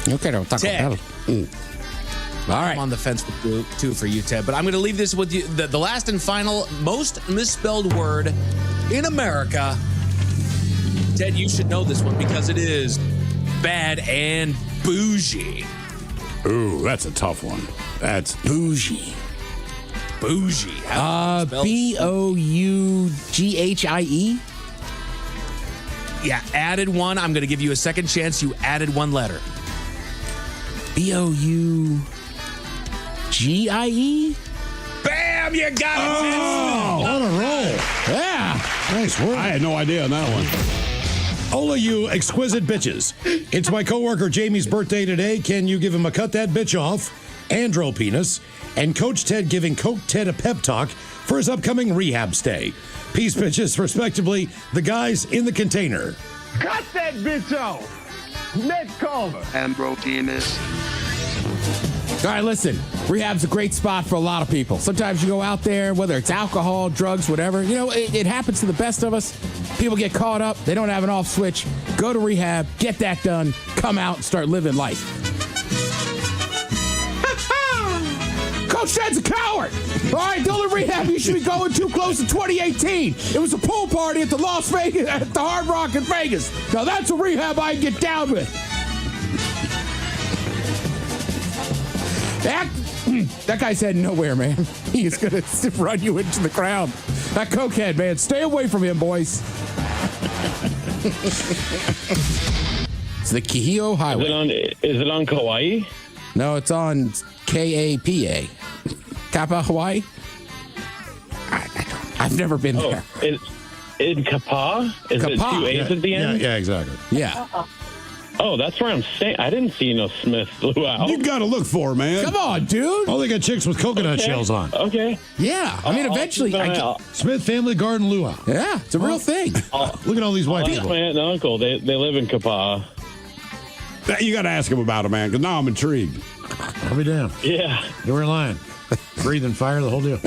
Okay, don't talk Ted. about it. All right. I'm on the fence with two for you, Ted, but I'm going to leave this with you. The last and final most misspelled word in America. Ted, you should know this one because it is bad and bougie. Ooh, that's a tough one. That's Bougie. Bougie. How do you spell- Boughie? Yeah, added one. I'm going to give you a second chance. You added one letter. Bougie? Bam! You got it. Oh, On a roll. Yeah. Nice work. I had no idea on that one. Ola, you exquisite bitches. It's my coworker Jamie's birthday today. Can you give him a cut that bitch off, andro penis, and Coach Ted giving Coke Ted a pep talk for his upcoming rehab stay? Peace, bitches, respectively, the guys in the container. Cut that bitch off. Next caller. Andro penis. All right, listen. Rehab's a great spot for a lot of people. Sometimes you go out there, whether it's alcohol, drugs, whatever. You know, it happens to the best of us. People get caught up. They don't have an off switch. Go to rehab, get that done, come out, and start living life. Coach Ted's a coward. All right, the only rehab you should be going too close to 2018. It was a pool party at the Las Vegas, at the Hard Rock in Vegas. Now that's a rehab I can get down with. That guy's heading nowhere, man. He is going to run you into the ground. That cokehead, man. Stay away from him, boys. It's the Kihio Highway. Is it on Kauai? No, it's on KAPA. Kappa, Hawaii? I've never been there. In Kappa? Is it Kappa. two A's at the end? Yeah, exactly. Yeah. Oh, that's where I'm staying. I didn't see no Smith luau. You got to look for it, man. Come on, dude. Oh, they got chicks with coconut shells on. Okay. Yeah. I mean, eventually. Smith Family Garden Luau. Yeah, it's a real thing. Look at all these white That's people. my aunt and uncle. They live in Kappa. You got to ask him about it, man, because now I'm intrigued. I'll be damned. Yeah. You were lying. Breathing fire, the whole deal.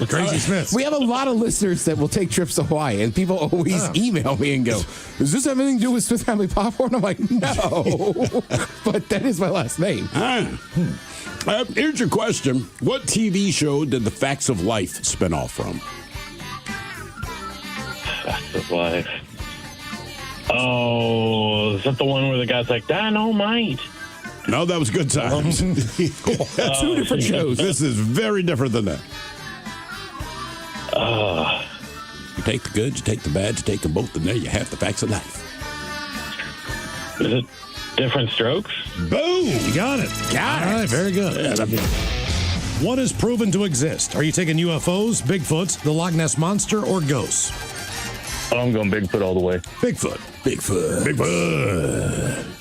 Crazy Smiths. We have a lot of listeners that will take trips to Hawaii, and people always email me and go, does this have anything to do with Smith Family Popcorn? I'm like, no. But that is my last name. Here's your question. What TV show did The Facts of Life spin off from? Facts of Life. Oh, is that the one where the guy's like, Dynamite? No, that was Good Times. Two different shows. This is very different than that. You take the good, you take the bad, you take them both, and there you have the facts of life. Is it Different Strokes? Boom! You got it. Got All it. right, very good. What is proven to exist? Are you taking UFOs, Bigfoot, the Loch Ness Monster, or ghosts? I'm going Bigfoot all the way. Bigfoot. Bigfoot.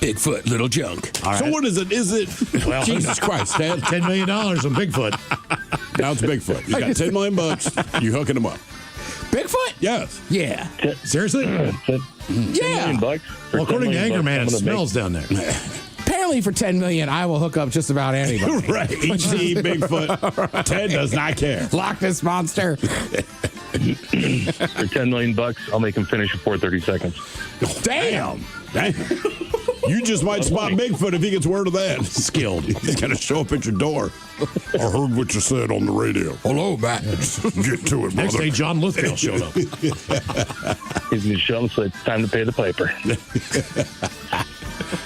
Bigfoot, little junk. All right. So what is it? Is it? Well, Jesus Christ, Dad. $10 million on Bigfoot. Now it's Bigfoot. You got $10 million. You hooking him up. Bigfoot? Yes. Yeah. Seriously? Yeah. Well, according to Anchorman, it smells down there. Apparently for $10 million, I will hook up just about anybody. Right. E.T. Bigfoot. Ted does not care. Loch Ness Monster. For $10 million, I'll make him finish in 4:30 seconds. Damn. Damn. You just might spot Bigfoot if he gets word of that. Skilled. He's going to show up at your door. I heard what you said on the radio. Hello, Matt. Get to it, Next brother. day, John Lithgow showed up. He's going to show him, so it's time to pay the piper.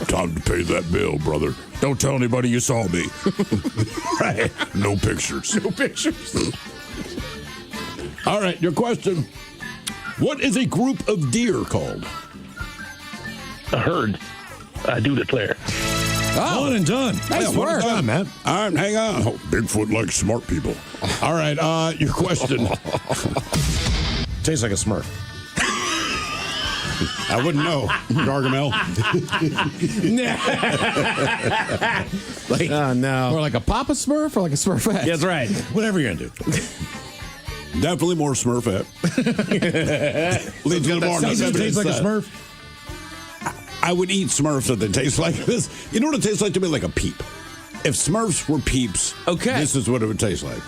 Time to pay that bill, brother. Don't tell anybody you saw me. Right. No pictures. No pictures. All right, your question. What is a group of deer called? A herd. I do declare. Oh, One and done. nice Yeah, work. Done, man. All right, hang on. Oh, Bigfoot likes smart people. All right, your question. Tastes like a Smurf. I wouldn't know, Gargamel. Like, Oh, no. or like a Papa Smurf or like a Smurfette? That's right. Whatever you're going to do. Definitely more Smurfette. Leads to more Does it taste like a Smurf? I would eat Smurfs if they taste like this. You know what it tastes like to me? Like a peep. If Smurfs were peeps, Okay. this is what it would taste like.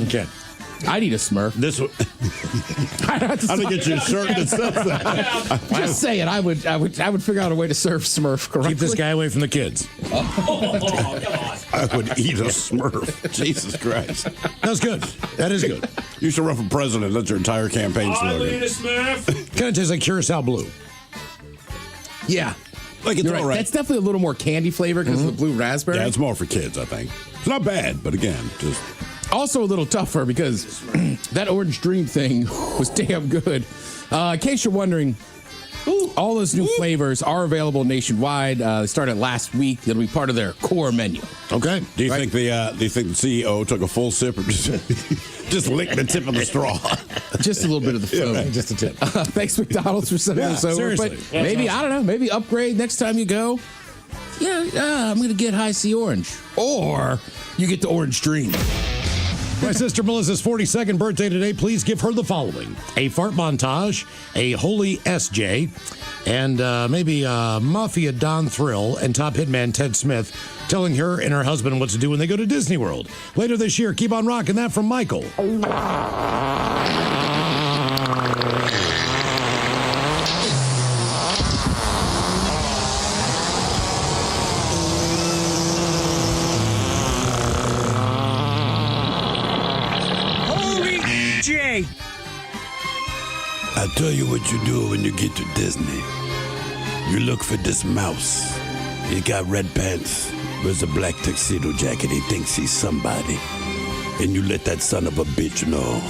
Okay. I need a Smurf. This one. I to get you a shirt that says that. Just saying, I would figure out a way to serve Smurf correctly. Keep this guy away from the kids. I would eat a Smurf. Jesus Christ. That's good. That is good. You should run for president. That's your entire campaign slogan. Kind of tastes like Curacao Blue. Yeah. Like it's You're all right. right. That's definitely a little more candy flavor because of the blue raspberry. Yeah, it's more for kids, I think. It's not bad, but again, just Also a little tougher because that Orange Dream thing was damn good. In case you're wondering, all those new flavors are available nationwide. They started last week. It'll be part of their core menu. Okay. Do you think the CEO took a full sip or just licked the tip of the straw? Just a little bit of the foam. Yeah, just a tip. Thanks, McDonald's, for sending us over. seriously. But That's maybe, awesome. I don't know, maybe upgrade next time you go. Yeah, I'm going to get High C Orange. Or you get the Orange Dream. My sister Melissa's 42nd birthday today. Please give her the following: a fart montage, a holy SJ, and maybe a Mafia Don Thrill and top hitman Ted Smith telling her and her husband what to do when they go to Disney World later this year. Keep on rocking that from Michael. Holy J! I'll tell you what you do when you get to Disney. You look for this mouse. He got red pants, wears a black tuxedo jacket. He thinks he's somebody. And you let that son of a bitch know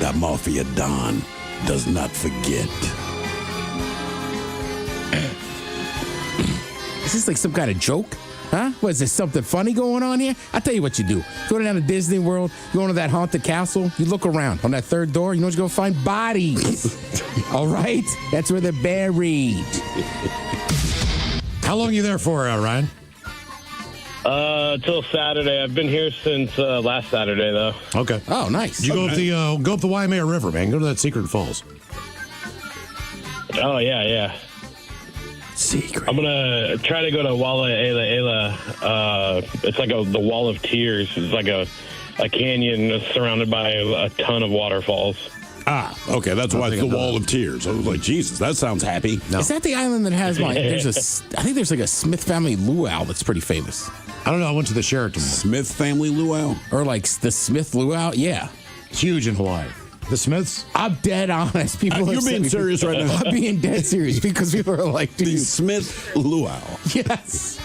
that Mafia Don does not forget. Is this like some kind of joke? Huh? What, is there something funny going on here? I'll tell you what you do. Go down to Disney World, go into that haunted castle, you look around. On that third door, you know what you're going to find? Bodies. All right? That's where they're buried. How long are you there for, Ryan? Till Saturday. I've been here since last Saturday, though. Okay. Oh, nice. You go up the Waimea River, man. Go to that Secret Falls. Oh, yeah. Secret. I'm going to try to go to Walla Ela. It's like the Wall of Tears. It's like a canyon surrounded by a ton of waterfalls. Ah, okay, that's why it's the Wall of Tears. I was like, Jesus, that sounds happy. No. Is that the island that has like, I think there's like a Smith family luau that's pretty famous. I don't know. I went to the Sheraton. Smith family luau? Or like the Smith luau. Yeah. Huge in Hawaii. The Smiths? I'm dead honest. People You're have sent being me- serious right now. I'm being dead serious because people are like, The dude, Smith luau. yes.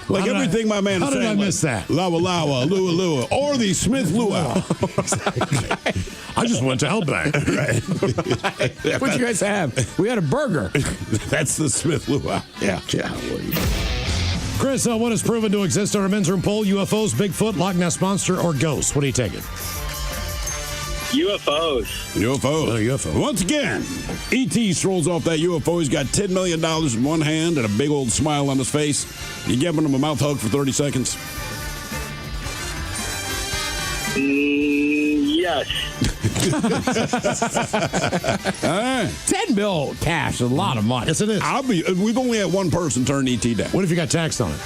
Like How did everything my man how is did saying. I miss that? Lawa lawa, lua lua, or the Smith luau. I just went to Outback. What'd you guys have? We had a burger. That's the Smith luau. Yeah. Chris, what has proven to exist on our men's room poll? UFOs, Bigfoot, Loch Ness Monster, or ghosts? What are you taking? UFOs. UFO. UFO. Once again, E.T. strolls off that UFO. He's got $10 million in one hand and a big old smile on his face. You giving him a mouth hug for 30 seconds? Yes. All right. 10 mil cash, a lot of money. Yes, it is. We've only had one person turn E.T. down. What if you got taxed on it?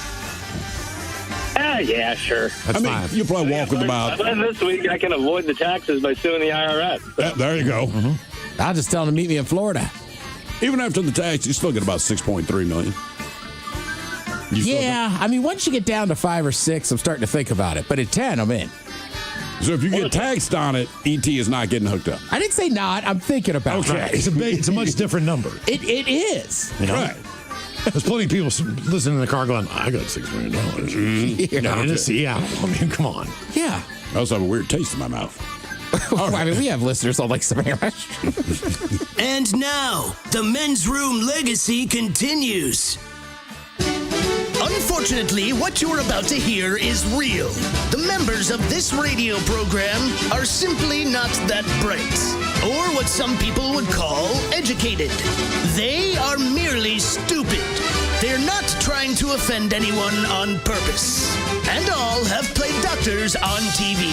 Yeah, sure. That's I mean, fine. you probably walk with about. This week, I can avoid the taxes by suing the IRS. There you go. I'll just tell him to meet me in Florida. Even after the tax, you still get about 6.3 million. You still Yeah, I mean, once you get down to 5 or 6, I'm starting to think about it. But at 10, I'm in. So if you get taxed on it, E.T. is not getting hooked up. I didn't say not. I'm thinking about Okay. it. It's a much different number. It is. You know? Right. There's plenty of people listening in the car going, I got $6 million. Yeah. I mean, come on. Yeah. I also have a weird taste in my mouth. I mean, we have listeners on like Spanish. And now, the men's room legacy continues. Unfortunately, what you're about to hear is real. The members of this radio program are simply not that bright, or what some people would call educated. They are merely stupid. They're not trying to offend anyone on purpose. And all have played doctors on TV.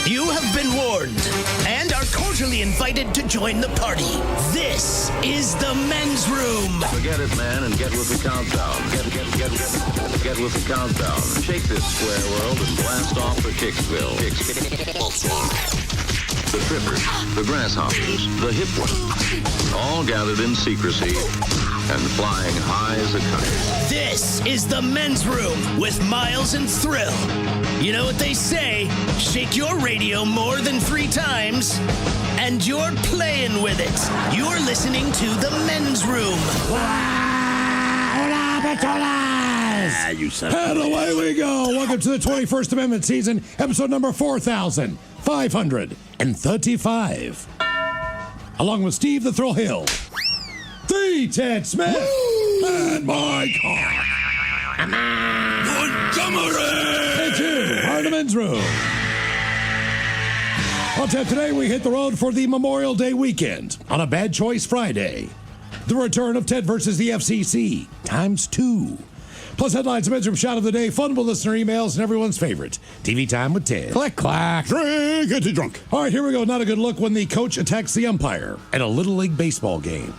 You have been warned and are cordially invited to join the party. This is the men's room. Forget it, man, and get with the countdown. Get with the countdown. Shake this square world and blast off for Kicksville. the trippers, the grasshoppers, the hip ones, all gathered in secrecy and flying high as a kite. This is the Men's Room with Miles and Thrill. You know what they say, shake your radio more than 3 times, and you're playing with it. You're listening to the Men's Room. You son And away we go. Welcome to the 21st Amendment season, episode number 4535. Along with Steve the Thrill Hill, the Ted Smith, and Mike Montgomery. And you are in the Men's Room. On tap today, we hit the road for the Memorial Day weekend on a Bad Choice Friday. The return of Ted versus the FCC, ×2. Plus headlines, Men's Room shot of the day, fun with listener emails, and everyone's favorite, TV Time with Ted. Click, clack. Drink, get you drunk. All right, here we go. Not a good look when the coach attacks the umpire at a Little League baseball game.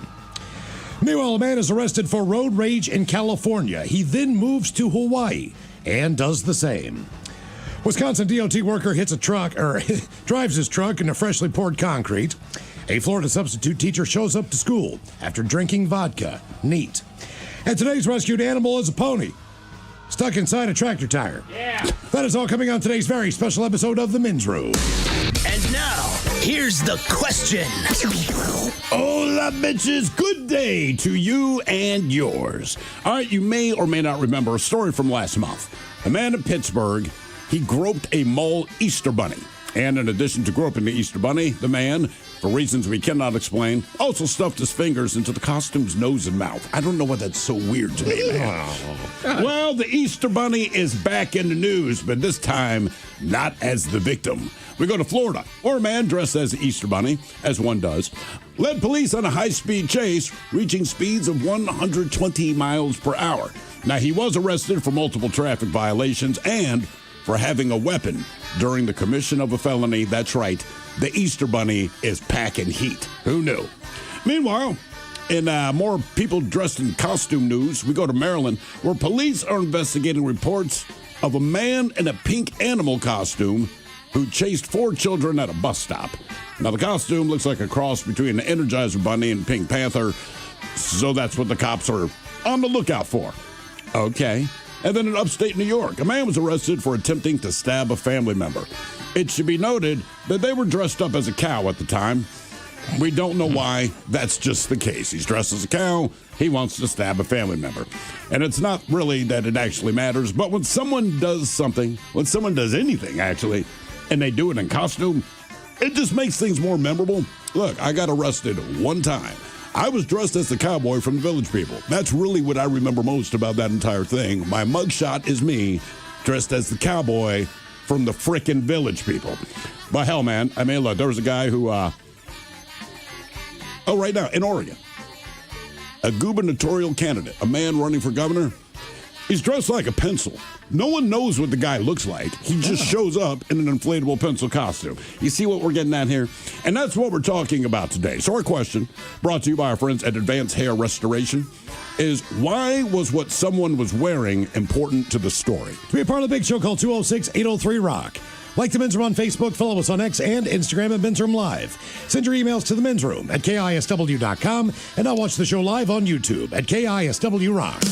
Meanwhile, a man is arrested for road rage in California. He then moves to Hawaii and does the same. Wisconsin DOT worker hits a truck, or drives his truck into freshly poured concrete. A Florida substitute teacher shows up to school after drinking vodka. Neat. And today's rescued animal is a pony stuck inside a tractor tire. Yeah. That is all coming on today's very special episode of The Men's Room. And now, here's the question. Hola, bitches. Good day to you and yours. All right, you may or may not remember a story from last month. A man in Pittsburgh, he groped a mall Easter bunny. And in addition to groping the Easter bunny, the man, for reasons we cannot explain, also stuffed his fingers into the costume's nose and mouth. I don't know why that's so weird to me, man. Well, the Easter bunny is back in the news, but this time not as the victim. We go to Florida, where a man dressed as the Easter bunny, as one does, led police on a high-speed chase, reaching speeds of 120 miles per hour. Now, he was arrested for multiple traffic violations and for having a weapon during the commission of a felony. That's right, the Easter bunny is packing heat. Who knew? Meanwhile, in more people dressed in costume news, we go to Maryland, where police are investigating reports of a man in a pink animal costume who chased 4 children at a bus stop. Now, the costume looks like a cross between an Energizer Bunny and Pink Panther, so that's what the cops are on the lookout for. Okay. And then in upstate New York, a man was arrested for attempting to stab a family member. It should be noted that they were dressed up as a cow at the time. We don't know why. That's just the case. He's dressed as a cow. He wants to stab a family member. And it's not really that it actually matters, but when someone does something, when someone does anything, actually, and they do it in costume, it just makes things more memorable. Look, I got arrested one time. I was dressed as the cowboy from the Village People. That's really what I remember most about that entire thing. My mugshot is me dressed as the cowboy from the frickin' Village People. But hell, man, I mean, look, there was a guy who, right now, in Oregon, a gubernatorial candidate, a man running for governor, he's dressed like a pencil. No one knows what the guy looks like. He just shows up in an inflatable pencil costume. You see what we're getting at here? And that's what we're talking about today. So our question, brought to you by our friends at Advanced Hair Restoration, is why was what someone was wearing important to the story? To be a part of the big show, call 206-803-ROCK. Like the Men's Room on Facebook, follow us on X and Instagram at Men's Room Live. Send your emails to the Men's Room at KISW.com, and now watch the show live on YouTube at KISW Rock.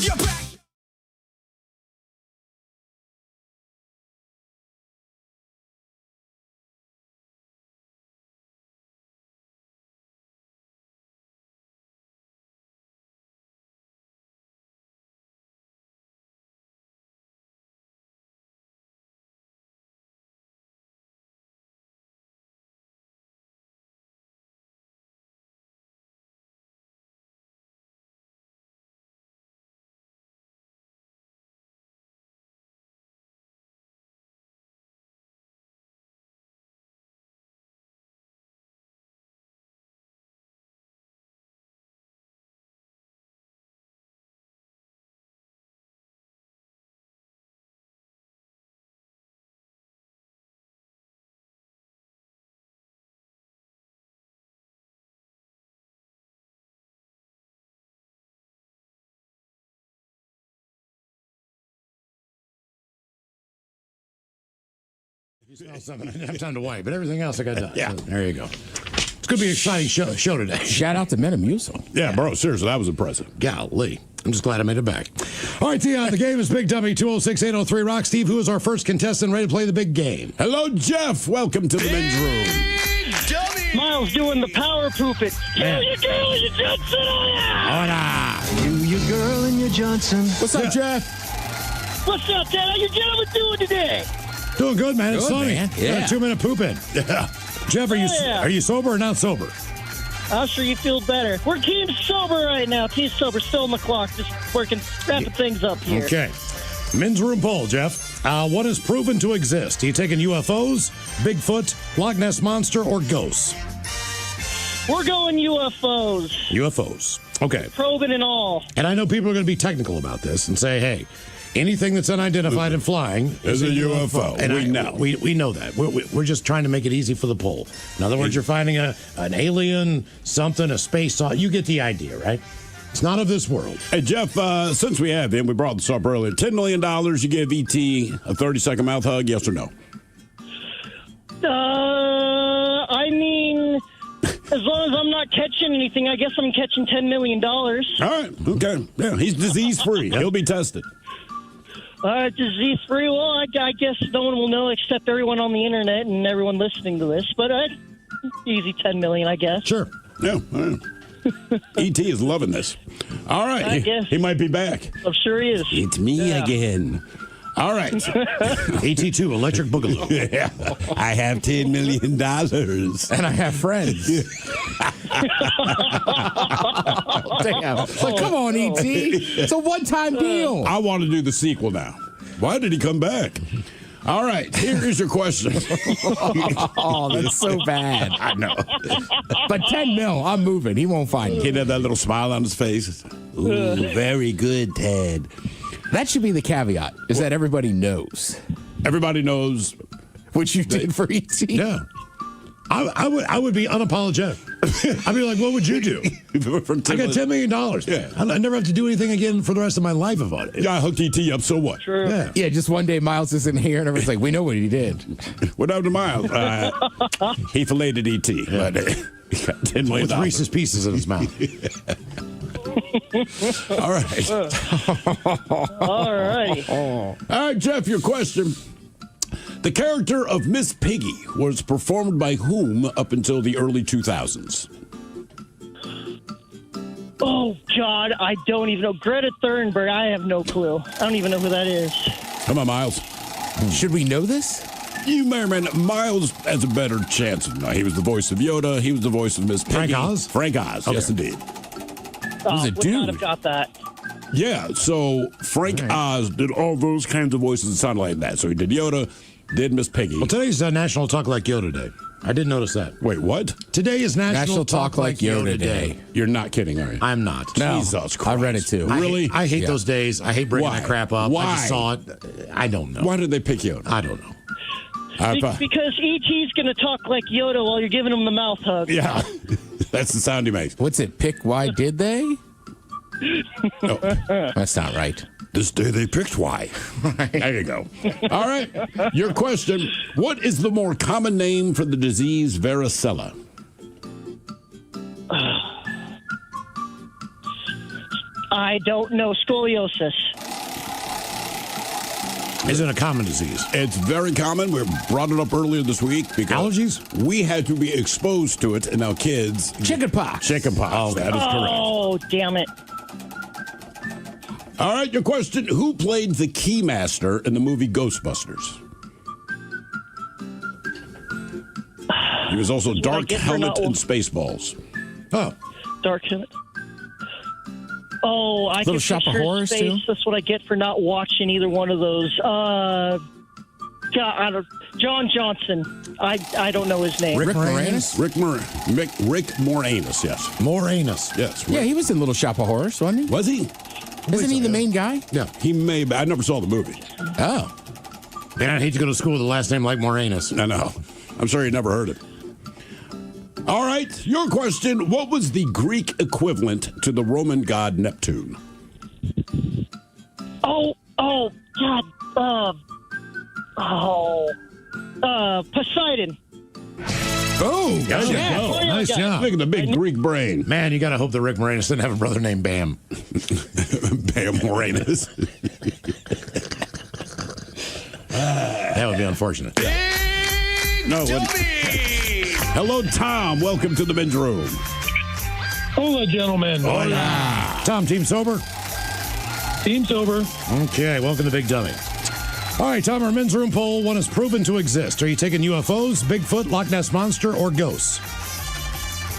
Something. I didn't have time to wipe, but everything else I got done. Yeah. So, there you go. It's going to be an exciting show today. Shout out to Metamucil. Yeah, bro, seriously, that was impressive. Golly. I'm just glad I made it back. All right, the game is Big Dummy 206-803-ROCK. Steve, who is our first contestant ready to play the big game? Hello, Jeff. Welcome to the men's room. Miles doing the power poop it. Yeah. You girl and your Johnson. Hola. You girl and your Johnson. What's up, Jeff? What's up, Dad? How you gentlemen doing today? Doing good, man. It's Good, sunny. man. Got Yeah. a 2-minute poop in. Yeah. Jeff, are you sober or not sober? I'm sure you feel better. We're team sober right now. Team sober, still on the clock, just working, wrapping things up here. Okay. Men's room poll, Jeff. What is proven to exist? Are you taking UFOs, Bigfoot, Loch Ness Monster, or ghosts? We're going UFOs. UFOs. Okay. Probing and all. And I know people are going to be technical about this and say, hey, anything that's unidentified and flying is a UFO. And We know. We know that. We're just trying to make it easy for the poll. In other words, you're finding an alien, something, a space saw. You get the idea, right? It's not of this world. Hey, Jeff, since we have him, we brought this up earlier. $10 million, you give E.T. a 30-second mouth hug, yes or no? I mean, as long as I'm not catching anything, I guess I'm catching $10 million. All right. Okay. Yeah, he's disease-free. He'll be tested. Disease-free, well, I guess no one will know except everyone on the internet and everyone listening to this, but easy $10 million, I guess. Sure. Yeah. E.T. is loving this. All right. I guess. He might be back. I'm sure he is. It's me again. All right. AT2, Electric Boogaloo. Yeah. I have $10 million. And I have friends. Damn. Like, come on, E.T. It's a one-time deal. I want to do the sequel now. Why did he come back? All right, here is your question. Oh, that's so bad. I know. But 10 mil, I'm moving. He won't find He me. had that little smile on his face. Ooh, very good, Ted. That should be the caveat, is that everybody knows Everybody knows. what you did for E.T. Yeah. I would be unapologetic. I'd be like, what would you do? I got $10 million. Yeah. I never have to do anything again for the rest of my life about it. Yeah, I hooked E.T. up, so what? True. Yeah. Yeah, just one day Miles is in here and everyone's like, we know what he did. What happened to Miles? He filleted E.T. But he got $10 million. With Reese's Pieces in his mouth. All right. All right. All right, Jeff, your question. The character of Miss Piggy was performed by whom up until the early 2000s? Oh, God, I don't even know. Greta Thunberg, I have no clue. I don't even know who that is. Come on, Miles. Should we know this? You may or may not. Miles has a better chance of knowing. He was the voice of Yoda. He was the voice of Miss Piggy. Frank Oz? Frank Oz, yes, indeed. was a Would not have dude. got that. Yeah, so Frank Oz did all those kinds of voices that sounded like that. So he did Yoda, did Miss Piggy. Well, today's National Talk Like Yoda Day. I did notice that. Wait, what? Today is National Talk Like Yoda Day. You're not kidding, are you? I'm not. No, Jesus I read it too. Really? I hate Yeah. those days. I hate bringing Why? that crap up. Why? I just saw it. I don't know. Why did they pick Yoda? I don't know. Because E.T.'s going to talk like Yoda while you're giving him the mouth hug. Yeah, that's the sound he makes. What's it? Pick why did they? No. That's not right. This day they picked why. There you go. All right, your question. What is the more common name for the disease varicella? I don't know. Scoliosis. Is it a common disease? It's very common. We brought it up earlier this week because Allergies? we had to be exposed to it, and now kids. Chicken pox. Chicken pox. Oh, that is correct. Oh, damn it. All right, your question. Who played the Keymaster in the movie Ghostbusters? He was also Dark get for Helmet not- and Spaceballs. Oh. Dark Helmet. Oh, I Little can Shop of picture Horrors, space. too? That's what I get for not watching either one of those. God, John Johnson. I don't know his name. Rick Moranis? Rick Moranis, yes. Moranis. Yes. Yeah, he was in Little Shop of Horrors, wasn't he? Was he? Isn't he the main guy? Yeah. He may be. I never saw the movie. Oh. Man, I'd hate to go to school with a last name like Moranis. I know. I'm sure you never heard it. All right, your question. What was the Greek equivalent to the Roman god Neptune? Oh, God. There you go. Oh, yeah, Nice yeah. job. Look at the big Greek brain. Man, you got to hope that Rick Moranis didn't have a brother named Bam. Bam Moranis. That would be unfortunate. No, hello, Tom. Welcome to the men's room. Hola, gentlemen. Tom, team sober? Team sober. Okay, welcome to Big Dummy. All right, Tom, our men's room poll, one is proven to exist. Are you taking UFOs, Bigfoot, Loch Ness Monster, or ghosts?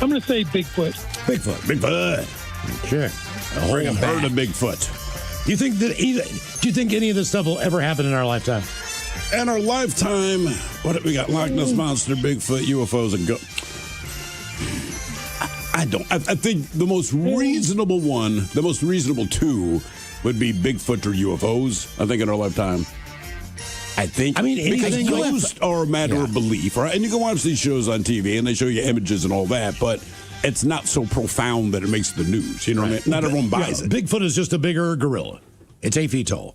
I'm going to say Bigfoot. Bigfoot. Bigfoot. Okay. Bring a herd of Bigfoot. Do you think any of this stuff will ever happen in our lifetime? In our lifetime, what have we got? Loch Ness Monster, Bigfoot, UFOs, and go. I don't. I think the most reasonable one, the most reasonable two, would be Bigfoot or UFOs. I think in our lifetime. I think. I mean, because anything ghosts are a matter of belief, right? And you can watch these shows on TV, and they show you images and all that, but it's not so profound that it makes the news. You know what I mean? Not everyone buys it. Bigfoot is just a bigger gorilla. It's 8 feet tall.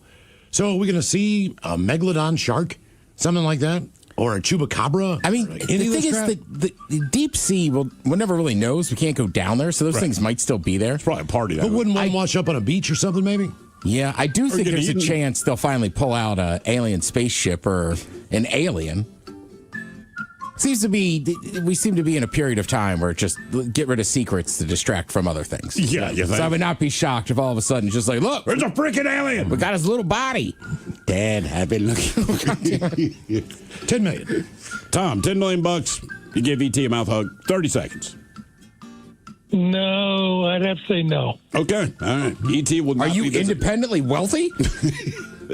So are we going to see a megalodon shark, something like that, or a chupacabra? I mean, the thing is, the deep sea, one never really knows. We can't go down there, so those things might still be there. It's probably a party. But wouldn't one wash up on a beach or something, maybe? Yeah, I do think get there's a eaten. chance they'll finally pull out an alien spaceship or an alien. We seem to be in a period of time where just get rid of secrets to distract from other things. Yeah, you So I think? would not be shocked if all of a sudden it's just like, look, There's a freaking alien. we got his little body. Dad, I've been looking. 10 million. Tom, $10 million. You give ET a mouth hug. 30 seconds. No, I'd have to say no. Okay. All right. ET will not Are you be visited. independently wealthy?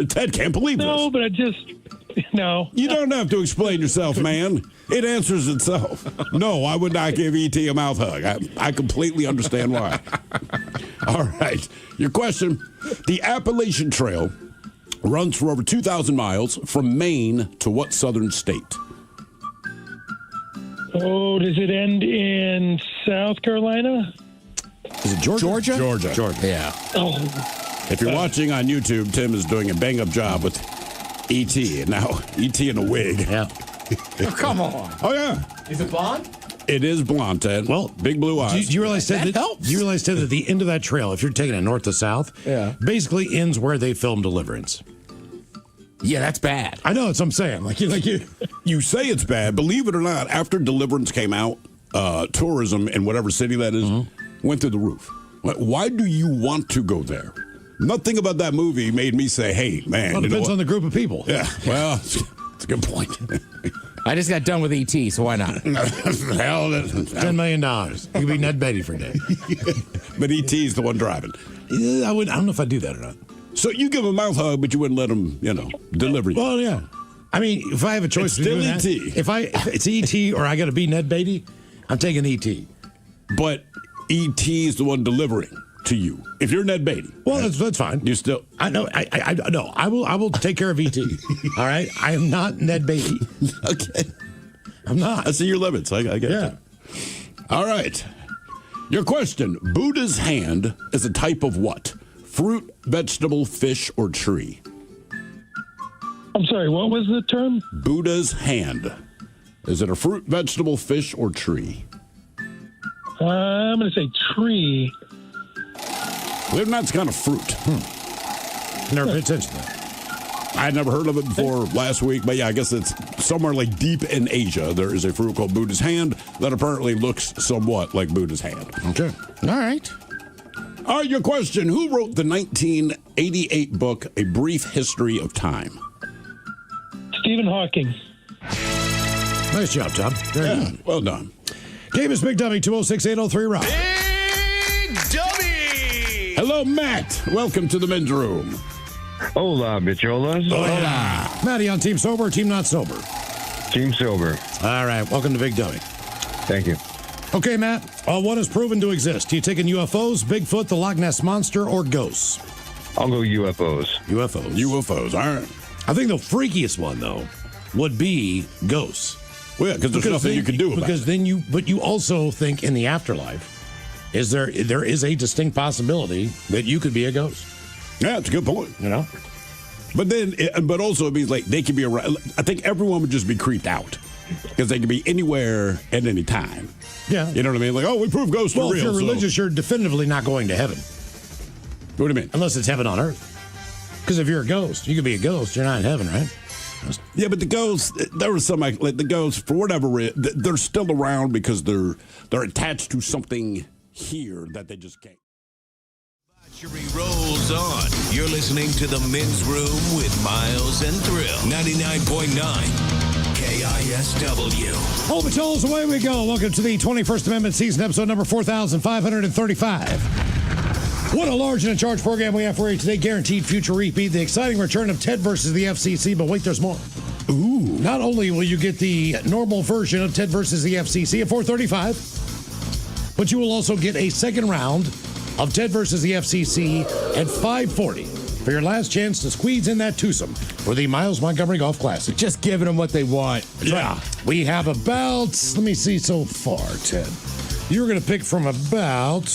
Ted can't believe No, this. but no. You don't have to explain yourself, man. It answers itself. No, I would not give ET a mouth hug. I completely understand why. All right. Your question. The Appalachian Trail runs for over 2,000 miles from Maine to what southern state? Oh, does it end in South Carolina? Is it Georgia? Georgia. Yeah. Oh, If you're watching on YouTube, Tim is doing a bang-up job with E.T. And now E.T. in a wig. Yeah. Come on. Oh, yeah. Is it blonde? It is blonde, Ted. Well, big blue Do eyes. you realize, Ted, That helps. Do you realize, Ted, that the end of that trail, if you're taking it north to south, basically ends where they filmed Deliverance? Yeah, that's bad. I know, that's what I'm saying. You say it's bad. Believe it or not, after Deliverance came out, tourism in whatever city that is went through the roof. Why do you want to go there? Nothing about that movie made me say, hey, man. Well, it depends on the group of people. Yeah, well, it's a good point. I just got done with ET, so why not? Hell, $10 million. You could be Ned Beatty for a day. but E.T.'s the one driving. I don't know if I'd do that or not. So you give him a mouth hug, but you wouldn't let him, deliver you. Well, yeah. I mean, if I have a choice It's between still that, E.T.. if it's E.T. or I got to be Ned Beatty, I'm taking E.T. But E.T. is the one delivering to you. If you're Ned Beatty. Well, that's fine. You still. I know. I no. I will take care of E.T. All right. I am not Ned Beatty. Okay. I'm not. I see your limits. I get Yeah. it. All right. Your question. Buddha's hand is a type of what? Fruit, vegetable, fish, or tree? I'm sorry, what was the term? Buddha's hand. Is it a fruit, vegetable, fish, or tree? I'm going to say tree. Believe it or not, it's kind of fruit. Never paid attention to that. I had never heard of it before last week, but yeah, I guess it's somewhere like deep in Asia. There is a fruit called Buddha's hand that apparently looks somewhat like Buddha's hand. Okay. All right. All right, your question. Who wrote the 1988 book, A Brief History of Time? Stephen Hawking. Nice job, Tom. Very good. Well done. Davis Big Dummy 206-803-ROCK. Big Dummy! Hello, Matt. Welcome to the men's room. Hola, bicholas. Matty on Team Sober, Team Not Sober. Team Sober. All right. Welcome to Big Dummy. Thank you. Okay, Matt. What is proven to exist? You taking UFOs, Bigfoot, the Loch Ness Monster, or ghosts? I'll go UFOs. UFOs. UFOs. All right. I think the freakiest one, though, would be ghosts. Well, yeah, because there's nothing you can do about because it. then you also think in the afterlife, there is a distinct possibility that you could be a ghost. Yeah, it's a good point. You know? But also it means like they could be around. I think everyone would just be creeped out. Because they can be anywhere at any time. Yeah. You know what I mean? Like, we prove ghosts are Well, real. if you're religious, you're definitively not going to heaven. What do you mean? Unless it's heaven on earth. Because if you're a ghost, you could be a ghost. You're not in heaven, right? Yeah, but the ghosts, there was some, like the ghosts, for whatever reason, they're still around because they're attached to something here that they just can't. Debauchery rolls on. You're listening to The Men's Room with Miles and Thrill. 99.9 KISW. Hold the tolls, away we go. Welcome to the 21st Amendment season, episode number 4,535. What a large and in charge program we have for you today. Guaranteed future repeat. The exciting return of Ted versus the FCC. But wait, there's more. Ooh. Not only will you get the normal version of Ted versus the FCC at 4:35, but you will also get a second round of Ted versus the FCC at 5:40 for your last chance to squeeze in that twosome for the Miles Montgomery Golf Classic. Just giving them what they want. Yeah. Right. We have about, let me see so far, Ted. You're going to pick from about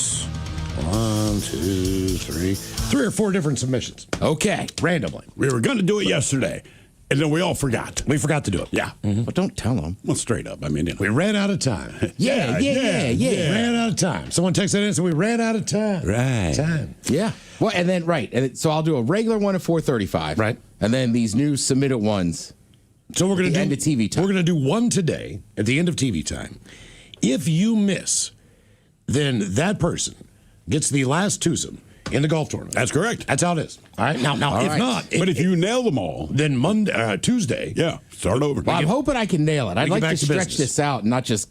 1, 2, 3 or 4 different submissions. Okay. Randomly. We were going to do it yesterday, and then we all forgot. We forgot to do it. Yeah. Mm-hmm. But don't tell them. Well, straight up. I mean, we ran out of time. Yeah. Ran out of time. Someone texted in and said we ran out of time. Right. Time. Yeah. Well, and then, so I'll do a regular one at 4:35. Right. And then these new submitted ones. So we're going to do end of TV time. We're going to do one today at the end of TV time. If you miss, then that person gets the last twosome in the golf tournament. That's correct. That's how it is. All right. Now, All if right. not, but if you nail them all, then Tuesday. Yeah, start over. Well, I'm hoping I can nail it. I'd like to stretch business. this out and not just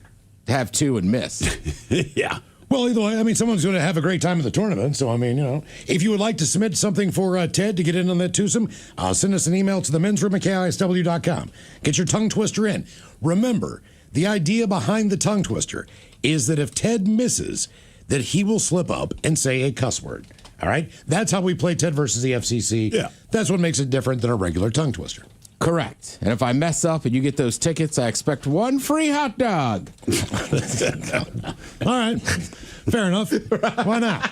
have 2 and miss. Yeah. Well, either way, I mean, someone's going to have a great time at the tournament. So, I mean, if you would like to submit something for Ted to get in on that twosome, send us an email to themensroom@KISW.com. Get your tongue twister in. Remember, the idea behind the tongue twister is that if Ted misses, that he will slip up and say a cuss word. All right? That's how we play Ted versus the FCC. Yeah. That's what makes it different than a regular tongue twister. Correct. And if I mess up and you get those tickets, I expect 1 free hot dog. All right. Fair enough. Why not?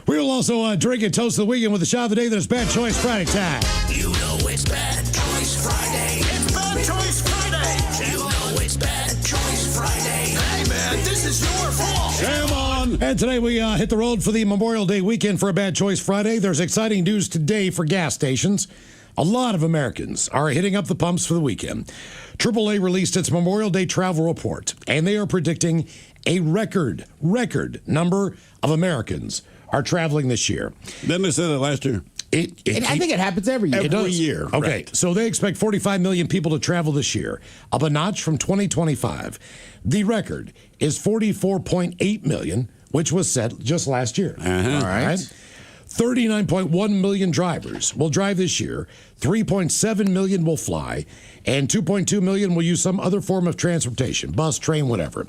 We will also drink and toast the weekend with the shot of the day. There's Bad Choice Friday time. You know it's Bad Choice Friday. It's Bad Choice Friday. You know it's Bad Choice Friday. Hey, man, this is your fault. Come on. And today we hit the road for the Memorial Day weekend for a Bad Choice Friday. There's exciting news today for gas stations. A lot of Americans are hitting up the pumps for the weekend. AAA released its Memorial Day travel report, and they are predicting a record number of Americans are traveling this year. Didn't they say that last year? I think it happens every year. Every year. Okay, right. So they expect 45 million people to travel this year, up a notch from 2025. The record is 44.8 million, which was set just last year. Uh-huh. All right. 39.1 million drivers will drive this year, 3.7 million will fly, and 2.2 million will use some other form of transportation, bus, train, whatever.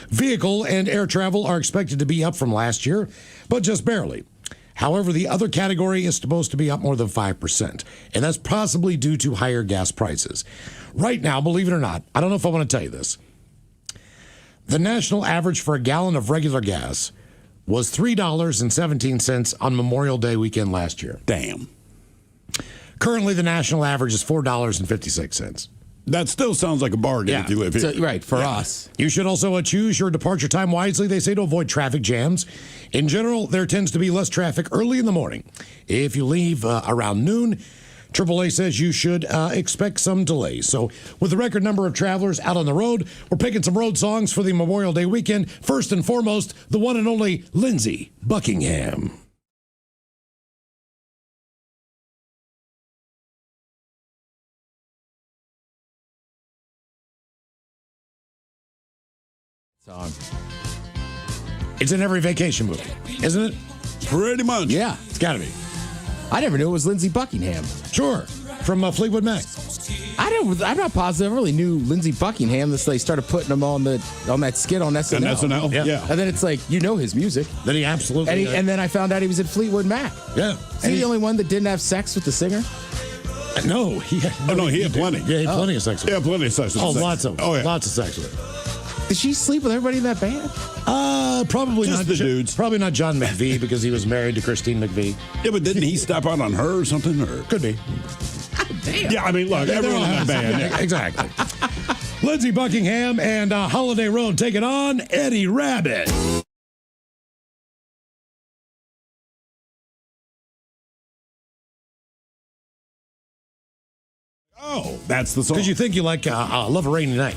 Vehicle and air travel are expected to be up from last year, but just barely. However, the other category is supposed to be up more than 5%, and that's possibly due to higher gas prices. Right now, believe it or not, I don't know if I want to tell you this, the national average for a gallon of regular gas was $3.17 on Memorial Day weekend last year. Damn. Currently, the national average is $4.56. That still sounds like a bargain if you live here. So, right, for us. You should also choose your departure time wisely, they say, to avoid traffic jams. In general, there tends to be less traffic early in the morning. If you leave around noon, AAA says you should expect some delays. So with the record number of travelers out on the road, we're picking some road songs for the Memorial Day weekend. First and foremost, the one and only Lindsey Buckingham. Song. It's in every vacation movie, isn't it? Pretty much. Yeah. It's got to be. I never knew it was Lindsey Buckingham. Sure. From Fleetwood Mac. I'm not positive. I really knew Lindsey Buckingham until they started putting him on that skit on SNL. And SNL? Yeah. And then it's like, his music. Then he absolutely... And then I found out he was in Fleetwood Mac. Yeah. Is he the only one that didn't have sex with the singer? No. He had plenty. Yeah, he had plenty of sex with her. Yeah, plenty of sex with her. Lots of sex with her. Did she sleep with everybody in that band? Probably Just not the dudes. Probably not John McVie because he was married to Christine McVie. Yeah, but didn't he step out on her or something? Or could be. Damn. Yeah, I mean, look, everyone in that band. Yeah, exactly. Lindsey Buckingham and Holiday Road taking on Eddie Rabbit. Oh, that's the song. Because you think you like Love a Rainy Night.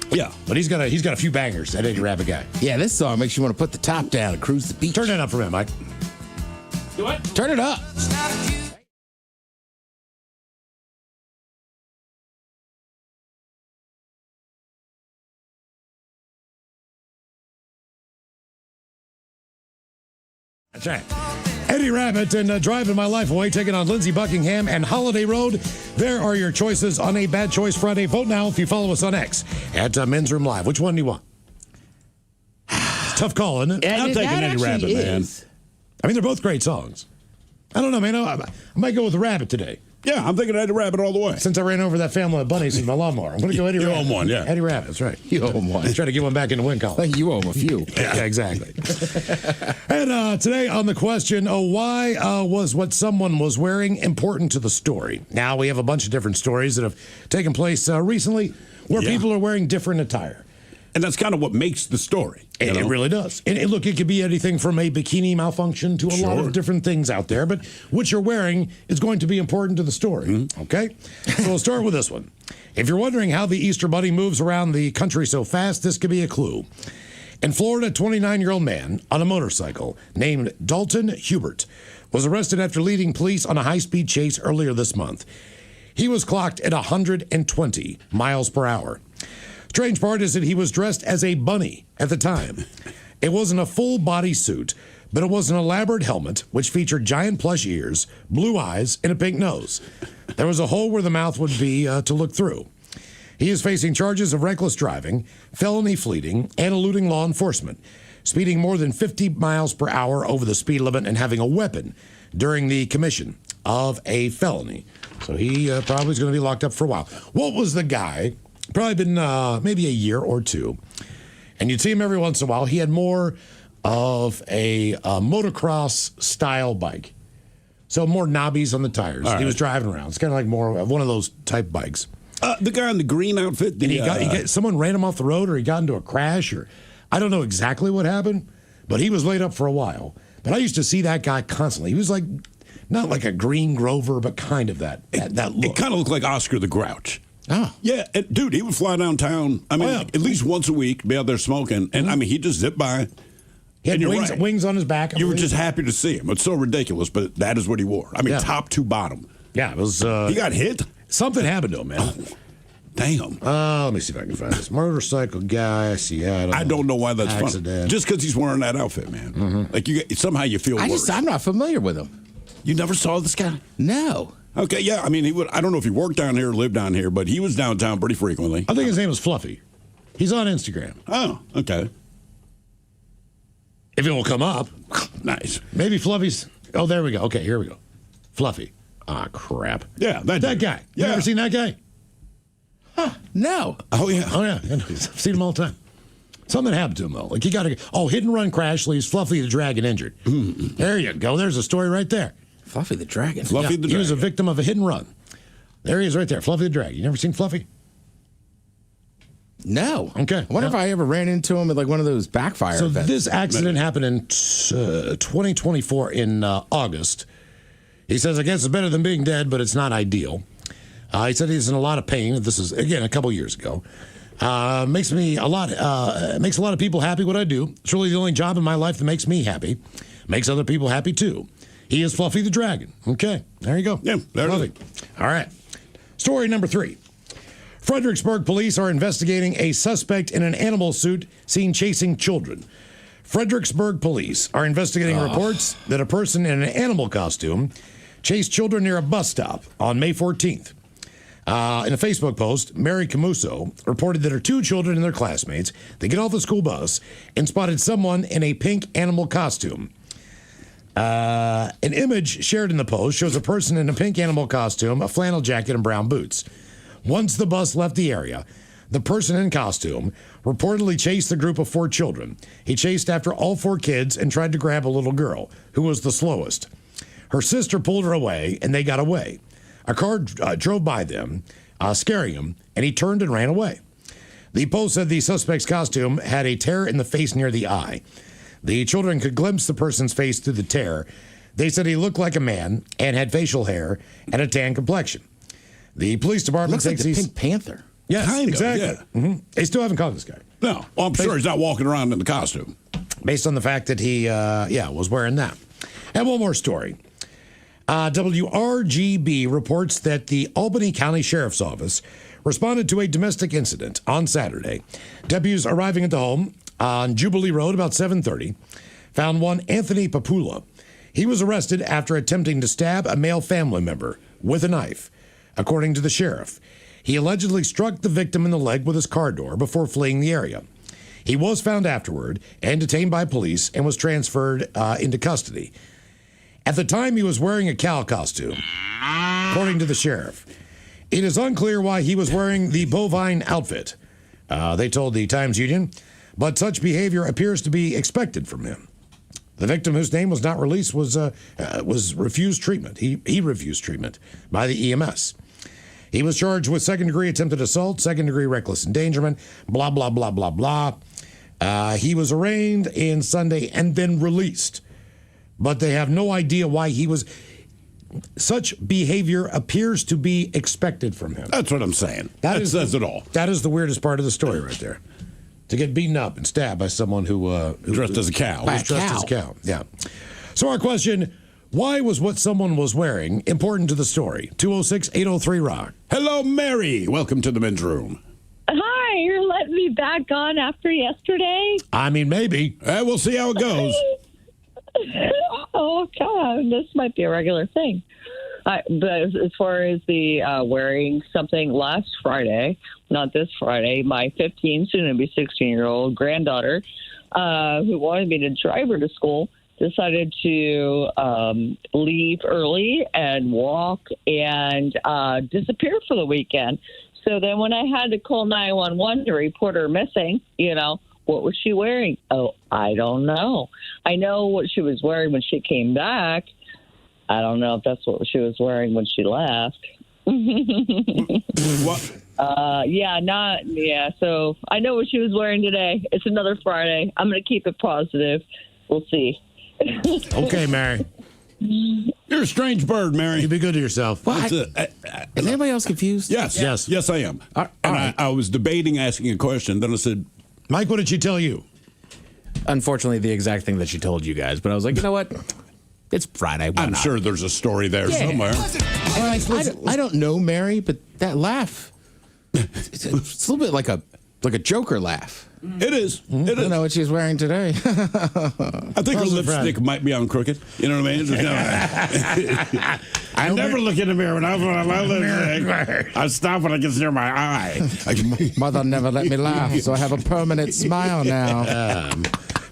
Yeah. But he's got a few bangers, that Eddie Rabbit guy. Yeah, this song makes you want to put the top down and cruise the beach. Turn that up for him, Mike. Do what? Turn it up. That's right. Eddie Rabbit and Driving My Life Away taking on Lindsey Buckingham and Holiday Road. There are your choices on a Bad Choice Friday. Vote now if you follow us on X at Men's Room Live. Which one do you want? It's a tough call, isn't it? I'm taking Eddie Rabbit, man. I mean, they're both great songs. I don't know, man. I might go with the Rabbit today. Yeah, I'm thinking Eddie Rabbit all the way. Since I ran over that family of bunnies in my lawnmower, I'm going to go Eddie Rabbit. You own one, yeah. Eddie Rabbit, that's right. You owe him one. Try to get one back in the win column. Like you owe him a few. Yeah, exactly. And today on the question, why was what someone was wearing important to the story? Now, we have a bunch of different stories that have taken place recently where people are wearing different attire. And that's kind of what makes the story. It really does. And look, it could be anything from a bikini malfunction to a lot of different things out there, but what you're wearing is going to be important to the story, okay? So we'll start with this one. If you're wondering how the Easter Bunny moves around the country so fast, this could be a clue. In Florida, a 29-year-old man on a motorcycle named Dalton Hubert was arrested after leading police on a high-speed chase earlier this month. He was clocked at 120 miles per hour. Strange part is that he was dressed as a bunny at the time. It wasn't a full body suit, but it was an elaborate helmet which featured giant plush ears, blue eyes, and a pink nose. There was a hole where the mouth would be to look through. He is facing charges of reckless driving, felony fleeting, and eluding law enforcement, speeding more than 50 miles per hour over the speed limit and having a weapon during the commission of a felony. So he probably is going to be locked up for a while. What was the guy? Probably been maybe a year or two. And you'd see him every once in a while. He had more of a motocross style bike. So more knobbies on the tires. He was driving around. It's kind of like more of one of those type bikes. The guy in the green outfit. Someone ran him off the road, or he got into a crash, or I don't know exactly what happened, but he was laid up for a while. But I used to see that guy constantly. He was like, not like a Green Grover, but kind of that look. It kind of looked like Oscar the Grouch. Oh. Yeah, dude, he would fly downtown, I mean, at least once a week, be out there smoking, and I mean, he'd just zip by. He had wings on his back. You were just happy to see him. It's so ridiculous, but that is what he wore. I mean, top to bottom. Yeah, it was... he got hit? Something happened to him, man. Oh, damn. Let me see if I can find this. Motorcycle guy, Seattle. I don't know why that's accident. funny. Just because he's wearing that outfit, man. Like, somehow you feel worse. I'm not familiar with him. You never saw this guy? No. Okay, yeah. I mean, I don't know if he worked down here or lived down here, but he was downtown pretty frequently. I think his name was Fluffy. He's on Instagram. Oh, okay. If it will come up. Nice. Maybe Fluffy's... Oh, there we go. Okay, here we go. Fluffy. Ah, crap. Yeah, that guy. You ever seen that guy? Huh, no. Oh, yeah. Oh, yeah. I've seen him all the time. Something happened to him, though. Like, he got hit and run crash leaves Fluffy the Dragon injured. There you go. There's a story right there. Fluffy the Dragon. He was a victim of a hit and run. There he is right there. Fluffy the Dragon. You never seen Fluffy? No. Okay. I wonder if I ever ran into him at like one of those backfire events. So this accident happened in 2024 in August. He says, I guess it's better than being dead, but it's not ideal. He said he's in a lot of pain. This is, again, a couple years ago. Makes a lot of people happy what I do. It's really the only job in my life that makes me happy. Makes other people happy, too. He is Fluffy the Dragon. Okay, there you go. Yeah, there Fluffy. All right. Story number 3. Fredericksburg police are investigating a suspect in an animal suit seen chasing children. Fredericksburg police are investigating reports that a person in an animal costume chased children near a bus stop on May 14th. In a Facebook post, Mary Camuso reported that her 2 children and their classmates, they get off the school bus and spotted someone in a pink animal costume. An image shared in the post shows a person in a pink animal costume, a flannel jacket, and brown boots. Once the bus left the area, the person in costume reportedly chased the group of 4 children. He chased after all 4 kids and tried to grab a little girl, who was the slowest. Her sister pulled her away, and they got away. A car drove by them, scaring him, and he turned and ran away. The Post said the suspect's costume had a tear in the face near the eye. The children could glimpse the person's face through the tear. They said he looked like a man and had facial hair and a tan complexion. The police department Looks like thinks the he's Pink Panther. Yes, Kind of, exactly. yeah. They still haven't caught this guy. No, well, I'm sure he's not walking around in the costume. Based on the fact that he, was wearing that. And one more story. WRGB reports that the Albany County Sheriff's Office responded to a domestic incident on Saturday. Deputies arriving at the home on Jubilee Road about 7:30 found one Anthony Papula. He was arrested after attempting to stab a male family member with a knife. According to the sheriff, he allegedly struck the victim in the leg with his car door before fleeing the area. He was found afterward and detained by police and was transferred into custody. At the time, he was wearing a cow costume, according to the sheriff. It is unclear why he was wearing the bovine outfit, they told the Times-Union, but such behavior appears to be expected from him. The victim, whose name was not released, was refused treatment. He refused treatment by the EMS. He was charged with second-degree attempted assault, second-degree reckless endangerment, blah, blah, blah, blah, blah. He was arraigned in Sunday and then released. But they have no idea why he was... Such behavior appears to be expected from him. That's what I'm saying. That says it all. That is the weirdest part of the story right there. To get beaten up and stabbed by someone who dressed as a cow. Dressed as a cow, yeah. So our question... Why was what someone was wearing important to the story? 206-803-ROCK. Hello, Mary. Welcome to the men's room. Hi, you're letting me back on after yesterday? I mean, maybe. We'll see how it goes. Oh, God, this might be a regular thing. But as far as the wearing something last Friday, not this Friday, my 15, soon-to-be 16-year-old granddaughter, who wanted me to drive her to school, decided to leave early and walk and disappear for the weekend. So then when I had to call 911 to report her missing, what was she wearing? Oh, I don't know. I know what she was wearing when she came back. I don't know if that's what she was wearing when she left. What? So I know what she was wearing today. It's another Friday. I'm going to keep it positive. We'll see. Okay, Mary. You're a strange bird, Mary. You be good to yourself. Is anybody else confused? Yes, I am. I was debating asking a question. Then I said, Mike, what did she tell you? Unfortunately, the exact thing that she told you guys. But I was like, you know what? It's Friday. I'm sure there's a story there somewhere. I don't know, Mary, but that laugh, it's a little bit like a Joker laugh. It is. I don't know what she's wearing today. I think her lipstick might be on crooked. You know what I mean? I never look in the mirror when I was on my lipstick. I stop when I get near my eye. Mother never let me laugh, so I have a permanent smile now.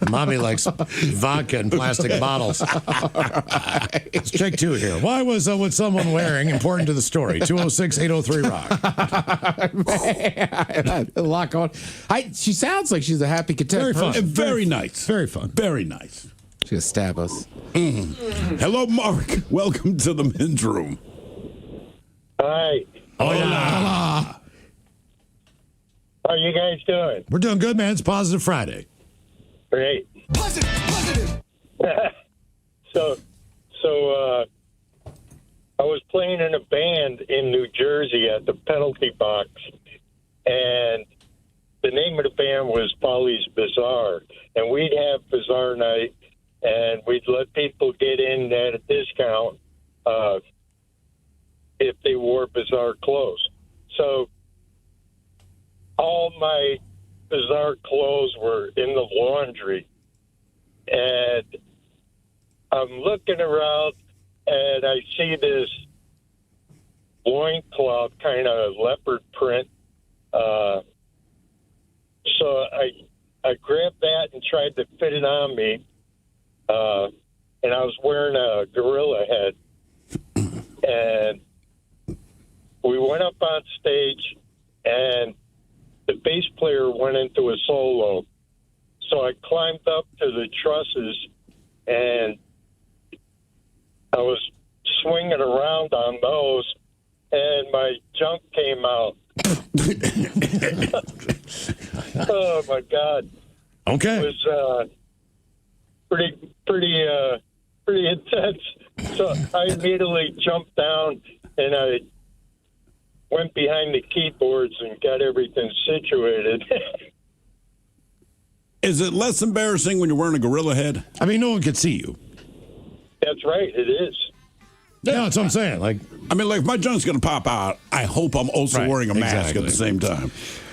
Mommy likes vodka in plastic bottles. Let's check two here. Why was what someone wearing important to the story? 206-803-ROCK. A lot going. She sounds like she's a happy, content Very fun. person. Very nice. Very fun. Very nice. She's going to stab us. Hello, Mark. Welcome to the men's room. Hi. Hola. How are you guys doing? We're doing good, man. It's Positive Friday. Great. Positive. So, I was playing in a band in New Jersey at the Penalty Box, and the name of the band was Polly's Bazaar, and we'd have Bazaar night, and we'd let people get in at a discount if they wore Bazaar clothes. So all my Bazaar clothes were in the laundry, and I'm looking around and I see this loincloth kind of leopard print. So I grabbed that and tried to fit it on me, and I was wearing a gorilla head. And we went up on stage, and the bass player went into a solo. So I climbed up to the trusses, and I was swinging around on those, and my junk came out. Oh my God! Okay. It was pretty intense. So I immediately jumped down and I went behind the keyboards and got everything situated. Is it less embarrassing when you're wearing a gorilla head? I mean, no one could see you. That's right, it is. Yeah, that's what I'm saying. Like, I mean, like, if my junk's going to pop out, I hope I'm also wearing a mask at the same time.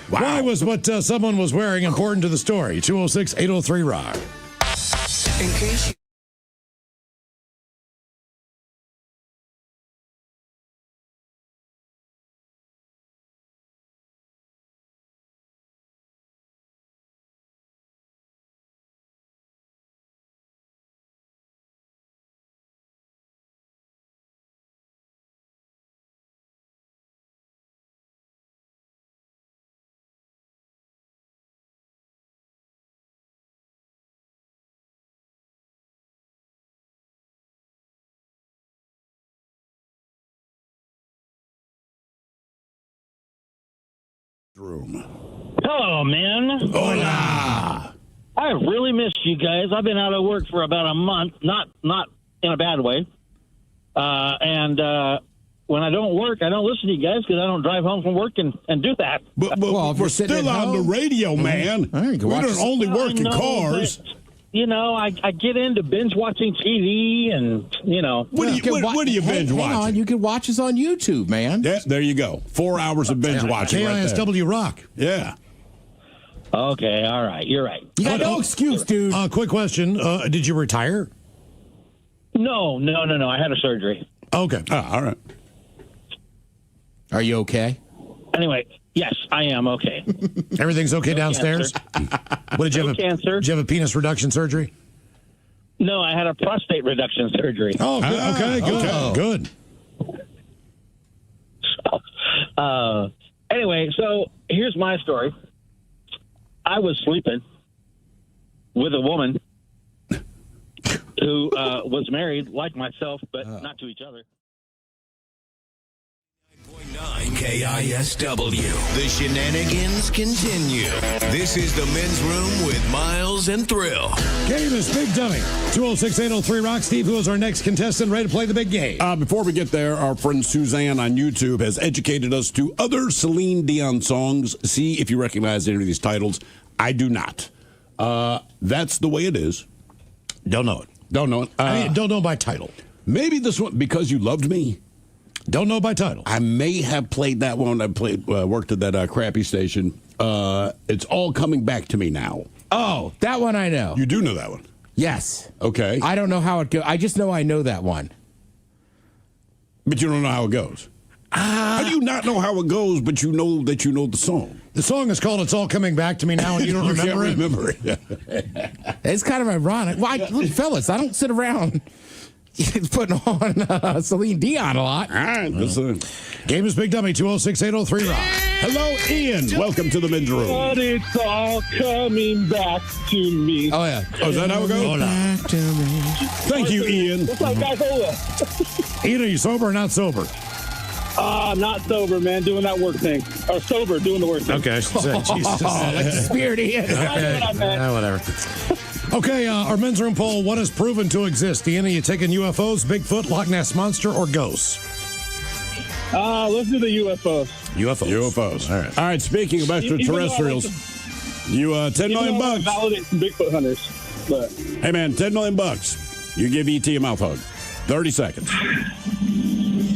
Wow. Why was what someone was wearing important to the story? 206-803-ROCK. In case you room. Hello, man. Hola. I really missed you guys. I've been out of work for about a month, not in a bad way. And when I don't work, I don't listen to you guys because I don't drive home from work and do that. But we're still on the radio, man. We don't only work in cars. But, you know, I get into binge watching TV and, you know. What do you binge watch? Hang on, you can watch us on YouTube, man. Yeah, there you go. 4 hours of binge watching. KISW Rock. Yeah. Okay, all right. You're right. You got no excuse, dude. Quick question. Did you retire? No. I had a surgery. Okay. All right. Are you okay? Anyway, yes, I am okay. Everything's okay downstairs? What did you have? Cancer. Did you have a penis reduction surgery? No, I had a prostate reduction surgery. Oh, good. Okay, good. Anyway, so here's my story. I was sleeping with a woman who was married, like myself, but not to each other. KISW. The shenanigans continue. This is the men's room with Miles and Thrill. Game is Big Dummy. 206-803-ROCK. Steve, who is our next contestant, ready to play the big game? Before we get there, our friend Suzanne on YouTube has educated us to other Celine Dion songs. See if you recognize any of these titles. I do not. That's the way it is. Don't know it. Don't know it. I mean, don't know by title. Maybe this one, Because You Loved Me. Don't know by title. I may have played that one. I worked at that crappy station. It's all coming back to me now. Oh, that one I know. You do know that one? Yes. Okay. I don't know how it goes. I just know I know that one. But you don't know how it goes. How do you not know how it goes, but you know that you know the song? The song is called It's All Coming Back to Me Now, and you don't remember it? Remember it. It's kind of ironic. Well, look, fellas, I don't sit around putting on Celine Dion a lot. All right. Game is Big Dummy. 206-803-ROCK. Hello, Ian. Welcome to the men's room. But it's all coming back to me. Oh, yeah. Oh, is that how it goes? Back to me. Thank you, Ian. What's up, guys? Ian, are you sober or not sober? Not sober, man. Doing that work thing. Or sober, doing the work thing. Okay. Jesus. Like the spirit, Ian. Whatever. Okay, our men's room poll. What is proven to exist? Ian, are you taking UFOs, Bigfoot, Loch Ness Monster, or ghosts? Let's do the UFOs. UFOs. All right. All right. Speaking of extraterrestrials, you $10 million bucks. Validate some Bigfoot hunters. But hey, man, $10 million bucks. You give ET a mouth hug. 30 seconds.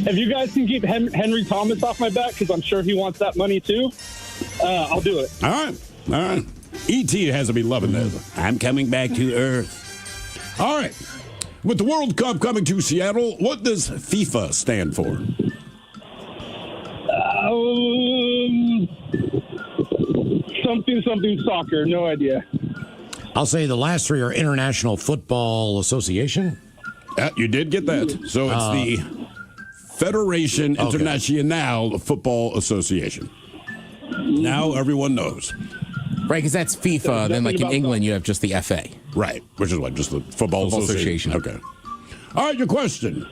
if you guys can keep Henry Thomas off my back, because I'm sure he wants that money too, I'll do it. All right. E.T. has to be loving this. I'm coming back to Earth. All right. With the World Cup coming to Seattle, what does FIFA stand for? Something soccer. No idea. I'll say the last three are International Football Association. You did get that. So it's the Federation Internationale Football Association. Now everyone knows. Right, because that's FIFA. Then, like in England, you have just the FA. Right, which is what? Just the Football Association. Okay. All right, your question.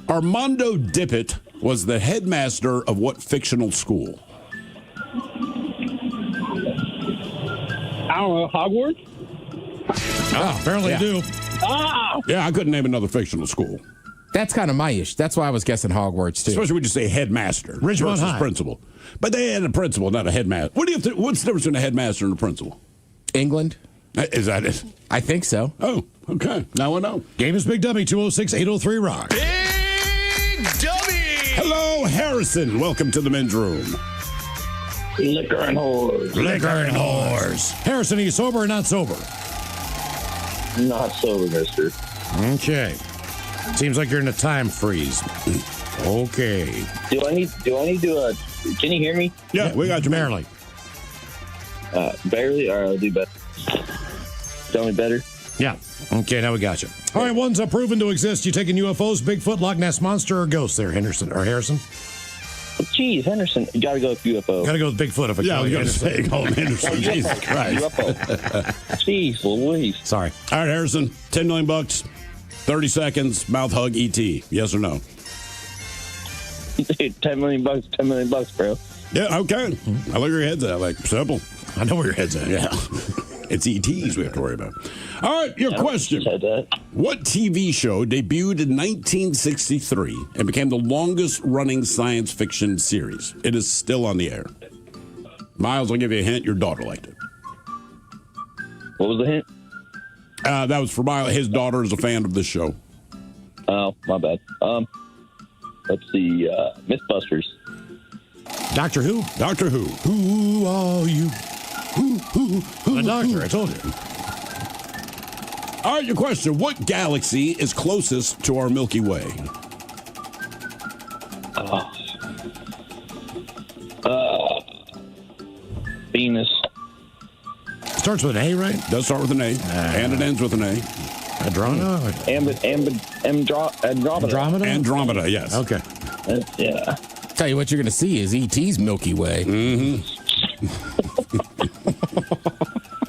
Armando Dippet was the headmaster of what fictional school? I don't know, Hogwarts? Apparently do. Ah! Yeah, I couldn't name another fictional school. That's kind of my issue. That's why I was guessing Hogwarts, too. Especially when you say headmaster Ridgemont versus High. principal. But they had a principal, not a headmaster. What's the difference between a headmaster and a principal? England? Is that it? I think so. Oh, okay. Now I know. Game is Big Dummy, 206-803-ROCK. Big Dummy! Hello, Harrison. Welcome to the men's room. Liquor and whores. Liquor and whores. Harrison, are you sober or not sober? Not sober, mister. Okay. Seems like you're in a time freeze. Okay. Do I need to, can you hear me? Yeah, we got you. Barely. Barely? All right, I'll do better. Tell me better? Yeah. Okay, now we got you. All right, ones are proven to exist. You taking UFOs, Bigfoot, Loch Ness Monster, or ghosts there, Henderson or Harrison? Jeez, Henderson. You gotta go with UFO. Gotta go with Bigfoot if I Yeah, I call was you going to Henderson. say, call him Henderson. Jesus Christ. UFO. Jeez Louise. Sorry. All right, Harrison, $10 million, 30 seconds, mouth hug, ET. Yes or no? $10 million, $10 million, bro. Yeah, okay. I look where your head's at. Like, simple. I know where your head's at. Yeah. It's ETs we have to worry about. All right, your question. What TV show debuted in 1963 and became the longest-running science fiction series? It is still on the air. Miles, I'll give you a hint. Your daughter liked it. What was the hint? That was for Miles. His daughter is a fan of this show. Oh, my bad. Let's see. Mythbusters. Doctor Who? Doctor Who. Who are you? The doctor, I told you. All right, your question. What galaxy is closest to our Milky Way? Venus. Starts with an A, right? Does start with an A, and it ends with an A. Andromeda? Andromeda, yes. Okay. Yeah. Tell you what you're going to see is E.T.'s Milky Way. Mm-hmm.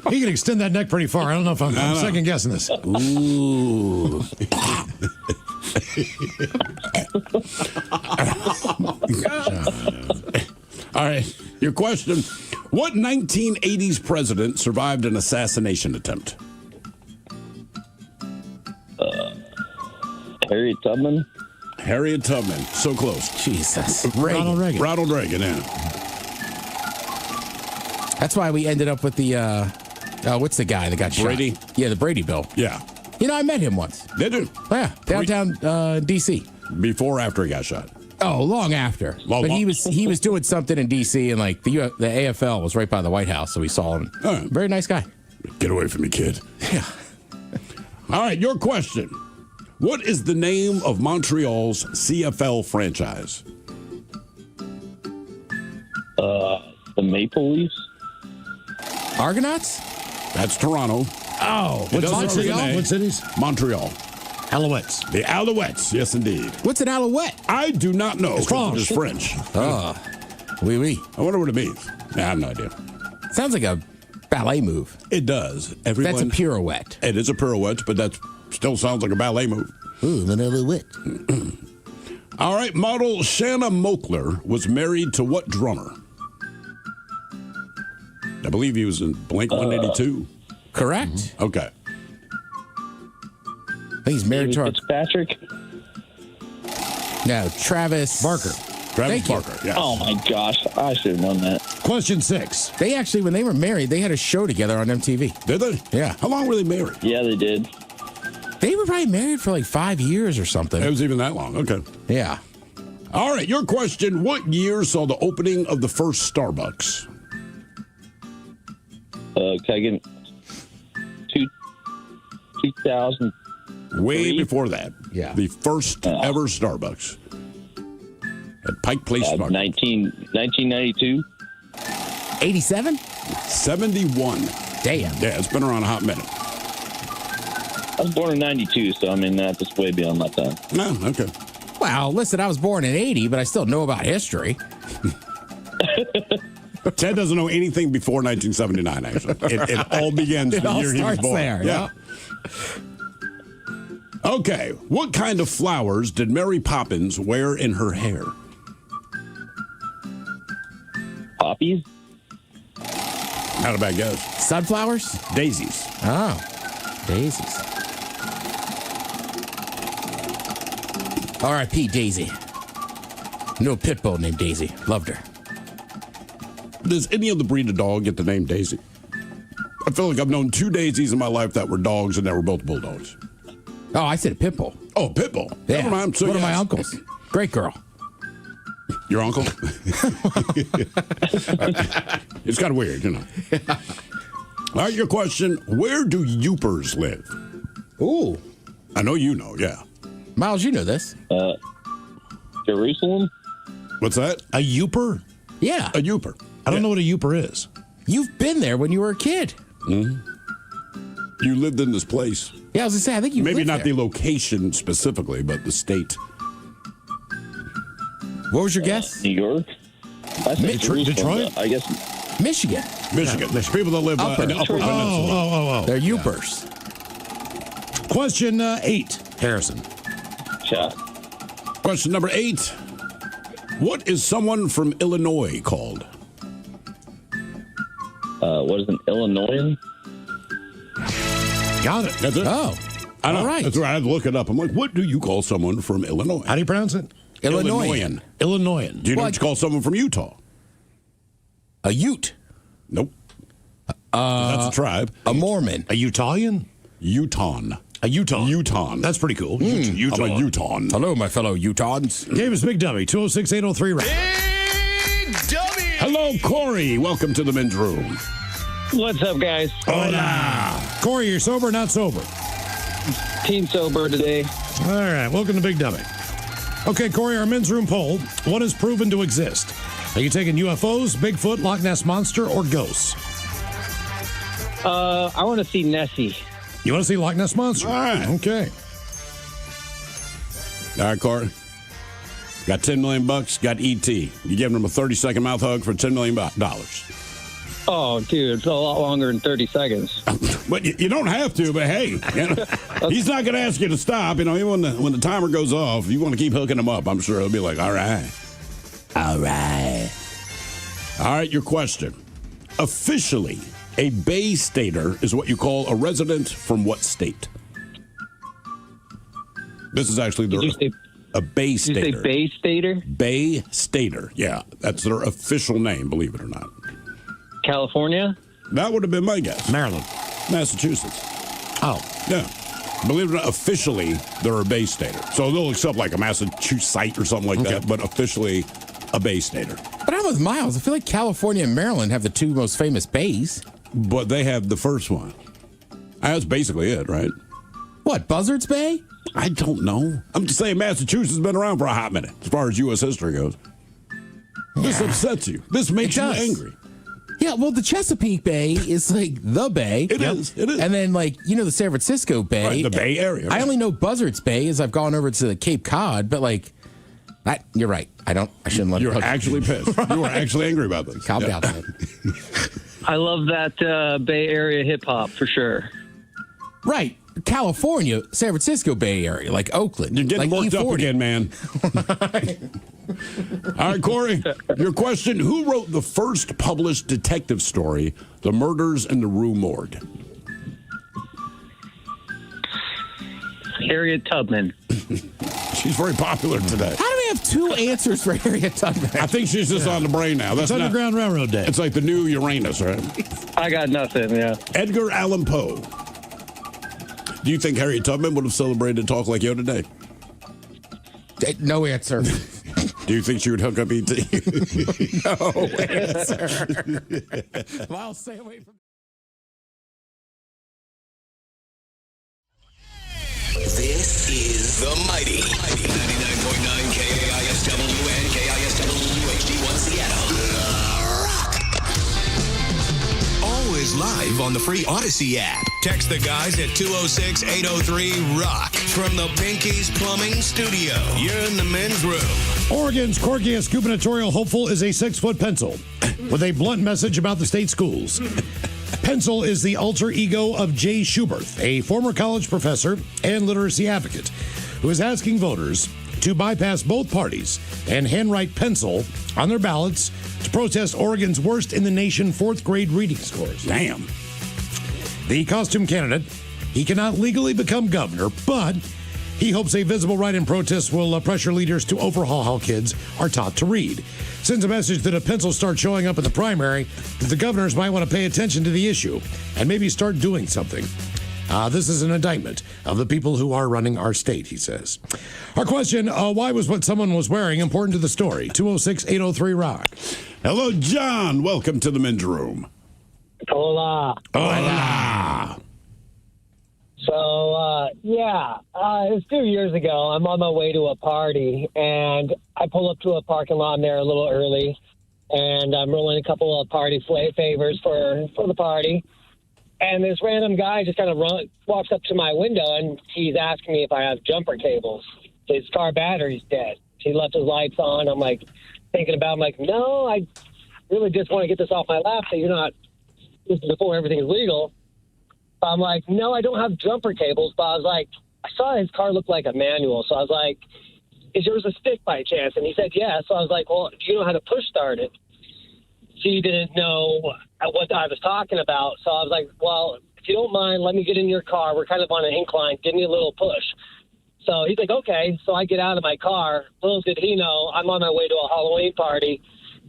He can extend that neck pretty far. I don't know if I'm second guessing this. Ooh. All right, your question. What 1980s president survived an assassination attempt? Harriet Tubman. Harriet Tubman. So close. Jesus. Ronald Reagan. Ronald Reagan, yeah. That's why we ended up with the, what's the guy that got Brady? shot? Yeah, the Brady Bill. Yeah. You know, I met him once. Did you? Yeah, downtown D.C. Before or after he got shot? Oh, long after. But he was doing something in D.C. and like the AFL was right by the White House, so we saw him. Very nice guy. Get away from me, kid. Yeah. All right, your question. What is the name of Montreal's CFL franchise? The Maple Leafs. Argonauts? That's Toronto. Oh, It does start with Montreal? an A. What cities? Montreal. Alouettes. The Alouettes, yes, indeed. What's an alouette? I do not know. It's French. It's French. Oh, oui, oui. I wonder what it means. I have no idea. Sounds like a ballet move. It does. That's a pirouette. It is a pirouette, but that still sounds like a ballet move. Ooh, an alouette. All right, model Shanna Mokler was married to what drummer? I believe he was in Blink 182. Correct. Okay. I think he's married to our... Fitzpatrick. No, Travis... Barker. Travis Thank you. Barker, yes. Oh my gosh, I should have known that. Question 6. They actually, when they were married, they had a show together on MTV. Did they? Yeah. How long were they married? Yeah, they did. They were probably married for like 5 years or something. It was even that long. Okay. Yeah. All right, your question. What year saw the opening of the first Starbucks? Can I get 2000? Way before that. Yeah. The first ever Starbucks. At Pike Place Market. 1992. 87? 71. Damn. Yeah, it's been around a hot minute. I was born in 92, so I mean, that's just way beyond my time. No, okay. Well, listen, I was born in 80, but I still know about history. Ted doesn't know anything before 1979, actually. It all begins It the all year he was starts born. there, Yeah. Okay, what kind of flowers did Mary Poppins wear in her hair? Poppies? Not a bad guess. Sunflowers? Daisies. Oh, daisies. R.I.P. Daisy. Knew a pit bull named Daisy. Loved her. Does any other breed of dog get the name Daisy? I feel like I've known 2 Daisies in my life that were dogs, and they were both bulldogs. Oh, I said a pit bull. Oh, pit bull. Yeah. Never mind. So One of my yes. uncles. Great girl. Your uncle? It's kind of weird, you know. All right, your question. Where do Youpers live? Ooh. I know you know, yeah. Miles, you know this. Jerusalem? What's that? A Youper? Yeah. A Youper. I don't know what a Youper is. You've been there when you were a kid. Mm-hmm. You lived in this place. Yeah, I was going to say, I think you Maybe lived not there. the location specifically, but the state. What was your guess? New York? I said Jerusalem, Detroit? but I guess Michigan. Michigan. There's people that live in the upper peninsula. Oh. They're Youpers. Question 8, Harrison. yeah. Question number 8. What is someone from Illinois called? What is an Illinoisan? Got it. That's it. Oh. I know. All right. That's right. I had to look it up. I'm like, what do you call someone from Illinois? How do you pronounce it? Illinoisan. Illinoisan. Do you know what you call someone from Utah? A Ute. Nope. That's a tribe. A Mormon. A Utahian? Utahn. A Utah. Utahn. That's pretty cool. Utah. I'm a Utahn. Hello, my fellow Utahns. Game is Big Dummy, 206-803. Big Dummy! Hello, Corey. Welcome to the men's room. What's up, guys? Hola. Corey, you're sober or not sober? Team sober today. All right, welcome to Big Dummy. Okay, Corey, our men's room poll. What is proven to exist? Are you taking UFOs, Bigfoot, Loch Ness Monster, or ghosts? I want to see Nessie. You want to see Loch Ness Monster? All right. Okay. All right, Corey. Got $10 million. Got ET. You giving him a 30-second mouth hug for $10 million. Oh, dude, it's a lot longer than 30 seconds. But you don't have to. But hey, you know, he's not going to ask you to stop. You know, even when the timer goes off, you want to keep hooking him up. I'm sure he'll be like, all right. All right. All right, your question. Officially, a Bay Stater is what you call a resident from what state? This is actually a Bay Stater. Did you say Bay Stater? Bay Stater. Yeah, that's their official name, believe it or not. California? That would have been my guess. Maryland. Massachusetts. Oh. Yeah. Believe it or not, officially, they're a Bay Stater. So they'll accept like a Massachusetts or something like that, but officially a Bay Stater. But I'm with Miles. I feel like California and Maryland have the two most famous bays. But they have the first one. That's basically it, right? What, Buzzards Bay? I don't know. I'm just saying Massachusetts has been around for a hot minute as far as U.S. history goes. This upsets you. This makes you angry. Yeah, well, the Chesapeake Bay is like the bay. It is. And then, like, you know, the San Francisco Bay. Right, the Bay Area. I only know Buzzards Bay as I've gone over to the Cape Cod, but, like, you're right. I shouldn't let it You're actually pissed. You were actually angry about this. Calm down, man. I love that Bay Area hip-hop, for sure. Right. California, San Francisco Bay Area, like Oakland. You're getting like worked E40. up again, man. All right, Corey, your question. Who wrote the first published detective story, The Murders in the Rue Morgue? Harriet Tubman. She's very popular today. How do we have two answers for Harriet Tubman? I think she's just on the brain now. That's It's Underground Railroad Day. It's like the new Uranus, right? I got nothing, yeah. Edgar Allan Poe. Do you think Harriet Tubman would have celebrated Talk Like Yo today? No answer. Do you think she would hook up E.T.? No answer. Miles, stay away from. This is the mighty 99.9 KISW and KISW HD1 Seattle. Always live on the free Odyssey app. Text the guys at 206-803-ROCK from the Pinky's Plumbing Studio. You're in the men's room. Oregon's quirkiest gubernatorial hopeful is a 6-foot pencil with a blunt message about the state schools. Pencil is the alter ego of Jay Schuberth, a former college professor and literacy advocate, who is asking voters to bypass both parties and handwrite pencil on their ballots to protest Oregon's worst in the nation 4th grade reading scores. Damn. The costume candidate, he cannot legally become governor, but he hopes a visible write-in protest will pressure leaders to overhaul how kids are taught to read. Sends a message that if pencils start showing up in the primary, that the governors might want to pay attention to the issue and maybe start doing something. This is an indictment of the people who are running our state, he says. Our question, why was what someone was wearing important to the story? 206-803-ROCK. Hello, John. Welcome to the men's room. Hola. Hola. So, it was 2 years ago. I'm on my way to a party, and I pull up to a parking lot there a little early, and I'm rolling a couple of party favors for the party. And this random guy just kind of walks up to my window, and he's asking me if I have jumper cables. His car battery's dead. He left his lights on. I'm like thinking about it. I'm like, no, I really just want to get this off my lap so you're not, this is before everything's legal. I'm like, no, I don't have jumper cables. But I was like, I saw his car look like a manual. So I was like, is yours a stick by chance? And he said, yeah. So I was like, well, do you know how to push start it? She didn't know what I was talking about. So I was like, well, if you don't mind, let me get in your car. We're kind of on an incline. Give me a little push. So he's like, okay. So I get out of my car. Little did he know, I'm on my way to a Halloween party,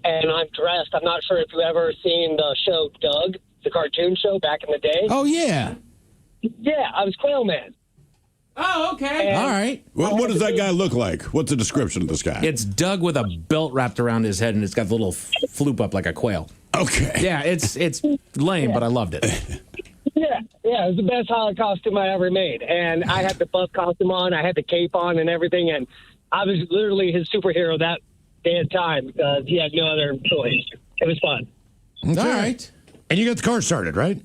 and I'm dressed. I'm not sure if you've ever seen the show Doug, the cartoon show back in the day. Oh, yeah. Yeah, I was Quail Man. Oh, okay. And all right. What does that guy look like? What's the description of this guy? It's Doug with a belt wrapped around his head, and it's got the little floop up like a quail. Okay. Yeah, it's lame, but I loved it. Yeah, it was the best Halloween costume I ever made. And I had the buff costume on, I had the cape on and everything, and I was literally his superhero that day and time because he had no other choice. It was fun. Okay. All right. And you got the car started, right?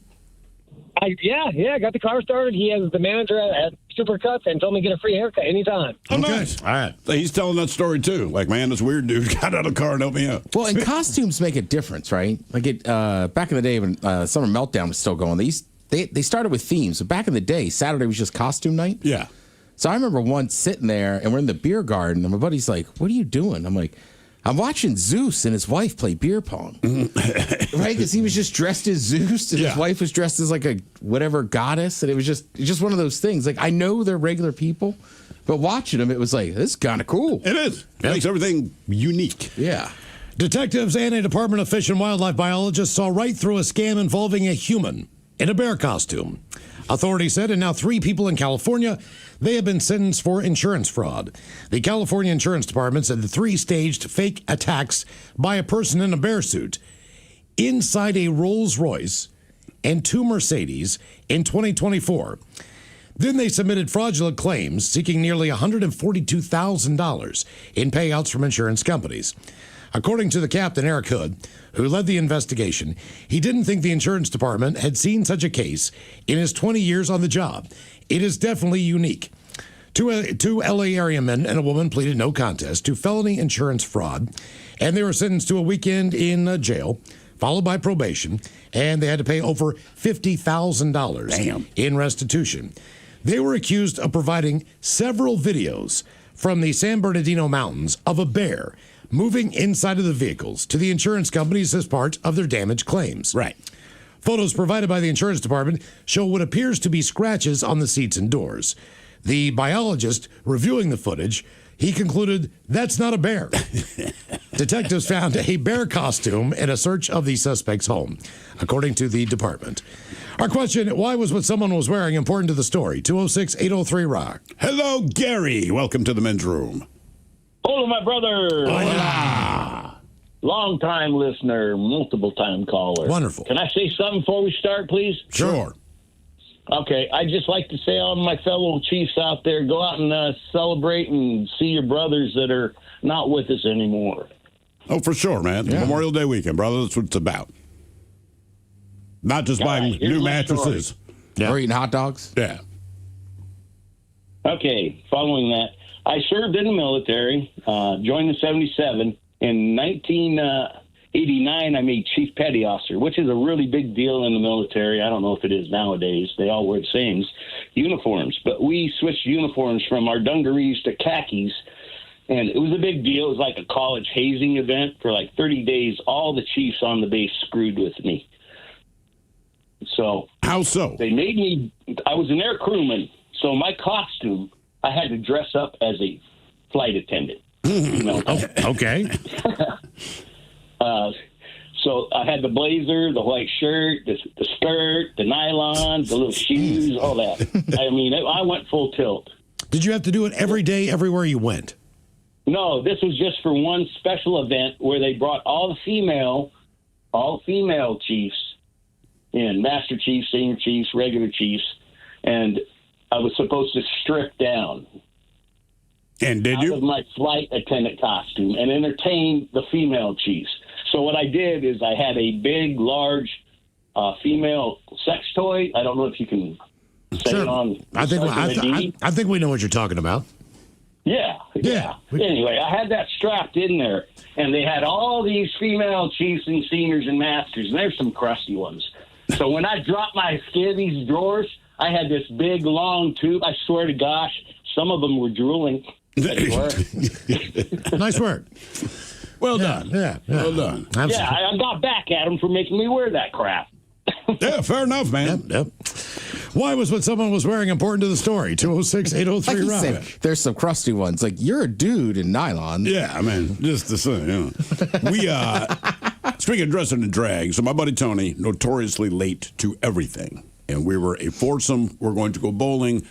I got the car started. He has the manager at Supercuts and told me to get a free haircut anytime. Oh, nice. All right. So he's telling that story, too. Like, man, this weird dude got out of the car and helped me out. Well, and costumes make a difference, right? Like, back in the day when Summer Meltdown was still going, they started with themes. So back in the day, Saturday was just costume night. Yeah. So I remember once sitting there, and we're in the beer garden, and my buddy's like, what are you doing? I'm like, I'm watching Zeus and his wife play beer pong. Right? Because he was just dressed as Zeus, and his wife was dressed as like a whatever goddess, and it was just one of those things. Like, I know they're regular people, but watching them, it was like, this is kind of cool. It is. It makes everything unique. Yeah. Detectives and a Department of Fish and Wildlife biologist saw right through a scam involving a human in a bear costume. Authorities said, and now 3 people in California, they have been sentenced for insurance fraud. The California Insurance Department said the 3 staged fake attacks by a person in a bear suit inside a Rolls Royce and 2 Mercedes in 2024. Then they submitted fraudulent claims seeking nearly $142,000 in payouts from insurance companies. According to the captain, Eric Hood, who led the investigation, he didn't think the insurance department had seen such a case in his 20 years on the job. It is definitely unique. Two L.A. area men and a woman pleaded no contest to felony insurance fraud, and they were sentenced to a weekend in jail, followed by probation, and they had to pay over $50,000 in restitution. They were accused of providing several videos from the San Bernardino Mountains of a bear moving inside of the vehicles to the insurance companies as part of their damage claims. Right. Photos provided by the insurance department show what appears to be scratches on the seats and doors. The biologist reviewing the footage, he concluded that's not a bear. Detectives found a bear costume in a search of the suspect's home, according to the department. Our question, why was what someone was wearing important to the story? 206-803-ROCK. Hello, Gary. Welcome to the men's room. Hola, my brother. Hola. Long-time listener, multiple-time caller. Wonderful. Can I say something before we start, please? Sure. Okay, I'd just like to say all my fellow chiefs out there, go out and celebrate and see your brothers that are not with us anymore. Oh, for sure, man. Yeah. Memorial Day weekend, brother. That's what it's about. Not just buying new mattresses. Or eating hot dogs. Yeah. Okay, following that, I served in the military, joined in 77. In 1989, I made Chief Petty Officer, which is a really big deal in the military. I don't know if it is nowadays. They all wear the same uniforms. But we switched uniforms from our dungarees to khakis And it was a big deal. It was like a college hazing event for like 30 days. All the chiefs on the base screwed with me. So how so? They made me. I was an air crewman, so my costume, I had to dress up as a flight attendant. Okay. So I had the blazer, the white shirt, the skirt, the nylons, the little shoes, all that. I mean, I went full tilt. Did you have to do it every day, everywhere you went? No, this was just for one special event where they brought all female chiefs in, master chiefs, senior chiefs, regular chiefs, and I was supposed to strip down. And did you? Out of my flight attendant costume and entertain the female chiefs. So what I did is I had a big, large female sex toy. I don't know if you can say it on. I think we know what you're talking about. Yeah. Anyway, I had that strapped in there, and they had all these female chiefs and seniors and masters, and there's some crusty ones. So when I dropped my skivvies drawers, I had this big, long tube. I swear to gosh, some of them were drooling. Nice work. Well done. Yeah. Well done. Yeah, I got back at them for making me wear that crap. Yeah, fair enough, man. Yep. Why was what someone was wearing important to the story? 206-803 Like you said, there's some crusty ones. Like, you're a dude in nylon. Yeah, I mean, just the same. We, speaking of dressing in drag, so my buddy Tony, notoriously late to everything. And we were a foursome. We're going to go bowling.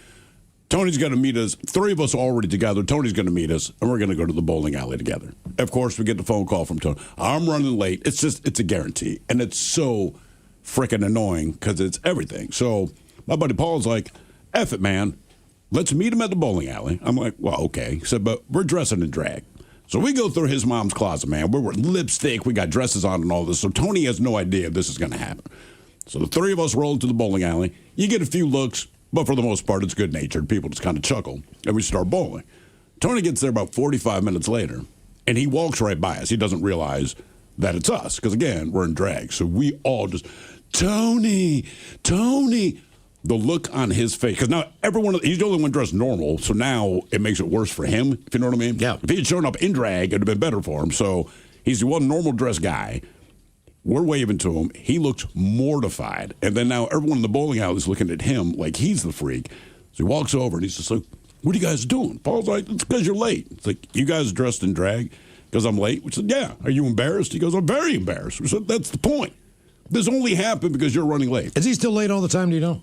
Tony's going to meet us. Three of us are already together. Tony's going to meet us, and we're going to go to the bowling alley together. Of course, we get the phone call from Tony. I'm running late. It's a guarantee. And it's so freaking annoying because it's everything. So my buddy Paul's like, F it, man. Let's meet him at the bowling alley. I'm like, well, okay. He said, but we're dressing in drag. So we go through his mom's closet, man. We're wearing lipstick. We got dresses on and all this. So Tony has no idea this is going to happen. So the three of us roll to the bowling alley. You get a few looks, but for the most part, it's good-natured. People just kind of chuckle, and we start bowling. Tony gets there about 45 minutes later, and he walks right by us. He doesn't realize that it's us because, again, we're in drag. So we all just, Tony. The look on his face, because now he's the only one dressed normal, so now it makes it worse for him, if you know what I mean? Yeah. If he had shown up in drag, it would have been better for him. So he's the one normal dressed guy. We're waving to him. He looks mortified. And then now everyone in the bowling alley is looking at him like he's the freak. So he walks over and he's just like, what are you guys doing? Paul's like, it's because you're late. It's like, you guys dressed in drag because I'm late? We said, yeah. Are you embarrassed? He goes, I'm very embarrassed. We said, that's the point. This only happened because you're running late. Is he still late all the time, do you know?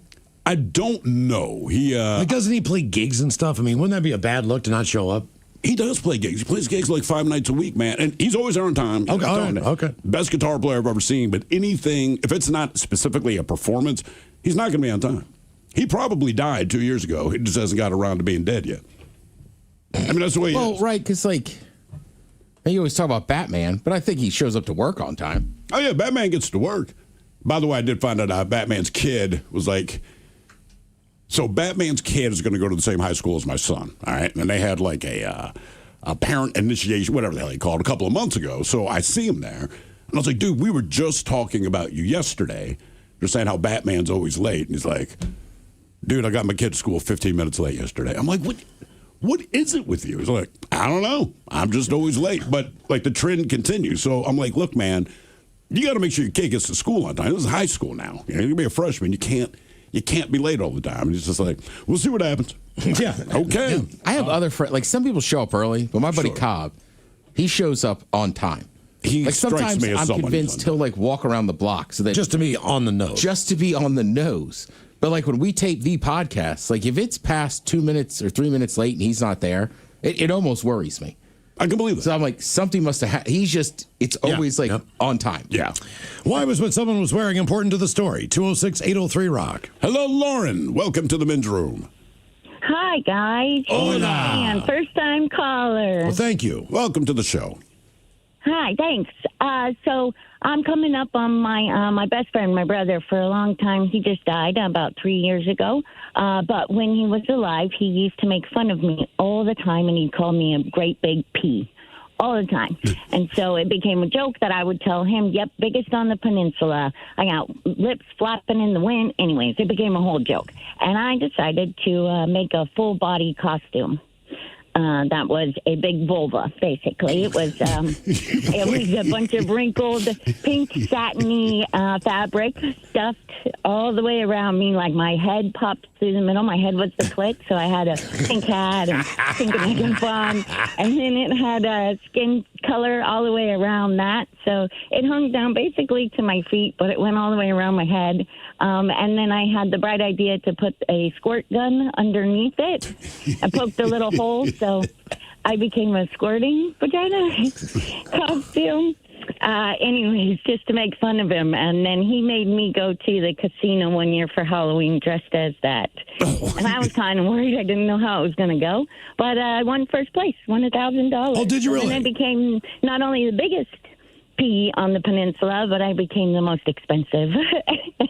I don't know. Doesn't he play gigs and stuff? I mean, wouldn't that be a bad look to not show up? He does play gigs. He plays gigs like 5 nights a week, man. And he's always there on time. Okay. Best guitar player I've ever seen. But anything, if it's not specifically a performance, he's not going to be on time. He probably died 2 years ago. He just hasn't got around to being dead yet. I mean, that's the way he is. Right, because, you always talk about Batman, but I think he shows up to work on time. Oh, yeah, Batman gets to work. By the way, I did find out Batman's kid was like... So Batman's kid is going to go to the same high school as my son, all right? And they had like a parent initiation, whatever the hell they called it, a couple of months ago. So I see him there. And I was like, dude, we were just talking about you yesterday. You're saying how Batman's always late. And he's like, dude, I got my kid to school 15 minutes late yesterday. I'm like, what is it with you? He's like, I don't know. I'm just always late. But like the trend continues. So I'm like, look, man, you got to make sure your kid gets to school on time. This is high school now. You're going to be a freshman. You can't be late all the time. And he's just like, we'll see what happens. Yeah. Okay. Yeah. I have other friends. Like, some people show up early, but my buddy Cobb, he shows up on time. He sometimes me as I'm convinced he'll walk around the block so that just to be on the nose. Just to be on the nose. But when we tape the podcast, if it's past 2 minutes or 3 minutes late and he's not there, it almost worries me. I can believe that. So I'm like, something must have happened. It's always on time. Yeah. Why was what someone was wearing important to the story? 206-803 Rock. Hello, Lauren. Welcome to the men's room. Hi, guys. Hola. Man, first-time caller. Well, thank you. Welcome to the show. Hi, thanks. So I'm coming up on my best friend, my brother, for a long time. He just died about 3 years ago. But when he was alive, he used to make fun of me all the time, and he'd call me a great big P all the time. And so it became a joke that I would tell him, yep, biggest on the peninsula. I got lips flapping in the wind. Anyways, it became a whole joke. And I decided to make a full-body costume. that was a big vulva, basically. It was a bunch of wrinkled pink satiny fabric stuffed all the way around me. Like my head popped through the middle. My head was the clit, so I had a pink hat and pink makeup on. And then it had a skin color all the way around that. So it hung down basically to my feet, but it went all the way around my head. And then I had the bright idea to put a squirt gun underneath it. I poked a little hole, so I became a squirting vagina costume. Anyways, just to make fun of him. And then he made me go to the casino one year for Halloween dressed as that. And I was kind of worried. I didn't know how it was going to go. But I won first place, won $1,000. Oh, did you really? And I became not only the biggest P on the peninsula, but I became the most expensive.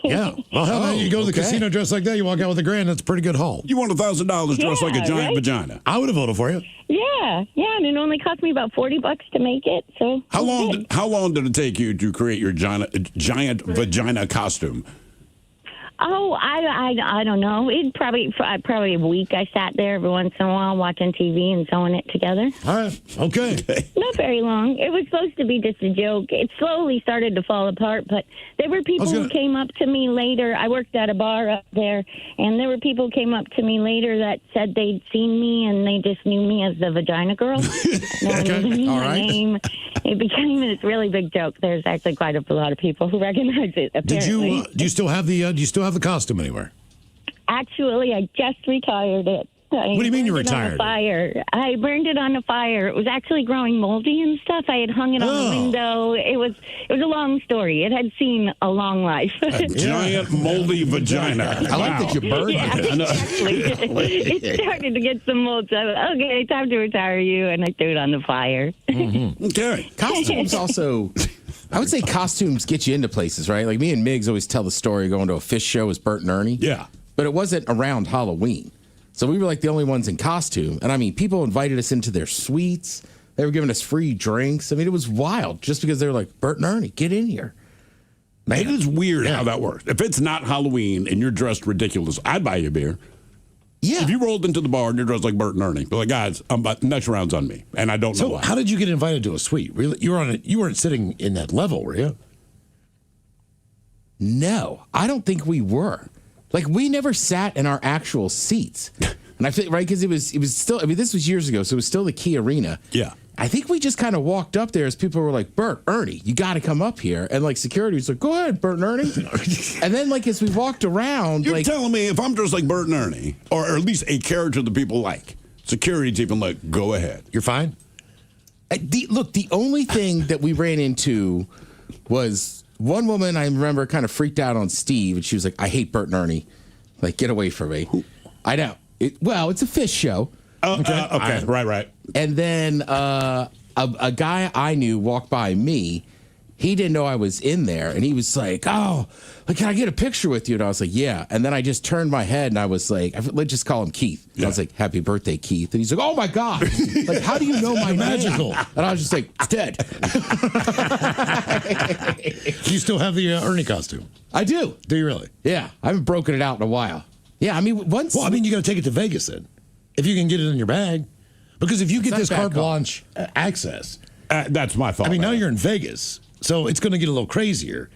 Yeah. Well, hell, man, you go to the casino dressed like that, you walk out with $1,000, that's a pretty good haul. You won $1,000 dressed like a giant vagina. I would have voted for you. Yeah, and it only cost me about $40 to make it. So How long did it take you to create your giant vagina costume? Oh, I don't know. It probably a week. I sat there every once in a while watching TV and sewing it together. All right. Okay. Not very long. It was supposed to be just a joke. It slowly started to fall apart, but there were people who came up to me later. I worked at a bar up there, and there were people who came up to me later that said they'd seen me and they just knew me as the vagina girl. No one even knew my name. It became this really big joke. There's actually quite a lot of people who recognize it. Apparently. Do you still have the costume anywhere? Actually, I just retired it. What do you mean you retired? On a fire. I burned it on a fire. It was actually growing moldy and stuff. I had hung it on the window. It was a long story. It had seen a long life. A giant moldy vagina. I like that you burned it. Exactly. It started to get some mold. So I was, okay, time to retire you, and I threw it on the fire. Mm-hmm. Okay. Costumes also, I would say costumes get you into places, right? Like me and Miggs always tell the story of going to a fish show as Bert and Ernie. Yeah. But it wasn't around Halloween. So we were like the only ones in costume. And I mean, people invited us into their suites. They were giving us free drinks. I mean, it was wild just because they were like, Bert and Ernie, get in here. Man. It is weird how that works. If it's not Halloween and you're dressed ridiculous, I'd buy you a beer. Yeah. If you rolled into the bar and you're dressed like Bert and Ernie, be like, guys, next round's on me. And I don't know why. So how did you get invited to a suite? Really? You weren't sitting in that level, were you? No, I don't think we were. Like, we never sat in our actual seats. And I feel, right, because it was still, I mean, this was years ago, so it was still the Key Arena. Yeah. I think we just kind of walked up there as people were like, Bert, Ernie, you got to come up here. And, like, security was like, go ahead, Bert and Ernie. And then, like, as we walked around. You're telling me if I'm dressed like Bert and Ernie, or at least a character that people like, security's even like, go ahead. You're fine? Look, the only thing that we ran into was one woman I remember kind of freaked out on Steve, and she was like, I hate Bert and Ernie. Like, get away from me. I know. It's a fish show. Okay. Right. And then a guy I knew walked by me. He didn't know I was in there, and he was like, oh, can I get a picture with you? And I was like, yeah. And then I just turned my head, and I was like, let's just call him Keith. Yeah. I was like, happy birthday, Keith. And he's like, oh, my God. Like, how do you know my magical? Name? And I was just like, it's dead. Do you still have the Ernie costume? I do. Do you really? Yeah. I haven't broken it out in a while. Yeah, I mean, once. Well, I mean, you got to take it to Vegas then, if you can get it in your bag. Because if you get this carte blanche access. That's my thought. I mean, now you're in Vegas. So it's going to get a little crazier.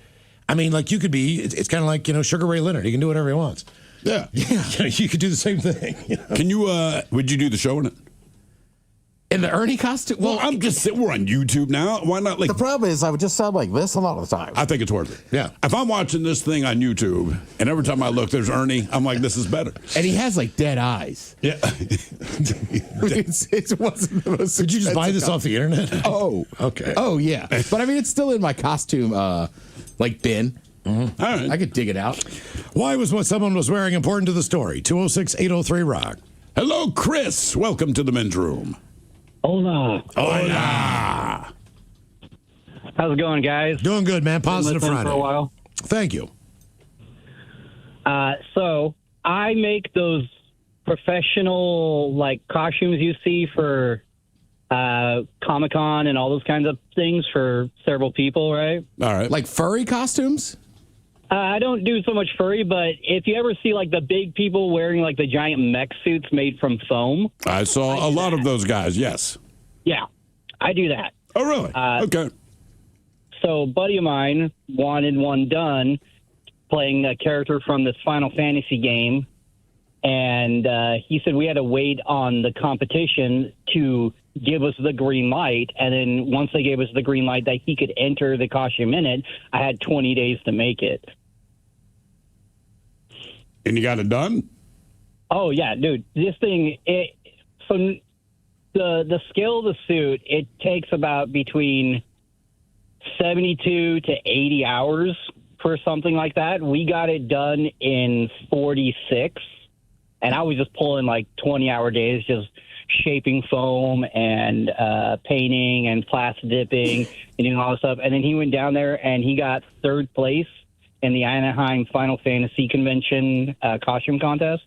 I mean, like you could be, it's kind of like, Sugar Ray Leonard. He can do whatever he wants. Yeah. You could do the same thing. Can you, would you do the show in it? In the Ernie costume? Well, we're on YouTube now. Why not? Like, the problem is I would just sound like this a lot of the time. I think it's worth it. Yeah. If I'm watching this thing on YouTube and every time I look, there's Ernie, I'm like, this is better. And he has like dead eyes. Yeah. It wasn't the most. Did you just buy this off the internet? Oh. Okay. Oh, yeah. But I mean, it's still in my costume, bin. Mm-hmm. All right. I could dig it out. Why was what someone was wearing important to the story? 206-803-ROCK. Hello, Chris. Welcome to the men's room. Hola. Hola. How's it going, guys? Doing good, man. Positive Friday. For a while. Thank you. So I make those professional costumes you see for Comic-Con and all those kinds of things for several people, right? All right. Like furry costumes? I don't do so much furry, but if you ever see like the big people wearing like the giant mech suits made from foam. I saw a lot of those guys, yes. Yeah, I do that. Oh, really? Okay. So a buddy of mine wanted one done playing a character from this Final Fantasy game. And he said we had to wait on the competition to give us the green light. And then once they gave us the green light that he could enter the costume in it, I had 20 days to make it. And you got it done? Oh, yeah, dude. This thing, so the scale of the suit, it takes about between 72 to 80 hours for something like that. We got it done in 46. And I was just pulling like 20-hour days, just shaping foam and painting and plastic dipping and doing all this stuff. And then he went down there and he got third place in the Anaheim Final Fantasy Convention costume contest.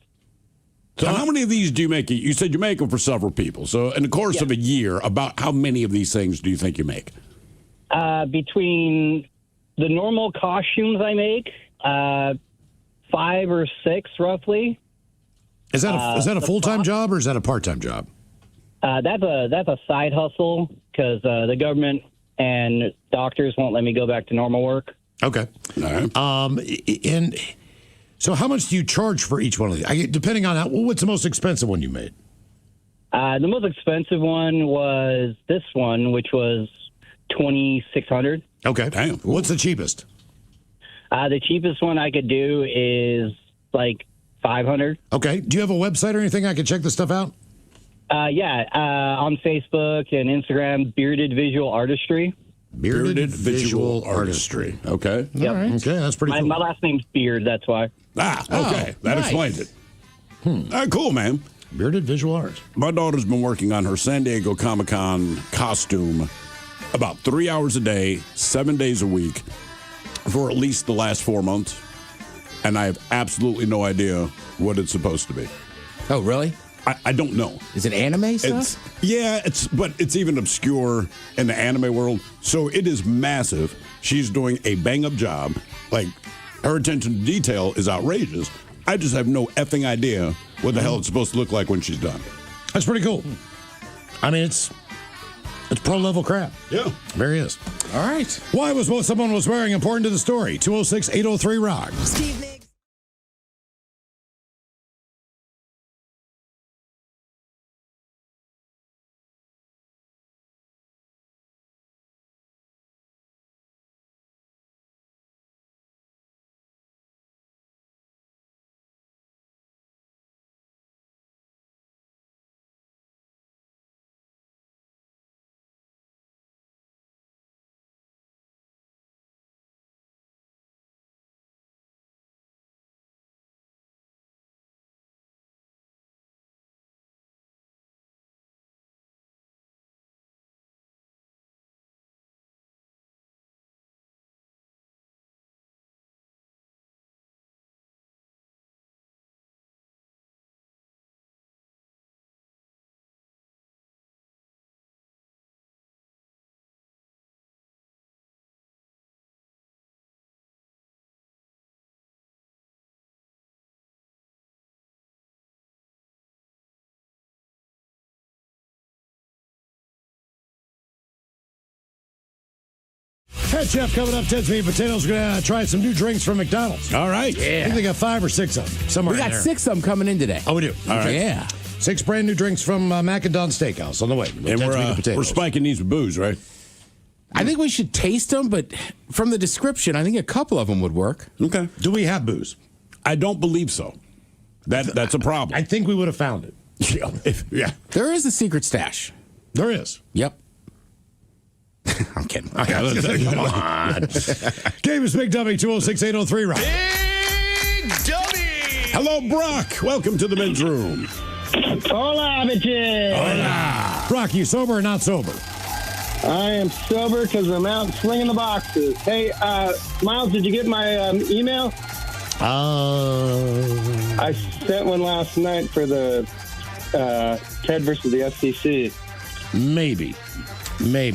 So how many of these do you make? You said you make them for several people. So in the course of a year, about how many of these things do you think you make? Between the normal costumes I make, 5 or 6 roughly. Is that a full-time job or is that a part-time job? That's a side hustle because the government and doctors won't let me go back to normal work. Okay. All right. And so how much do you charge for each one of these? Depending on what's the most expensive one you made? The most expensive one was this one, which was $2,600. Okay. Damn. What's the cheapest? The cheapest one I could do is like $500. Okay. Do you have a website or anything I can check this stuff out? On Facebook and Instagram, Bearded Visual Artistry. Bearded Visual Artistry. Okay. Yep. All right. Okay, that's pretty cool. My last name's Beard, that's why. Okay. That explains it. All right, cool, man. Bearded Visual Art. My daughter's been working on her San Diego Comic-Con costume about 3 hours a day, 7 days a week for at least the last 4 months. And I have absolutely no idea what it's supposed to be. Oh, really? I don't know. Is it anime stuff? But it's even obscure in the anime world. So it is massive. She's doing a bang-up job. Like, her attention to detail is outrageous. I just have no effing idea what the hell it's supposed to look like when she's done. That's pretty cool. I mean, it's pro-level crap. Yeah. There he is. All right. Why was what someone was wearing important to the story? 206-803-ROCK. Head Chef coming up, Ted's Meat and Potatoes. We're going to try some new drinks from McDonald's. All right. I think they got 5 or 6 of them. Somewhere We got in there. 6 of them coming in today. Oh, we do. All right. Yeah. 6 brand new drinks from McDonald's Steakhouse on the way. And we're spiking these with booze, right? I think we should taste them, but from the description, I think a couple of them would work. Okay. Do we have booze? I don't believe so. That's a problem. I think we would have found it. Yeah. There is a secret stash. There is. Yep. I'm kidding. Come on. Game is Big Dummy, 206-803-ROCK. Big Dummy! Hello, Brock. Welcome to the men's room. Hola, bitches. Hola. Brock, you sober or not sober? I am sober because I'm out slinging the boxes. Hey, Miles, did you get my email? I sent one last night for the Ted versus the FCC. Maybe.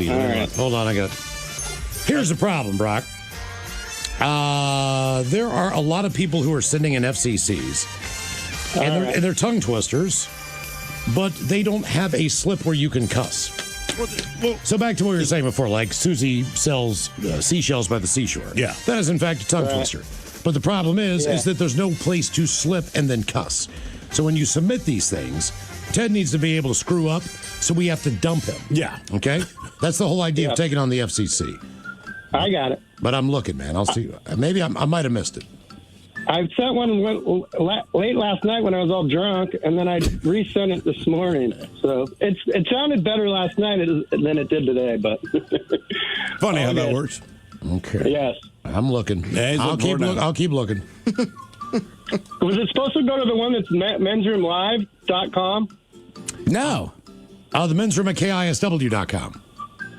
All right. Hold on, I got it. Here's the problem, Brock. There are a lot of people who are sending in FCCs, and they're tongue twisters, but they don't have a slip where you can cuss. So back to what we were saying before, like Susie sells seashells by the seashore. Yeah. That is, in fact, a tongue twister. But the problem is that there's no place to slip and then cuss. So when you submit these things, Ted needs to be able to screw up, so we have to dump him. Yeah. Okay? That's the whole idea of taking on the FCC. I got it. But I'm looking, man. I'll see. Maybe I might have missed it. I sent one late last night when I was all drunk, and then I resent it this morning. So it sounded better last night than it did today. But funny how that works. Okay. Yes. I'm looking. Yeah, I'll keep looking. Was it supposed to go to the one that's mensroomlive.com? No. The men's room at KISW.com.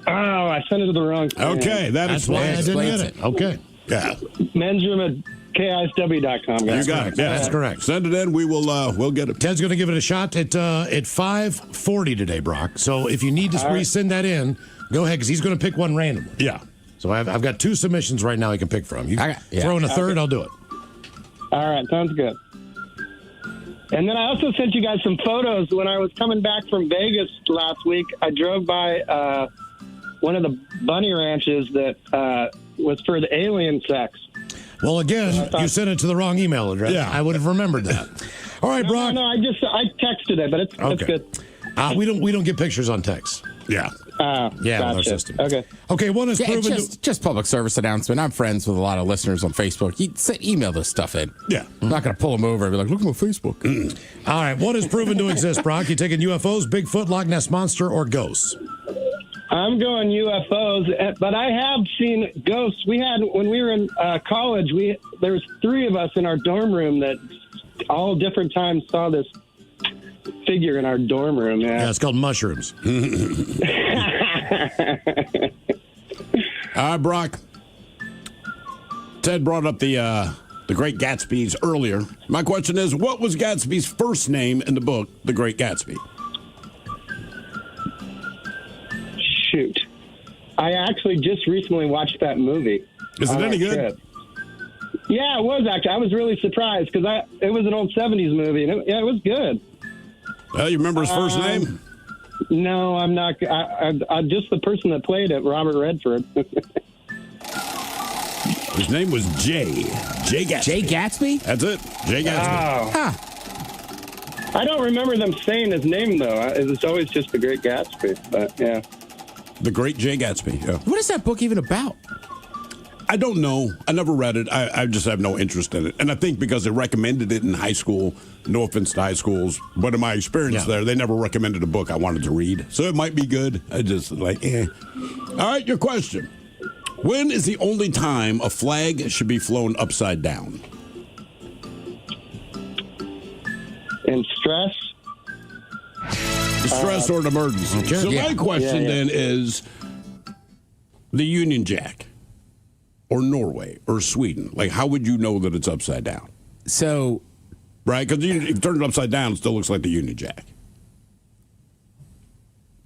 Oh, I sent it to the wrong thing. Okay, that's why I didn't get it. Okay. Yeah. Men's room at KISW.com. You got it. Yeah, that's correct. Send it in. We'll get it. Ted's going to give it a shot at 5:40 today, Brock. So if you need to resend that in, go ahead, because he's going to pick one randomly. Yeah. So I've got 2 submissions right now he can pick from. You throw in a third, I'll do it. All right, sounds good. And then I also sent you guys some photos. When I was coming back from Vegas last week, I drove by one of the bunny ranches that was for the alien sex. Well, again, you sent it to the wrong email address. Yeah. I would have remembered that. All right, Brock. No, I texted it, but it's good. We don't get pictures on text. Yeah. With our system. Okay, one is proven just public service announcement. I'm friends with a lot of listeners on Facebook. Email this stuff in. Yeah. I'm not going to pull them over and be like, look at my Facebook. All right, what is proven to exist, Brock? You taking UFOs, Bigfoot, Loch Ness Monster, or ghosts? I'm going UFOs, but I have seen ghosts. We had, when we were in college, there was 3 of us in our dorm room that all different times saw this figure in our dorm room. Yeah, it's called mushrooms. Brock. Ted brought up the Great Gatsby's earlier. My question is, what was Gatsby's first name in the book, The Great Gatsby? Shoot. I actually just recently watched that movie. Is it any good? Trip. Yeah, it was actually. I was really surprised because it was an old 70s movie, and it was good. You remember his first name? No, I'm not. I'm just the person that played it, Robert Redford. His name was Jay Gatsby. Jay Gatsby? That's it. Jay Gatsby. Oh. Huh. I don't remember them saying his name, though. It's always just The Great Gatsby, but yeah. The Great Jay Gatsby, yeah. What is that book even about? I don't know. I never read it. I just have no interest in it. And I think because they recommended it in high school, no offense to high schools, but in my experience there, they never recommended a book I wanted to read. So it might be good. I just All right, your question. When is the only time a flag should be flown upside down? In stress? Stress or an emergency. Okay. So my question then is the Union Jack or Norway or Sweden. Like, how would you know that it's upside down? So, right? Because if you turn it upside down, it still looks like the Union Jack.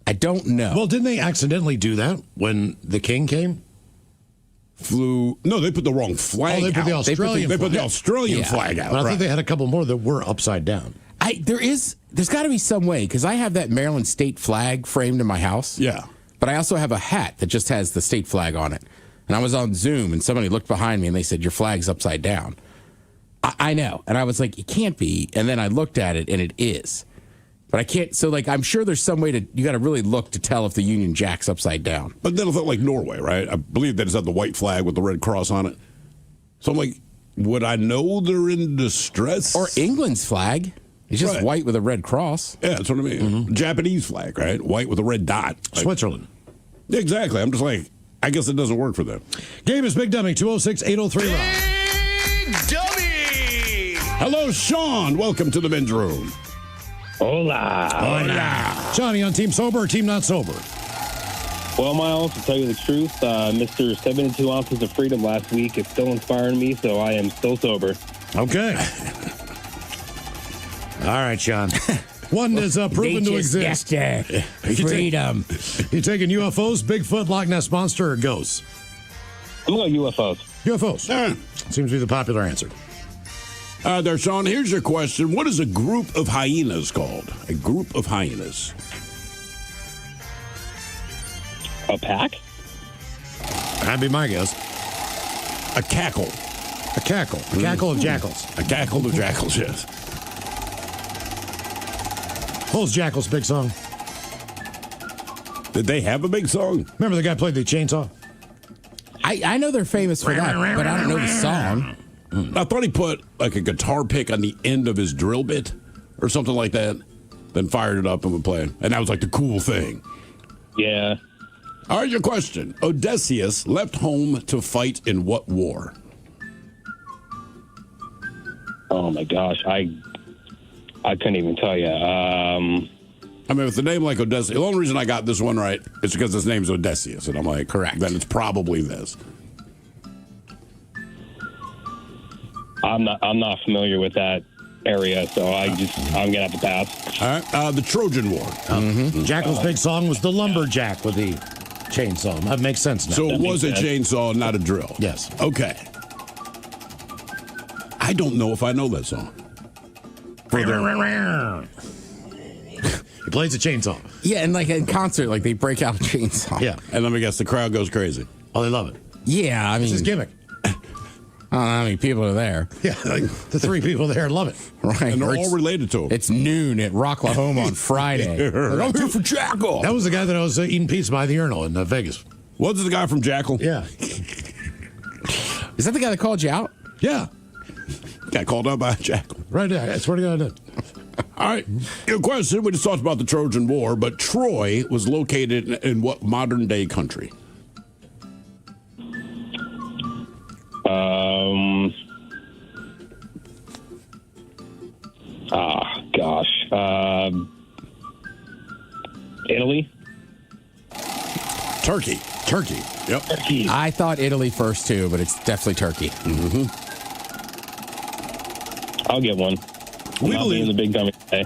I don't know. Well, didn't they accidentally do that when the king came? No, they put the wrong flag they put out. The Australian they put the Australian flag out. But I think they had a couple more that were upside down. There's got to be some way, because I have that Maryland state flag framed in my house. Yeah. But I also have a hat that just has the state flag on it. And I was on Zoom, and somebody looked behind me, and they said, your flag's upside down. I know. And I was like, it can't be. And then I looked at it, and it is. But I can't. So, I'm sure there's some way you got to really look to tell if the Union Jack's upside down. But then I thought, like Norway, right? I believe they just have the white flag with the red cross on it. So I'm like, would I know they're in distress? Or England's flag. It's just white with a red cross. Yeah, that's what I mean. Mm-hmm. Japanese flag, right? White with a red dot. Switzerland. Exactly. I'm just like, I guess it doesn't work for them. Game is Big Dummy, 206-803-ROCK. Big Dummy! Hello, Sean. Welcome to the men's room. Hola. Hola. Johnny on Team Sober or Team Not Sober? Well, Miles, to tell you the truth, Mr. 72 Ounces of Freedom last week is still inspiring me, so I am still sober. Okay. All right, Sean. One is proven to exist. Freedom. You taking UFOs, Bigfoot, Loch Ness Monster, or ghosts? I'm going UFOs. UFOs. Seems to be the popular answer. There, Sean, here's your question. What is a group of hyenas called? A group of hyenas. A pack? That'd be my guess. A cackle. A cackle. A cackle of jackals. A cackle of jackals, yes. What was Jackal's big song? Did they have a big song? Remember the guy played the chainsaw? I know they're famous for that, but I don't know the song. I thought he put like a guitar pick on the end of his drill bit or something like that, then fired it up and would play it. And that was like the cool thing. Yeah. All right, your question. Odysseus left home to fight in what war? Oh my gosh, I couldn't even tell you. I mean, with a name like Odysseus, the only reason I got this one right is because his name's Odysseus, and I'm like, correct. Then it's probably this. I'm not familiar with that area, so I'm gonna have to pass. All right, the Trojan War. Jackal's big song was the lumberjack with the chainsaw. That makes sense now. So it was a chainsaw, not a drill. Yes. Okay. I don't know if I know that song. He plays a chainsaw. Yeah, and like in concert, like they break out a chainsaw. Yeah. And let me guess, the crowd goes crazy. Oh, they love it. Yeah, I mean, It's his gimmick. I don't know how many people are there. Yeah, like the three people there love it. Right. And they're Or all it's- related to him. It's noon at Rocklahoma on Friday. Like, I'm here for Jackal. That was the guy that I was eating pizza by the urinal in Vegas. Was it the guy from Jackal? Yeah. Is that the guy that called you out? Yeah. Got called out by a jackal. Right there. I swear to God I did. All right. Your question, we just talked about the Trojan War, but Troy was located in what modern day country? Italy? Turkey. Turkey. Yep. Turkey. I thought Italy first too, but it's definitely Turkey. Mm-hmm. I'll get one. I'll be in the big dummy today.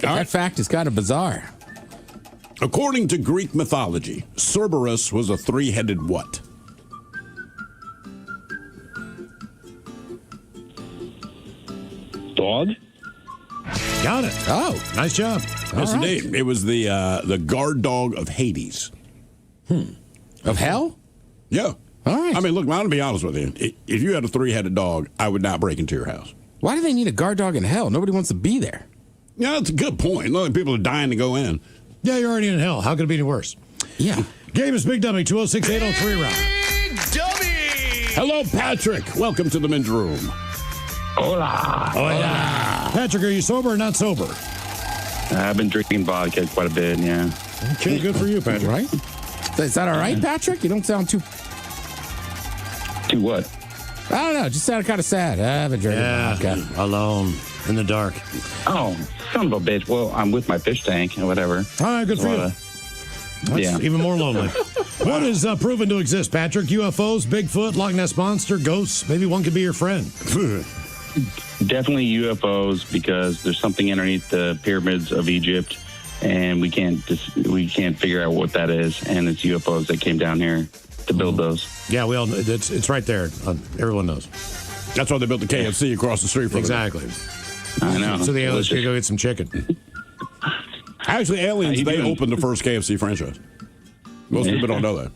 That fact is kind of bizarre. According to Greek mythology, Cerberus was a three-headed what? Dog? Got it. Oh, nice job. Yes, indeed. It was the guard dog of Hades. Of hell? Yeah. All right. I mean, look, I'm going to be honest with you. If you had a three-headed dog, I would not break into your house. Why do they need a guard dog in hell? Nobody wants to be there. Yeah, that's a good point. Look, people are dying to go in. Yeah, you're already in hell. How could it be any worse? Yeah. Game is Big Dummy, 206-803 round. Hello, Patrick. Welcome to the men's room. Hola. Patrick, are you sober or not sober? I've been drinking vodka quite a bit, yeah. Okay, good for you, Patrick. Right? Is that all right, Patrick? You don't sound too... To what? I don't know. Just sounded kind of sad. I've been drinking vodka. Alone in the dark. Oh, son of a bitch. Well, I'm with my fish tank and whatever. All right, good for you. That's yeah. even more lonely. What is proven to exist, Patrick? UFOs, Bigfoot, Loch Ness Monster, ghosts? Maybe one could be your friend. Definitely UFOs, because there's something underneath the pyramids of Egypt, and we can't figure out what that is. And it's UFOs that came down here to build those. Yeah, we all know. It's right there. Everyone knows. That's why they built the KFC across the street from Exactly. I know. So the aliens could go get some chicken. Actually, aliens, they opened the first KFC franchise. Most people don't know that.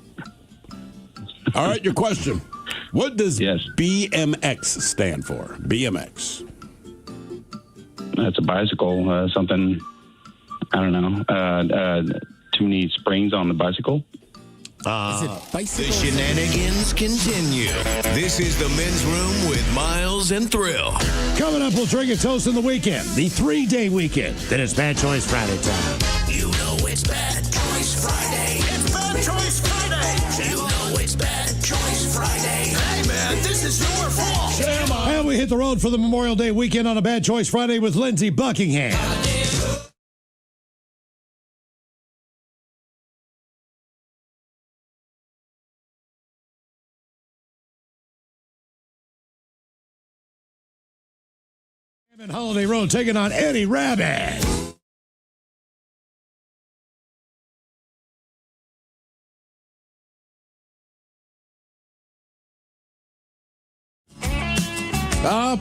All right, your question. What does BMX stand for? BMX. That's a bicycle, something, I don't know, too many springs on the bicycle. The shenanigans continue. This is the men's room with Miles and Thrill. Coming up, we'll drink a toast in the weekend, the 3-day weekend. Then it's Bad Choice Friday time. You know it's Bad Choice Friday. It's Bad Choice Friday. You know it's Bad Choice Friday. Hey, man, this is your fault. And we hit the road for the Memorial Day weekend on a Bad Choice Friday with Lindsey Buckingham. And Holiday Road taking on Eddie Rabbit.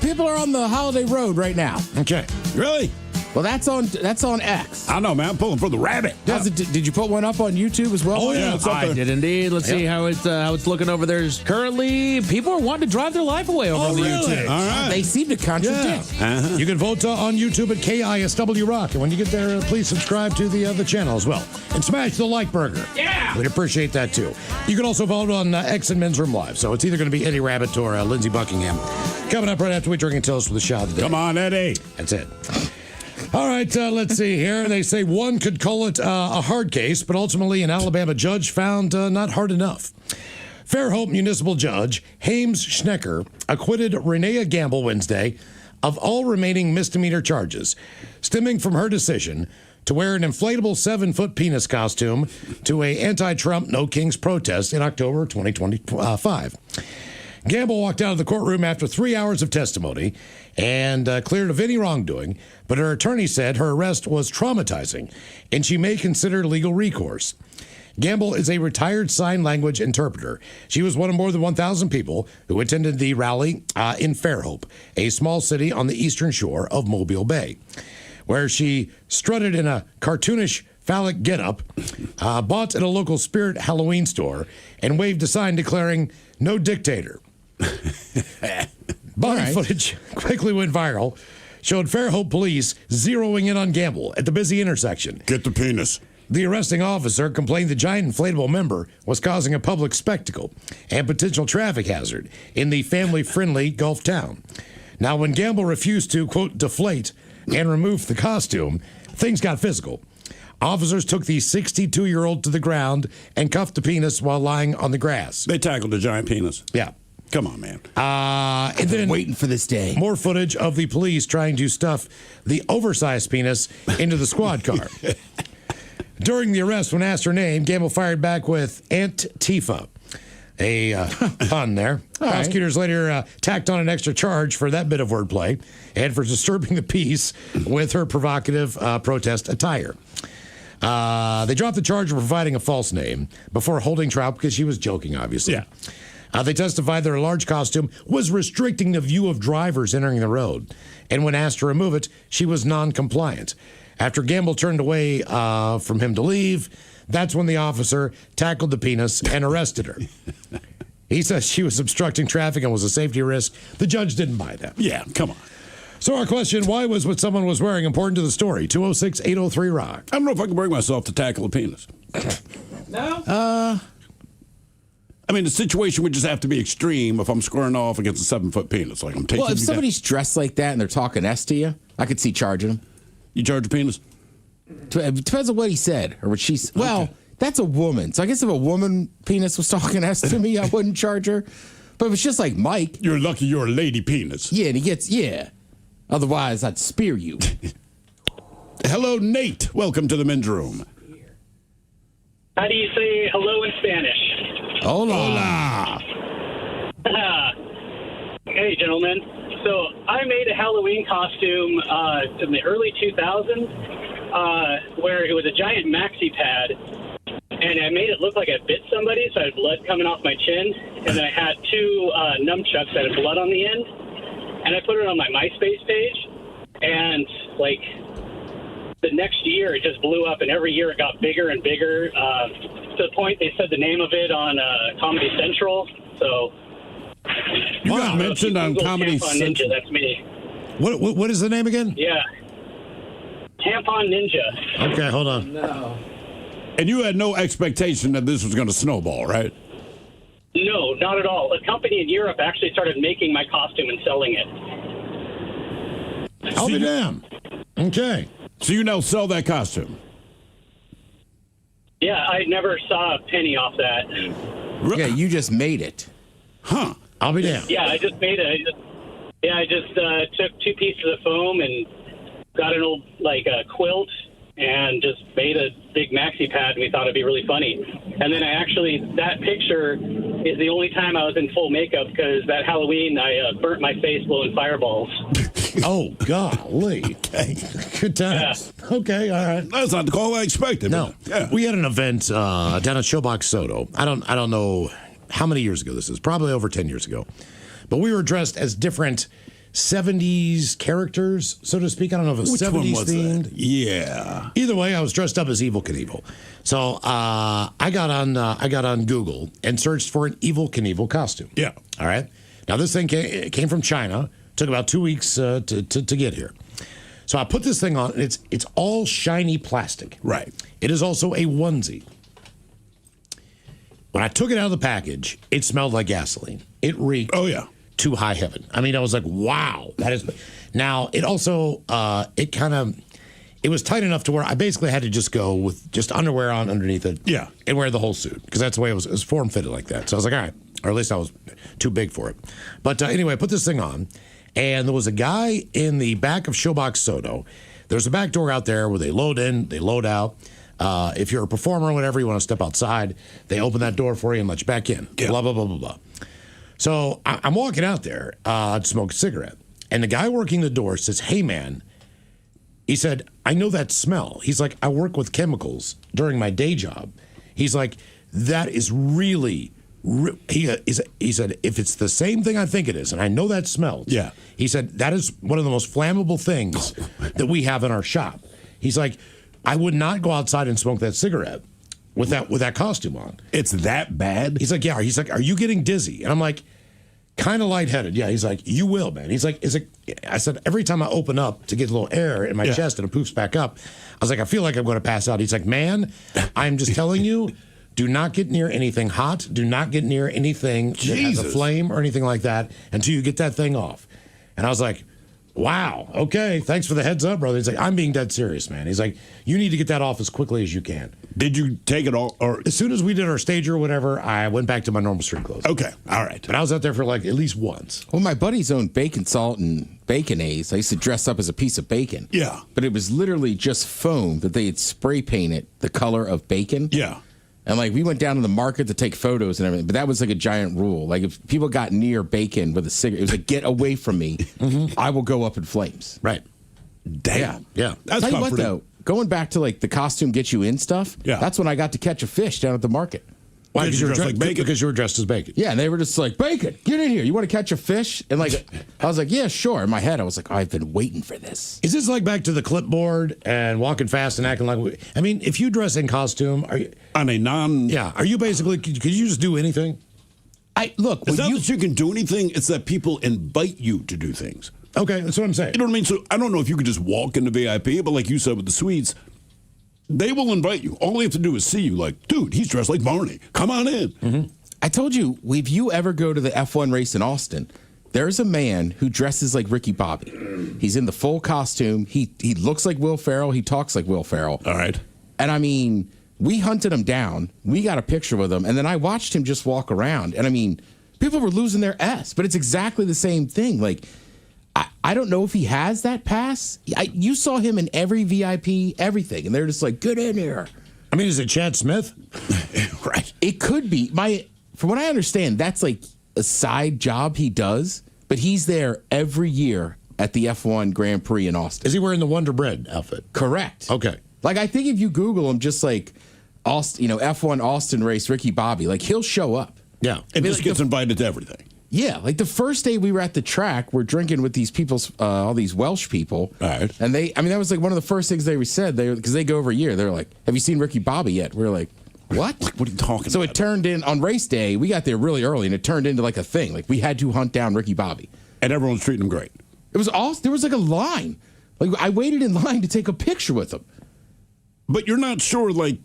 People are on the holiday road right now. Okay. Really? Well, that's on X. I know, man. I'm pulling for the rabbit. Did you put one up on YouTube as well? Oh yeah, I did indeed. Let's see how it's looking over there. Currently, people are wanting to drive their life away over on the YouTube. All right. They seem to contradict. Yeah. You can vote on YouTube at KISW Rock, and when you get there, please subscribe to the channel as well, and smash the like burger. Yeah, we'd appreciate that too. You can also vote on X and Men's Room Live, so it's either going to be Eddie Rabbit or Lindsey Buckingham. Coming up right after we drink and toast for the shot of the day. Come on, Eddie. That's it. All right, let's see here. They say one could call it a hard case, but ultimately an Alabama judge found not hard enough. Fairhope Municipal Judge Hames Schnecker acquitted Renea Gamble Wednesday of all remaining misdemeanor charges, stemming from her decision to wear an inflatable 7-foot penis costume to a anti-Trump No Kings protest in October 2025. Gamble walked out of the courtroom after 3 hours of testimony and cleared of any wrongdoing, but her attorney said her arrest was traumatizing and she may consider legal recourse. Gamble is a retired sign language interpreter. She was one of more than 1,000 people who attended the rally in Fairhope, a small city on the eastern shore of Mobile Bay, where she strutted in a cartoonish phallic getup, bought at a local Spirit Halloween store, and waved a sign declaring, "No dictator." Body footage quickly went viral, showed Fairhope police zeroing in on Gamble at the busy intersection. Get the penis. The arresting officer complained the giant inflatable member was causing a public spectacle and potential traffic hazard in the family-friendly Gulf town. Now, when Gamble refused to, quote, deflate and remove the costume, things got physical. Officers took the 62-year-old to the ground and cuffed the penis while lying on the grass. They tackled the giant penis. Yeah. Come on, man. And then waiting for this day. More footage of the police trying to stuff the oversized penis into the squad car. During the arrest, when asked her name, Gamble fired back with Aunt Tifa. A pun there. Prosecutors later tacked on an extra charge for that bit of wordplay and for disturbing the peace with her provocative protest attire. They dropped the charge of providing a false name before holding trial because she was joking, obviously. Yeah. They testified that her large costume was restricting the view of drivers entering the road, and when asked to remove it, she was non-compliant. After Gamble turned away from him to leave, that's when the officer tackled the penis and arrested her. He says she was obstructing traffic and was a safety risk. The judge didn't buy that. Yeah, come on. So our question, why was what someone was wearing important to the story? 206-803-ROCK. I don't know if I can bring myself to tackle a penis. No? I mean, the situation would just have to be extreme if I'm squaring off against a 7-foot penis. Like I'm taking. Well, if somebody's dressed like that and they're talking S to you, I could see charging them. You charge a penis? It depends on what he said or what she said. Well, that's a woman. So I guess if a woman penis was talking S to me, I wouldn't charge her. But if it's just like Mike. You're lucky you're a lady penis. Yeah, and he gets, Otherwise, I'd spear you. Hello, Nate. Welcome to the men's room. How do you say hello in Spanish? Hola. Hey, gentlemen. So I made a Halloween costume in the early 2000s where it was a giant maxi pad, and I made it look like I bit somebody, so I had blood coming off my chin, and then I had two nunchucks that had blood on the end, and I put it on my MySpace page, and, like, the next year it just blew up, and every year it got bigger and bigger, to the point they said the name of it on Comedy Central, so... You got mentioned on Comedy Central. Ninja, that's me. What is the name again? Yeah. Tampon Ninja. Okay, hold on. No. And you had no expectation that this was going to snowball, right? No, not at all. A company in Europe actually started making my costume and selling it. I'll be damned. Okay. So you now sell that costume? Yeah, I never saw a penny off that. Yeah, you just made it. Huh. I'll be damned. Yeah, I just made it. I just took 2 pieces of foam and got an old, quilt and just made a big maxi pad, and we thought it'd be really funny. And then that picture is the only time I was in full makeup, because that Halloween I burnt my face blowing fireballs. Oh, golly. Okay. Good times. Yeah. Okay, all right. That's not the call I expected. No. Yeah. We had an event down at Showbox Soto. I don't know how many years ago this is. Probably over 10 years ago. But we were dressed as different 70s characters, so to speak. I don't know if it was Which 70s one was themed. that? Yeah. Either way, I was dressed up as Evel Knievel. So I got on Google and searched for an Evel Knievel costume. Yeah. All right. Now this thing came from China. Took about 2 weeks to get here. So I put this thing on, and it's all shiny plastic. Right. It is also a onesie. When I took it out of the package, it smelled like gasoline. It reeked. Oh yeah. To high heaven. I mean, I was like, wow, that is. Now it also it was tight enough to where I basically had to just go with just underwear on underneath it. Yeah. And wear the whole suit because that's the way it was form fitted like that. So I was like, all right, or at least I was too big for it. But anyway, I put this thing on, and there was a guy in the back of Showbox Soto. There's a back door out there where they load in, they load out. If you're a performer or whatever, you want to step outside, they open that door for you and let you back in. Yeah. Blah, blah, blah, blah, blah. So I'm walking out there to smoke a cigarette. And the guy working the door says, hey, man, he said, I know that smell. He's like, I work with chemicals during my day job. He's like, that is really, he said, if it's the same thing I think it is, and I know that smells. Yeah. He said, that is one of the most flammable things that we have in our shop. He's like, I would not go outside and smoke that cigarette with that costume on. It's that bad? He's like, yeah. He's like, are you getting dizzy? And I'm like, kind of lightheaded. Yeah. He's like, you will, man. He's like, I said, every time I open up to get a little air in my chest and it poofs back up, I was like, I feel like I'm going to pass out. He's like, man, I'm just telling you, do not get near anything hot. Do not get near anything that has a flame or anything like that until you get that thing off. And I was like, wow, okay, thanks for the heads up, brother. He's like, I'm being dead serious, man. He's like, you need to get that off as quickly as you can. Did you take it all? Or as soon as we did our stage or whatever, I went back to my normal street clothes. Okay, all right. But I was out there for like at least once. Well, my buddies owned Bacon Salt and Baconaise. I used to dress up as a piece of bacon. Yeah. But it was literally just foam that they had spray painted the color of bacon. Yeah. And like we went down to the market to take photos and everything, but that was like a giant rule. Like if people got near bacon with a cigarette, it was like, get away from me. I will go up in flames. Right. Damn. Yeah. That's Tell you what though, going back to like the costume get you in stuff. Yeah. That's when I got to catch a fish down at the market. Why? Because you were dressed like bacon. Because you were dressed as bacon. Yeah, and they were just like, bacon, get in here. You want to catch a fish? And like, I was like, yeah, sure. In my head, I was like, I've been waiting for this. Is this like back to the clipboard and walking fast and acting like? I mean, if you dress in costume, are you on a non? Yeah. Are you basically? Could you just do anything? It's not that you can do anything. It's that people invite you to do things. Okay, that's what I'm saying. You know what I mean? So I don't know if you could just walk into VIP, but like you said with the suites, they will invite you. All they have to do is see you. Like, dude, he's dressed like Barney. Come on in. I told you, if you ever go to the F1 race in Austin, there's a man who dresses like Ricky Bobby. He's in the full costume. He looks like Will Ferrell. He talks like Will Ferrell. All right. And I mean, we hunted him down. We got a picture with him. And then I watched him just walk around. And I mean, people were losing their S, but it's exactly the same thing. Like, I don't know if he has that pass. You saw him in every VIP, everything. And they're just like, get in here. I mean, is it Chad Smith? Right. It could be. From what I understand, that's like a side job he does, but he's there every year at the F1 Grand Prix in Austin. Is he wearing the Wonder Bread outfit? Correct. Okay. Like, I think if you Google him, just like, Austin, F1 Austin race, Ricky Bobby, like, he'll show up. Yeah. And just gets invited to everything. Yeah, like the first day we were at the track, we're drinking with these people's, all these Welsh people. All right. And that was like one of the first things they said, because they go every year. They're like, have you seen Ricky Bobby yet? We were like, what? What are you talking about? So it turned in, on race day, we got there really early, and it turned into like a thing. Like we had to hunt down Ricky Bobby. And everyone's treating him great. It was awesome. There was like a line. Like I waited in line to take a picture with him. But you're not sure, like,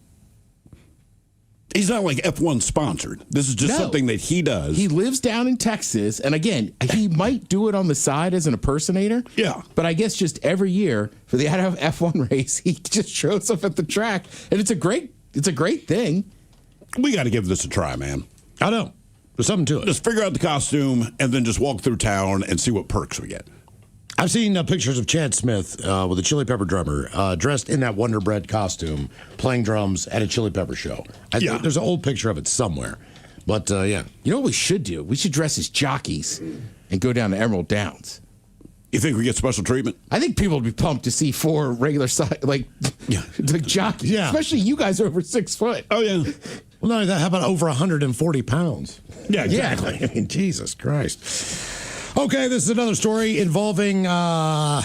he's not like F1 sponsored. This is just something that he does. He lives down in Texas, and again, he might do it on the side as an impersonator. Yeah. But I guess just every year for the F1 race, he just shows up at the track, and it's a great thing. We got to give this a try, man. I know. There's something to it. Just figure out the costume and then just walk through town and see what perks we get. I've seen pictures of Chad Smith with a Chili Pepper drummer dressed in that Wonder Bread costume, playing drums at a Chili Pepper show. There's an old picture of it somewhere. But, yeah. You know what we should do? We should dress as jockeys and go down to Emerald Downs. You think we get special treatment? I think people would be pumped to see 4 regular size, like jockeys. Yeah. Especially you guys over 6 foot. Oh, yeah. Well, no, how about over 140 pounds? Yeah, exactly. I mean, Jesus Christ. Okay, this is another story involving the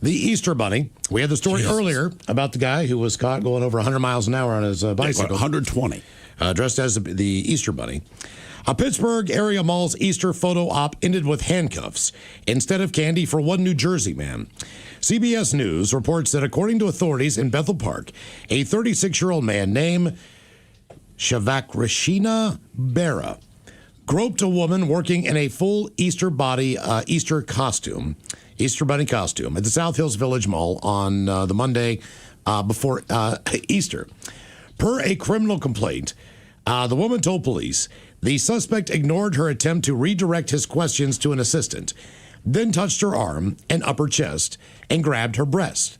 Easter Bunny. We had the story earlier about the guy who was caught going over 100 miles an hour on his bicycle. 120. Dressed as the Easter Bunny. A Pittsburgh area mall's Easter photo op ended with handcuffs instead of candy for one New Jersey man. CBS News reports that according to authorities in Bethel Park, a 36-year-old man named Shavakrishna Bera groped a woman working in a full Easter Bunny costume at the South Hills Village Mall on the Monday before Easter. Per a criminal complaint, the woman told police the suspect ignored her attempt to redirect his questions to an assistant, then touched her arm and upper chest and grabbed her breast.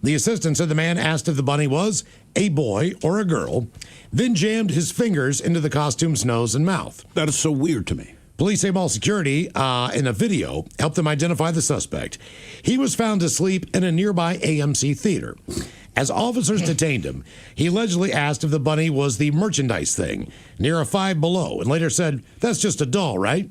The assistant said the man asked if the bunny was a boy or a girl, then jammed his fingers into the costume's nose and mouth. That is so weird to me. Police say mall security in a video helped them identify the suspect. He was found asleep in a nearby AMC theater. As officers detained him, he allegedly asked if the bunny was the merchandise thing near a Five Below and later said, "That's just a doll, right?"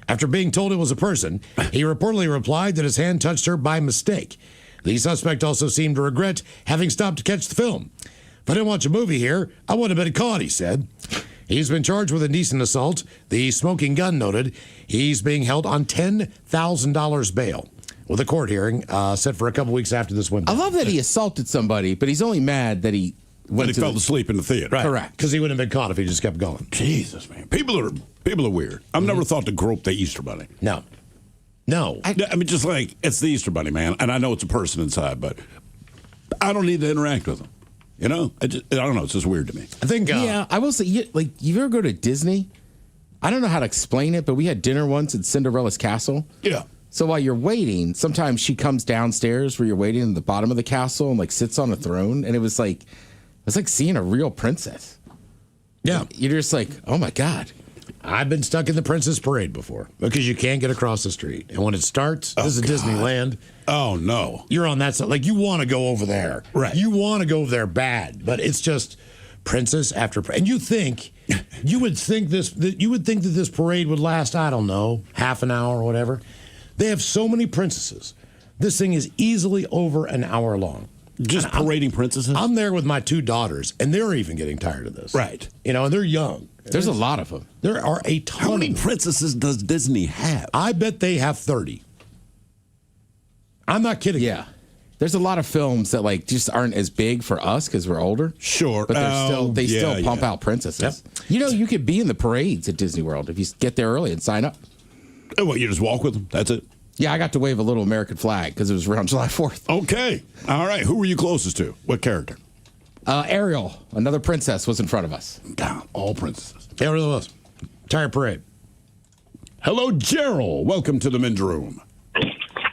After being told it was a person, he reportedly replied that his hand touched her by mistake. The suspect also seemed to regret having stopped to catch the film. "If I didn't watch a movie here, I wouldn't have been caught," he said. He's been charged with indecent assault. The smoking gun noted he's being held on $10,000 bail, with a court hearing set for a couple weeks after this one. I love that he assaulted somebody, but he's only mad that he fell asleep in the theater. Right. Correct. Because he wouldn't have been caught if he just kept going. Jesus, man. People are weird. I've never thought to grope the Easter Bunny. No. I mean, just like, it's the Easter Bunny, man. And I know it's a person inside, but I don't need to interact with them. You know? I don't know. It's just weird to me. I think... yeah, I will say, you ever go to Disney? I don't know how to explain it, but we had dinner once at Cinderella's Castle. Yeah. So while you're waiting, sometimes she comes downstairs where you're waiting in the bottom of the castle and sits on a throne, and it was like seeing a real princess. Yeah. You're just like, oh my God. I've been stuck in the Princess Parade before because you can't get across the street. And when it starts, this is Disneyland. Oh, no. You're on that side. Like, you want to go over there. Right. You want to go there bad, but it's just princess after and you would think that this parade would last, I don't know, half an hour or whatever. They have so many princesses. This thing is easily over an hour long. Just parading princesses? I'm there with my two daughters, and they're even getting tired of this. Right. You know, and they're young. There's a lot of them. There are a ton. How many princesses does Disney have? I bet they have 30. I'm not kidding. Yeah. There's a lot of films that just aren't as big for us because we're older. Sure. But they still pump out princesses. Yep. You know, you could be in the parades at Disney World if you get there early and sign up. Oh, what, you just walk with them? That's it? Yeah, I got to wave a little American flag because it was around July 4th. Okay. All right. Who were you closest to? What character? Ariel, another princess, was in front of us. God, all princesses. Yeah, it really was. Entire parade. Hello, Gerald. Welcome to the men's room.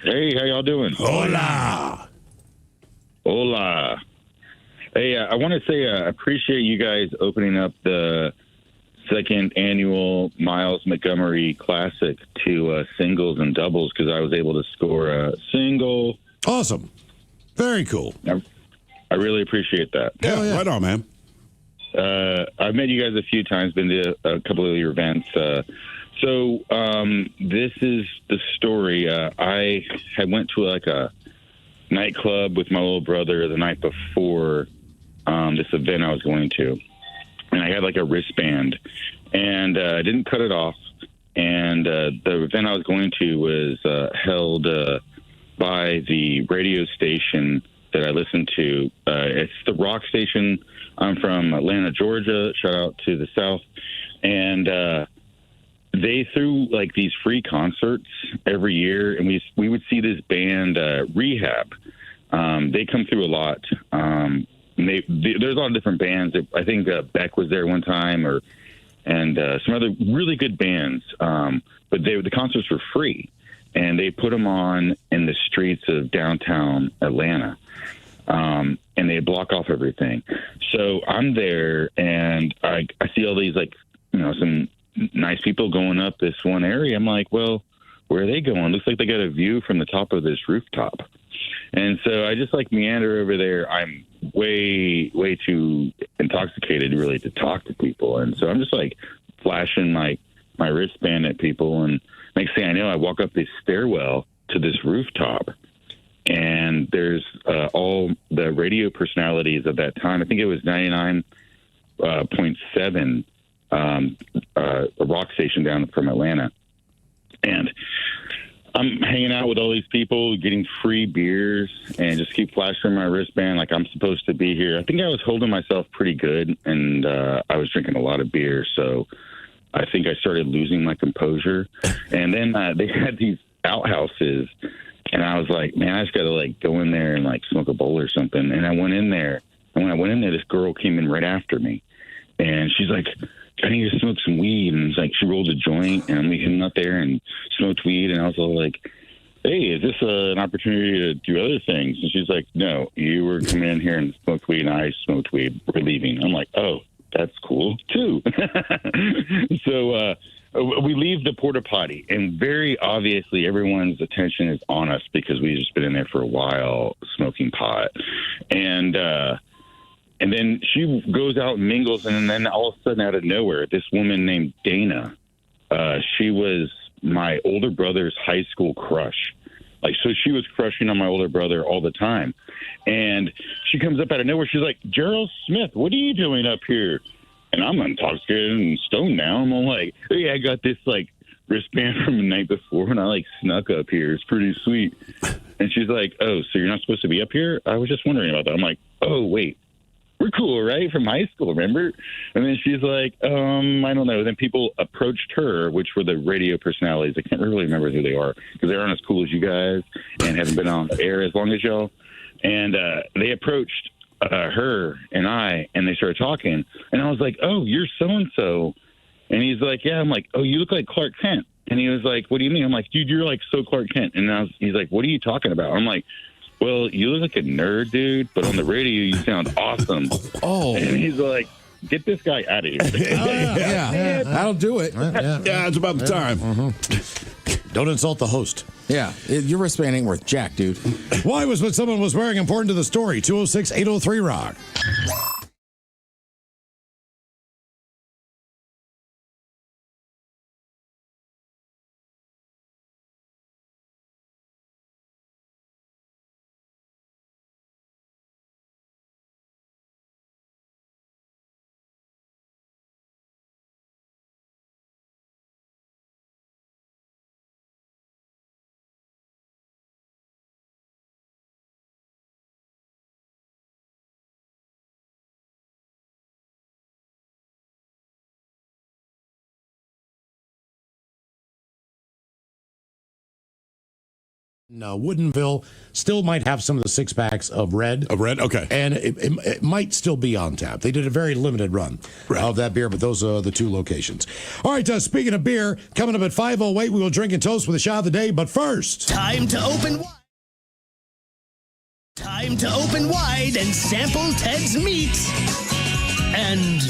Hey, how y'all doing? Hola. Hola. Hey, I want to say I appreciate you guys opening up the second annual Miles Montgomery Classic to singles and doubles because I was able to score a single. Awesome. Very cool. I really appreciate that. Yeah, right on, man. I've met you guys a few times, been to a couple of your events. So this is the story. I had went to a nightclub with my little brother the night before this event I was going to. And I had a wristband, and I didn't cut it off. And the event I was going to was held by the radio station that I listened to. It's the rock station. I'm from Atlanta, Georgia. Shout out to the South. And they threw these free concerts every year, and we would see this band Rehab. They come through a lot. There's a lot of different bands. I think Beck was there one time, and some other really good bands. But the concerts were free, and they put them on in the streets of downtown Atlanta, and they block off everything. So I'm there, and I see all these some nice people going up this one area. I'm like, well, where are they going? Looks like they got a view from the top of this rooftop. And so I just meander over there. I'm way too intoxicated really to talk to people. And so I'm just flashing my wristband at people. And next thing I know, I walk up this stairwell to this rooftop, and there's all the radio personalities of that time. I think it was 99.7, a rock station down from Atlanta. And I'm hanging out with all these people, getting free beers, and just keep flashing my wristband like I'm supposed to be here. I think I was holding myself pretty good, and I was drinking a lot of beer, so I think I started losing my composure. And then they had these outhouses, and I was like, man, I just got to, like, go in there and, like, smoke a bowl or something. And I went in there, and when I went in there, this girl came in right after me, and she's like, I need to smoke some weed. And it's like, she rolled a joint, and we came out there and smoked weed. And I was all like, hey, is this an opportunity to do other things? And she's like, no, you were coming in here and smoked weed, and I smoked weed. We're leaving. I'm like, oh, that's cool, too. So we leave the porta potty, and very obviously everyone's attention is on us because we've just been in there for a while smoking pot. And then she goes out and mingles, and then all of a sudden, out of nowhere, this woman named Dana, she was my older brother's high school crush. Like, so she was crushing on my older brother all the time. And she comes up out of nowhere. She's like, Gerald Smith, what are you doing up here? And I'm intoxicated and stoned now. I'm all like, hey, I got this, like, wristband from the night before, and I, like, snuck up here. It's pretty sweet. And she's like, oh, so you're not supposed to be up here? I was just wondering about that. I'm like, oh, wait. We're cool, right? From high school, remember? And then she's like, I don't know. Then people approached her, which were the radio personalities. I can't really remember who they are because they aren't as cool as you guys and haven't been on the air as long as y'all. And they approached her and I, and they started talking. And I was like, oh, you're so-and-so. And he's like, yeah. I'm like, oh, you look like Clark Kent. And he was like, what do you mean? I'm like, dude, you're like so Clark Kent. And he's like, what are you talking about? I'm like, well, you look like a nerd, dude, but on the radio you sound awesome. Oh. And he's like, get this guy out of here. Yeah, that'll do it. Yeah, it's about the time. Don't insult the host. Yeah, your wristband ain't worth jack, dude. Why was what someone was wearing important to the story? 206-803-ROCK. No, Woodinville still might have some of the six packs of red. Okay. And it might still be on tap. They did a very limited run of that beer, but those are the two locations. All right, speaking of beer, coming up at 5:08, we will drink and toast with a shot of the day. But first, Time to open wide and sample Ted's meat and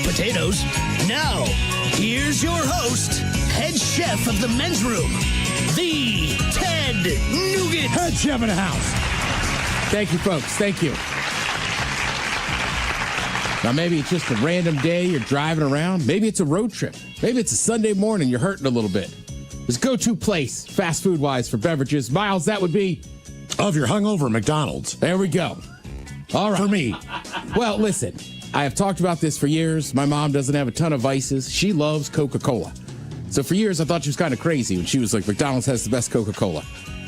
potatoes. Now, here's your host, head chef of the men's room, the Ted Nugent. Head chef in the house. Thank you, folks. Thank you. Now, maybe it's just a random day you're driving around. Maybe it's a road trip. Maybe it's a Sunday morning you're hurting a little bit. There's go-to place, fast food-wise, for beverages. Miles, that would be... Of your hungover McDonald's. There we go. All right. For me. Well, listen, I have talked about this for years. My mom doesn't have a ton of vices. She loves Coca-Cola. So for years, I thought she was kind of crazy when she was like, McDonald's has the best Coca-Cola.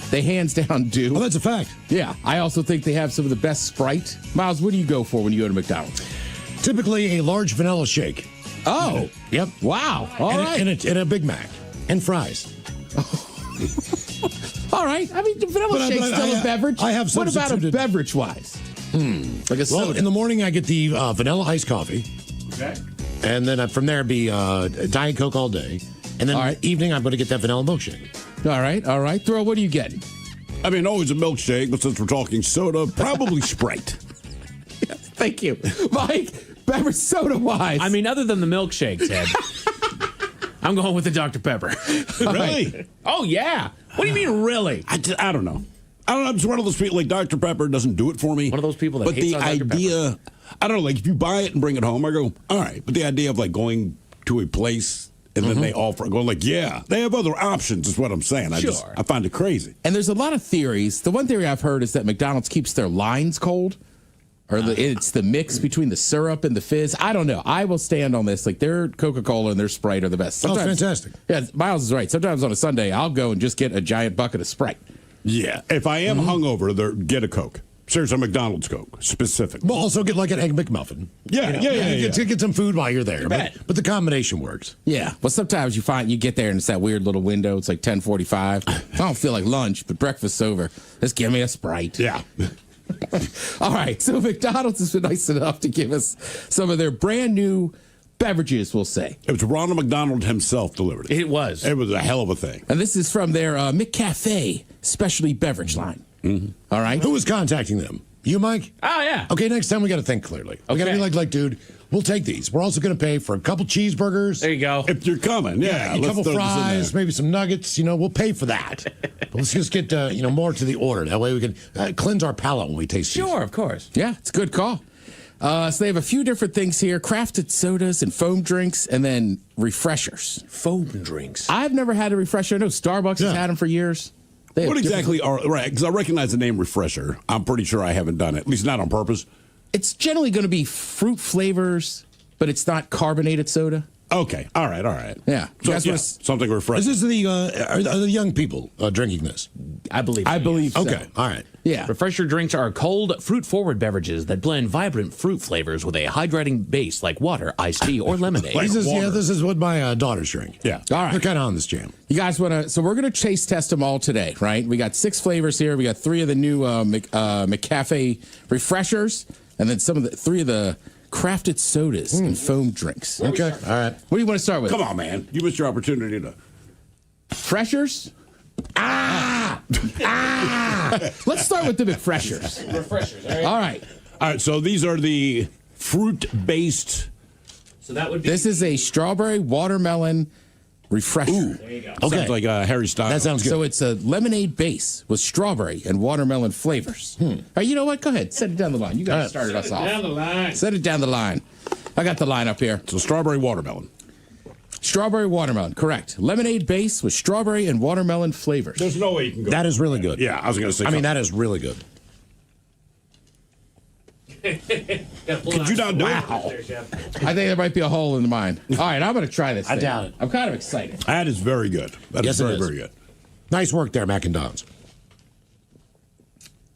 They hands down do. Oh, that's a fact. Yeah. I also think they have some of the best Sprite. Miles, what do you go for when you go to McDonald's? Typically a large vanilla shake. Oh. Yep. Wow. All right. And a Big Mac. And fries. All right. I mean, the vanilla shake's still a beverage. I have What about a substituted- beverage-wise? Like a soda. Well, in the morning, I get the vanilla iced coffee. Okay. And then from there, be Diet Coke all day. And then evening, I'm going to get that vanilla milkshake. All right. All right. Throw, what are you getting? I mean, always a milkshake, but since we're talking soda, probably Sprite. Thank you. Mike, beverage soda-wise. I mean, other than the milkshake, Ted, I'm going with the Dr. Pepper. Really? Oh, yeah. What do you mean, really? I don't know. I'm just one of those people, like Dr. Pepper doesn't do it for me. One of those people that But hates the on Dr. idea, I don't know, like if you buy it and bring it home, I go, all right. But the idea of like going to a place and then they offer, go like, yeah, they have other options, is what I'm saying. I find it crazy. And there's a lot of theories. The one theory I've heard is that McDonald's keeps their lines cold, or it's the mix between the syrup and the fizz. I don't know. I will stand on this. Like, their Coca-Cola and their Sprite are the best. Oh, fantastic. Yeah, Miles is right. Sometimes on a Sunday, I'll go and just get a giant bucket of Sprite. Yeah. If I am hungover, get a Coke. Seriously, a McDonald's Coke, specific. Well, also get like an Egg McMuffin. Yeah. Get some food while you're there. But the combination works. Yeah. Well, sometimes you get there and it's that weird little window. It's like 10:45. I don't feel like lunch, but breakfast's over. Just give me a Sprite. Yeah. All right. So McDonald's has been nice enough to give us some of their brand new beverages, we'll say. It was Ronald McDonald himself delivered it. It was. It was a hell of a thing. And this is from their McCafe specialty beverage line. All right. Who was contacting them? You, Mike? Oh, yeah. Okay, next time we got to think clearly. We got to be like, dude, we'll take these. We're also going to pay for a couple cheeseburgers. There you go. If you're coming, a couple fries, maybe some nuggets. We'll pay for that. But let's just get more to the order. That way we can cleanse our palate when we taste these. Sure, of course. Yeah, it's a good call. So they have a few different things here: crafted sodas and foam drinks, and then refreshers. Foam drinks. I've never had a refresher. I know Starbucks has had them for years. What exactly are, right? Because I recognize the name refresher. I'm pretty sure I haven't done it, at least not on purpose. It's generally going to be fruit flavors, but it's not carbonated soda. Okay. All right. Yeah. So, something refreshing. Is this are the young people drinking this? I believe so. Okay. All right. Yeah. Refresher drinks are cold, fruit-forward beverages that blend vibrant fruit flavors with a hydrating base like water, iced tea, or lemonade. This is what my daughters drink. Yeah. All right. They're kind of on this jam. You guys want to? So we're going to taste test them all today, right? We got 6 flavors here. We got 3 of the new McCafe refreshers, and then 3 of the crafted sodas and foam drinks. Okay. All right. What do you want to start with? Come on, man. You missed your opportunity to. Freshers? Let's start with the McFreshers. Refreshers, all right? All right. So these are the fruit-based. So that would be. This is a strawberry watermelon refresher. Ooh. There you go. Okay. Sounds like Harry Styles. That sounds good. So it's a lemonade base with strawberry and watermelon flavors. All right, you know what? Go ahead. Set it down the line. You guys started us off. Down the line. Set it down the line. I got the line up here. So strawberry watermelon. Strawberry watermelon, correct. Lemonade base with strawberry and watermelon flavors. There's no way you can go. That is really good. Yeah, I was going to say. I mean, that is really good. Could you not? Wow. I think there might be a hole in the mine. All right, I'm going to try this. I doubt it. I'm kind of excited. That is very good. That is very, very good. Nice work there, Mac and Don's.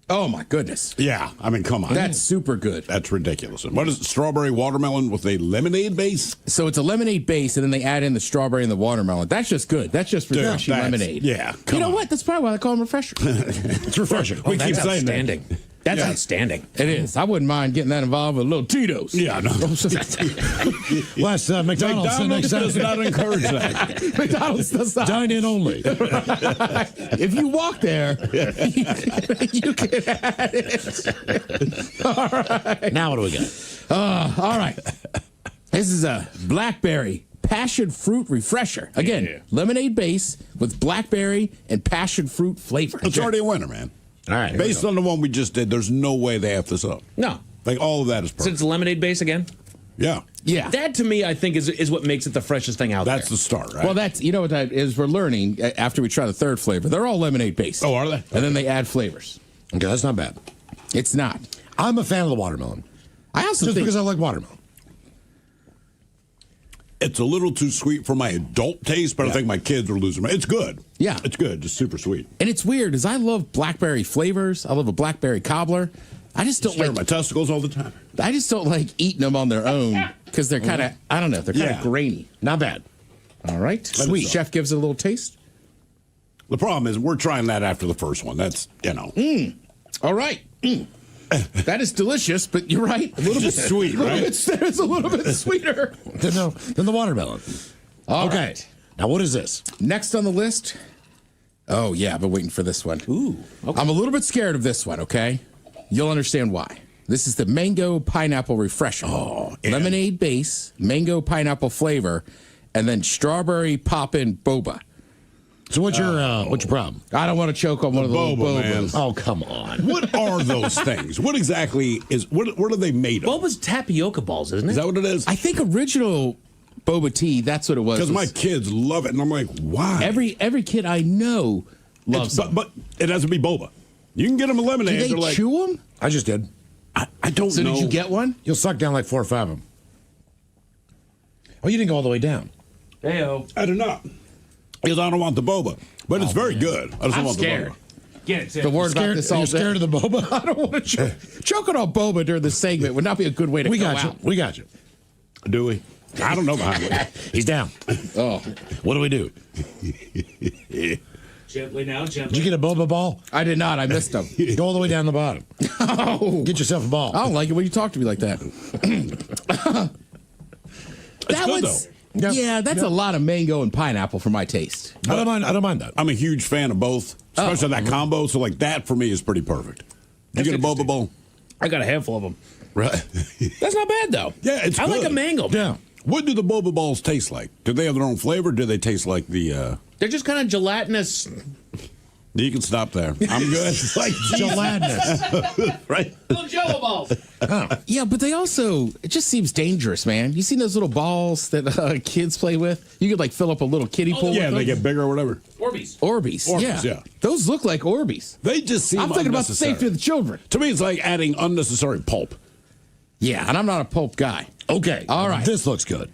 Oh, my goodness. Yeah, I mean, come on. That's super good. That's ridiculous. And what is it? Strawberry watermelon with a lemonade base? So it's a lemonade base, and then they add in the strawberry and the watermelon. That's just good. That's just refreshing lemonade. Yeah. You know what? That's probably why they call them refreshers. It's refreshing. We keep saying outstanding. that. That's outstanding. It is. I wouldn't mind getting that involved with a little Tito's. Yeah, no. Wes, McDonald's does not encourage that. McDonald's does not. Dine in only. If you walk there, you can add it. All right. Now what do we got? All right. This is a blackberry passion fruit refresher. Again, lemonade base with blackberry and passion fruit flavor. It's already a winner, man. All right. Based on the one we just did, there's no way they have this up. No. Like, all of that is So perfect. it's lemonade base again? Yeah. Yeah. That, to me, I think, is what makes it the freshest thing out That's there. the start, right? Well, that's, you know what that is, we're learning after we try the 3rd flavor. They're all lemonade based. Oh, are they? And then they add flavors. Okay, that's not bad. It's not. I'm a fan of the watermelon. I also Just think because I like watermelon. It's a little too sweet for my adult taste, but I think my kids are losing. It's good. Yeah. It's good. Just super sweet. And it's weird, is I love blackberry flavors. I love a blackberry cobbler. I just don't Stare like at my testicles all the time. I just don't like eating them on their own because they're kind of, I don't know, they're kind of grainy. Not bad. All right. Sweet. Chef gives it a little taste. The problem is we're trying that after the first one. That's, All right. That is delicious, but you're right. A little bit sweet, right? It's a little bit sweeter than the watermelon. Okay. Right. Now, what is this? Next on the list. Oh, yeah, I've been waiting for this one. Ooh. Okay. I'm a little bit scared of this one, okay? You'll understand why. This is the mango pineapple refresher. Oh, lemonade base, mango pineapple flavor, and then strawberry poppin' boba. So what's your problem? I don't want to choke on one of the little bobas. Oh, come on. What are those things? What exactly is, what are they made of? Boba's tapioca balls, isn't it? Is that what it is? I think original boba tea. That's what it was. Because my kids love it, and I'm like, why? Every kid I know loves them. But it has to be boba. You can get them a lemonade. Do they They're chew them? I just did. I don't So know. did you get one? You'll suck down like 4 or 5 of them. Oh, you didn't go all the way down. Heyo. I do not. Because I don't want the boba. But it's very good. I just don't want scared. the boba. Get it, Tim. The word about this all You're scared of the boba? I don't want to choking on boba during the segment would not be a good way to We go got you. out. We got you. Do we? I don't know behind it. He's down. Oh. What do we do? Gently now, Did gently. you get a boba ball? I did not. I missed them. Go all the way down the bottom. Oh. Get yourself a ball. I don't like it when you talk to me like that. That good, was, though. yeah, that's a lot of mango and pineapple for my taste. I don't mind that. I'm a huge fan of both, especially that combo. So, like, that for me is pretty perfect. You get a boba bowl? I got a handful of them. Right. That's not bad, though. Yeah, it's I like good. a mango. Yeah. What do the boba balls taste like? Do they have their own flavor? Do they taste like the... They're just kind of gelatinous. You can stop there. I'm good. Like Gelatinous. right? Little jello balls. Yeah, but they also, it just seems dangerous, man. You seen those little balls that kids play with? You could like fill up a little kiddie pool Yeah, with they them. get bigger or whatever. Orbeez. Orbeez, yeah. Those look like Orbeez. They just seem I'm thinking about the unnecessary. safety of the children. To me, it's like adding unnecessary pulp. Yeah, and I'm not a pulp guy. Okay. All right. This looks good.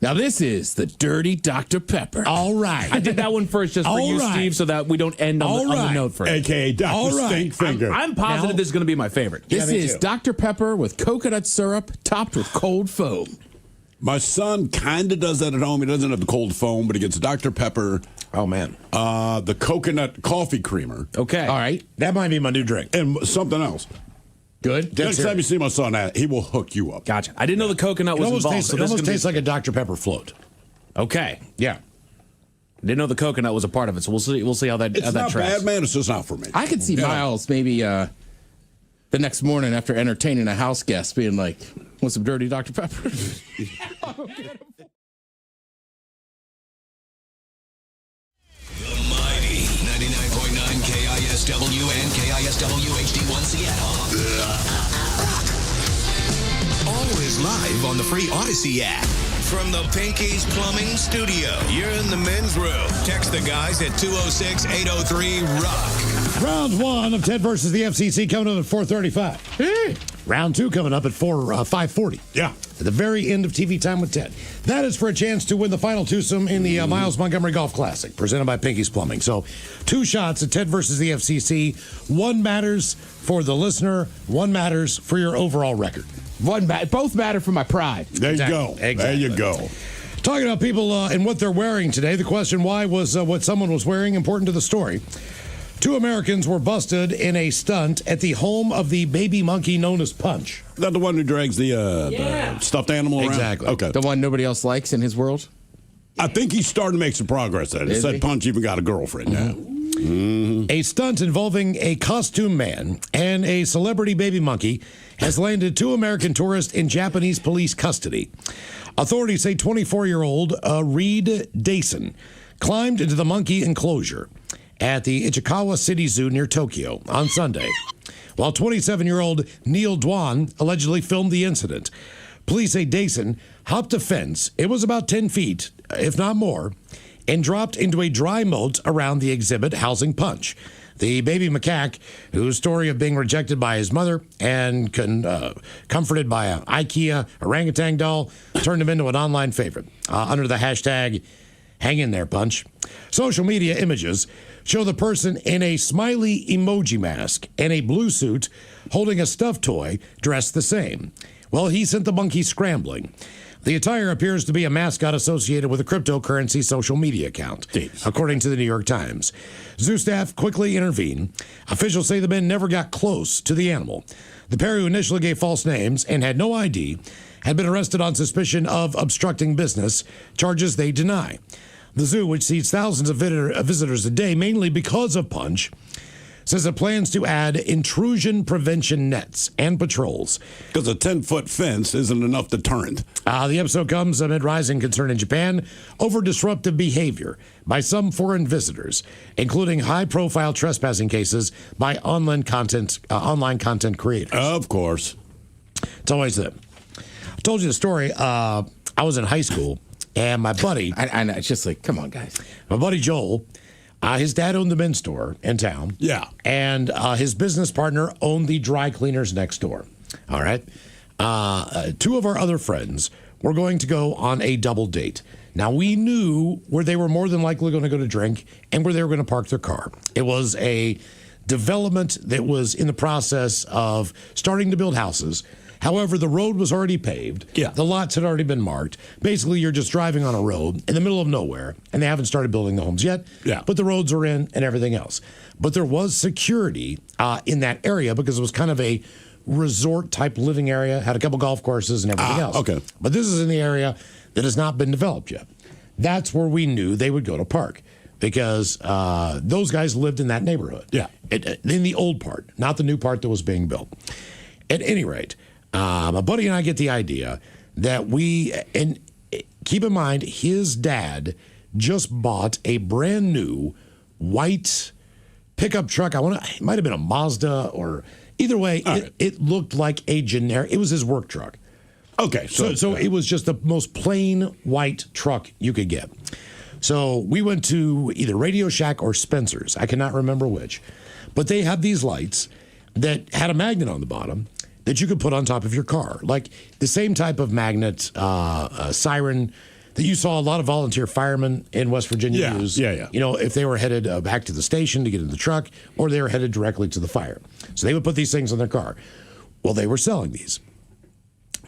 Now, this is the Dirty Dr. Pepper. All right. I did that one first just for All you, right. Steve, so that we don't end on the note for it. AKA Dr. All right. Stink Finger. I'm positive Now- this is going to be my favorite. This me is too. Dr. Pepper with coconut syrup topped with cold foam. My son kind of does that at home. He doesn't have the cold foam, but he gets Dr. Pepper, Oh, man. the coconut coffee creamer, Okay. All right. That might be my new drink. and something else. Good. Next time you see my son, he will hook you up. Gotcha. I didn't know the coconut It was almost involved. tastes, so it this is almost gonna be- tastes like a Dr. Pepper float. Okay. Yeah. Didn't know the coconut was a part of it, so we'll see. We'll see how that It's how that not tracks. bad, man. It's just not for me. I could see Yeah. Miles maybe the next morning after entertaining a house guest being like, want some dirty Dr. Pepper? The mighty 99.9 KISW and KISW HD1 Seattle. Always live on the free Odyssey app. From the Pinky's Plumbing Studio, you're in the men's room. Text the guys at 206-803-ROCK. Round 1 of Ted versus the FCC coming up at 4:35. Round 2 coming up at 5:40. Yeah. At the very end of TV Time with Ted. That is for a chance to win the final twosome in the Miles Montgomery Golf Classic, presented by Pinky's Plumbing. So, 2 shots at Ted versus the FCC. 1 matters for the listener. 1 matters for your overall record. Both matter for my pride. There you go. Exactly. There you go. Talking about people and what they're wearing today, the question why was what someone was wearing important to the story. 2 Americans were busted in a stunt at the home of the baby monkey known as Punch. Is that the one who drags the stuffed animal around? Exactly. Okay. The one nobody else likes in his world? I think he's starting to make some progress at it. It Is said he? Punch even got a girlfriend now. A stunt involving a costume man and a celebrity baby monkey has landed 2 American tourists in Japanese police custody. Authorities say 24-year-old Reed Dason climbed into the monkey enclosure at the Ichikawa City Zoo near Tokyo on Sunday, while 27-year-old Neil Dwan allegedly filmed the incident. Police say Dason hopped a fence. It was about 10 feet, if not more, and dropped into a dry moat around the exhibit housing Punch, the baby macaque whose story of being rejected by his mother and comforted by an IKEA orangutan doll turned him into an online favorite under the hashtag Hang in there, Punch. Social media images show the person in a smiley emoji mask and a blue suit holding a stuffed toy dressed the same. Well, he sent the monkey scrambling. The attire appears to be a mascot associated with a cryptocurrency social media account, according to the New York Times. Zoo staff quickly intervened. Officials say the men never got close to the animal. The pair who initially gave false names and had no ID had been arrested on suspicion of obstructing business, charges they deny. The zoo, which sees thousands of visitors a day, mainly because of Punch, says it plans to add intrusion prevention nets and patrols. Because a 10-foot fence isn't enough deterrent. The episode comes amid rising concern in Japan over disruptive behavior by some foreign visitors, including high-profile trespassing cases by online content creators. Of course. It's always them. I told you the story. I was in high school, And my buddy, I know, it's just like, come on, guys. My buddy Joel, his dad owned the men's store in town. Yeah. And his business partner owned the dry cleaners next door. All right. Two of our other friends were going to go on a double date. Now, we knew where they were more than likely going to go to drink and where they were going to park their car. It was a development that was in the process of starting to build houses. However, the road was already paved. Yeah. The lots had already been marked. Basically, you're just driving on a road in the middle of nowhere, and they haven't started building the homes yet. Yeah. But the roads are in and everything else. But there was security in that area because it was kind of a resort-type living area, had a couple golf courses and everything else. Okay. But this is in the area that has not been developed yet. That's where we knew they would go to park because those guys lived in that neighborhood. Yeah. In the old part, not the new part that was being built. At any rate, my buddy and I get the idea that and keep in mind, his dad just bought a brand new white pickup truck. It might have been a Mazda or either way, it looked like a generic, it was his work truck. Okay. So it was just the most plain white truck you could get. So we went to either Radio Shack or Spencer's. I cannot remember which. But they had these lights that had a magnet on the bottom that you could put on top of your car. Like the same type of magnet, siren that you saw a lot of volunteer firemen in West Virginia use. Yeah. You know, if they were headed back to the station to get in the truck or they were headed directly to the fire. So they would put these things on their car. Well, they were selling these.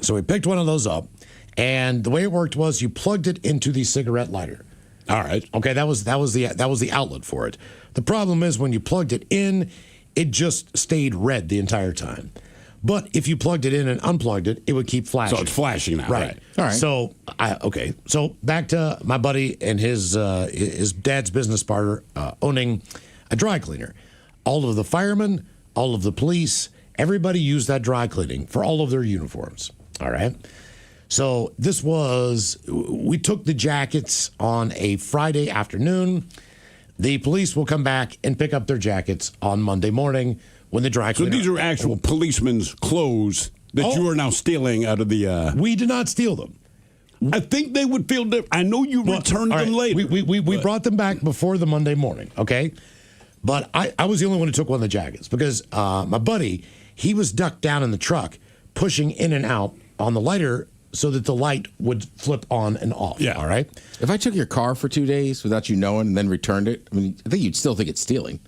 So we picked one of those up, and the way it worked was you plugged it into the cigarette lighter. All right. Okay, that was the outlet for it. The problem is when you plugged it in, it just stayed red the entire time. But if you plugged it in and unplugged it, it would keep flashing. So it's flashing now. Right. All right. So So back to my buddy and his dad's business partner owning a dry cleaner. All of the firemen, all of the police, everybody used that dry cleaning for all of their uniforms. All right. So we took the jackets on a Friday afternoon. The police will come back and pick up their jackets on Monday morning when the dry cleaner. So these are actual policemen's clothes that you are now stealing out of the. We did not steal them. I think they would feel different. I know you returned them later. We brought them back before the Monday morning, okay? But I was the only one who took one of the jackets because my buddy, he was ducked down in the truck, pushing in and out on the lighter so that the light would flip on and off. Yeah. All right? If I took your car for 2 days without you knowing and then returned it, I mean, I think you'd still think it's stealing.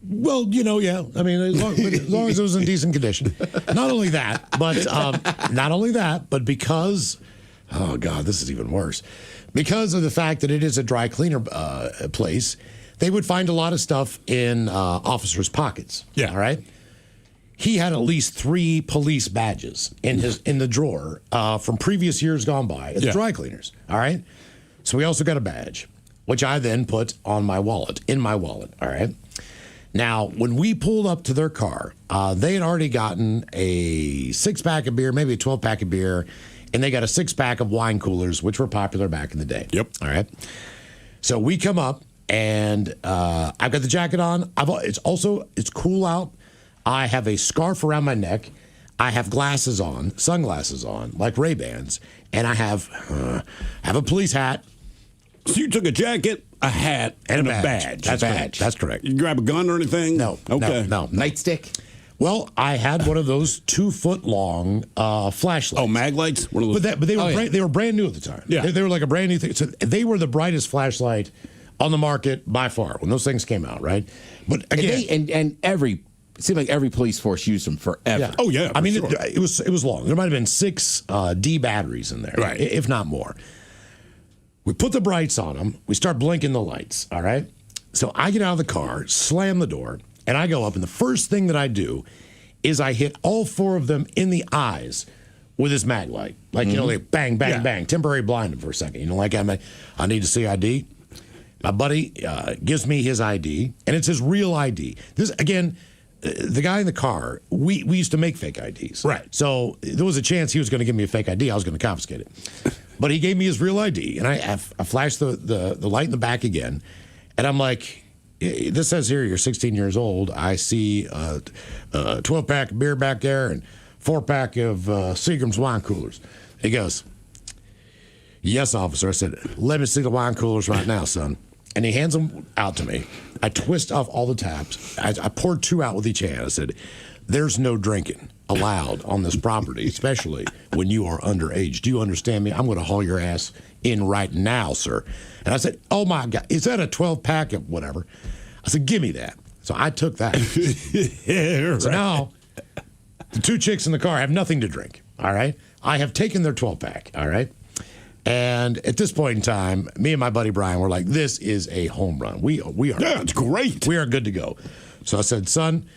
Well, yeah. I mean, as long as it was in decent condition. Not only that, but because, oh God, this is even worse. Because of the fact that it is a dry cleaner place, they would find a lot of stuff in officers' pockets. Yeah. All right. He had at least 3 police badges in the drawer from previous years gone by at the dry cleaners. All right. So we also got a badge, which I then put in my wallet. All right. Now, when we pulled up to their car, they had already gotten a 6-pack of beer, maybe a 12-pack of beer, and they got a 6-pack of wine coolers, which were popular back in the day. Yep. All right. So we come up, and I've got the jacket on. It's cool out. I have a scarf around my neck. I have sunglasses on, like Ray-Bans, and I have a police hat. So you took a jacket, a hat, and a badge. That's correct. You grab a gun or anything? No. Okay. No. Nightstick? Well, I had one of those 2-foot-long flashlights. Oh, mag lights? One of those? But they were brand new at the time. Yeah. They were like a brand new thing. So they were the brightest flashlight on the market by far when those things came out, right? But again, It seemed like every police force used them forever. Yeah. Oh, yeah. I mean, it was long. There might have been 6 D batteries in there, right, if not more. We put the brights on them. We start blinking the lights, all right? So I get out of the car, slam the door, and I go up. And the first thing that I do is I hit all 4 of them in the eyes with this mag light. Like, they bang, bang, bang. Temporary blind them for a second. Like I need to see ID. My buddy gives me his ID, and it's his real ID. This, again, the guy in the car, we used to make fake IDs. Right. So there was a chance he was going to give me a fake ID. I was going to confiscate it. But he gave me his real ID, and I flashed the light in the back again, and I'm like, this says here you're 16 years old. I see a 12-pack of beer back there and 4-pack of Seagram's wine coolers. He goes, Yes, officer. I said, let me see the wine coolers right now, son. And he hands them out to me. I twist off all the taps. I poured 2 out with each hand. I said, there's no drinking allowed on this property, especially when you are underage. Do you understand me? I'm going to haul your ass in right now, sir. And I said, oh, my God, is that a 12-pack of whatever? I said, give me that. So I took that. Yeah, so now, the 2 chicks in the car have nothing to drink, all right? I have taken their 12-pack, all right? And at this point in time, me and my buddy Brian were like, this is a home run. We are. Yeah, it's great. We are good to go. So I said, son,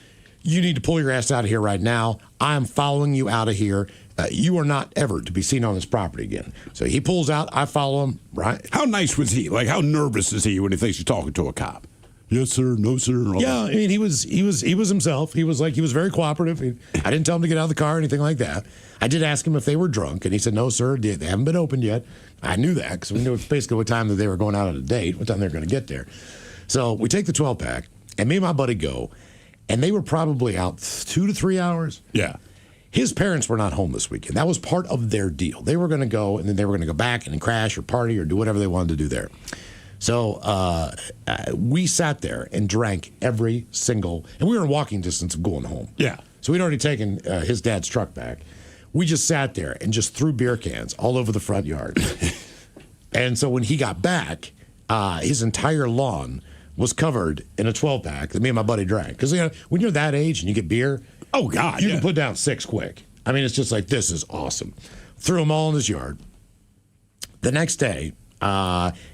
you need to pull your ass out of here right now. I'm following you out of here. You are not ever to be seen on this property again. So he pulls out. I follow him. Right. How nice was he? Like, how nervous is he when he thinks he's talking to a cop? Yes, sir. No, sir. Yeah, I mean, he was himself. He was very cooperative. I didn't tell him to get out of the car or anything like that. I did ask him if they were drunk, and he said, no, sir, they haven't been opened yet. I knew that because we knew basically what time that they were going out on a date, what time they were going to get there. So we take the 12-pack, and me and my buddy go, and they were probably out 2 to 3 hours. Yeah. His parents were not home this weekend. That was part of their deal. They were going to go, and then they were going to go back and crash or party or do whatever they wanted to do there. So we sat there and drank every single, and we were in walking distance of going home. Yeah. So we'd already taken his dad's truck back. We just sat there and just threw beer cans all over the front yard. And so when he got back, his entire lawn was covered in a 12-pack that me and my buddy drank. Because when you're that age and you get beer, oh God, you can put down 6 quick. I mean, it's just like, this is awesome. Threw them all in his yard. The next day,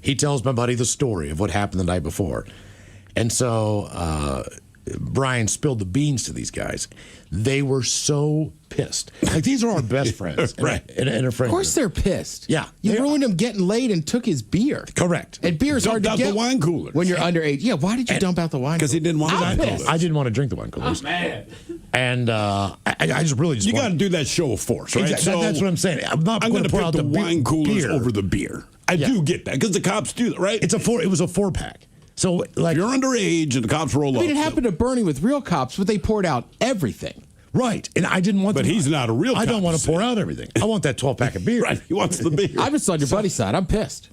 he tells my buddy the story of what happened the night before. And so Brian spilled the beans to these guys. They were so pissed. Like, these are our best friends. Right. And a friend. Of course they're pissed. Yeah. You ruined him getting laid and took his beer. Correct. And beer's hard to Dumped get out the wine cooler when you're underage. Yeah, why did you dump out the wine? Because he didn't want the wine coolers. I didn't want to drink the wine coolers. Oh, man. And I just really just you got to do that show of force, right? Exactly. That's what I'm saying. I'm not going to put out the wine coolers over the beer. I do get that because the cops do that, right? It was a 4-pack. So, like, you're underage and the cops roll up. I mean, it happened to Bernie with real cops, but they poured out everything. Right. And I didn't want But he's not a real cop. I don't want to pour out everything. I want that 12-pack of beer. Right. He wants the beer. I'm just on your buddy's side. I'm pissed.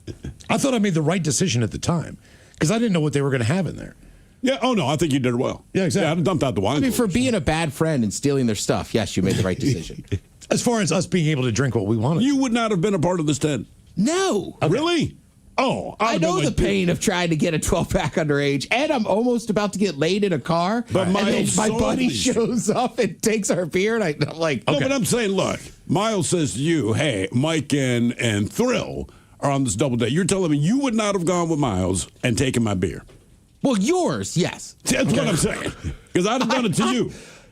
I thought I made the right decision at the time because I didn't know what they were going to have in there. Yeah. Oh, no. I think you did well. Yeah, exactly. Yeah, I dumped out the wine. I mean, for being a bad friend and stealing their stuff, yes, you made the right decision. As far as us being able to drink what we wanted. You would not have been a part of this tent. No. Okay. Really? Oh, I know the pain of trying to get a 12-pack underage, and I'm almost about to get laid in a car. But and then Miles my saw buddy these. shows up and takes our beer, and I'm like, No, but I'm saying, look, Miles says to you, hey, Mike and Thrill are on this double date. You're telling me you would not have gone with Miles and taken my beer. well, yours, yes. That's what I'm saying. Because I'd have done it to you.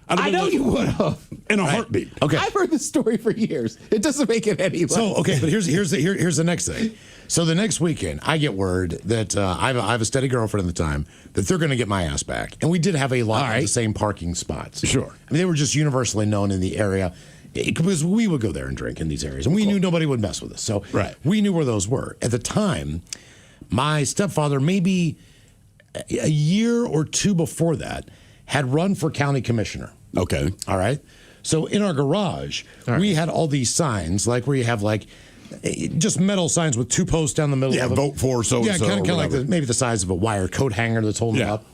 I know you would have. In a heartbeat. Okay. I've heard this story for years. It doesn't make it any less. So, okay, but here's the next thing. So the next weekend, I get word that I have a steady girlfriend at the time, that they're going to get my ass back. And we did have a lot of the same parking spots. Sure. I mean, they were just universally known in the area because we would go there and drink in these areas. And we knew nobody would mess with us. So we knew where those were. At the time, my stepfather, maybe a year or two before that, had run for county commissioner. Okay. All right. So in our garage, we had all these signs, like where you have like just metal signs with 2 posts down the middle. Yeah, of them. vote for so-and-so. Yeah, kind or of like maybe the size of a wire coat hanger that's holding it up.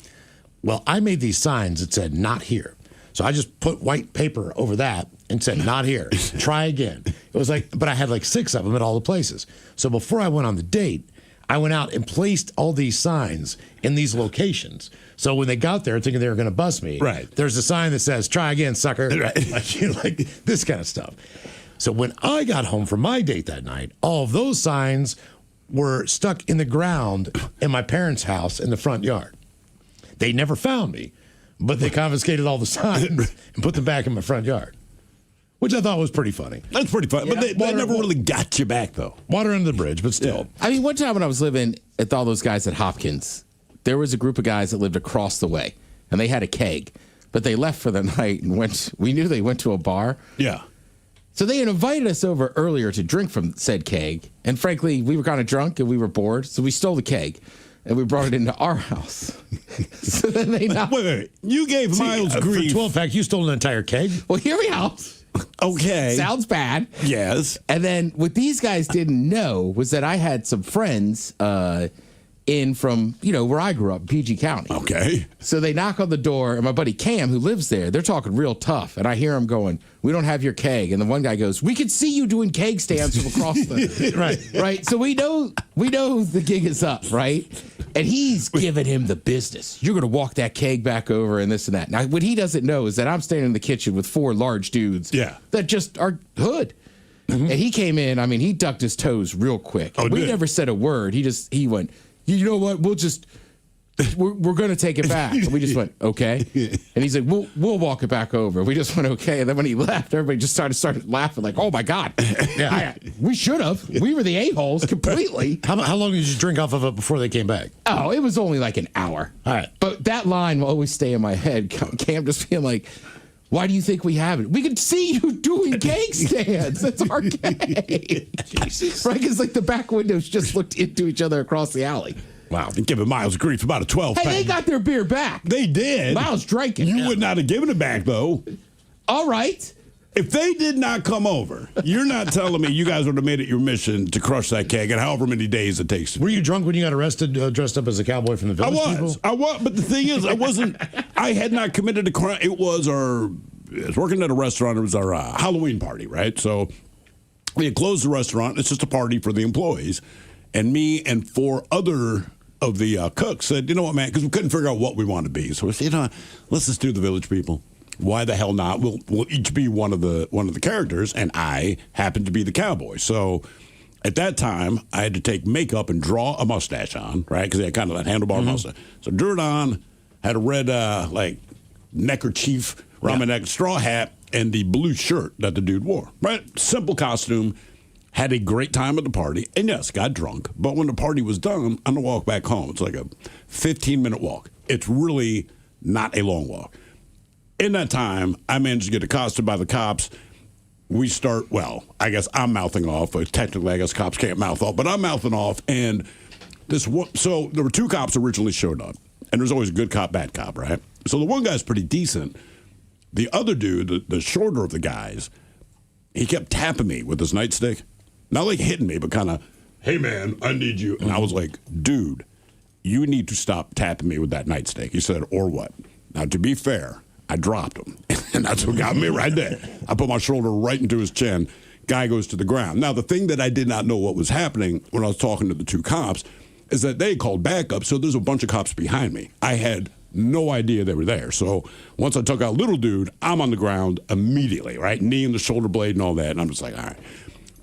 Well, I made these signs that said "not here," so I just put white paper over that and said "not here." Try again. It was like, but I had like 6 of them at all the places. So before I went on the date, I went out and placed all these signs in these locations. So when they got there thinking they were going to bust me, there's a sign that says, "Try again, sucker." Right. like this kind of stuff. So when I got home from my date that night, all of those signs were stuck in the ground in my parents' house in the front yard. They never found me, but they confiscated all the signs and put them back in my front yard, which I thought was pretty funny. That's pretty funny. But they never really got you back, though. Water under the bridge, but still. I mean, one time when I was living with all those guys at Hopkins, there was a group of guys that lived across the way, and they had a keg, but they left for the night and we knew they went to a bar. Yeah. So they had invited us over earlier to drink from said keg, and frankly, we were kind of drunk and we were bored, so we stole the keg. And we brought it into our house. So then they knocked. Wait. You gave Miles grief. For 12-pack, you stole an entire keg? Well, hear me out. Okay. Sounds bad. Yes. And then what these guys didn't know was that I had some friends in from, where I grew up, PG County. Okay. So they knock on the door, and my buddy Cam, who lives there, they're talking real tough. And I hear him going, "We don't have your keg." And the one guy goes, "We could see you doing keg stands from across the..." Right. So we know the gig is up, right? And he's giving him the business. "You're going to walk that keg back over and this and that." Now, what he doesn't know is that I'm standing in the kitchen with 4 large dudes that just are hood. And he came in, he ducked his toes real quick. We never said a word. He went, "You know what? We're going to take it back." And we just went, "Okay." And he's like, we'll walk it back over. We just went, "Okay." And then when he left, everybody just started laughing like, "Oh my God. We should have. We were the a-holes completely." How long did you drink off of it before they came back? Oh, it was only like an hour. All right. But that line will always stay in my head. Cam just being like, "Why do you think we have it? We can see you doing cake stands. That's our cake." Right? Because the back windows just looked into each other across the alley. Wow. And giving Miles grief about a 12-pack. Hey, they got their beer back. They did. Miles drank it. You would not have given it back, though. All right. If they did not come over, you're not telling me you guys would have made it your mission to crush that keg and however many days it takes. Were you drunk when you got arrested dressed up as a cowboy from the Village People? I was. But the thing is, I had not committed a crime. I was working at a restaurant. It was our Halloween party, right? So we had closed the restaurant. It's just a party for the employees. And me and 4 other of the cooks said, "You know what, man?" Because we couldn't figure out what we wanted to be. So we said, let's just do the Village People. Why the hell not? We'll each be one of the characters, and I happened to be the cowboy. So at that time, I had to take makeup and draw a mustache on, right? Because they had kind of that handlebar mustache. So drew it on, had a red neckerchief around my neck, straw hat, and the blue shirt that the dude wore. Right? Simple costume. Had a great time at the party, and yes, got drunk. But when the party was done, I'm going to walk back home. It's like a 15-minute walk. It's really not a long walk. In that time, I managed to get accosted by the cops. We start, I guess I'm mouthing off. Technically, I guess cops can't mouth off, but I'm mouthing off. And so there were 2 cops originally showed up, and there's always a good cop, bad cop, right? So the one guy's pretty decent. The other dude, the shorter of the guys, he kept tapping me with his nightstick. Not like hitting me, but kind of, "Hey, man, I need you." And I was like, "Dude, you need to stop tapping me with that nightstick." He said, "Or what?" Now, to be fair, I dropped him. And that's what got me right there. I put my shoulder right into his chin. Guy goes to the ground. Now, the thing that I did not know what was happening when I was talking to the 2 cops is that they called backup, so there's a bunch of cops behind me. I had no idea they were there. So once I took out little dude, I'm on the ground immediately, right? Knee in the shoulder blade and all that. And I'm just like, all right.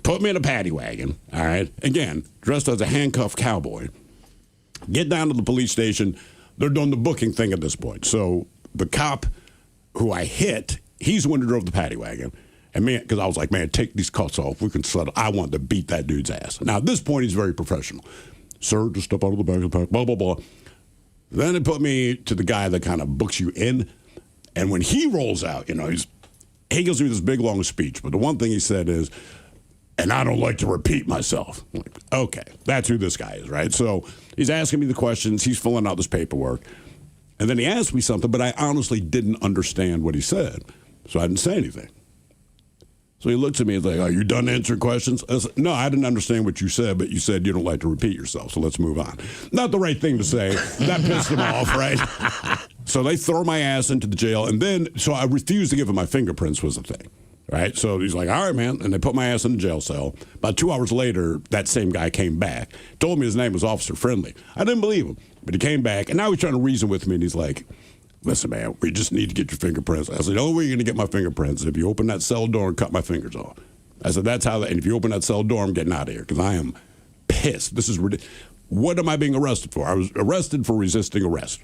Put me in a paddy wagon, all right? Again, dressed as a handcuffed cowboy. Get down to the police station. They're doing the booking thing at this point. So the cop who I hit, he's the one who drove the paddy wagon. And man, because I was like, "Man, take these cuts off. We can settle." I wanted to beat that dude's ass. Now, at this point, he's very professional. "Sir, just step out of the back of the pack, blah, blah, blah." Then they put me to the guy that kind of books you in. And when he rolls out, he gives me this big, long speech. But the one thing he said is, "And I don't like to repeat myself." I'm like, okay, that's who this guy is, right? So he's asking me the questions. He's filling out this paperwork. And then he asked me something, but I honestly didn't understand what he said. So I didn't say anything. So he looks at me and is like, "Are you done answering questions?" I said, "No, I didn't understand what you said, but you said you don't like to repeat yourself, so let's move on." Not the right thing to say. That pissed him off, right? So they throw my ass into the jail, and then, so I refused to give him my fingerprints was the thing. Right? So he's like, "All right, man." And they put my ass in the jail cell. About 2 hours later, that same guy came back, told me his name was Officer Friendly. I didn't believe him, but he came back, and now he's trying to reason with me, and he's like, "Listen, man, we just need to get your fingerprints." I said, "The only way you're going to get my fingerprints is if you open that cell door and cut my fingers off." I said, "That's how, and if you open that cell door, I'm getting out of here because I am pissed. This is ridiculous. What am I being arrested for?" I was arrested for resisting arrest.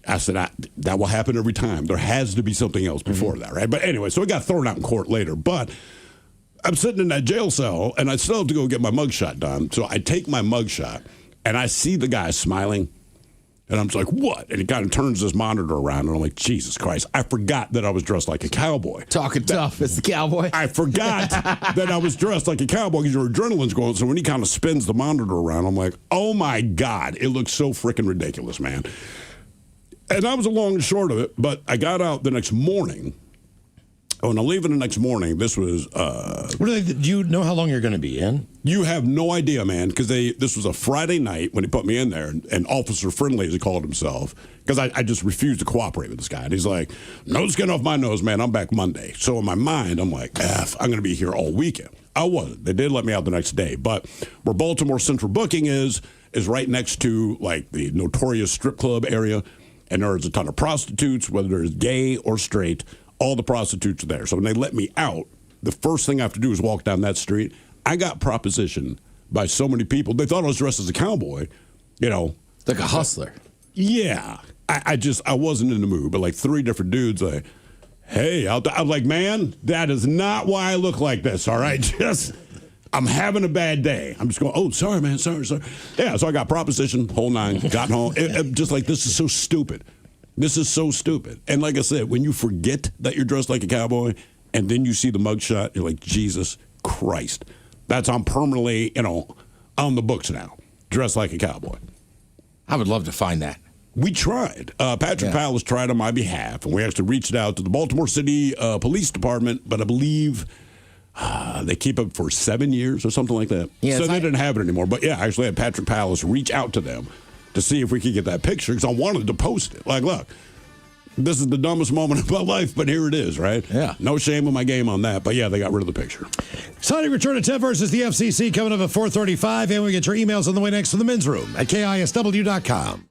I said, that will happen every time. There has to be something else before that, right? But anyway, so it got thrown out in court later. But I'm sitting in that jail cell, and I still have to go get my mugshot done. So I take my mugshot, and I see the guy smiling. And I'm just like, "What?" And he kind of turns his monitor around, and I'm like, Jesus Christ, I forgot that I was dressed like a cowboy. Talking tough as the cowboy. I forgot that I was dressed like a cowboy because your adrenaline's going. So when he kind of spins the monitor around, I'm like, oh my God, it looks so freaking ridiculous, man. And that was the long and short of it. But I got out the next morning. Oh, and I'm leaving the next morning. This was. Do you know how long you're going to be in? You have no idea, man, because this was a Friday night when he put me in there, and Officer Friendly, as he called himself, because I just refused to cooperate with this guy. And he's like, "No skin off my nose, man. I'm back Monday." So in my mind, I'm like, I'm going to be here all weekend. I wasn't. They did let me out the next day. But where Baltimore Central Booking is right next to, like, the notorious strip club area, and there's a ton of prostitutes, whether they're gay or straight. All the prostitutes are there. So when they let me out, the first thing I have to do is walk down that street. I got propositioned by so many people. They thought I was dressed as a cowboy, like a hustler. Yeah. I wasn't in the mood, but like 3 different dudes, like, hey, I'm like, man, that is not why I look like this, all right? I'm having a bad day. I'm just going, oh, sorry, man, sorry. Yeah, so I got propositioned, whole 9, got home. Just like, this is so stupid. This is so stupid. And like I said, when you forget that you're dressed like a cowboy and then you see the mugshot, you're like, Jesus Christ. I'm permanently, on the books now, dressed like a cowboy. I would love to find that. We tried. Patrick Powell tried on my behalf, and we actually reached out to the Baltimore City Police Department, but I believe they keep it for 7 years or something like that. Yeah, so they didn't have it anymore. But yeah, I actually had Patrick Powell reach out to them to see if we could get that picture, because I wanted to post it. Like, look, this is the dumbest moment of my life, but here it is, right? Yeah. No shame in my game on that. But yeah, they got rid of the picture. Exciting return of Ted versus the FCC coming up at 4:35, and we get your emails on the way next from the men's room at KISW.com.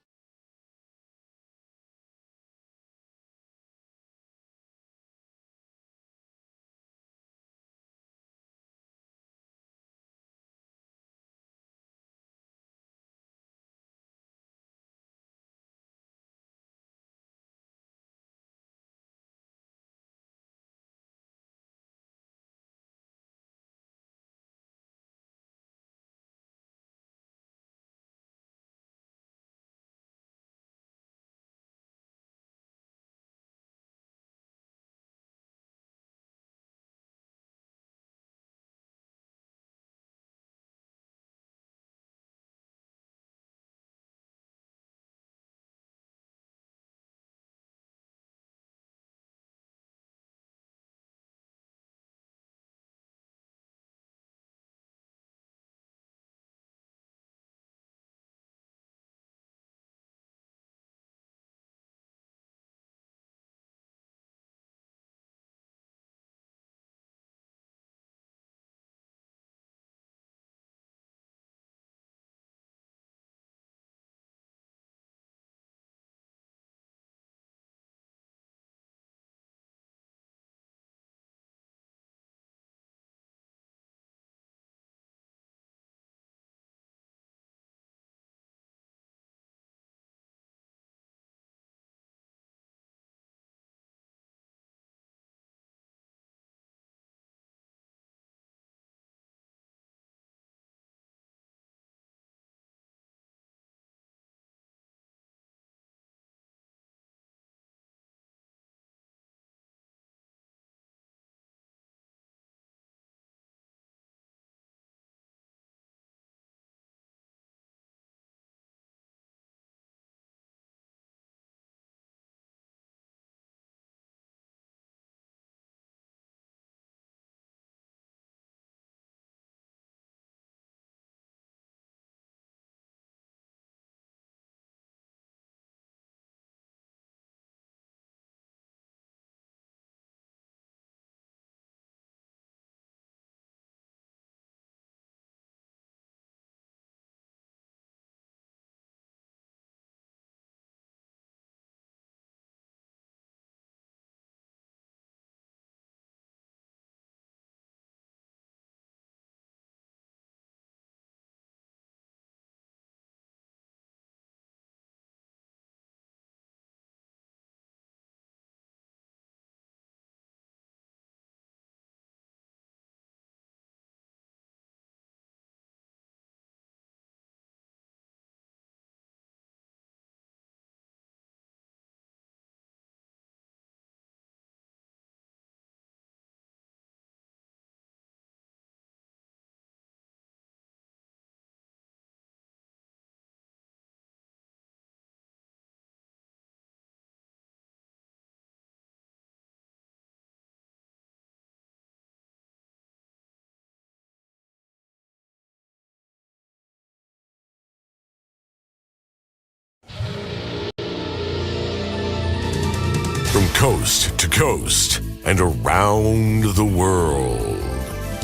from coast to coast and around the world.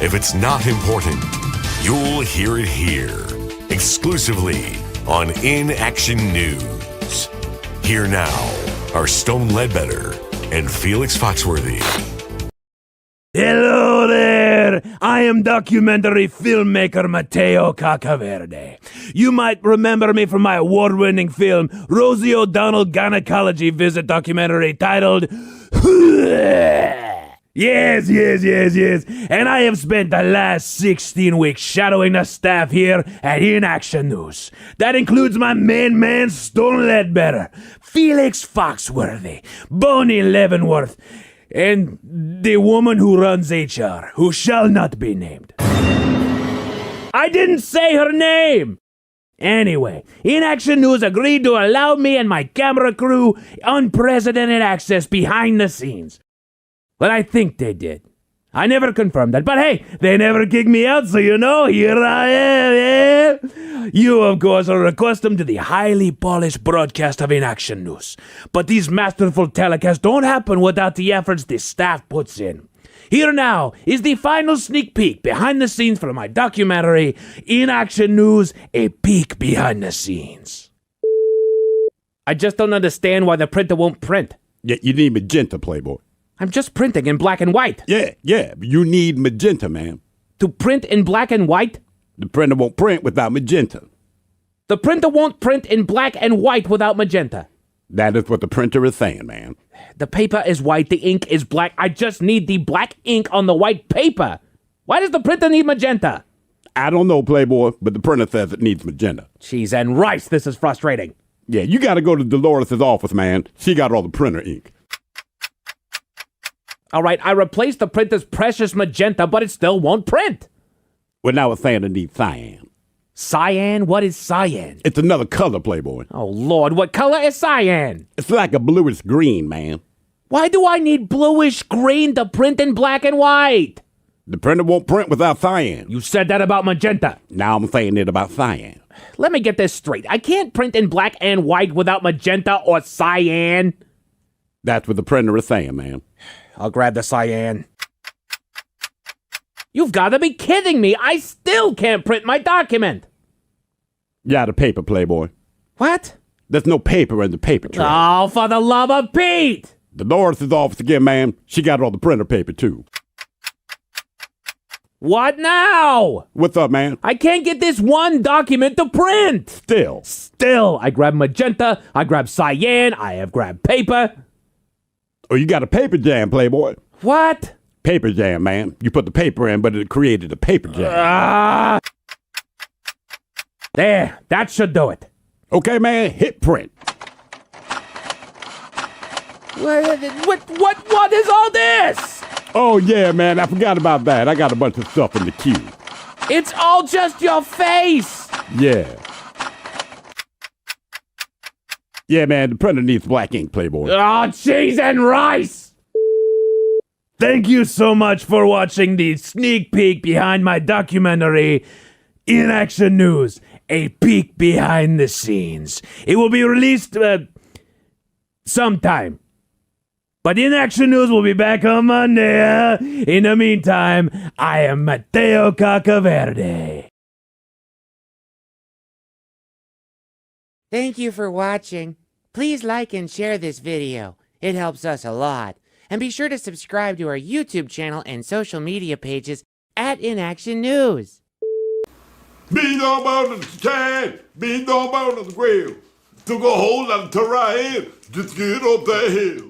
If it's not important, you'll hear it here, exclusively on Inaction News. Here now are Stone Ledbetter and Felix Foxworthy. Hello there! I am documentary filmmaker Mateo Cacaverde. You might remember me from my award-winning film, Rosie O'Donnell Gynecology Visit documentary titled Yes. And I have spent the last 16 weeks shadowing the staff here at Inaction News. That includes my main man, Stone Ledbetter, Felix Foxworthy, Bonnie Leavenworth, and the woman who runs HR, who shall not be named. I didn't say her name! Anyway, Inaction News agreed to allow me and my camera crew unprecedented access behind the scenes. Well, I think they did. I never confirmed that, but hey, they never kicked me out, so you know, here I am, yeah? You, of course, are accustomed to the highly polished broadcast of Inaction News, but these masterful telecasts don't happen without the efforts the staff puts in. Here now is the final sneak peek behind the scenes for my documentary, Inaction News, A Peek Behind the Scenes. I just don't understand why the printer won't print. Yeah, you need magenta, Playboy. I'm just printing in black and white. Yeah, but you need magenta, man. To print in black and white? The printer won't print without magenta. The printer won't print in black and white without magenta. That is what the printer is saying, man. The paper is white, the ink is black. I just need the black ink on the white paper. Why does the printer need magenta? I don't know, Playboy, but the printer says it needs magenta. Cheese and rice, this is frustrating. Yeah, you gotta go to Dolores' office, man. She got all the printer ink. All right, I replaced the printer's precious magenta, but it still won't print. Well, now it's saying it needs cyan. Cyan? What is cyan? It's another color, Playboy. Oh, Lord, what color is cyan? It's like a bluish green, man. Why do I need bluish green to print in black and white? The printer won't print without cyan. You said that about magenta. Now I'm saying it about cyan. Let me get this straight. I can't print in black and white without magenta or cyan. That's what the printer is saying, man. I'll grab the cyan. You've got to be kidding me. I still can't print my document. Yeah, the paper, Playboy. What? There's no paper in the paper tray. Oh, for the love of Pete! Dolores' office again, man. She got all the printer paper, too. What now? What's up, man? I can't get this one document to print. Still, I grab magenta, I grab cyan, I have grabbed paper. Oh, you got a paper jam, Playboy. What? Paper jam, man. You put the paper in, but it created a paper jam. There, that should do it. Okay, man, hit print. What is all this? Oh, yeah, man, I forgot about that. I got a bunch of stuff in the queue. It's all just your face. Yeah. Yeah, man, the printer needs black ink, Playboy. Oh, cheese and rice! Thank you so much for watching the sneak peek behind my documentary, Inaction News, A Peek Behind the Scenes. It will be released sometime. But Inaction News will be back on Monday. In the meantime, I am Mateo Cacaverde. Thank you for watching. Please like and share this video. It helps us a lot. And be sure to subscribe to our YouTube channel and social media pages at Inaction News. Beat on board the can, beat on board the grill. Took a whole lot of terrain, just get up that hill.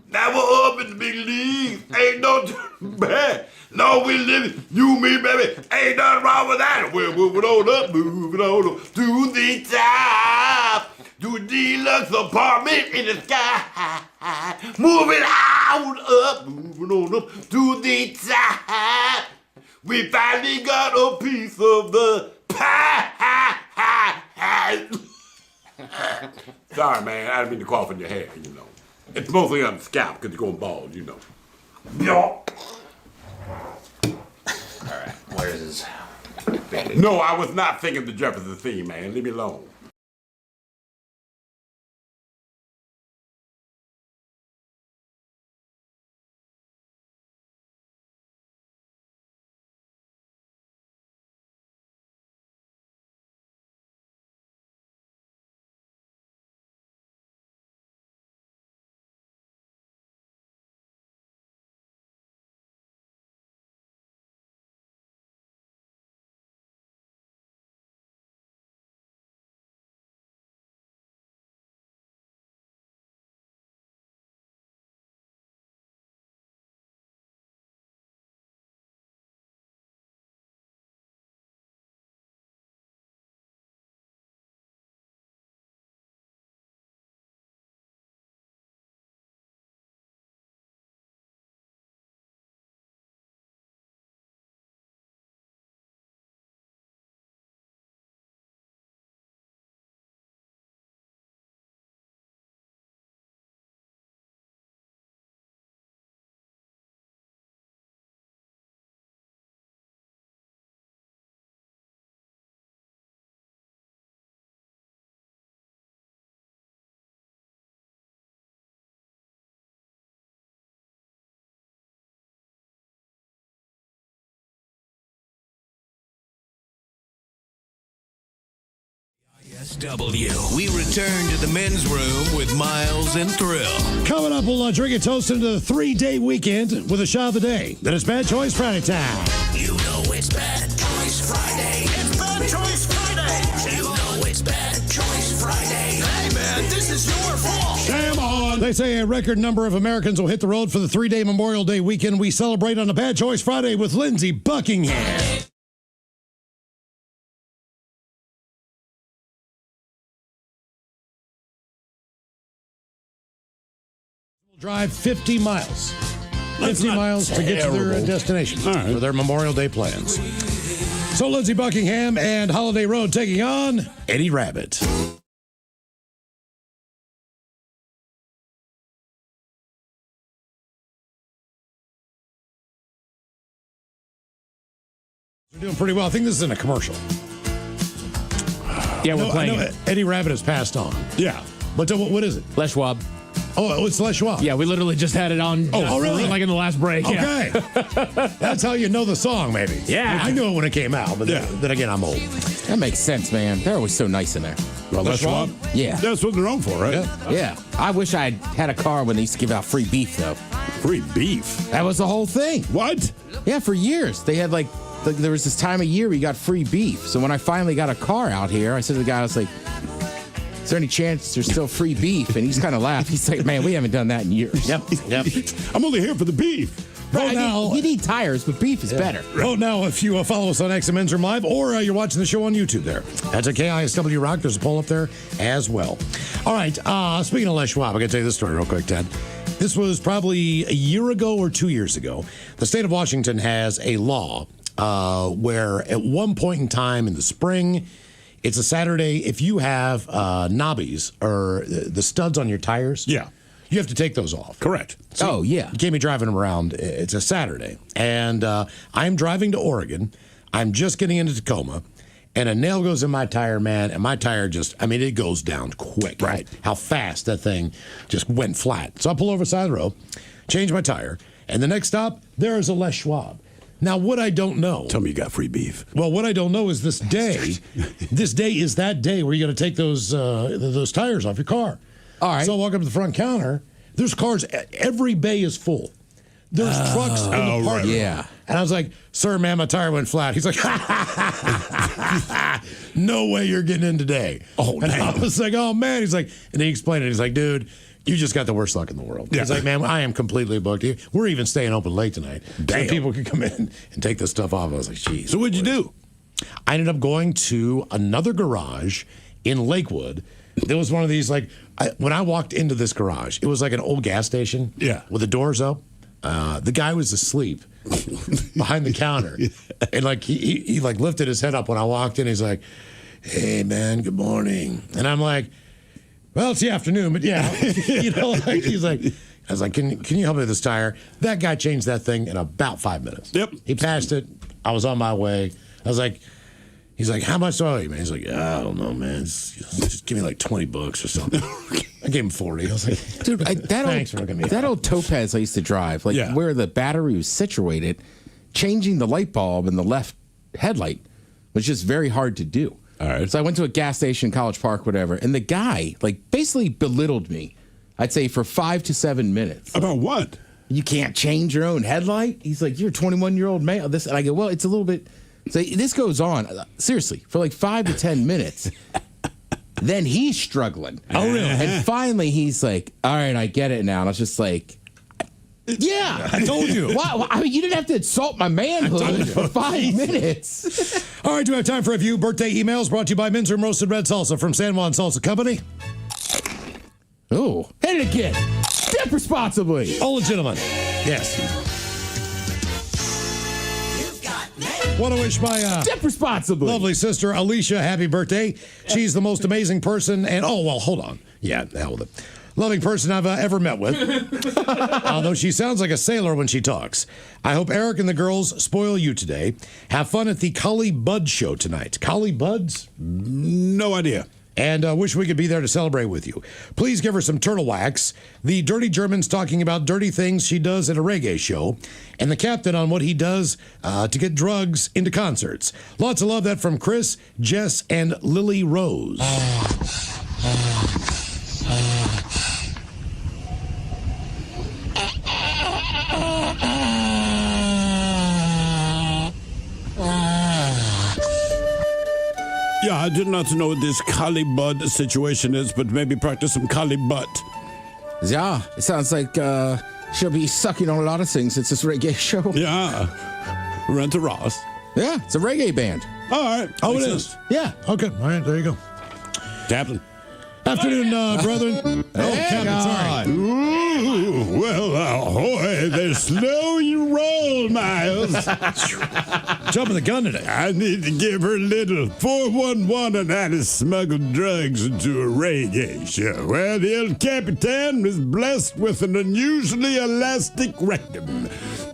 Now we're up in the big leagues, ain't no turning back. No, we living, you, me, baby, ain't nothing wrong with that. We're moving on up to the top, to a deluxe apartment in the sky. Moving on up to the top. We finally got a piece of the pie. Sorry, man, I didn't mean to cough in your hair, you know. It's mostly on the scalp because you're going bald, you know. All right, where's his... No, I was not thinking the Jefferson theme, man. Leave me alone. KISW. We return to the men's room with Miles and Thrill. Coming up, we'll drink a toast into the 3-day weekend with a shot of the day. Then it's Bad Choice Friday time. You know it's Bad Choice Friday. It's Bad Choice Friday. You know it's Bad Choice Friday. Hey, man, this is your fault. Shame on. They say a record number of Americans will hit the road for the 3-day Memorial Day weekend. We celebrate on a Bad Choice Friday with Lindsey Buckingham. Drive 50 miles. 50 miles to get to their destination for their Memorial Day plans. So Lindsey Buckingham and Holiday Road taking on Eddie Rabbit. We're doing pretty well. I think this is in a commercial. Yeah, we're playing. I know Eddie Rabbit has passed on. Yeah. But what is it? Les Schwab. Oh, it's Les Schwab. Yeah, we literally just had it on. Oh, really? Like in the last break. Okay. Yeah. That's how you know the song, maybe. Yeah. I knew it when it came out, but then again, I'm old. That makes sense, man. They're always so nice in there. Well, Les Schwab? Yeah. That's what they're known for, right? Yeah. I wish I had a car when they used to give out free beef, though. Free beef? That was the whole thing. What? Yeah, for years. They had there was this time of year where you got free beef. So when I finally got a car out here, I said to the guy, I was like, is there any chance there's still free beef? And he's kind of laughed. He's like, man, we haven't done that in years. Yep. I'm only here for the beef. Right, you need tires, but beef is better. Vote now if you follow us on X and Men's Room Live, or you're watching the show on YouTube there. That's a KISW Rock. There's a poll up there as well. All right. Speaking of Les Schwab, I got to tell you this story real quick, Ted. This was probably a year ago or 2 years ago. The state of Washington has a law where at one point in time in the spring, it's a Saturday, if you have knobbies or the studs on your tires, you have to take those off. Correct. So, you can't be driving them around. It's a Saturday. And I'm driving to Oregon. I'm just getting into Tacoma. And a nail goes in my tire, man. And my tire it goes down quick. Right. How fast that thing just went flat. So I pull over the side of the road, change my tire. And the next stop, there is a Les Schwab. Now, what I don't know. Tell me you got free beef. Well, what I don't know is this day. This day is that day where you got to take those tires off your car. All right. So I walk up to the front counter. There's cars. Every bay is full. There's trucks in the parking lot. Yeah. And I was like, sir, man, my tire went flat. He's like, no way you're getting in today. Oh, and damn. I was like, oh, man. He's like, and he explained it. He's like, dude, you just got the worst luck in the world. He's like, man, I am completely booked. We're even staying open late tonight. Damn. So people can come in and take this stuff off. I was like, geez. So what'd you do? I ended up going to another garage in Lakewood. There was one of these, when I walked into this garage, it was like an old gas station. Yeah. With the doors up. The guy was asleep behind the counter. And he lifted his head up when I walked in. He's like, hey, man, good morning. And I'm like, well, it's the afternoon, but yeah. He's like, I was like, can you help me with this tire? That guy changed that thing in about 5 minutes. Yep. He passed it. I was on my way. I was like, he's like, how much do I owe you, man? He's like, I don't know, man. Just give me like $20 or something. I gave him 40. I was like, dude, thanks for looking at me. That old Topaz I used to drive, where the battery was situated, changing the light bulb in the left headlight was just very hard to do. All right. So I went to a gas station, College Park, whatever, and the guy basically belittled me. I'd say for 5 to 7 minutes. About what? You can't change your own headlight? He's like, you're a 21-year-old male. And I go, well, it's a little bit. So this goes on seriously for 5 to 10 minutes. Then he's struggling. Oh, really? And finally he's like, all right, I get it now. And I was just like, yeah, I told you. Why? I mean, you didn't have to insult my manhood for 5 minutes. All right, do we have time for a few birthday emails brought to you by Men's Room Roasted Red Salsa from San Juan Salsa Company? Oh, hit it again. Dip responsibly. All legitimate. Yes. Want to wish my dip responsibly lovely sister Alicia happy birthday. She's the most amazing person, and hold on. Yeah, the hell with it. Loving person I've ever met with. Although she sounds like a sailor when she talks. I hope Eric and the girls spoil you today. Have fun at the Collie Bud show tonight. Collie Buds? No idea. and wish we could be there to celebrate with you. Please give her some turtle wax. The Dirty German's talking about dirty things she does at a reggae show, and the captain on what he does to get drugs into concerts. Lots of love that from Chris, Jess, and Lily Rose. Yeah, I do not know what this collie bud situation is, but maybe practice some collie butt. Yeah, it sounds like she'll be sucking on a lot of things. It's this reggae show. Yeah. Rent a Ross. Yeah, it's a reggae band. All right. Oh, it is? Yeah. Okay. All right, there you go. Captain. Afternoon, brethren. Captain, sorry. Ooh, well, ahoy there. Slow you roll, Miles. Jumping the gun today. I need to give her a little 411 on how to smuggle drugs into a reggae show. Well, the El Capitan was blessed with an unusually elastic rectum.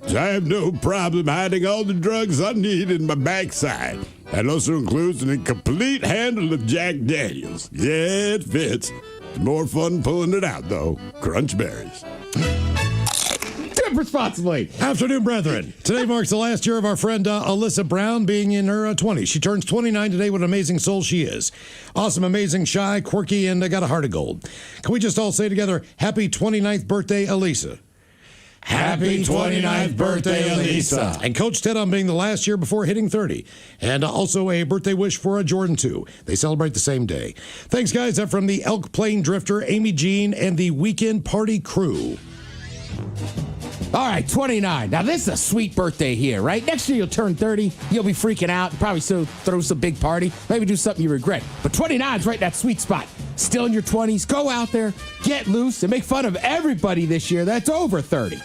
So I have no problem hiding all the drugs I need in my backside. That also includes an incomplete handle of Jack Daniels. Yeah, it fits. It's more fun pulling it out, though. Crunch berries. Tip responsibly. Afternoon, brethren. Today marks the last year of our friend Alyssa Brown being in her 20s. She turns 29 today. What an amazing soul she is. Awesome, amazing, shy, quirky, and got a heart of gold. Can we just all say together, happy 29th birthday, Alyssa? Happy 29th birthday, Elisa. And Coach Ted on being the last year before hitting 30. And also a birthday wish for Jordan, too. They celebrate the same day. Thanks, guys. That from the Elk Plain Drifter, Amy Jean, and the Weekend Party crew. All right, 29. Now, this is a sweet birthday here, right? Next year, you'll turn 30. You'll be freaking out. Probably throw some big party. Maybe do something you regret. But 29 is right in that sweet spot. Still in your 20s. Go out there, get loose, and make fun of everybody this year that's over 30.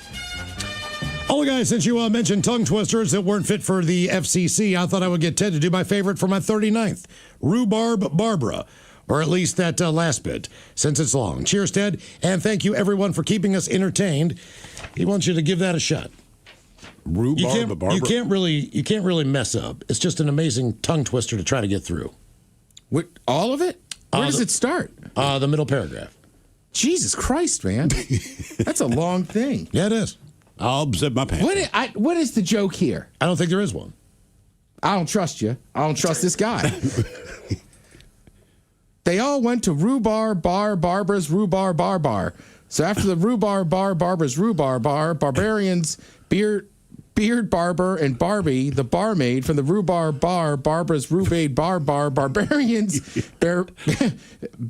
Oh, guys, since you mentioned tongue twisters that weren't fit for the FCC, I thought I would get Ted to do my favorite for my 39th. Rhubarb Barbara. Or at least that last bit, since it's long. Cheers, Ted, and thank you, everyone, for keeping us entertained. He wants you to give that a shot. Rhubarb Barbara. You can't really mess up. It's just an amazing tongue twister to try to get through. What, all of it? Where does it start? The middle paragraph. Jesus Christ, man. That's a long thing. Yeah, it is. I'll zip my pants. What is the joke here? I don't think there is one. I don't trust you. I don't trust this guy. They all went to Rhubarb Bar Barbara's Rhubarb Bar Bar. So after the Rhubarb Bar Barbara's Rhubarb Bar, Barbarians, Beard Barber, and Barbie, the barmaid from the Rhubarb Bar Barbara's Rhubarb Bar Bar, Barbarians,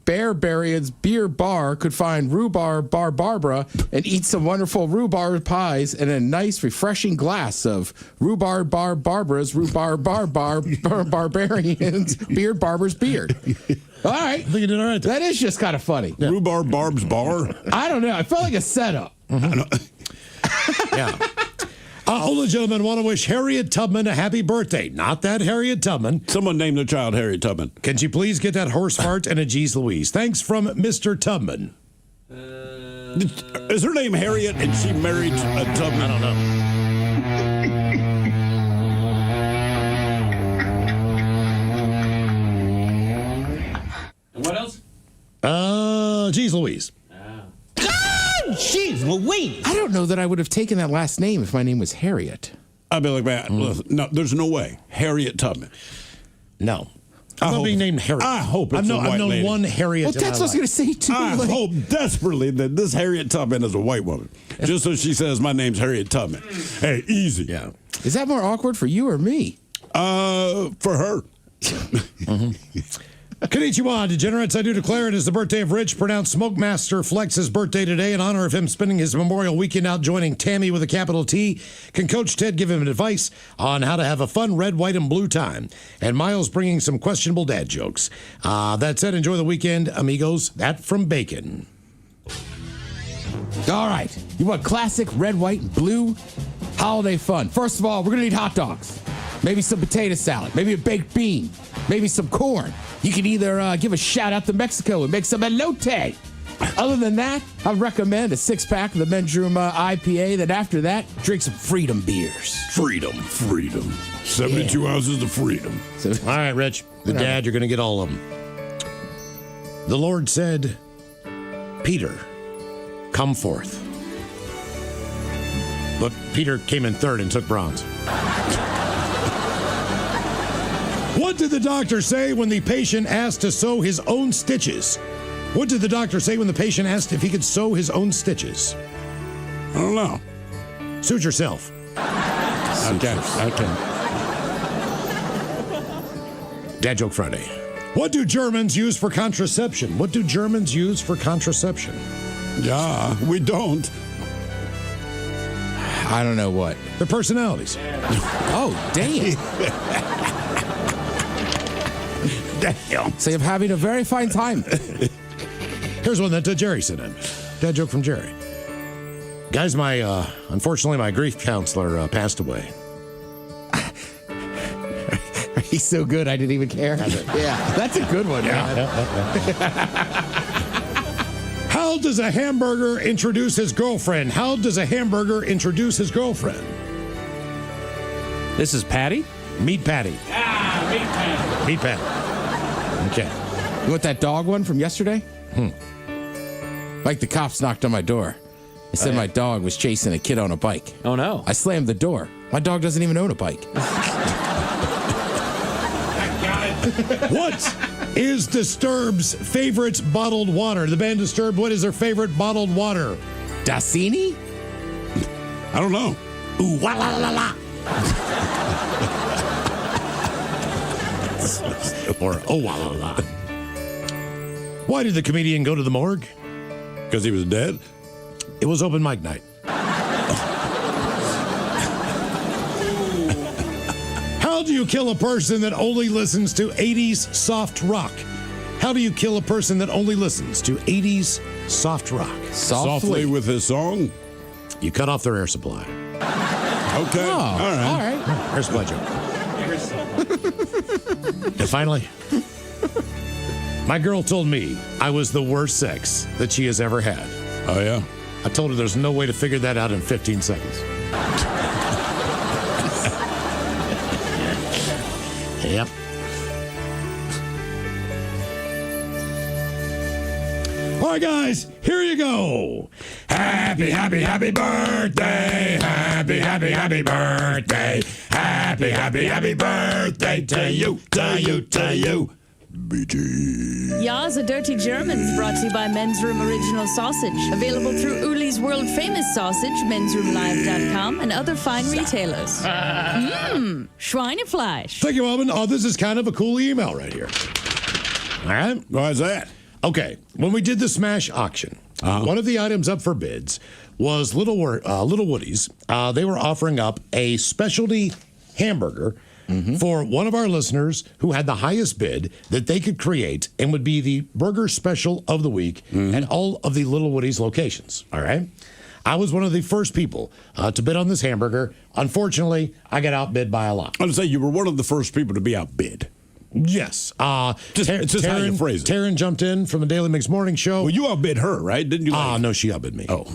Bearbarians Beer Bar could find Rhubarb Bar Barbara and eat some wonderful rhubarb pies and a nice refreshing glass of Rhubarb Bar Barbara's Rhubarb Bar Bar Barbarians Beard Barber's beard. All right. I think you did all right. That is just kind of funny. Yeah. Rhubarb Barb's Bar? I don't know. I felt like a setup. Mm-hmm. Yeah. All the gentlemen want to wish Harriet Tubman a happy birthday. Not that Harriet Tubman. Someone named their child Harriet Tubman. Can she please get that horse fart and a geez Louise? Thanks from Mr. Tubman. Is her name Harriet and she married a Tubman? I don't know. What else? Geez Louise. Jeez Louise. I don't know that I would have taken that last name if my name was Harriet. I'd be like, man, listen, no, there's no way. Harriet Tubman. No. I'm not being named Harriet. I hope it's a white I've known lady. one Harriet. Well, that's what I was going to say, too. I hope desperately that this Harriet Tubman is a white woman. Just so she says, my name's Harriet Tubman. Hey, easy. Yeah. Is that more awkward for you or me? For her. Konnichiwa, degenerates. I do declare it is the birthday of Rich, pronounced Smoke Master Flex's birthday today in honor of him spending his Memorial Weekend out joining Tammy with a capital T. Can Coach Ted give him advice on how to have a fun red, white, and blue time? And Miles bringing some questionable dad jokes. That said, enjoy the weekend, amigos. That from Bacon. All right. You want classic red, white, and blue holiday fun? First of all, we're going to need hot dogs. Maybe some potato salad. Maybe a baked bean. Maybe some corn. You can either give a shout out to Mexico and make some elote. Other than that, I recommend a 6-pack of the Men's Room IPA. Then after that, drink some Freedom beers. Freedom. 72 ounces of freedom. All right, Rich. The dad, you're going to get all of them. The Lord said, Peter, come forth. But Peter came in third and took bronze. What did the doctor say when the patient asked to sew his own stitches? What did the doctor say when the patient asked if he could sew his own stitches? I don't know. Suit yourself. Okay. Dad Joke Friday. What do Germans use for contraception? What do Germans use for contraception? Yeah, we don't. I don't know what. Their personalities. Oh, damn. Damn. So I'm having a very fine time. Here's one that Jerry sent in. Dad joke from Jerry. Guys, unfortunately, my grief counselor passed away. He's so good, I didn't even care. Yeah, that's a good one. Yeah. How does a hamburger introduce his girlfriend? How does a hamburger introduce his girlfriend? This is Patty? Meet Patty. Meet Patty. Meet Patty. Okay. You want that dog one from yesterday? Like the cops knocked on my door. They said my dog was chasing a kid on a bike. Oh, no. I slammed the door. My dog doesn't even own a bike. What is Disturbed's favorite bottled water? The band Disturbed, what is their favorite bottled water? Dasini? I don't know. Ooh, wa la la la. Or oh, wa la la. Why did the comedian go to the morgue? Because he was dead? It was open mic night. How do you kill a person that only listens to 80s soft rock? How do you kill a person that only listens to 80s soft rock? Softly with his song? You cut off their air supply. Okay. All right. Air supply joke. And finally, my girl told me I was the worst sex that she has ever had. Oh, yeah? I told her there's no way to figure that out in 15 seconds. Yep. All right, guys, here you go. Happy, happy, happy birthday. Happy, happy, happy birthday. Happy, happy, happy birthday to you, to you, to you. Ya's a Dirty Germans brought to you by Men's Room Original Sausage. Available through Uli's world famous sausage, mensroomlive.com, and other fine retailers. Schweinefleisch. Thank you, Alvin. Oh, this is kind of a cool email right here. All right. Why is that? Okay. When we did the Smash auction, one of the items up for bids was Little Woody's. They were offering up a specialty hamburger for one of our listeners who had the highest bid that they could create and would be the burger special of the week at all of the Little Woody's locations. All right. I was one of the first people to bid on this hamburger. Unfortunately, I got outbid by a lot. I was going to say, you were one of the first people to be outbid. Yes. It's just how you phrase it. Taryn jumped in from the Daily Mix Morning Show. Well, you outbid her, right? Didn't you? No, she outbid me. Oh.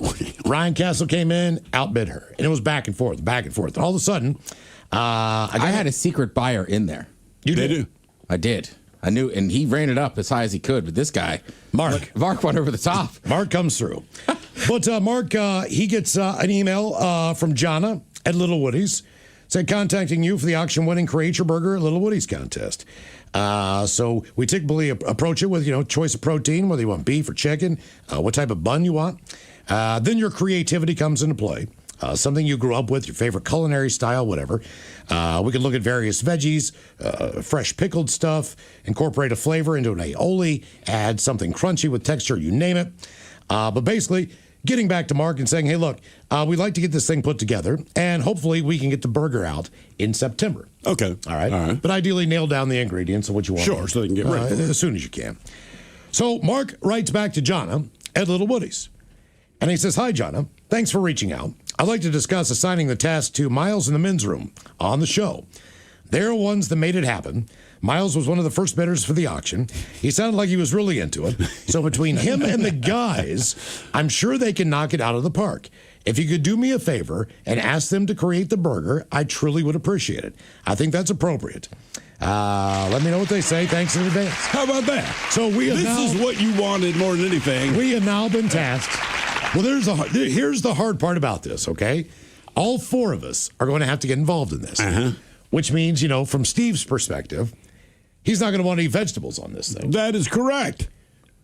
Ryan Castle came in, outbid her. And it was back and forth, back and forth. And all of a sudden, I had a secret buyer in there. You did? do? I did. I knew, and he ran it up as high as he could. But this guy, Mark went over the top. Mark comes through. But Mark, he gets an email from Jonna at Little Woody's. Said contacting you for the auction-winning Create Your Burger at Little Woody's contest. So we typically approach it with, choice of protein, whether you want beef or chicken, what type of bun you want. Then your creativity comes into play. Something you grew up with, your favorite culinary style, whatever. We can look at various veggies, fresh pickled stuff, incorporate a flavor into an aioli, add something crunchy with texture, you name it. But basically, getting back to Mark and saying, hey, look, we'd like to get this thing put together, and hopefully we can get the burger out in September. Okay. All right. But ideally nail down the ingredients of what you want. Sure, so they can get ready. As soon as you can. So Mark writes back to Jonna at Little Woody's. And he says, hi, Jonna. Thanks for reaching out. I'd like to discuss assigning the task to Miles in the men's room on the show. They're ones that made it happen. Miles was one of the first bidders for the auction. He sounded like he was really into it. So between him and the guys, I'm sure they can knock it out of the park. If you could do me a favor and ask them to create the burger, I truly would appreciate it. I think that's appropriate. Let me know what they say. Thanks in advance. How about that? So this is what you wanted more than anything. We have now been tasked. Well, here's the hard part about this, okay? All four of us are going to have to get involved in this, which means, from Steve's perspective, he's not going to want to eat vegetables on this thing. That is correct.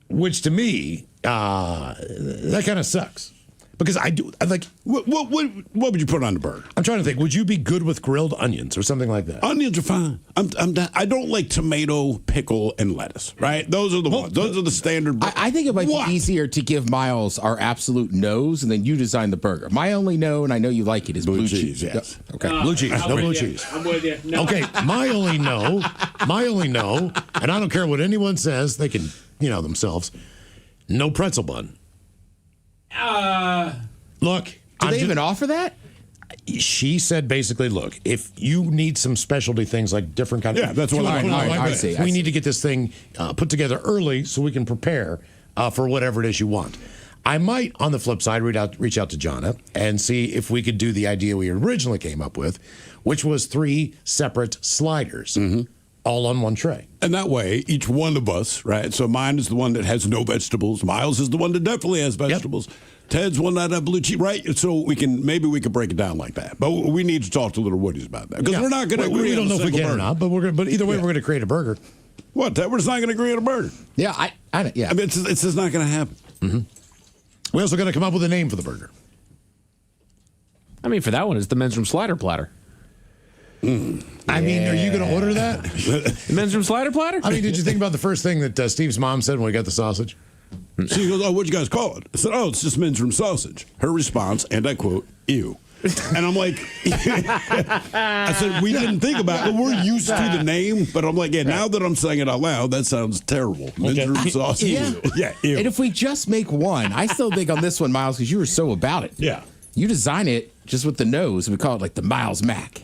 Which to me, that kind of sucks. Because I like. What would you put on the burger? I'm trying to think. Would you be good with grilled onions or something like that? Onions are fine. I don't like tomato, pickle, and lettuce. Right? Those are the ones. Those are the standard. I think it might be easier to give Miles our absolute no's, and then you design the burger. My only no, and I know you like it, is blue cheese. Yes. Okay. Blue cheese. No blue cheese. I'm with you. No. Okay. My only no, and I don't care what anyone says. They can, themselves. No pretzel bun. Look, do they even offer that? She said basically, look, if you need some specialty things like different kinds of... that's what I see. We need to get this thing put together early so we can prepare for whatever it is you want. I might, on the flip side, reach out to Jonna and see if we could do the idea we originally came up with, which was 3 separate sliders. All on one tray. And that way, each one of us, right? So mine is the one that has no vegetables. Miles is the one that definitely has vegetables. Yep. Ted's one that has blue cheese, right? So maybe we could break it down like that. But we need to talk to Little Woodies about that. Because we're not going to agree. We don't know if we can burger. or not, but either way, we're going to create a burger. What? We're just not going to agree on a burger. Yeah, I mean, it's just not going to happen. We're also going to come up with a name for the burger. I mean, for that one, it's the men's room slider platter. I mean, are you going to order that? The men's room slider platter? I mean, did you think about the first thing that Steve's mom said when we got the sausage? She goes, what'd you guys call it? I said, it's just men's room sausage. Her response, and I quote, ew. And I'm like, I said, we didn't think about it. We're used to the name, but I'm like, now that I'm saying it out loud, that sounds terrible. Men's room sausage. Yeah, ew. And if we just make one, I still think on this one, Miles, because you were so about it. Yeah. You design it just with the nose, and we call it like the Miles Mac.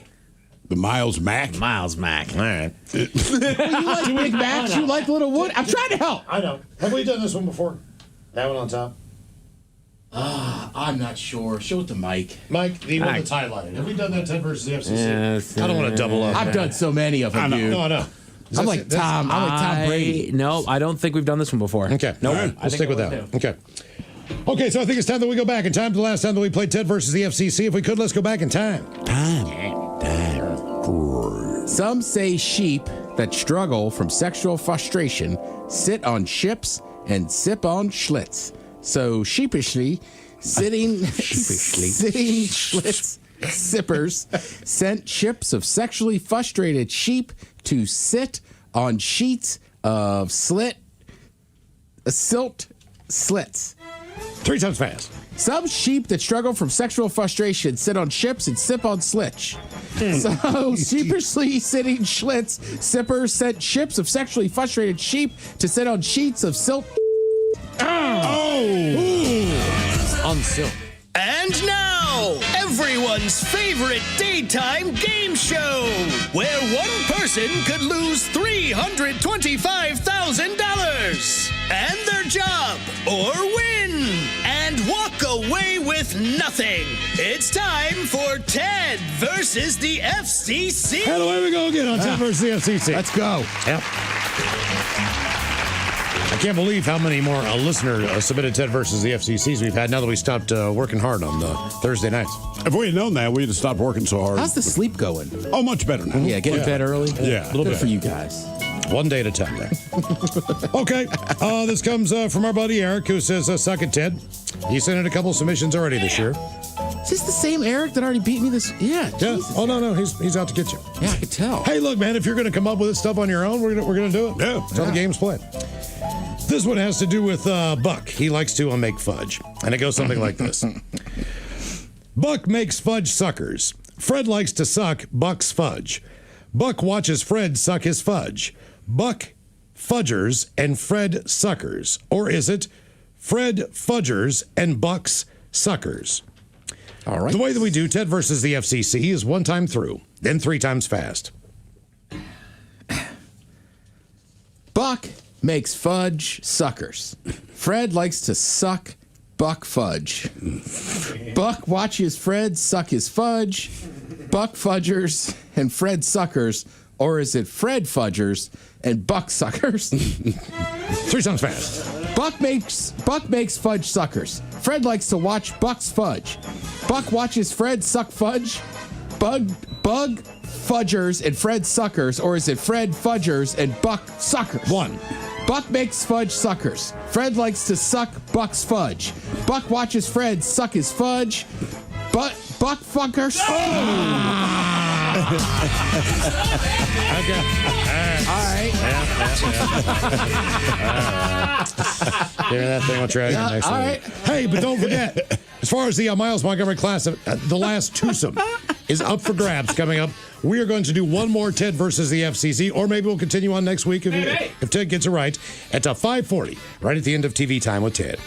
The Miles Mac? Miles Mac. All right. You like Big Macs? You like Little Wood? I'm trying to help. I know. Have we done this one before? That one on top? I'm not sure. Show it to Mike. Mike, the one that's highlighted. Have we done that 10 versus the FCC? Yes, I don't want to double up. I've done so many of them, dude. No, I know. I'm like Tom Brady. No, I don't think we've done this one before. Okay. No, All right. We'll stick with that one. Okay. Okay, so I think it's time that we go back in time to the last time that we played Ted versus the FCC. If we could, let's go back in time. Some say sheep that struggle from sexual frustration sit on ships and sip on Schlitz. So sheepishly, sitting Schlitz sippers sent ships of sexually frustrated sheep to sit on sheets of silt slits. 3 times fast. Some sheep that struggle from sexual frustration sit on ships and sip on slitch. So sheepishly sitting Schlitz sippers sent ships of sexually frustrated sheep to sit on sheets of silt. On silk. And now, everyone's favorite daytime game show, where one person could lose $325,000 and their job, or win and walk away with nothing. It's time for Ted versus the FCC. And away we go again on Ted versus the FCC. Let's go. Yep. I can't believe how many more listener submitted Ted versus the FCCs we've had now that we stopped working hard on Thursday nights. If we had known that, we'd have stopped working so hard. How's the sleep going? Oh, much better now. Yeah, get in bed early. Yeah, a little bit for you guys. One day at a time there. Okay, this comes from our buddy Eric, who says, suck it, Ted. He sent in a couple submissions already this year. Is this the same Eric that already beat me this? Yeah. Jesus. Oh, no, he's out to get you. Yeah, I could tell. Hey, look, man, if you're going to come up with this stuff on your own, we're gonna do it. Yeah. That's how the game's played. This one has to do with Buck. He likes to make fudge. And it goes something like this. Buck makes fudge suckers. Fred likes to suck Buck's fudge. Buck watches Fred suck his fudge. Buck fudgers and Fred suckers. Or is it Fred fudgers and Buck's suckers? All right. The way that we do Ted versus the FCC is 1 time through, then 3 times fast. Buck makes fudge suckers. Fred likes to suck Buck fudge. Buck watches Fred suck his fudge. Buck fudgers and Fred suckers. or is it Fred Fudgers and Buck Suckers? 3 times fast. Buck makes fudge suckers. Fred likes to watch Buck's fudge. Buck watches Fred suck fudge. Bug Fudgers and Fred Suckers, or is it Fred Fudgers and Buck Suckers? 1. Buck makes fudge suckers. Fred likes to suck Buck's fudge. Buck watches Fred suck his fudge. Buck fuckers. Okay. All right. Give me that thing. We'll try it next week. right. Hey, but don't forget, as far as the Miles Montgomery class, the last twosome is up for grabs coming up. We are going to do one more Ted versus the FCC, or maybe we'll continue on next week if Ted gets it right at 5:40, right at the end of TV Time with Ted.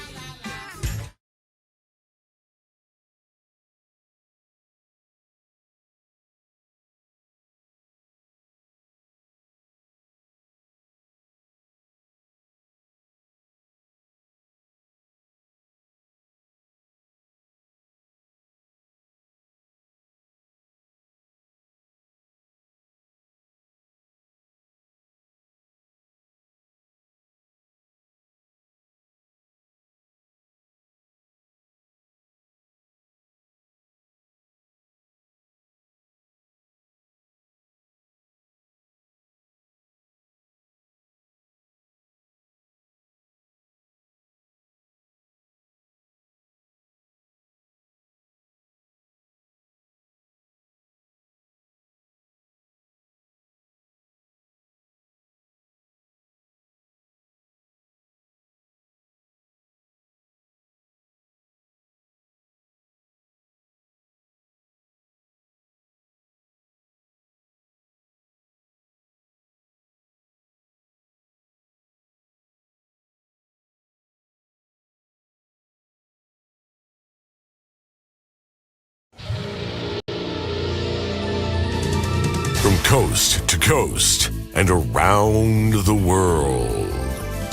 From coast to coast and around the world.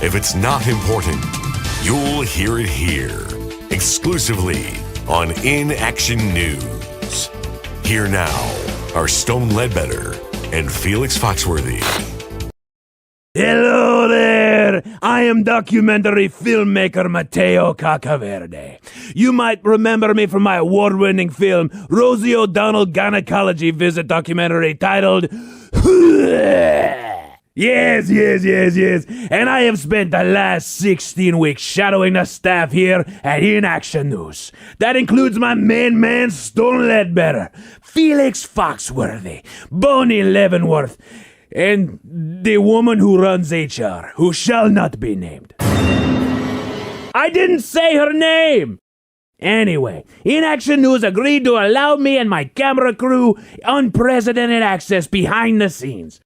If it's not important, you'll hear it here, exclusively on Inaction News. Here now are Stone Ledbetter and Felix Foxworthy. Hello there! I am documentary filmmaker Mateo Cacaverde. You might remember me from my award-winning film, Rosie O'Donnell Gynecology Visit documentary titled Yes. And I have spent the last 16 weeks shadowing the staff here at Inaction News. That includes my main man, Stone Ledbetter, Felix Foxworthy, Bonnie Leavenworth, and the woman who runs HR, who shall not be named. I didn't say her name! Anyway, Inaction News agreed to allow me and my camera crew unprecedented access behind the scenes.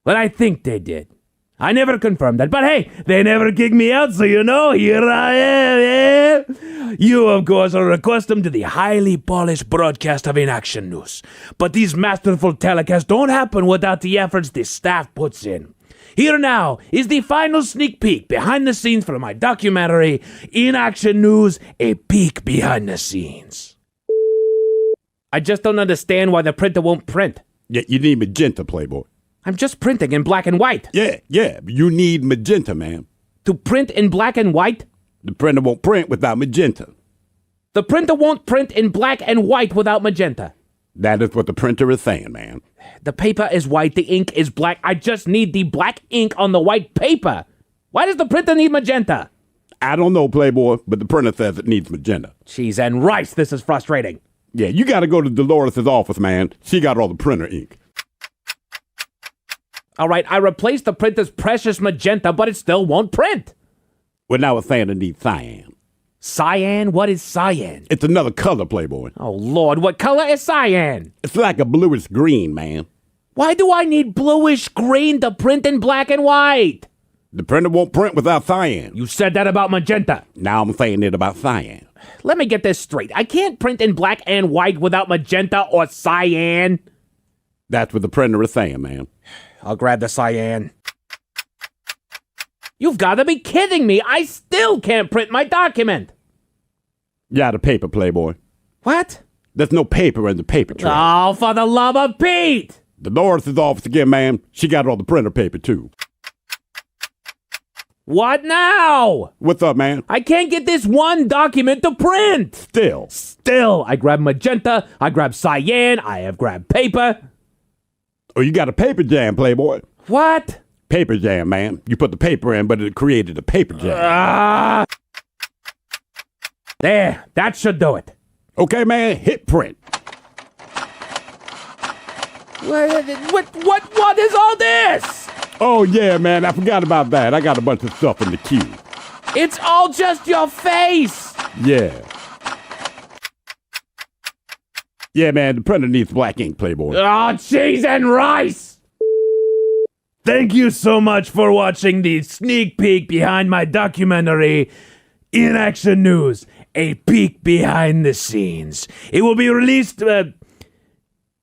Well, I think they did. I never confirmed that, but hey, they never kicked me out, so you know, here I am, yeah? You, of course, are accustomed to the highly polished broadcast of Inaction News, but these masterful telecasts don't happen without the efforts the staff puts in. Here now is the final sneak peek behind the scenes for my documentary, Inaction News, A Peek Behind the Scenes. I just don't understand why the printer won't print. Yeah, you need magenta, Playboy. I'm just printing in black and white. Yeah, you need magenta, man. To print in black and white? The printer won't print without magenta. The printer won't print in black and white without magenta. That is what the printer is saying, man. The paper is white, the ink is black. I just need the black ink on the white paper. Why does the printer need magenta? I don't know, Playboy, but the printer says it needs magenta. Cheese and rice, this is frustrating. Yeah, you gotta go to Dolores' office, man. She got all the printer ink. All right, I replaced the printer's precious magenta, but it still won't print. Well, now it's saying it needs cyan. Cyan? What is cyan? It's another color, Playboy. Oh, Lord, what color is cyan? It's like a bluish green, man. Why do I need bluish green to print in black and white? The printer won't print without cyan. You said that about magenta. Now I'm saying it about cyan. Let me get this straight. I can't print in black and white without magenta or cyan. That's what the printer is saying, man. I'll grab the cyan. You've got to be kidding me. I still can't print my document. Yeah, the paper, Playboy. What? There's no paper in the paper tray. Oh, for the love of Pete! The Doris' office again, ma'am. She got all the printer paper, too. What now? What's up, man? I can't get this one document to print. Still, I grab magenta, I grab cyan, I have grabbed paper. Oh, you got a paper jam, Playboy. What? Paper jam, man. You put the paper in, but it created a paper jam. There, that should do it. Okay, man, hit print. What is all this? Oh, yeah, man, I forgot about that. I got a bunch of stuff in the queue. It's all just your face. Yeah. Yeah, man, the printer needs black ink, Playboy. Oh, cheese and rice. Thank you so much for watching the sneak peek behind my documentary, Inaction News, a peek behind the scenes. It will be released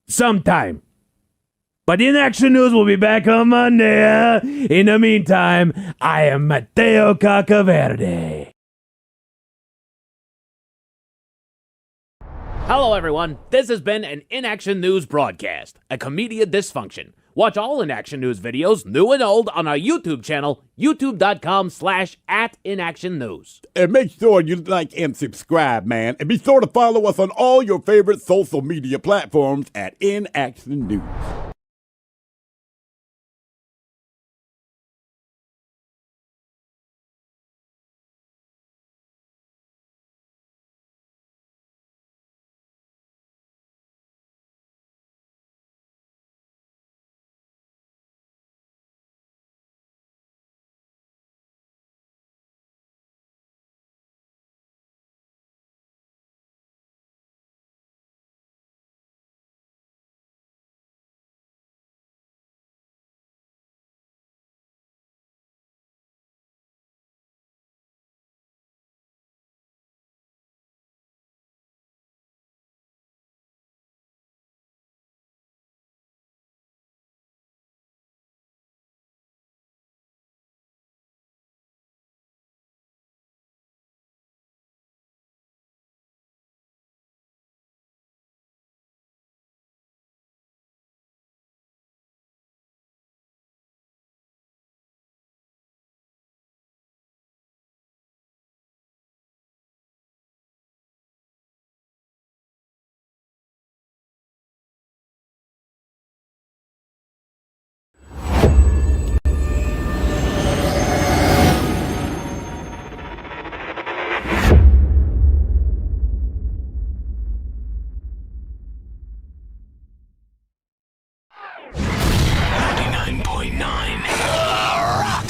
sometime. But Inaction News will be back on Monday. In the meantime, I am Mateo Cacaverde. Hello, everyone. This has been an Inaction News broadcast, a Comedia Dysfunction. Watch all Inaction News videos, new and old, on our YouTube channel, youtube.com/@inactionnews. And make sure you like and subscribe, man. And be sure to follow us on all your favorite social media platforms at Inaction News.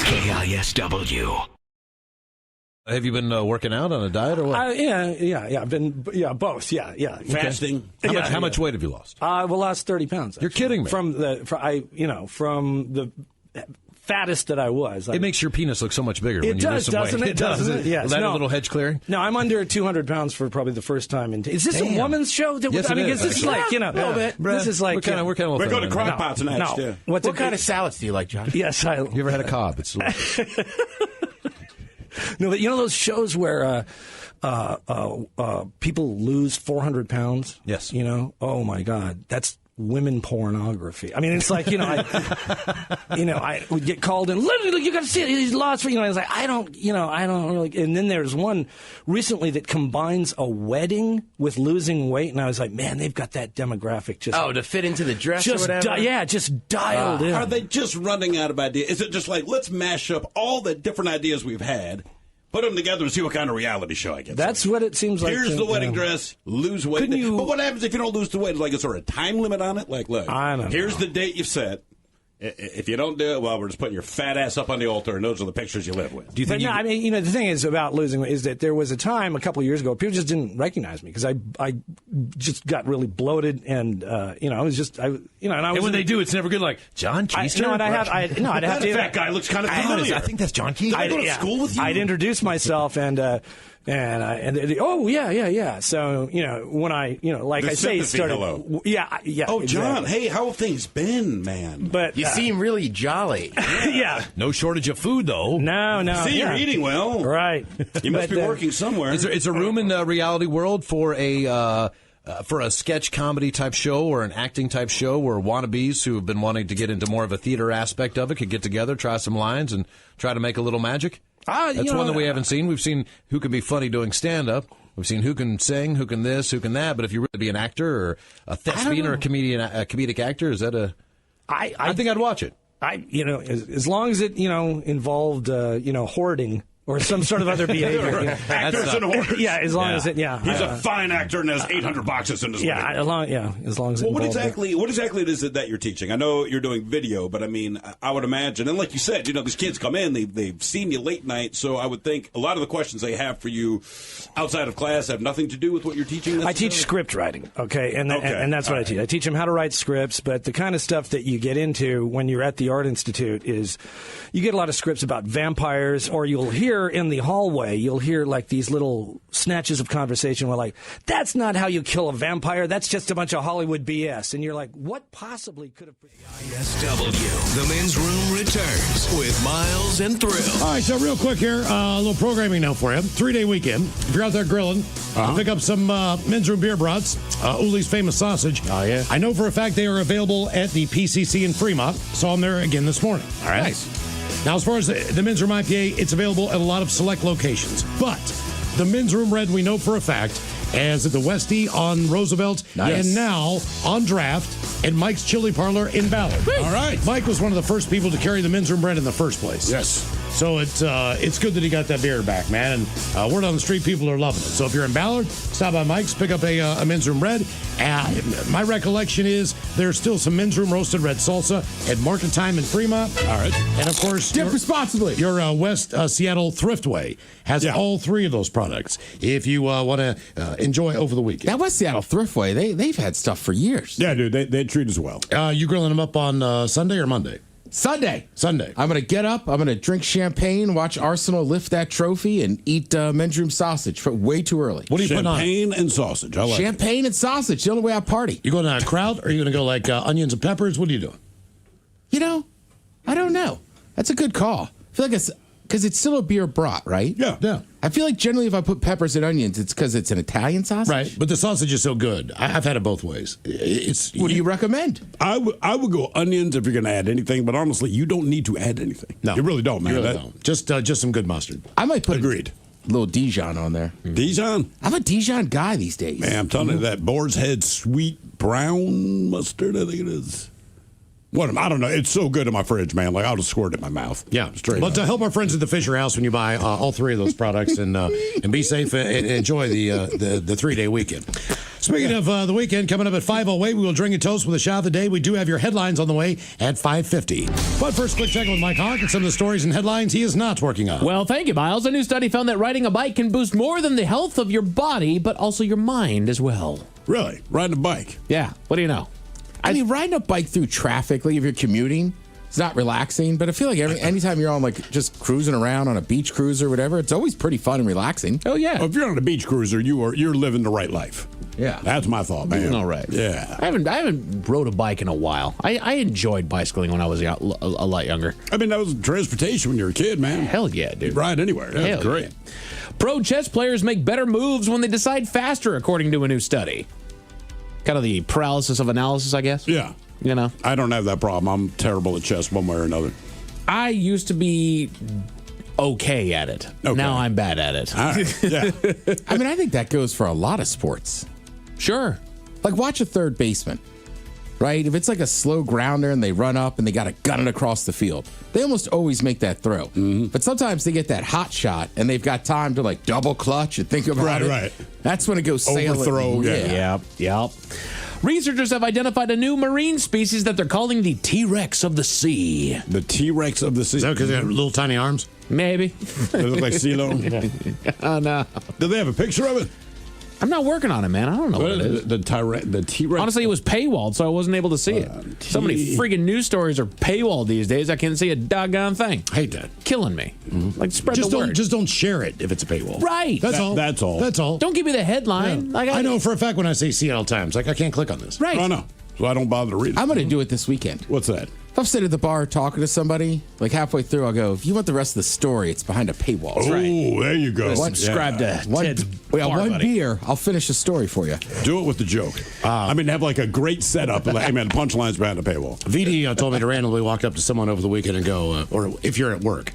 KISW. Have you been working out on a diet or what? Yeah. I've been, both. Yeah. Fasting. How much weight have you lost? Lost 30 pounds. You're kidding me. From the fattest that I was. It makes your penis look so much bigger when you lose some weight. It does. Yes. Was that a little hedge clearing? No, I'm under 200 pounds for probably the first time. Is this a woman's show? Yes, I mean, is this like, a little bit? This is like... We're going to crock pots next. No. What kind of salads do you like, John? Yes, You ever had a Cobb? It's delicious. No, but you know those shows where people lose 400 pounds? Yes. Oh my God, that's women pornography. I mean, it's like, I would get called in, literally, you got to see it. He's lost, I was like, I don't really. And then there's one recently that combines a wedding with losing weight. And I was like, man, they've got that demographic just. Oh, to fit into the dress or whatever? Just dialed in. Are they just running out of ideas? Is it just like, let's mash up all the different ideas we've had, put them together and see what kind of reality show I get? That's what it seems like. Here's the wedding dress, lose weight. But what happens if you don't lose the weight? Like, is there a time limit on it? Like, look, here's the date you've set. If you don't do it, well, we're just putting your fat ass up on the altar, and those are the pictures you live with. Do you think? The thing is about losing weight is that there was a time a couple of years ago people just didn't recognize me because I just got really bloated and I was just and when they do, it's never good. Like John Keister. I'd have to. That guy looks kind of familiar. I think that's John Keister. I go to school with you. I'd introduce myself and oh yeah. So when I like the I say started. Hello. Yeah. Oh, exactly. John, hey, how have things been, man? But you seem really jolly. Yeah. No shortage of food though. No. See, you're eating well. Right. You must be working somewhere. Is there room in the reality world for a for a sketch comedy type show or an acting type show where wannabes who have been wanting to get into more of a theater aspect of it could get together, try some lines, and try to make a little magic? That's one that we haven't seen. We've seen who can be funny doing stand-up. We've seen who can sing, who can this, who can that. But if you really be an actor or a thespian or a comedic actor, is that a... I think I'd watch it. As long as it, involved, hoarding or some sort of other behavior. Right. Actors and hoarders. Yeah, as long as it, He's a fine actor and has 800 boxes in his as long as it Well, what involved exactly is it that you're teaching? I know you're doing video, but I mean, I would imagine, and like you said, these kids come in, they've seen you late night, so I would think a lot of the questions they have for you outside of class have nothing to do with what you're teaching. I teach script writing, and that's what I teach. I teach them how to write scripts, but the kind of stuff that you get into when you're at the Art Institute is you get a lot of scripts about vampires, or you'll hear in the hallway, you'll hear like these little snatches of conversation where like, that's not how you kill a vampire, that's just a bunch of Hollywood BS. And you're like, what possibly could have... KISW, the men's room returns with Miles and Thrill. All right, so real quick here, a little programming now for you. 3-day weekend. If you're out there grilling, pick up some men's room beer brats, Uli's Famous Sausage. Oh, yeah. I know for a fact they are available at the PCC in Fremont. Saw them there again this morning. All right. Nice. Now, as far as the men's room IPA, it's available at a lot of select locations. But the men's room red, we know for a fact, as at the Westie on Roosevelt, and now on draft at Mike's Chili Parlor in Ballard. All right. Mike was one of the first people to carry the men's room red in the first place. Yes. So it's good that he got that beer back, man. And word on the street, people are loving it. So if you're in Ballard, stop by Mike's, pick up a men's room red. My recollection is there's still some men's room roasted red salsa at Market Time in Fremont. All right. And of course, dip responsibly. Your West Seattle Thriftway has all three of those products if you want to enjoy over the weekend. That West Seattle Thriftway, they've had stuff for years. Yeah, dude, they treat us well. You grilling them up on Sunday or Monday? Sunday. I'm going to get up. I'm going to drink champagne, watch Arsenal lift that trophy, and eat men's room sausage way too early. What are you putting on? Champagne and sausage. I like champagne and sausage. The only way I party. You going to a crowd, or are you going to go like onions and peppers? What are you doing? I don't know. That's a good call. I feel like because it's still a beer brat, right? Yeah. I feel like generally if I put peppers and onions, it's because it's an Italian sausage. Right, but the sausage is so good. I've had it both ways. What do you recommend? I would go onions if you're going to add anything, but honestly, you don't need to add anything. No. You really don't, man. You really don't. Just some good mustard. I might put Agreed. a little Dijon on there. Dijon? I'm a Dijon guy these days. Man, I'm telling you, that Boar's Head sweet brown mustard, I think it is. I don't know. It's so good in my fridge, man. Like, I'll just squirt it in my mouth. Yeah, straight But to help our friends at the Fisher House when you buy all three of those products and be safe and enjoy the 3-day weekend. Speaking of the weekend, coming up at 5:08, we will drink a toast with a shot of the day. We do have your headlines on the way at 5:50. But first, quick check with Mike Hawk and some of the stories and headlines he is not working on. Well, thank you, Miles. A new study found that riding a bike can boost more than the health of your body, but also your mind as well. Really? Riding a bike? Yeah. What do you know? I mean, riding a bike through traffic, like if you're commuting, it's not relaxing. But I feel like anytime you're on like just cruising around on a beach cruise or whatever, it's always pretty fun and relaxing. Oh yeah. Well, if you're on a beach cruiser, you're living the right life. Yeah, that's my thought, man. All right. Yeah. I haven't rode a bike in a while. I enjoyed bicycling when I was a lot younger. I mean, that was transportation when you were a kid, man. Hell yeah, dude. You'd ride anywhere. That's great. Yeah. Pro chess players make better moves when they decide faster, according to a new study. Kind of the paralysis of analysis, I guess. Yeah. I don't have that problem. I'm terrible at chess one way or another. I used to be okay at it. Okay. Now I'm bad at it. All right. Yeah. I mean, I think that goes for a lot of sports. Sure. Like watch a third baseman, right? If it's like a slow grounder and they run up and they got to gun it across the field, they almost always make that throw. Mm-hmm. But sometimes they get that hot shot and they've got time to like double clutch and think about it. Right. That's when it goes sailing. Overthrow. Yep. Researchers have identified a new marine species that they're calling the T-Rex of the sea. The T-Rex of the sea? Is that because they have little tiny arms? Maybe. They look like CeeLo? Oh, no. Do they have a picture of it? I'm not working on it, man. I don't know what it is. The T-Rex? Honestly, it was paywalled, so I wasn't able to see it. So many freaking news stories are paywalled these days, I can't see a doggone thing. I hate that. Killing me. Mm-hmm. Like, spread the word. Just don't share it if it's a paywall. Right. That's all. That's all. That's all. Don't give me the headline. Yeah. I know for a fact when I say Seattle Times, like, I can't click on this. Right. Oh, no. so I don't bother to read it. I'm going to do it this weekend. What's that? If I'm sitting at the bar talking to somebody, like halfway through, I'll go, if you want the rest of the story, it's behind a paywall. Oh, there you go. Subscribe to Ted's bar, one buddy. beer, I'll finish the story for you. Do it with the joke. Have like a great setup. Like, hey, man, punchlines behind the paywall. VD told me to randomly walk up to someone over the weekend and go, or if you're at work,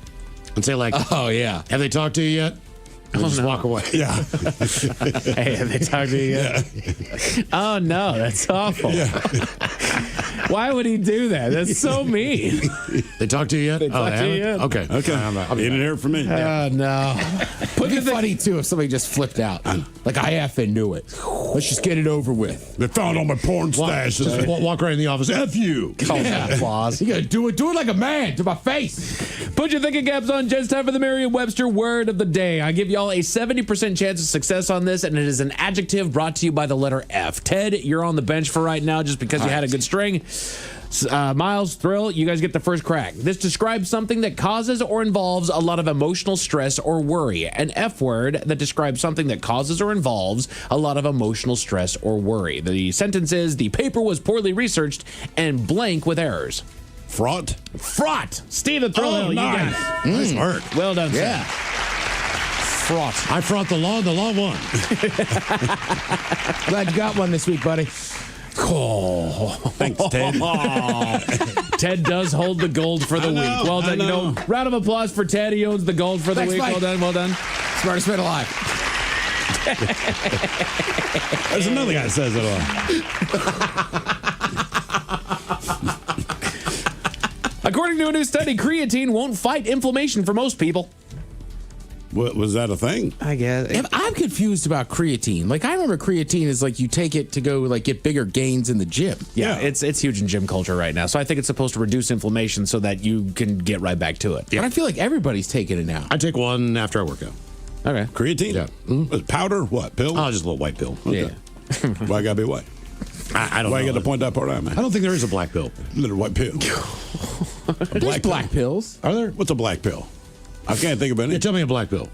and say like, oh, yeah. Have they talked to you yet? And just walk away. Yeah. Hey, have they talked to you yet? Yeah. Oh, no, that's awful. Yeah. Why would he do that? That's so mean. They talked to you yet? They talked to you yet? Okay. You didn't hear it from me. Oh, no. It'd be funny, too, if somebody just flipped out. Like, I effing knew it. Let's just get it over with. They found all my porn stashes. Walk right in the office. F you. Call that applause. You gotta do it like a man to my face. Put your thinking caps on. Just time for the Merriam-Webster word of the day. I give y'all a 70% chance of success on this, and it is an adjective brought to you by the letter F. Ted, you're on the bench for right now just because you had a good string. Miles, Thrill, you guys get the first crack. This describes something that causes or involves a lot of emotional stress or worry. An F word that describes something that causes or involves a lot of emotional stress or worry. The sentence is, the paper was poorly researched and blank with errors. Fraught? Fraught. Steve the Thrill Hill, nice. you got it. Nice work. Well done, Yeah. sir. Fraught. I fought the law won. Glad you got one this week, buddy. Oh. Thanks, Ted. Ted does hold the gold for the week. Well done. Round of applause for Ted. He owns the gold for the week. Mike. Well done. Smartest man alive. There's another guy that says it all. According to a new study, creatine won't fight inflammation for most people. What, was that a thing? I guess. I'm confused about creatine. Like, I remember creatine is like you take it to go like get bigger gains in the gym. Yeah, it's huge in gym culture right now. So I think it's supposed to reduce inflammation so that you can get right back to it. But I feel like everybody's taking it now. I take one after I work out. Okay. Creatine? Yeah. Mm-hmm. Powder? What? Pill? Oh, just a little white pill. Okay. Yeah. Why gotta be white? I don't know. Why you got to point that part out, man? I don't think there is a black pill. Little white pill. There's black pills. Are there? What's a black pill? I can't think of any. Yeah, tell me a black pill.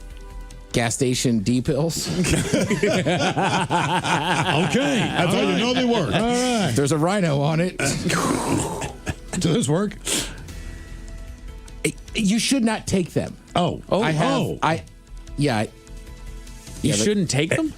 Gas station D pills. Okay. That's how you know they work. All right. There's a rhino on it. Does this work? You should not take them. Oh. You shouldn't take them?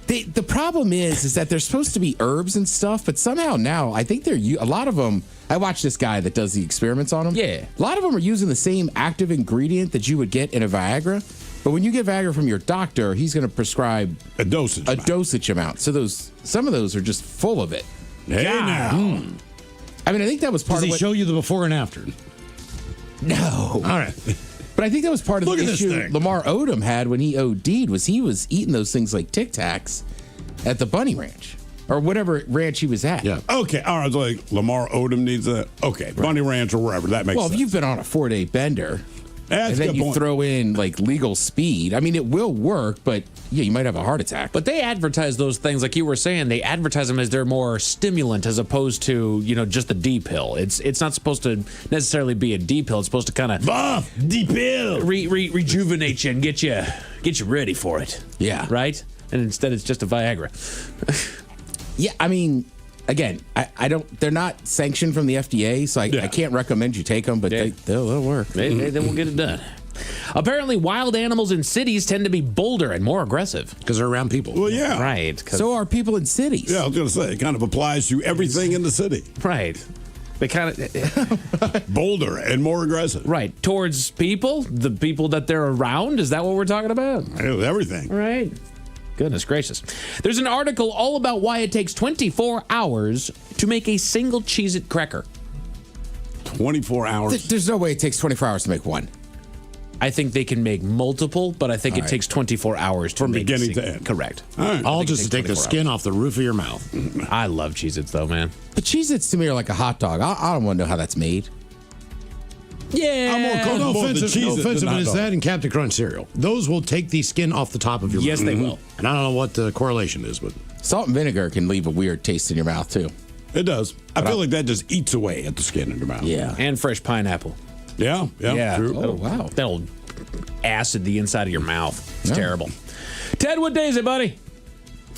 The problem is that they're supposed to be herbs and stuff, but somehow now I think a lot of them. I watched this guy that does the experiments on them. Yeah. A lot of them are using the same active ingredient that you would get in a Viagra. But when you get Viagra from your doctor, he's going to prescribe a dosage amount. So some of those are just full of it. Hey, now. I mean, I think that was part Does of he show you the before and after? No. All right. But I think that was part of Look the at this issue thing. Lamar Odom had when he OD'd was he was eating those things like Tic Tacs at the Bunny Ranch or whatever ranch he was at. Yeah. Okay. All right. So like Lamar Odom needs that. Okay. Bunny Ranch or wherever. That makes sense. Well, if you've been on a 4-day bender That's and a then good you point. throw in like legal speed, I mean, it will work, but yeah, you might have a heart attack. But they advertise those things, like you were saying, they advertise them as they're more stimulant as opposed to, just the D pill. It's not supposed to necessarily be a D pill. It's supposed to kind of D pill rejuvenate you and get you ready for it. Yeah. Right? And instead it's just a Viagra. Yeah, I mean, again, I don't. They're not sanctioned from the FDA, so I can't recommend you take them. But they'll work. They will get it done. Apparently, wild animals in cities tend to be bolder and more aggressive because they're around people. Well, yeah. Right. So are people in cities. Yeah, I was going to say, it kind of applies to everything in the city. Right. They kind of bolder and more aggressive. Right. Towards people, the people that they're around. Is that what we're talking about? Everything. Right. Goodness gracious. There's an article all about why it takes 24 hours to make a single Cheez-It cracker. 24 hours? There's no way it takes 24 hours to make one. I think they can make multiple, but I think it takes 24 hours to From make beginning to end. Correct. All right. All just to take the skin off the roof of your mouth. I love Cheez-Its, though, man. But Cheez-Its to me are like a hot dog. I don't want to know how that's made. Yeah. I'm more comfortable No with the offensive, Cheez-It than but hot it's dog. that and Captain Crunch cereal. Those will take the skin off the top of your mouth. Yes, they will. And I don't know what the correlation is, but Salt and vinegar can leave a weird taste in your mouth too. It does. I feel like that just eats away at the skin in your mouth. Yeah. And fresh pineapple. Yeah. True. Oh wow. That'll acid the inside of your mouth. It's Yeah. terrible. Ted, what day is it, buddy?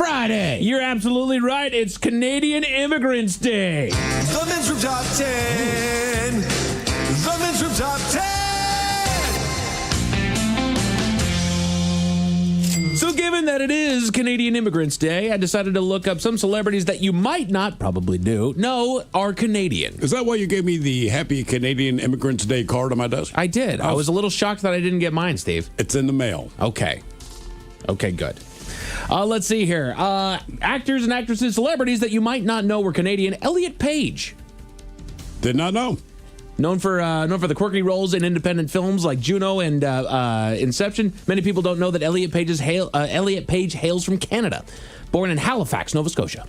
Friday. You're absolutely right. It's Canadian Immigrants Day. The Men's Room Top 10. The Men's Room Top 10. So given that it is Canadian Immigrants Day, I decided to look up some celebrities that you might not, probably do, know are Canadian. Is that why you gave me the Happy Canadian Immigrants Day card on my desk? I did. I was a little shocked that I didn't get mine, Steve. It's in the mail. Okay. Okay, good. Let's see here. Actors and actresses, celebrities that you might not know were Canadian. Elliot Page. Did not know. Known for the quirky roles in independent films like Juno and Inception. Many people don't know that Elliot Page hails from Canada. Born in Halifax, Nova Scotia.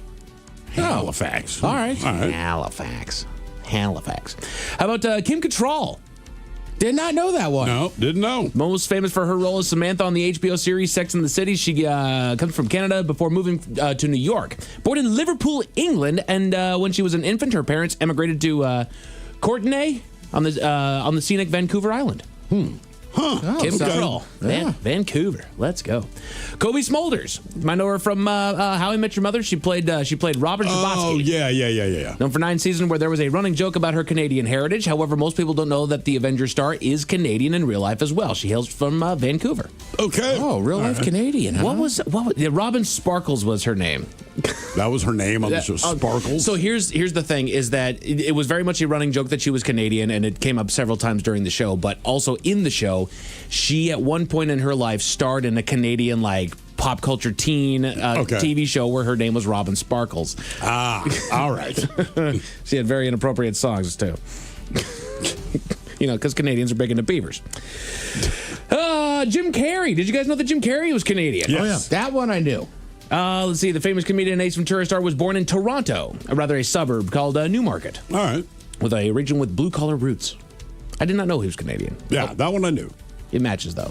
Halifax. All right. Halifax. How about Kim Cattrall? Did not know that one. No, didn't know. Most famous for her role as Samantha on the HBO series Sex and the City. She comes from Canada before moving to New York. Born in Liverpool, England, and when she was an infant, her parents emigrated to Courtenay on the scenic Vancouver Island. Huh. Kim Cattrall. Yeah. Vancouver. Let's go. Kobe Smulders. You might know her from How I Met Your Mother. She played Robin Scherbatsky. Oh, yeah. Known for 9 seasons where there was a running joke about her Canadian heritage. However, most people don't know that the Avenger star is Canadian in real life as well. She hails from Vancouver. Okay. Oh, real life Canadian, huh? What was Robin Sparkles was her name. That was her name on the show, Sparkles. So here's the thing, is that it was very much a running joke that she was Canadian, and it came up several times during the show, but also in the show, she at one point in her life starred in a Canadian pop culture teen TV show where her name was Robin Sparkles. All right. She had very inappropriate songs too. Because Canadians are big into beavers. Jim Carrey. Did you guys know that Jim Carrey was Canadian? Yes. Oh, yeah. That one I knew. Let's see. The famous comedian Ace Ventura star was born in Toronto, a suburb called Newmarket. All right. With a region with blue-collar roots. I did not know he was Canadian. Yeah, that one I knew. It matches, though.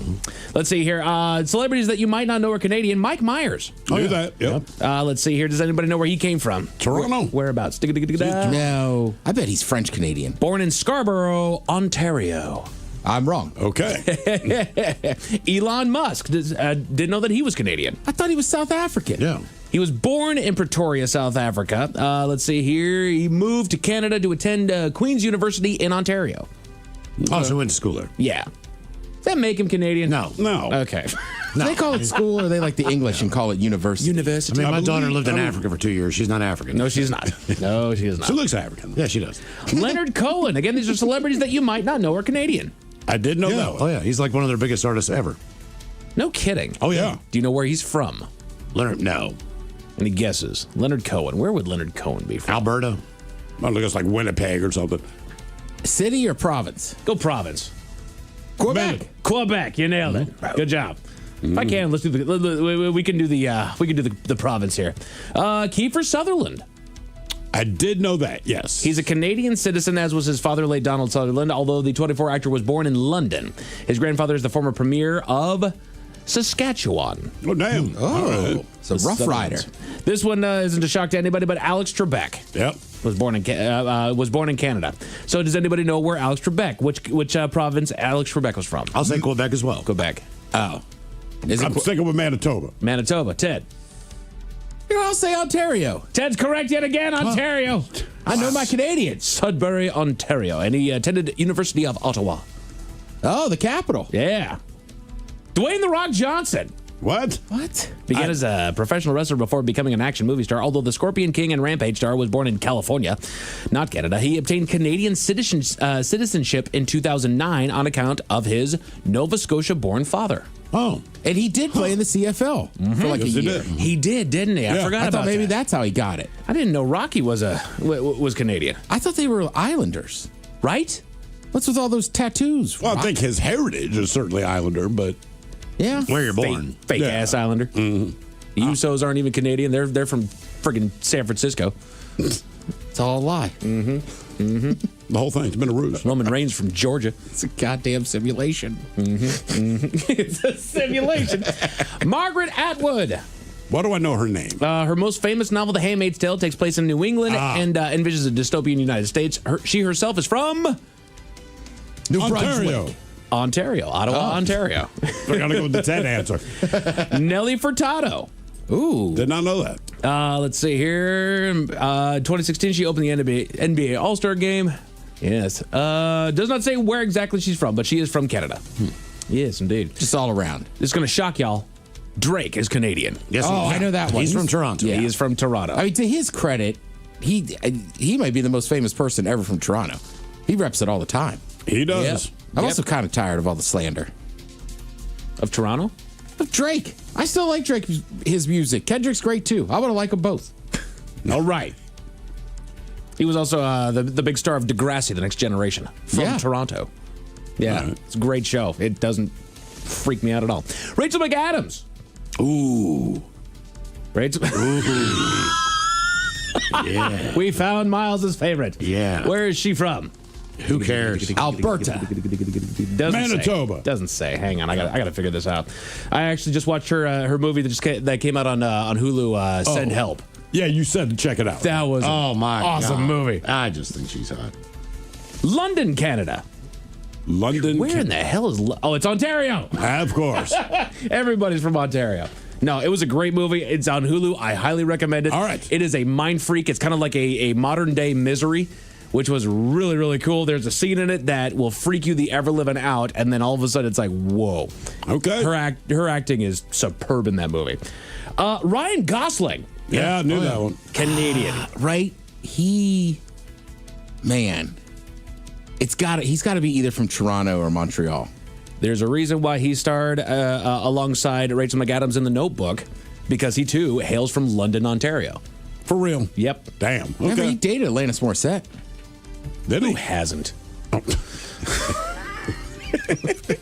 Let's see here. Celebrities that you might not know are Canadian. Mike Myers. Knew that, yep. Let's see here. Does anybody know where he came from? Toronto. Whereabouts? No. I bet he's French-Canadian. Born in Scarborough, Ontario. I'm wrong. Okay. Elon Musk. Didn't know that he was Canadian. I thought he was South African. Yeah. He was born in Pretoria, South Africa. Let's see here. He moved to Canada to attend Queen's University in Ontario. Oh, so he went to school there. Yeah. Does that make him Canadian? No. Okay. No. Do they call it school, or they like the English and call it university? University. I mean, my daughter lived in Africa for 2 years. She's not African. No, she's not. No, she is not. She looks African. Yeah, she does. Leonard Cohen. Again, these are celebrities that you might not know are Canadian. I did know that one. Oh, yeah. He's like one of their biggest artists ever. No kidding. Oh, yeah. Do you know where he's from? Leonard, no. Any guesses? Leonard Cohen. Where would Leonard Cohen be from? Alberta. I think it's like Winnipeg or something. City or province? Go province. Quebec. Quebec. You nailed it. Good job. If I can, let's do we can do the province here. Kiefer Sutherland. I did know that, yes. He's a Canadian citizen, as was his father, late Donald Sutherland, although the 24 actor was born in London. His grandfather is the former premier of Saskatchewan. Oh, damn. Oh, right. So Rough Rider. This one isn't a shock to anybody, but Alex Trebek. Yep. Was born in Canada. So does anybody know where Alex Trebek, which province Alex Trebek was from? I'll say Quebec as well. Quebec. Oh. I'm sticking with Manitoba. Manitoba. Ted. I'll say Ontario. Ted's correct yet again. Ontario. I know my Canadians. Sudbury, Ontario. And he attended University of Ottawa. Oh, the capital. Yeah. Dwayne "The Rock" Johnson. What? Began as a professional wrestler before becoming an action movie star. Although the Scorpion King and Rampage star was born in California, not Canada, he obtained Canadian citizenship in 2009 on account of his Nova Scotia-born father. Oh, and he did play in the CFL for like a year. He did, didn't he? I forgot about that. I thought maybe that's how he got it. I didn't know Rocky was Canadian. I thought they were Islanders. Right? What's with all those tattoos? Well, I think his heritage is certainly Islander, but yeah, where you're born, fake ass Islander. Mm-hmm. The Usos aren't even Canadian. They're from friggin' San Francisco. It's all a lie. Mm-hmm. Mm-hmm. The whole thing's been a ruse. Roman Reigns from Georgia. It's a goddamn simulation. Mm-hmm. Mm-hmm. It's a simulation. Margaret Atwood. Why do I know her name? Her most famous novel, The Handmaid's Tale, takes place in New England and envisions a dystopian United States. She herself is from New Ontario. Brunswick. Ontario. Ottawa, Ontario. I gotta go with the Ted answer. Nelly Furtado. Ooh. Did not know that. Let's see here. 2016, she opened the NBA All-Star game. Yes. Does not say where exactly she's from, but she is from Canada. Yes, indeed. Just all around. This is going to shock y'all. Drake is Canadian. Yes, I know that one. He's from Toronto. Yeah, he is from Toronto. I mean, to his credit, he might be the most famous person ever from Toronto. He reps it all the time. He does. Yep. I'm also kind of tired of all the slander. Of Toronto? Of Drake. I still like Drake, his music. Kendrick's great too. I want to like them both. All right. He was also the big star of Degrassi, The Next Generation, from Toronto. Yeah, it's a great show. It doesn't freak me out at all. Rachel McAdams. Ooh. Rachel. Ooh. Yeah. We found Miles' favorite. Yeah. Where is she from? Who cares? Alberta. Manitoba. Doesn't say. Hang on, I got to figure this out. I actually just watched her movie that came out on Hulu. Send Help. Yeah, you said to check it out. That was awesome movie. I just think she's hot. London, Canada. London. Where in the hell is? It's Ontario. Of course. Everybody's from Ontario. No, it was a great movie. It's on Hulu. I highly recommend it. All right. It is a mind freak. It's kind of like a modern day Misery, which was really, really cool. There's a scene in it that will freak you the ever living out, and then all of a sudden it's like, whoa. Okay. Her acting is superb in that movie. Ryan Gosling. Yeah, I knew that one. Canadian. Right? Man. He's got to be either from Toronto or Montreal. There's a reason why he starred alongside Rachel McAdams in The Notebook, because he too hails from London, Ontario. For real? Yep. Damn. Yeah, Okay. he dated Alanis Morissette. Did Who he? hasn't?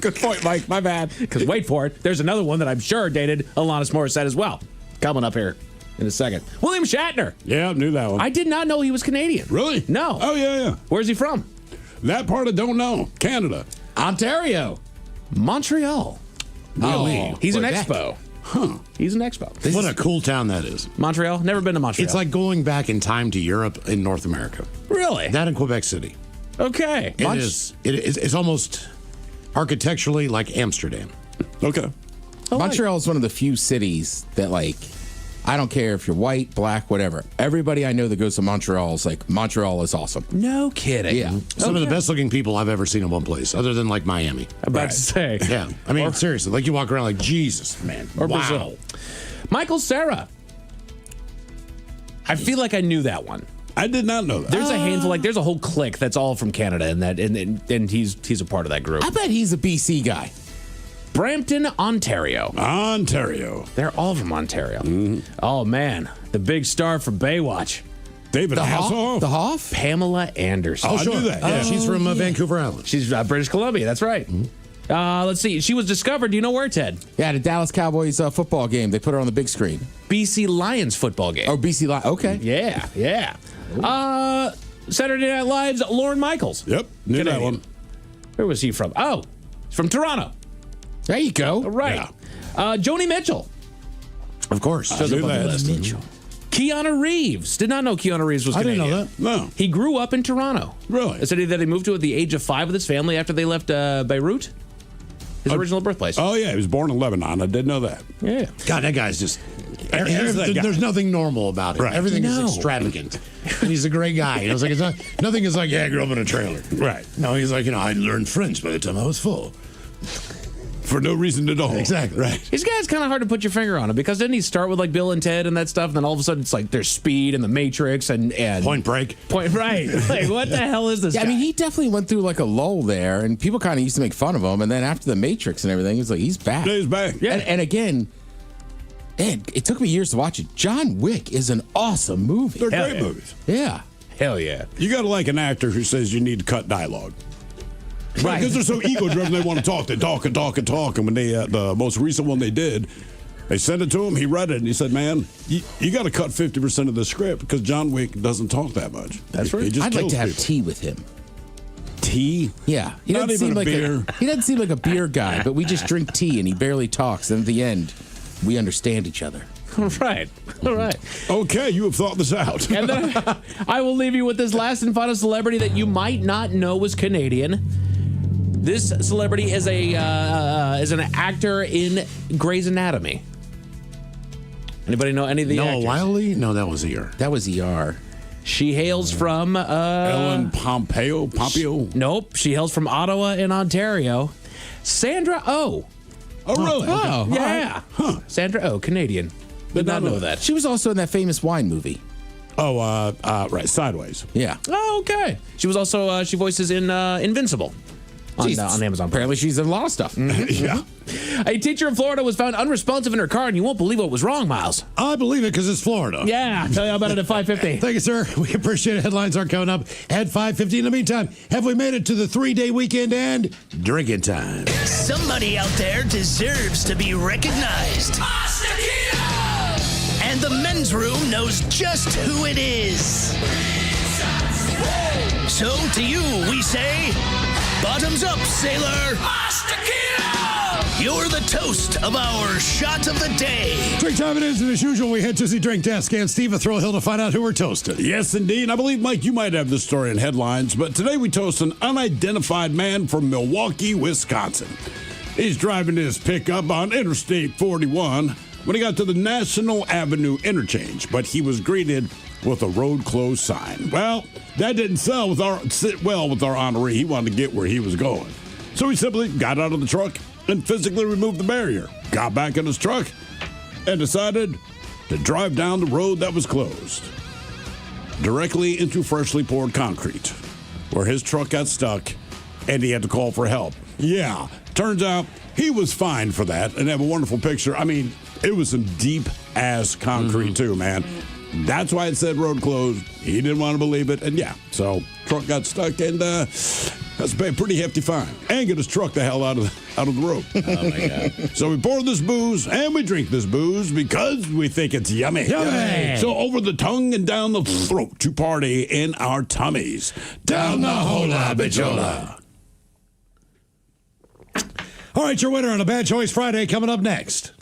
Good point, Mike. My bad. Because wait for it, there's another one that I'm sure dated Alanis Morissette as well. Coming up here in a second. William Shatner. Yeah, I knew that one. I did not know he was Canadian. Really? No. Oh, yeah. Where's he from? That part I don't know. Canada. Ontario. Montreal. Oh, he's an Quebec. expo. Huh. He's an expo. What a cool town that is. Montreal? Never been to Montreal. It's like going back in time to Europe in North America. Really? That in Quebec City. Okay. It's almost architecturally like Amsterdam. Okay. Montreal is one of the few cities that, like, I don't care if you're white, black, whatever. Everybody I know that goes to Montreal is like, Montreal is awesome. No kidding. Yeah. Some of the best looking people I've ever seen in one place, other than like Miami. I'm about to say. Yeah. I mean, seriously, like you walk around like, Jesus, man. Or wow. Brazil. Michael Cera. I feel like I knew that one. I did not know that. There's a handful, like there's a whole clique that's all from Canada, and he's a part of that group. I bet he's a BC guy. Brampton, Ontario. Ontario. They're all from Ontario. Mm-hmm. Oh man, the big star from Baywatch. David Hasselhoff. The Hoff? Pamela Anderson. Oh, I knew that. Yeah, she's from Vancouver Island. She's British Columbia. That's right. Let's see. She was discovered. Do you know where, Ted? Yeah, the Dallas Cowboys football game. They put her on the big screen. BC Lions football game. Oh, BC Lions. Okay. Yeah. Saturday Night Live's Lorne Michaels. Yep, knew that one. Where was he from? Oh, he's from Toronto. There you go. Right. Yeah. Joni Mitchell. Of course. I knew that. Mitchell. Keanu Reeves. Did not know Keanu Reeves was I Canadian. didn't know that. No. He grew up in Toronto. Really? A city that he moved to at the age of 5 with his family after they left Beirut, his original birthplace. Oh, yeah. He was born in Lebanon. I did know that. Yeah. God, that guy's just. Here's that guy. There's nothing normal about it. Right. Everything No. is extravagant. And he's a great guy. It's like nothing is like, yeah, I grew up in a trailer. Right. No, he's like, I learned French by the time I was 4. For no reason at all. Exactly. Right. These guys kind of hard to put your finger on him because didn't he start with like Bill and Ted and that stuff, and then all of a sudden it's like there's Speed and The Matrix and Point Break. Right. Like what the hell is this? Yeah, guy? I mean, he definitely went through like a lull there, and people kind of used to make fun of him. And then after The Matrix and everything, it's like he's back. He's back. Yeah. And again, man, it took me years to watch it. John Wick is an awesome movie. They're Hell great yeah. movies. Yeah. Hell yeah. You got to like an actor who says you need to cut dialogue. Right. Because they're so ego-driven, they want to talk. They talk and talk and talk. And when they, the most recent one they did, they sent it to him. He read it and he said, "Man, you got to cut 50% of the script because John Wick doesn't talk that much." That's right. He just I'd like kills to have people. tea with him. Tea? Yeah. He Not doesn't even seem a like beer. he doesn't seem like a beer guy, but we just drink tea and he barely talks. And at the end, we understand each other. All right. Okay, you have thought this out. And then I will leave you with this last and final celebrity that you might not know was Canadian. This celebrity is an actor in Grey's Anatomy. Anybody know any of the Noah actors? Wiley? No, that was ER. That was ER. She hails from Ellen Pompeo? Nope. She hails from Ottawa in Ontario. Sandra Oh. Oh, really? Oh, Okay. Yeah. Huh. Sandra Oh, Canadian. Did not know that. She was also in that famous wine movie. Oh, right. Sideways. Yeah. Oh, okay. She was also she voices in Invincible on Amazon. Apparently, she's in a lot of stuff. Yeah. A teacher in Florida was found unresponsive in her car, and you won't believe what was wrong, Miles. I believe it because it's Florida. Yeah, tell you about it at 5:50. Thank you, sir. We appreciate it. Headlines are coming up at 5:50. In the meantime, have we made it to the 3-day weekend and drinking time? Somebody out there deserves to be recognized. And the men's room knows just who it is. So to you, we say, bottoms up, sailor. You're the toast of our shot of the day. Drink time it is, and as usual, we head to the drink desk and Steve will throw a hill to find out who we're toasting. Yes, indeed. I believe, Mike, you might have this story in headlines, but today we toast an unidentified man from Milwaukee, Wisconsin. He's driving his pickup on Interstate 41 when he got to the National Avenue interchange, but he was greeted with a road closed sign. Well, that didn't sit well with our honoree. He wanted to get where he was going. So he simply got out of the truck and physically removed the barrier, got back in his truck, and decided to drive down the road that was closed, directly into freshly poured concrete, where his truck got stuck and he had to call for help. Yeah, turns out he was fined for that and have a wonderful picture. I mean, it was some deep-ass concrete, too, man. That's why it said road closed. He didn't want to believe it. And, yeah, so truck got stuck and has to pay a pretty hefty fine and get his truck the hell out of the road. Oh, my God. So we pour this booze and we drink this booze because we think it's yummy. Yummy. So over the tongue and down the throat to party in our tummies. Down the hola bichola. All right, your winner on a Bad Choice Friday coming up next.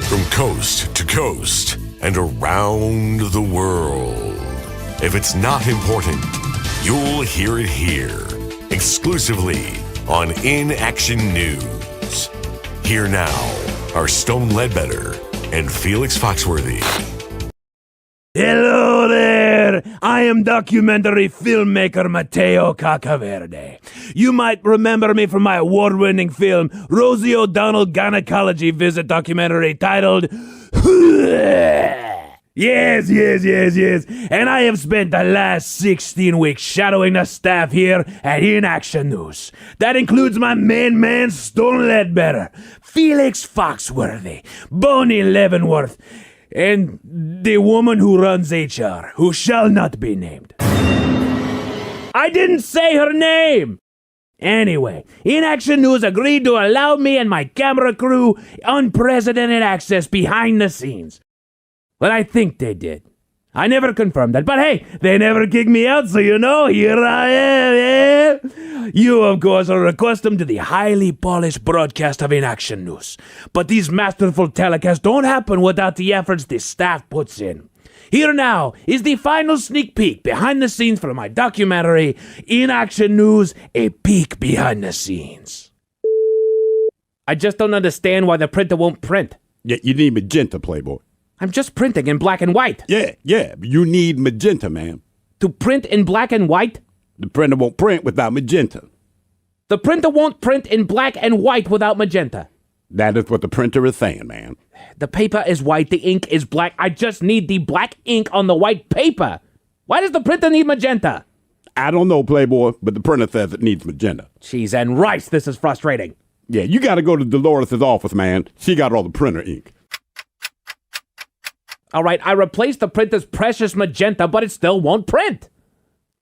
From coast to coast and around the world. If it's not important, you'll hear it here, exclusively on Inaction News. Here now are Stone Ledbetter and Felix Foxworthy. Hello there! I am documentary filmmaker Mateo Cacaverde. You might remember me from my award-winning film, Rosie O'Donnell Gynecology Visit documentary titled Yes. And I have spent the last 16 weeks shadowing the staff here at Inaction News. That includes my main man, Stone Ledbetter, Felix Foxworthy, Bonnie Leavenworth, and the woman who runs HR, who shall not be named. I didn't say her name! Anyway, Inaction News agreed to allow me and my camera crew unprecedented access behind the scenes. Well, I think they did. I never confirmed that, but hey, they never kicked me out, so you know, here I am, yeah? You, of course, are accustomed to the highly polished broadcast of Inaction News, but these masterful telecasts don't happen without the efforts the staff puts in. Here now is the final sneak peek behind the scenes from my documentary, Inaction News, A Peek Behind the Scenes. I just don't understand why the printer won't print. Yeah, you need magenta, Playboy. I'm just printing in black and white. Yeah, you need magenta, man. To print in black and white? The printer won't print without magenta. The printer won't print in black and white without magenta. That is what the printer is saying, man. The paper is white, the ink is black. I just need the black ink on the white paper. Why does the printer need magenta? I don't know, Playboy, but the printer says it needs magenta. Cheese and rice, this is frustrating. Yeah, you got to go to Dolores' office, man. She got all the printer ink. All right, I replaced the printer's precious magenta, but it still won't print.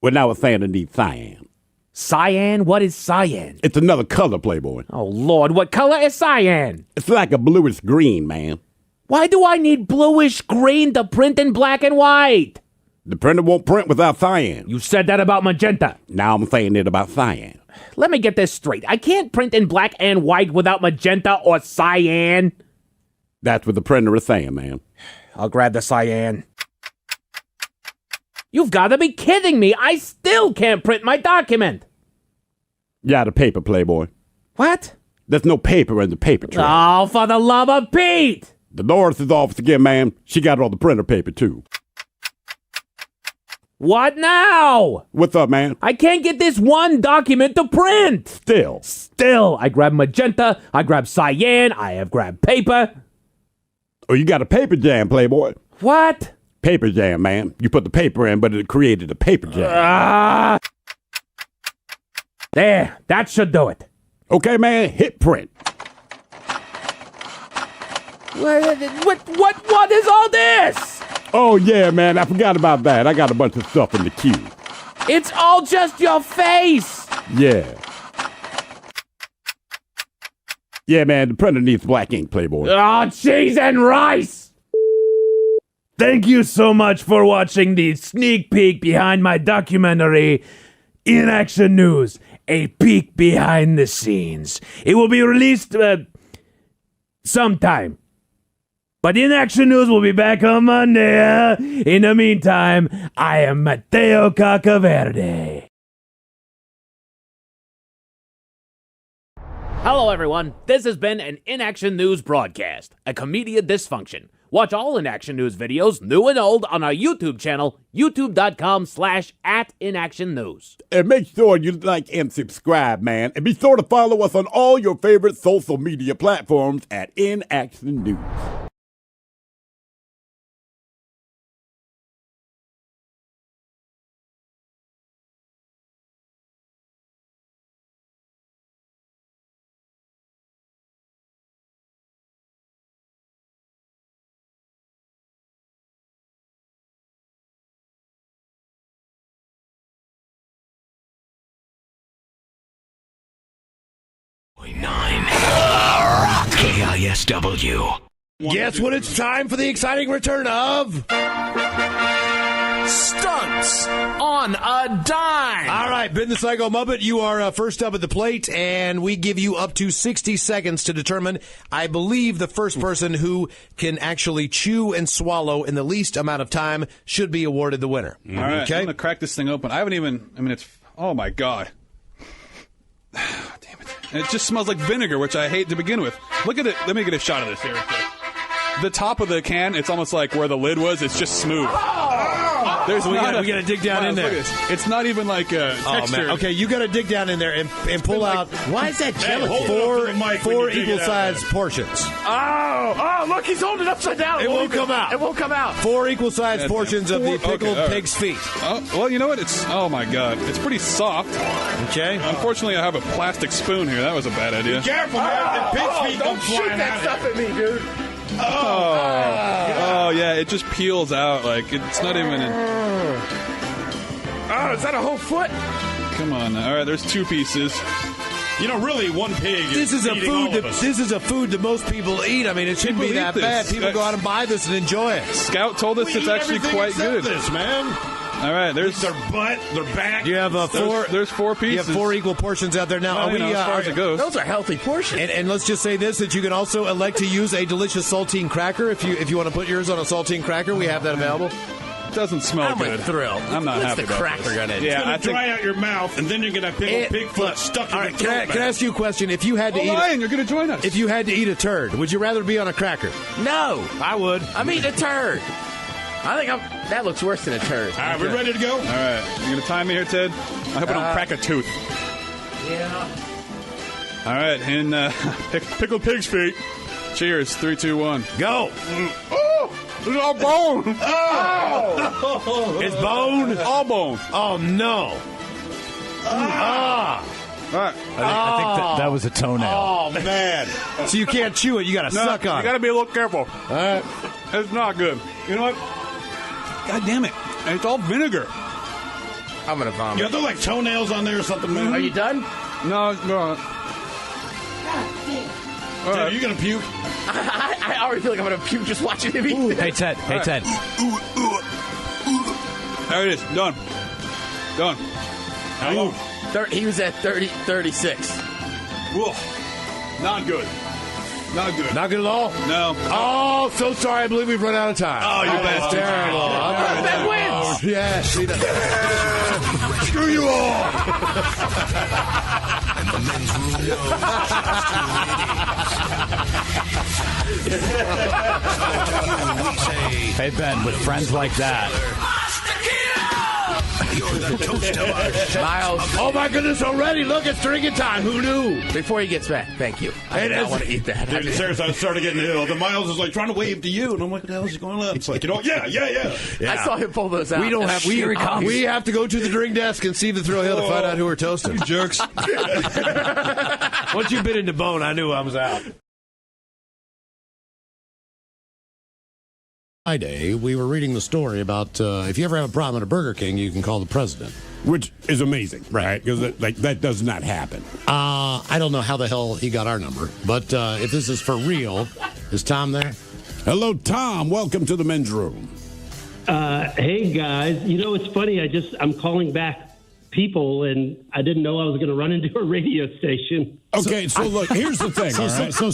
Well, now it's saying it needs cyan. Cyan? What is cyan? It's another color, Playboy. Oh, Lord, what color is cyan? It's like a bluish green, man. Why do I need bluish green to print in black and white? The printer won't print without cyan. You said that about magenta. Now I'm saying it about cyan. Let me get this straight. I can't print in black and white without magenta or cyan. That's what the printer is saying, man. I'll grab the cyan. You've got to be kidding me. I still can't print my document. Yeah, the paper, Playboy. What? There's no paper in the paper tray. Oh, for the love of Pete! Dolores' office again, man. She got all the printer paper, too. What now? What's up, man? I can't get this one document to print. Still. I grab magenta, I grab cyan, I have grabbed paper. Oh, you got a paper jam, Playboy. What? Paper jam, man. You put the paper in, but it created a paper jam. There, that should do it. Okay, man, hit print. What is all this? Oh, yeah, man, I forgot about that. I got a bunch of stuff in the queue. It's all just your face. Yeah. Yeah, man, the printer needs black ink, Playboy. Oh, cheese and rice. Thank you so much for watching the sneak peek behind my documentary, Inaction News, a peek behind the scenes. It will be released sometime. But Inaction News will be back on Monday. In the meantime, I am Mateo Cacaverde. Hello, everyone. This has been an Inaction News broadcast, a Comedia Dysfunction. Watch all Inaction News videos, new and old, on our YouTube channel, youtube.com/@inactionnews. And make sure you like and subscribe, man. And be sure to follow us on all your favorite social media platforms at Inaction News. KISW. Guess what? It's time for the exciting return of Stunts on a Dime. All right, Ben the Psycho Muppet, you are first up at the plate, and we give you up to 60 seconds to determine, I believe, the first person who can actually chew and swallow in the least amount of time should be awarded the winner. All right, okay? I'm going to crack this thing open. It's, oh my God. Damn it. And it just smells like vinegar, which I hate to begin with. Look at it. Let me get a shot of this here. The top of the can, it's almost like where the lid was, it's just smooth. There's we got to dig down in there. It's not even like a texture. Man. Okay, you got to dig down in there and pull out. Why is that gelatin? Four equal-sized portions. Oh, look, he's holding it upside down. It won't come out. It won't come out. 4 equal-sized portions of the pickled pig's feet. Oh, well, you know what? Oh my God, it's pretty soft. Okay. Unfortunately, I have a plastic spoon here. That was a bad idea. Be careful, man. The pig's feet don't shoot that stuff at me, dude. Oh, yeah, it just peels out. Like, it's not even... Oh, is that a whole foot? Come on. All right, there's 2 pieces. You know, really, one pig This is a food that most people eat. I mean, it shouldn't be that bad. People go out and buy this and enjoy it. Scout told us it's actually quite good. This, man. All right, there's their butt, their back. You have There's 4 pieces. You have 4 equal portions out there now. Well, as far as it goes. Those are healthy portions. And let's just say this: that you can also elect to use a delicious saltine cracker if you want to put yours on a saltine cracker. We have that available. It doesn't smell good. I'm thrilled. I'm not happy What's the about cracker this. gonna do? It's going to dry out your mouth, and then you're going to have pig foot stuck in your throat. Can I ask you a question? If you had to Ryan, you're going to join us. If you had to eat a turd, would you rather be on a cracker? No. I would. I'm eating a turd. I think that looks worse than a turd. All right, we're ready to go? All right. You going to time me here, Ted? I hope I don't crack a tooth. Yeah. All right. And pickled pig's feet. Cheers. 3, 2, 1. Go. Oh, it's all bone. Oh. It's bone? All bone. Oh, no. All right. I think that was a toenail. Oh, man. So you can't chew it. You got to suck on You it. got to be a little careful. All right. It's not good. You know what? God damn it. It's all vinegar. I'm gonna vomit. Yeah, they're like toenails on there or something, man. Are you done? No, it's not. Dude, are you going to puke? I already feel like I'm gonna puke just watching him eat. Hey, Ted. Hey, Ted. There it is. Done. Done. How long? He was at 36. Whoa. Not good. Not good. Not good at all? No. Oh, so sorry. I believe we've run out of time. Oh, you bastard. Terrible. That wins. Yeah. See that? Screw you all! And the men's room knows. Hey, Ben, with friends like that. You're the toast of our show. Miles. Oh, my goodness, already. Look, it's drinking time. Who knew? Before he gets back, thank you. I don't want to eat that. Dude, seriously, I started getting ill. The Miles is like trying to wave to you, and I'm like, what the hell is going on? It's like, yeah. I saw him pull those out. We don't have. We have to go to the drink desk and see the thrill hill to find out who we're toasting. You jerks. Once you bit into bone, I knew I was out. Friday, we were reading the story about if you ever have a problem at a Burger King, you can call the president. Which is amazing, right? Because that does not happen. I don't know how the hell he got our number, but if this is for real, is Tom there? Hello, Tom. Welcome to the men's room. Hey, guys. You know, it's funny. I'm calling back people, and I didn't know I was going to run into a radio station. Okay, so look, here's the thing. All right? So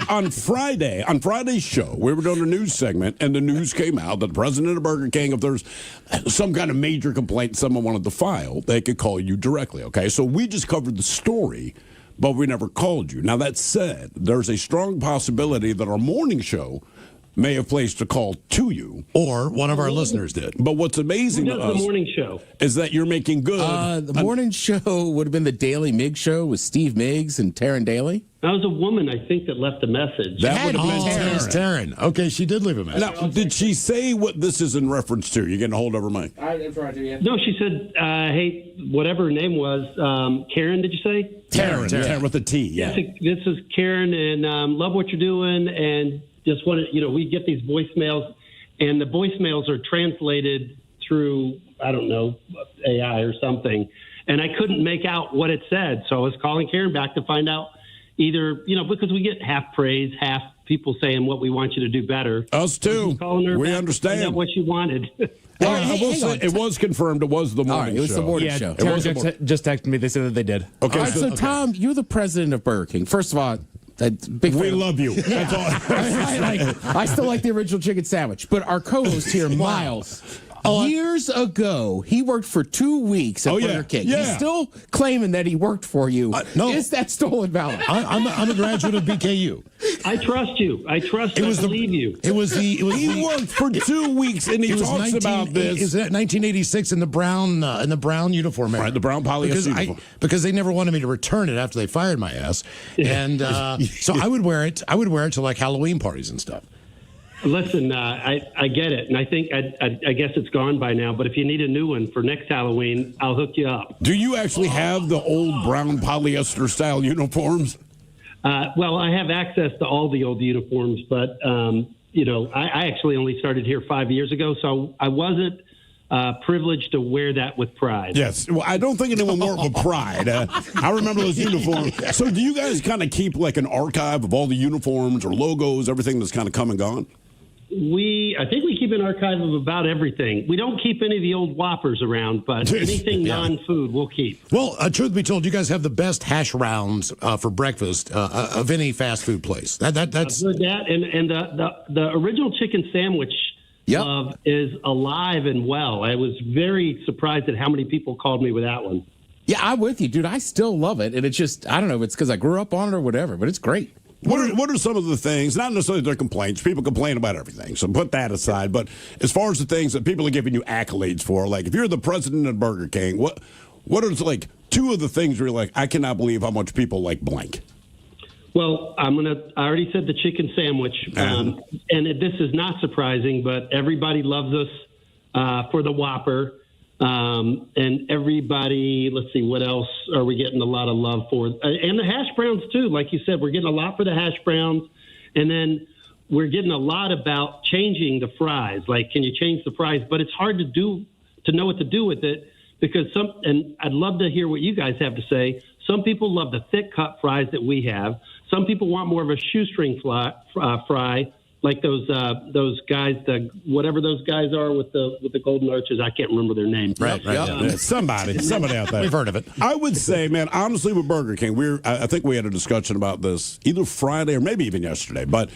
on Friday's show, we were doing a news segment, and the news came out that the president of Burger King, if there's some kind of major complaint someone wanted to file, they could call you directly, okay? So we just covered the story, but we never called you. Now, that said, there's a strong possibility that our morning show may have placed a call to you. Or one of our listeners did. But what's amazing to us the morning show is that you're making good. The morning show would have been the Daily Miggs show with Steve Miggs and Taryn Daly. That was a woman, I think, that left a message. That would have been Taryn. Okay, she did leave a message. Now, did she say what this is in reference to? You're getting a hold of her, Mike? I'm trying to, yeah. No, she said, hey, whatever her name was, Karen, did you say? Taryn with a T, yeah. This is Karen, and love what you're doing, and just want to, we get these voicemails, and the voicemails are translated through, I don't know, AI or something, and I couldn't make out what it said, so I was calling Karen back to find out either, because we get half praise, half people saying what we want you to do better. Us too. We understand what she wanted. Well, I will say it was confirmed. It was the morning show. It was the morning show. Taryn just texted me. They said that they did. Okay, all right, so Tom, you're the president of Burger King. First of all, we love you. That's all. I still like the original chicken sandwich. But our co-host here, Miles, years ago, he worked for 2 weeks at Burger King. Yeah. He's still claiming that he worked for you. No. Is that stolen valor? I'm a graduate of BKU. I trust you. I believe you. He worked for 2 weeks, and he talks about this. Is that 1986 in the brown uniform? Right, the brown polyester uniform. Because they never wanted me to return it after they fired my ass, and so I would wear it. I would wear it to like Halloween parties and stuff. Listen, I get it, and I think I guess it's gone by now. But if you need a new one for next Halloween, I'll hook you up. Do you actually have the old brown polyester style uniforms? Well, I have access to all the old uniforms, but I actually only started here 5 years ago, so I wasn't privileged to wear that with pride. Yes. Well, I don't think anyone wore it with pride. I remember those uniforms. So do you guys kind of keep like an archive of all the uniforms or logos, everything that's kind of come and gone? I think we keep an archive of about everything. We don't keep any of the old Whoppers around, but anything non-food we'll keep. Well, truth be told, you guys have the best hash rounds for breakfast of any fast food place. That's I've heard that, and the original chicken sandwich is alive and well. I was very surprised at how many people called me with that one. Yeah, I'm with you, dude. I still love it, and it's just, I don't know if it's because I grew up on it or whatever, but it's great. What are some of the things, not necessarily their complaints, people complain about everything, so put that aside, but as far as the things that people are giving you accolades for, like if you're the president of Burger King, what are like two of the things where you're like, I cannot believe how much people like blank? Well, I already said the chicken sandwich, and this is not surprising, but everybody loves us for the Whopper. And everybody, let's see, what else are we getting a lot of love for? And the hash browns, too. Like you said, we're getting a lot for the hash browns. And then we're getting a lot about changing the fries. Like, can you change the fries? But it's hard to know what to do with it because and I'd love to hear what you guys have to say. Some people love the thick cut fries that we have. Some people want more of a shoestring fry. Like those guys, whatever those guys are with the golden arches. I can't remember their name. Right. Somebody out there. We've heard of it. I would say, man, honestly, with Burger King, I think we had a discussion about this either Friday or maybe even yesterday, but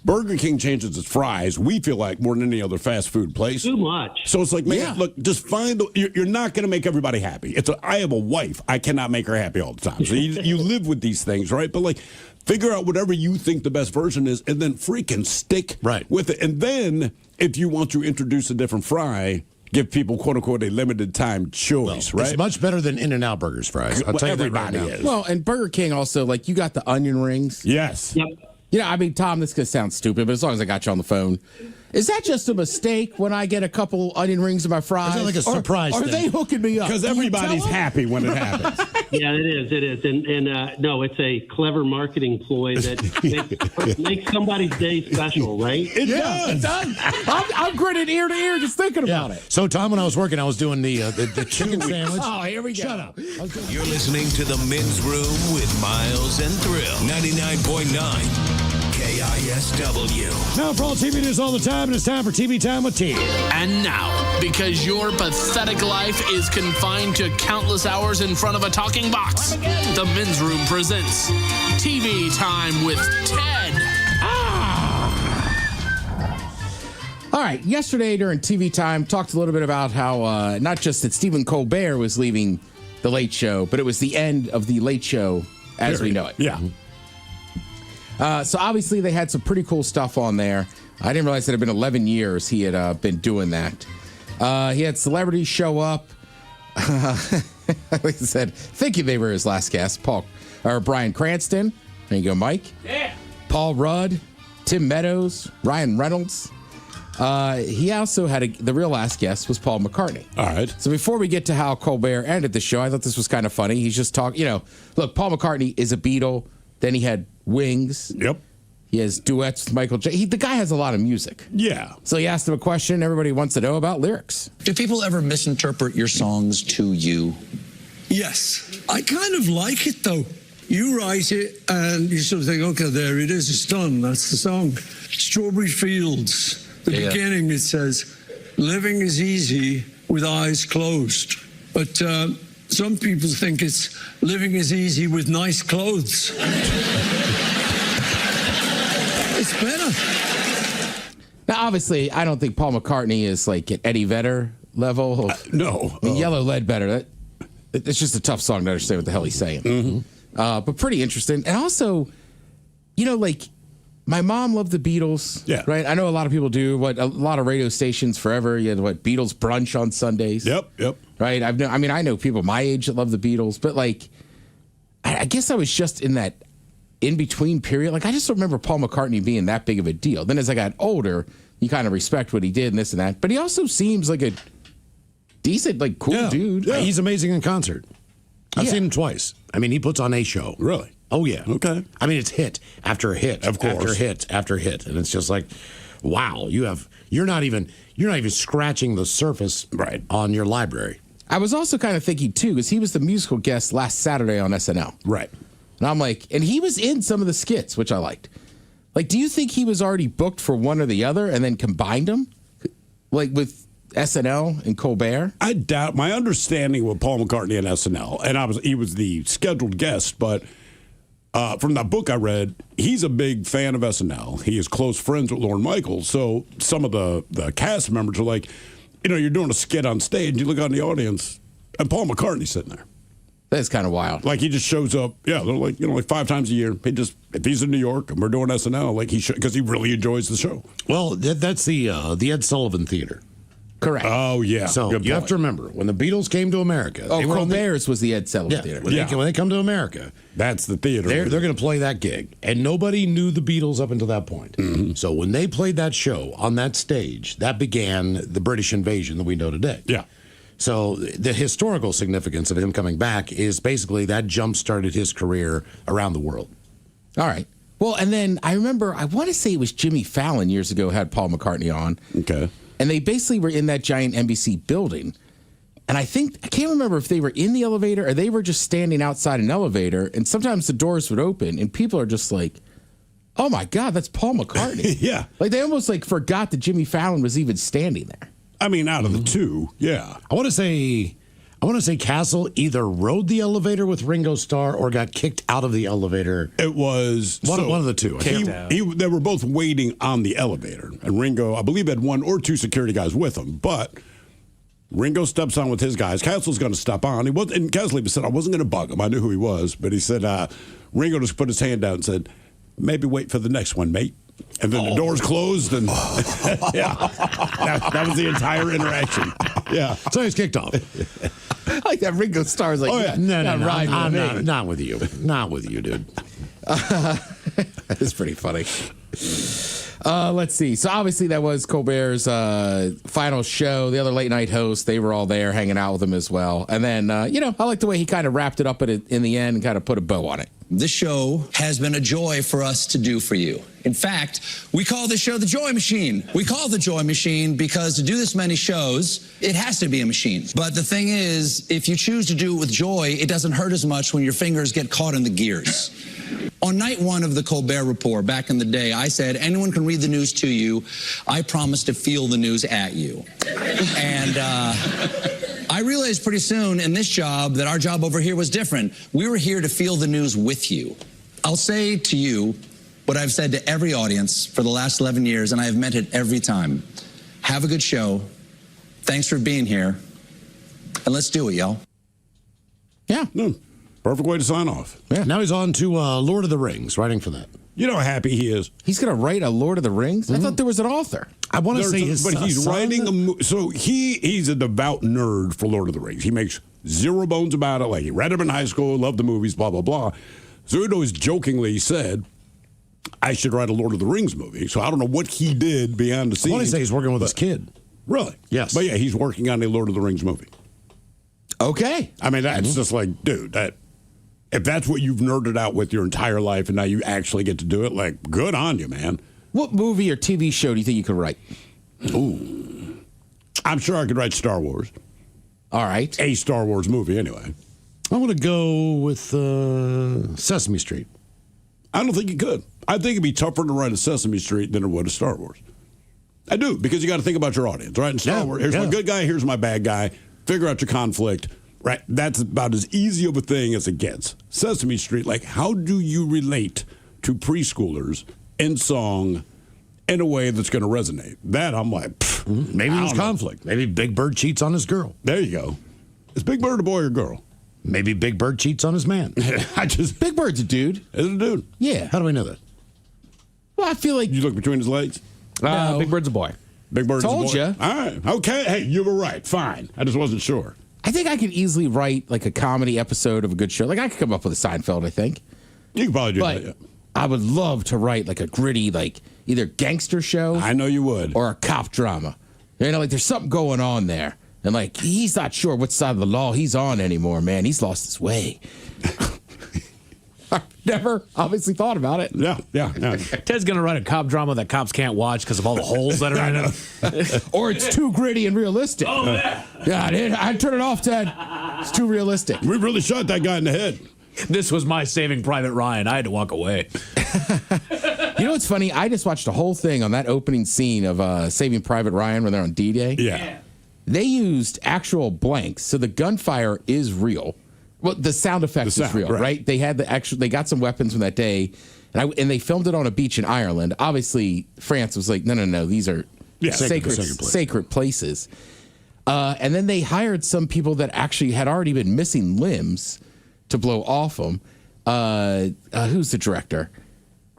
Burger King changes its fries, we feel like, more than any other fast food place. Too much. So it's like, man, look, just find you're not going to make everybody happy. I have a wife. I cannot make her happy all the time. So you live with these things, right? But like, figure out whatever you think the best version is and then freaking stick with it. And then if you want to introduce a different fry, give people, quote unquote, a limited time choice, right? It's much better than In-N-Out Burger's fries. I'll tell you that right now. Is. Well, and Burger King also, like, you got the onion rings. Yes. Yep. You know, I mean, Tom, this could sound stupid, but as long as I got you on the phone, is that just a mistake when I get a couple onion rings in my fries? Is that like a surprise Or are they hooking me up? Because everybody's happy when it happens. Yeah, it is. And no, it's a clever marketing ploy that makes somebody's day special, right? It does. I'm grinning ear to ear just thinking about it. So, Tom, when I was working, I was doing the chicken sandwich. Oh, here we go. Shut up. You're listening to The Men's Room with Miles and Thrill. 99.9 KISW. Now for all TV news all the time, and it's time for TV Time with T. And now, because your pathetic life is confined to countless hours in front of a talking box, The Men's Room presents TV Time with Ted. All right, yesterday during TV Time, talked a little bit about how not just that Stephen Colbert was leaving The Late Show, but it was the end of The Late Show as we know it. Yeah. So obviously they had some pretty cool stuff on there. I didn't realize it had been 11 years he had been doing that. He had celebrities show up. Like I said, thinking they were his last guest. Bryan Cranston. There you go, Mike. Yeah. Paul Rudd, Tim Meadows, Ryan Reynolds. He also had the real last guest was Paul McCartney. All right. So before we get to how Colbert ended the show, I thought this was kind of funny. He's just talking, look, Paul McCartney is a Beatle. Then he had Wings. Yep. He has duets with Michael Jackson. The guy has a lot of music. Yeah. So he asked him a question everybody wants to know about lyrics. Do people ever misinterpret your songs to you? Yes. I kind of like it, though. You write it and you sort of think, okay, there it is. It's done. That's the song. Strawberry Fields. The beginning, it says, living is easy with eyes closed. But some people think it's living is easy with nice clothes. It's better. Now, obviously, I don't think Paul McCartney is like at Eddie Vedder level. No. Yellow Ledbetter. It's just a tough song to understand what the hell he's saying. Mm-hmm. But pretty interesting. And also, my mom loved the Beatles. Yeah. Right? I know a lot of people do. A lot of radio stations forever. You had Beatles brunch on Sundays. Yep. Right? I know people my age that love the Beatles, but I guess I was just in that in-between period. I just don't remember Paul McCartney being that big of a deal. Then as I got older, you kind of respect what he did and this and that. But he also seems like a decent, cool dude. Yeah, he's amazing in concert. I've seen him twice. He puts on a show. Really? Oh, yeah. Okay. It's hit after hit, of course, after hit after hit, and it's just like, wow, you're not even scratching the surface on your library. I was also kind of thinking too, because he was the musical guest last Saturday on SNL. Right. And I'm like, and he was in some of the skits, which I liked. Do you think he was already booked for one or the other and then combined them? With SNL and Colbert? I doubt. My understanding with Paul McCartney and SNL, and he was the scheduled guest, but from that book I read, he's a big fan of SNL. He is close friends with Lorne Michaels. So some of the cast members are like, you're doing a skit on stage, you look out in the audience, and Paul McCartney's sitting there. That's kind of wild. He just shows up. Yeah, they're like 5 times a year. If he's in New York and we're doing SNL, because he really enjoys the show. Well, that's the Ed Sullivan Theater. Correct. Oh, yeah. So you have to remember, when the Beatles came to America... Colbert's was the Ed Sullivan Theater. When they come to America... That's the theater. They're going to play that gig. And nobody knew the Beatles up until that point. Mm-hmm. So when they played that show on that stage, that began the British invasion that we know today. Yeah. So the historical significance of him coming back is basically that jump-started his career around the world. All right. Well, and then I remember, I want to say it was Jimmy Fallon years ago had Paul McCartney on. Okay. And they basically were in that giant NBC building. And I can't remember if they were in the elevator or they were just standing outside an elevator. And sometimes the doors would open and people are just like, oh my God, that's Paul McCartney. Yeah. Like they almost like forgot that Jimmy Fallon was even standing there. I mean, out of the two, yeah. I want to say Castle either rode the elevator with Ringo Starr or got kicked out of the elevator. It was one of the two. They were both waiting on the elevator, and Ringo, I believe, had one or two security guys with him. But Ringo steps on with his guys. Castle's going to step on. And Castle even said, I wasn't going to bug him. I knew who he was. But he said, Ringo just put his hand out and said, maybe wait for the next one, mate. And then the doors closed, and yeah, that was the entire interaction. Yeah, so he's kicked off. I like that Ringo Starr's like, oh, yeah. No, I'm not with you. Not with you, dude. It's pretty funny. Let's see. So obviously that was Colbert's final show. The other late night hosts, they were all there hanging out with him as well. And then, I like the way he kind of wrapped it up in the end and kind of put a bow on it. This show has been a joy for us to do for you. In fact, we call this show the Joy Machine. We call it the Joy Machine because to do this many shows, it has to be a machine. But the thing is, if you choose to do it with joy, it doesn't hurt as much when your fingers get caught in the gears. On night one of the Colbert Report, back in the day, I said, anyone can read the news to you. I promise to feel the news at you. And I realized pretty soon in this job that our job over here was different. We were here to feel the news with you. I'll say to you what I've said to every audience for the last 11 years, and I have meant it every time. Have a good show. Thanks for being here. And let's do it, y'all. Yeah. Perfect way to sign off. Yeah. Now he's on to Lord of the Rings, writing for that. You know how happy he is. He's going to write a Lord of the Rings? Mm-hmm. I thought there was an author. I want to say his but he's son? writing so he's a devout nerd for Lord of the Rings. He makes zero bones about it. Like he read them in high school, loved the movies, blah blah blah. So he always jokingly said, "I should write a Lord of the Rings movie." So I don't know what he did behind the scenes. I want to say he's working with his kid. Really? Yes. But yeah, he's working on a Lord of the Rings movie. Okay. I mean, that's just like, dude, if that's what you've nerded out with your entire life and now you actually get to do it, like, good on you, man. What movie or TV show do you think you could write? Ooh. I'm sure I could write Star Wars. All right. A Star Wars movie, anyway. I want to go with Sesame Street. I don't think you could. I think it'd be tougher to write a Sesame Street than it would a Star Wars. I do, because you got to think about your audience, right? In Star Wars, here's my good guy, here's my bad guy. Figure out your conflict. Right, that's about as easy of a thing as it gets. Sesame Street, like, how do you relate to preschoolers in song in a way that's going to resonate? That I'm like, maybe there's conflict. Maybe Big Bird cheats on his girl. There you go. Is Big Bird a boy or girl? Maybe Big Bird cheats on his man. Big Bird's a dude. Is it a dude? Yeah. How do I know that? Well, I feel like you look between his legs. No. Big Bird's a boy. Big Bird's a boy. Told you. All right. Okay. Hey, you were right. Fine. I just wasn't sure. I think I could easily write like a comedy episode of a good show. Like I could come up with a Seinfeld, I think. You could probably do but that, yeah. I would love to write like a gritty, like either gangster show. I know you would. Or a cop drama. Like there's something going on there. And like he's not sure what side of the law he's on anymore, man. He's lost his way. I've never obviously thought about it. Yeah. Ted's going to write a cop drama that cops can't watch because of all the holes that are in it. Or it's too gritty and realistic. Oh, man. Yeah, I'd turn it off, Ted. It's too realistic. We really shot that guy in the head. This was my Saving Private Ryan. I had to walk away. You know what's funny? I just watched the whole thing on that opening scene of Saving Private Ryan when they're on D-Day. Yeah. They used actual blanks, so the gunfire is real. Well, the sound effects is real, right? They had they got some weapons from that day, and they filmed it on a beach in Ireland. Obviously, France was like, no, these are sacred places. And then they hired some people that actually had already been missing limbs to blow off them. Who's the director?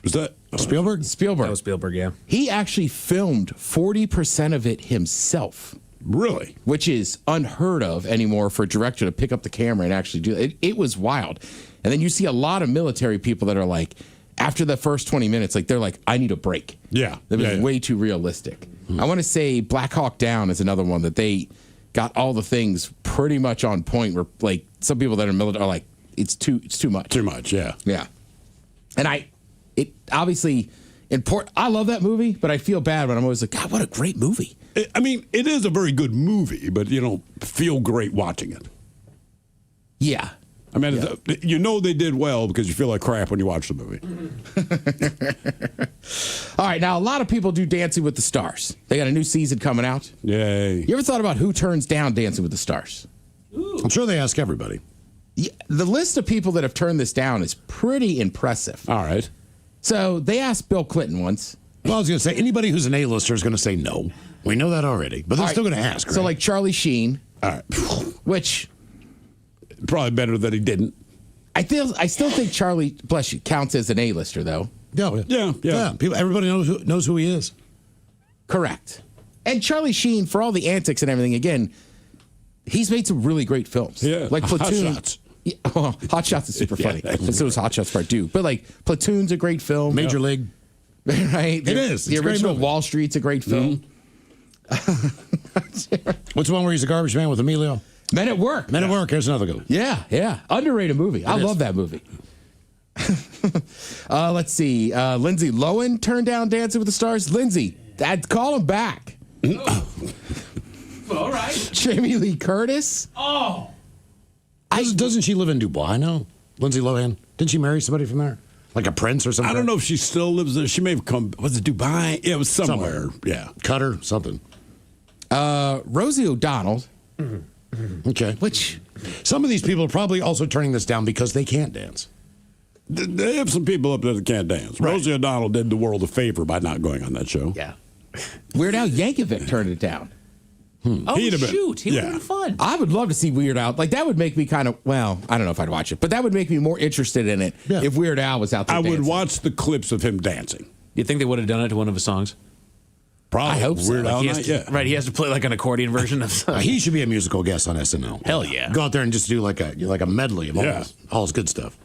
Was that Spielberg? Spielberg. That was Spielberg, yeah. He actually filmed 40% of it himself. Really? Which is unheard of anymore for a director to pick up the camera and actually do it. It was wild. And then you see a lot of military people that are like, after the first 20 minutes, like they're like, I need a break. Yeah. That was way too realistic. I want to say Black Hawk Down is another one that they got all the things pretty much on point. Where like some people that are military are like, it's too much. Too much, yeah. Yeah. And it obviously important. I love that movie, but I feel bad when I'm always like, God, what a great movie. I mean, it is a very good movie, but you don't feel great watching it. Yeah. I mean, you know they did well because you feel like crap when you watch the movie. All right, now a lot of people do Dancing with the Stars. They got a new season coming out. Yay. You ever thought about who turns down Dancing with the Stars? I'm sure they ask everybody. Yeah, the list of people that have turned this down is pretty impressive. All right. So they asked Bill Clinton once. Well, I was going to say, anybody who's an A-lister is going to say no. We know that already, but they're still going to ask, right? So like Charlie Sheen. All right. Which... Probably better that he didn't. I still think Charlie, bless you, counts as an A-lister, though. Yeah. People, everybody knows who he is. Correct. And Charlie Sheen, for all the antics and everything, again, he's made some really great films. Yeah. Like Platoon. Hot Shots. Yeah, well, Hot Shots is super funny. And so is Hot Shots Part 2. But like Platoon's a great film. Major League. Right? It is. The It's a great original movie. Wall Street's a great film. What's the one where he's a garbage man with Emilio? Men at Work. Men at Work. Here's another good. Yeah. Underrated movie. I love that movie. Let's see. Lindsay Lohan turned down Dancing with the Stars. Lindsay, I'd call him back. All right. Jamie Lee Curtis. Oh. Doesn't she live in Dubai now? Lindsay Lohan. Didn't she marry somebody from there? Like a prince or something? I don't know if she still lives there. She may have come. Was it Dubai? Yeah, it was somewhere. Yeah. Qatar, something. Rosie O'Donnell. Okay. Which some of these people are probably also turning this down because they can't dance. They have some people up there that can't dance. Right. Rosie O'Donnell did the world a favor by not going on that show. Yeah. Weird Al Yankovic turned it down. Oh, He'd have been- shoot. He would yeah. have been fun. I would love to see Weird Al. Like, that would make me kind of, well, I don't know if I'd watch it, but that would make me more interested in it if Weird Al was out there I would dancing. watch the clips of him dancing. You think they would have done it to one of his songs? Probably. I hope so. Weird Al He has Night, to, yeah. Right, he has to play like an accordion version of something. He should be a musical guest on SNL. Hell yeah. Go out there and just do like a medley of all his good stuff.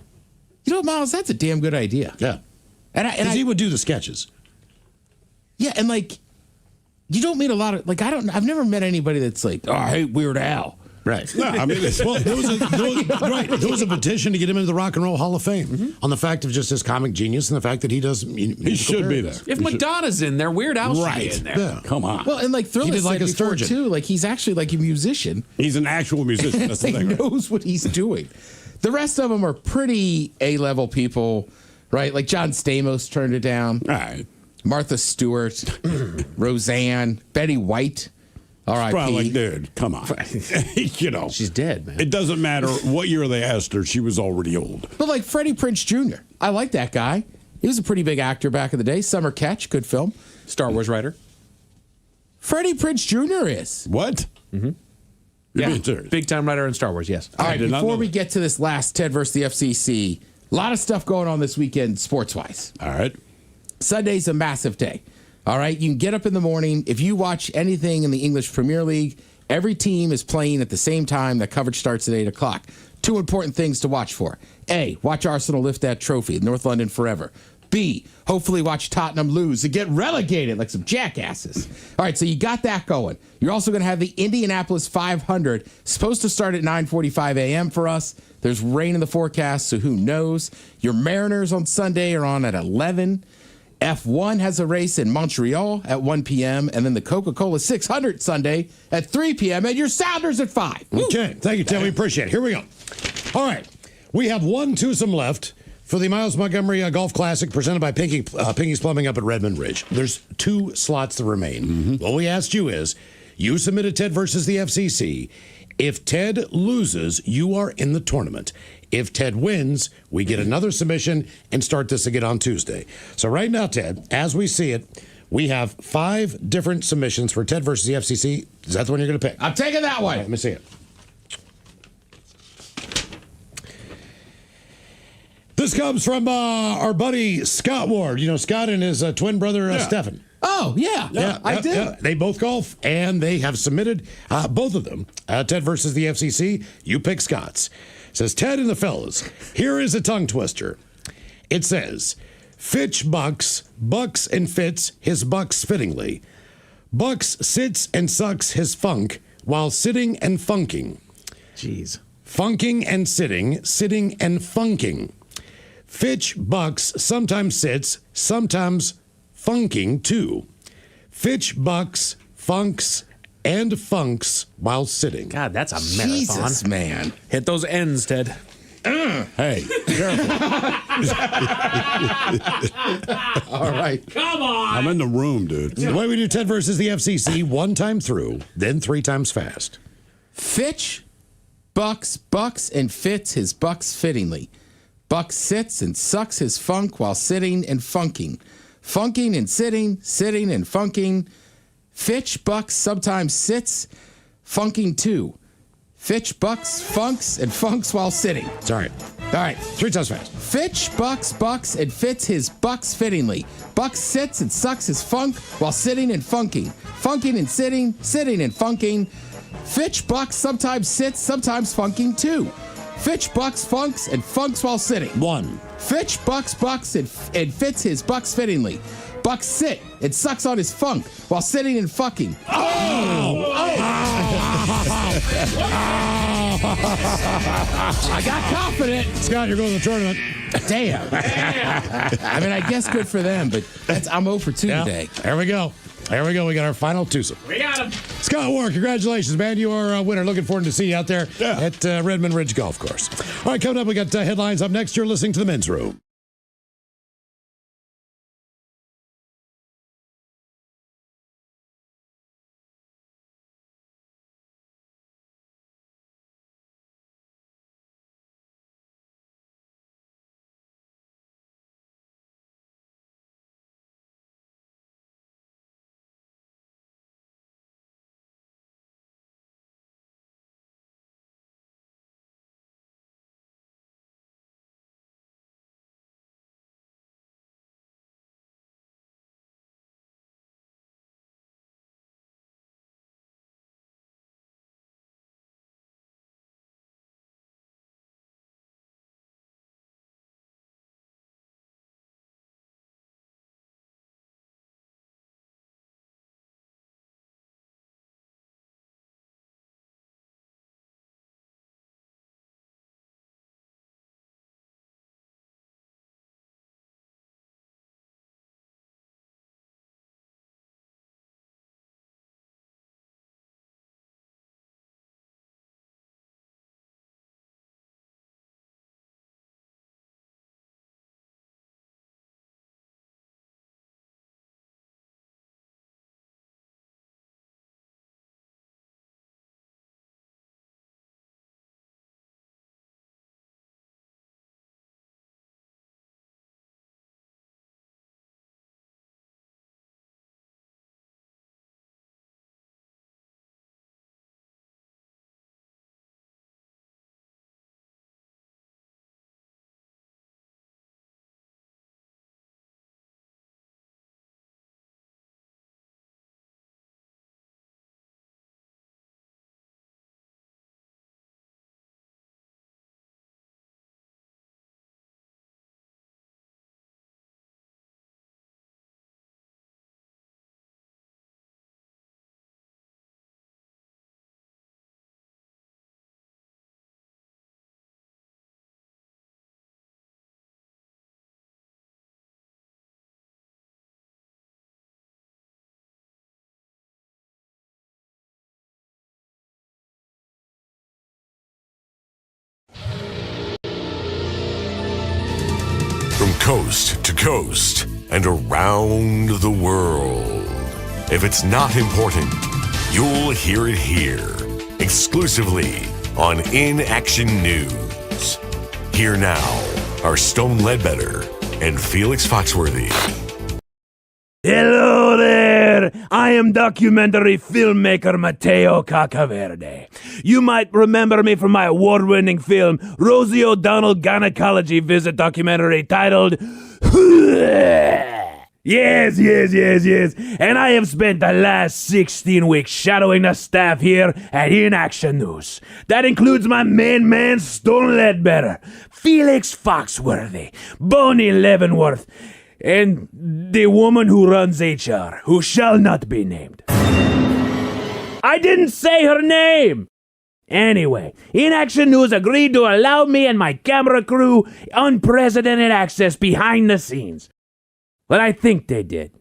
You know, Miles, that's a damn good idea. Yeah. And he would do the sketches. Yeah, and like, you don't meet a lot of, like, I've never met anybody that's like, oh, I hate Weird Al. Right. No, I mean, well, there was a petition to get him into the Rock and Roll Hall of Fame on the fact of just his comic genius and the fact that he does. He should be there. If Madonna's in there, Weird Al should be in there. Yeah. Come on. Well, and like Thriller He did said like a before, sturgeon. too, like, he's actually like a musician. He's an actual musician. That's the He thing. Right? knows what he's doing. The rest of them are pretty A-level people, right? Like John Stamos turned it down. All right. Martha Stewart, Roseanne, Betty White, R.I.P. Probably like, dude, come on. You know. She's dead, man. It doesn't matter what year they asked her. She was already old. But like Freddie Prinze Jr., I like that guy. He was a pretty big actor back in the day. Summer Catch, good film. Star Wars writer. Freddie Prinze Jr. is. What? Mm-hmm. You're being serious. Big time writer in Star Wars, yes. All right, before we get to this last Ted versus the FCC, a lot of stuff going on this weekend sports-wise. All right. Sunday's a massive day. All right, you can get up in the morning. If you watch anything in the English Premier League, every team is playing at the same time. That coverage starts at 8 o'clock. Two important things to watch for. A, watch Arsenal lift that trophy, North London forever. B, hopefully watch Tottenham lose and get relegated like some jackasses. All right, so you got that going. You're also going to have the Indianapolis 500, supposed to start at 9:45 a.m. for us. There's rain in the forecast, so who knows? Your Mariners on Sunday are on at 11. F1 has a race in Montreal at 1 p.m. and then the Coca-Cola 600 Sunday at 3 p.m. and your Sounders at 5. Okay, thank you, Tim. We appreciate it. Here we go. All right, we have one twosome left for the Miles Montgomery Golf Classic presented by Pinky's Plumbing up at Redmond Ridge. There's 2 slots that remain. What we asked you is, you submitted Ted versus the FCC. If Ted loses, you are in the tournament. If Ted wins, we get another submission and start this again on Tuesday. So right now, Ted, as we see it, we have 5 different submissions for Ted versus the FCC. Is that the one you're going to pick? I'm taking that one. Right, let me see it. This comes from our buddy Scott Ward. You know, Scott and his twin brother, Stephen. Oh, yeah. I did. Yeah. They both golf, and they have submitted, both of them, Ted versus the FCC. You pick Scott's. Says, Ted and the fellas, here is a tongue twister. It says, Fitch bucks and fits his bucks fittingly. Bucks sits and sucks his funk while sitting and funking. Jeez. Funking and sitting, sitting and funking. Fitch bucks, sometimes sits, sometimes funking too. Fitch bucks, funks, and funks while sitting. God, that's a marathon. Jesus, man. Hit those ends, Ted. Hey, careful. All right. Come on. I'm in the room, dude. The way we do Ted versus the FCC, 1 time through, then 3 times fast. Fitch bucks, and fits his bucks fittingly. Buck sits and sucks his funk while sitting and funking. Funking and sitting, sitting and funking. Fitch bucks sometimes sits, funking too. Fitch bucks, funks, and funks while sitting. Sorry. All right. 3 times fast. Fitch bucks, and fits his bucks fittingly. Buck sits and sucks his funk while sitting and funking. Funking and sitting, sitting and funking. Fitch bucks sometimes sits, sometimes funking too. Fitch bucks, funks, and funks while sitting. 1. Fitch bucks, and fits his bucks fittingly. Buck sit and sucks on his funk while sitting and fucking. I got confident. Scott, you're going to the tournament. Damn. I mean, I guess good for them, but I'm 0 for 2 today. There we go. There we go. We got our final twosome. We got him. Scott Ward, congratulations, man. You are a winner. Looking forward to see you out there at Redmond Ridge Golf Course. All right, coming up, we got headlines up next. You're listening to The Men's Room. From coast to coast and around the world. If it's not important, you'll hear it here. Exclusively on Inaction News. Here now are Stone Ledbetter and Felix Foxworthy. Hello there! I am documentary filmmaker Mateo Cacaverde. You might remember me from my award-winning film Rosie O'Donnell Gynecology Visit documentary titled Yes. And I have spent the last 16 weeks shadowing the staff here at Inaction News. That includes my main man Stone Ledbetter, Felix Foxworthy, Bonnie Leavenworth, and the woman who runs HR, who shall not be named. I didn't say her name. Anyway, Inaction News agreed to allow me and my camera crew unprecedented access behind the scenes. Well, I think they did.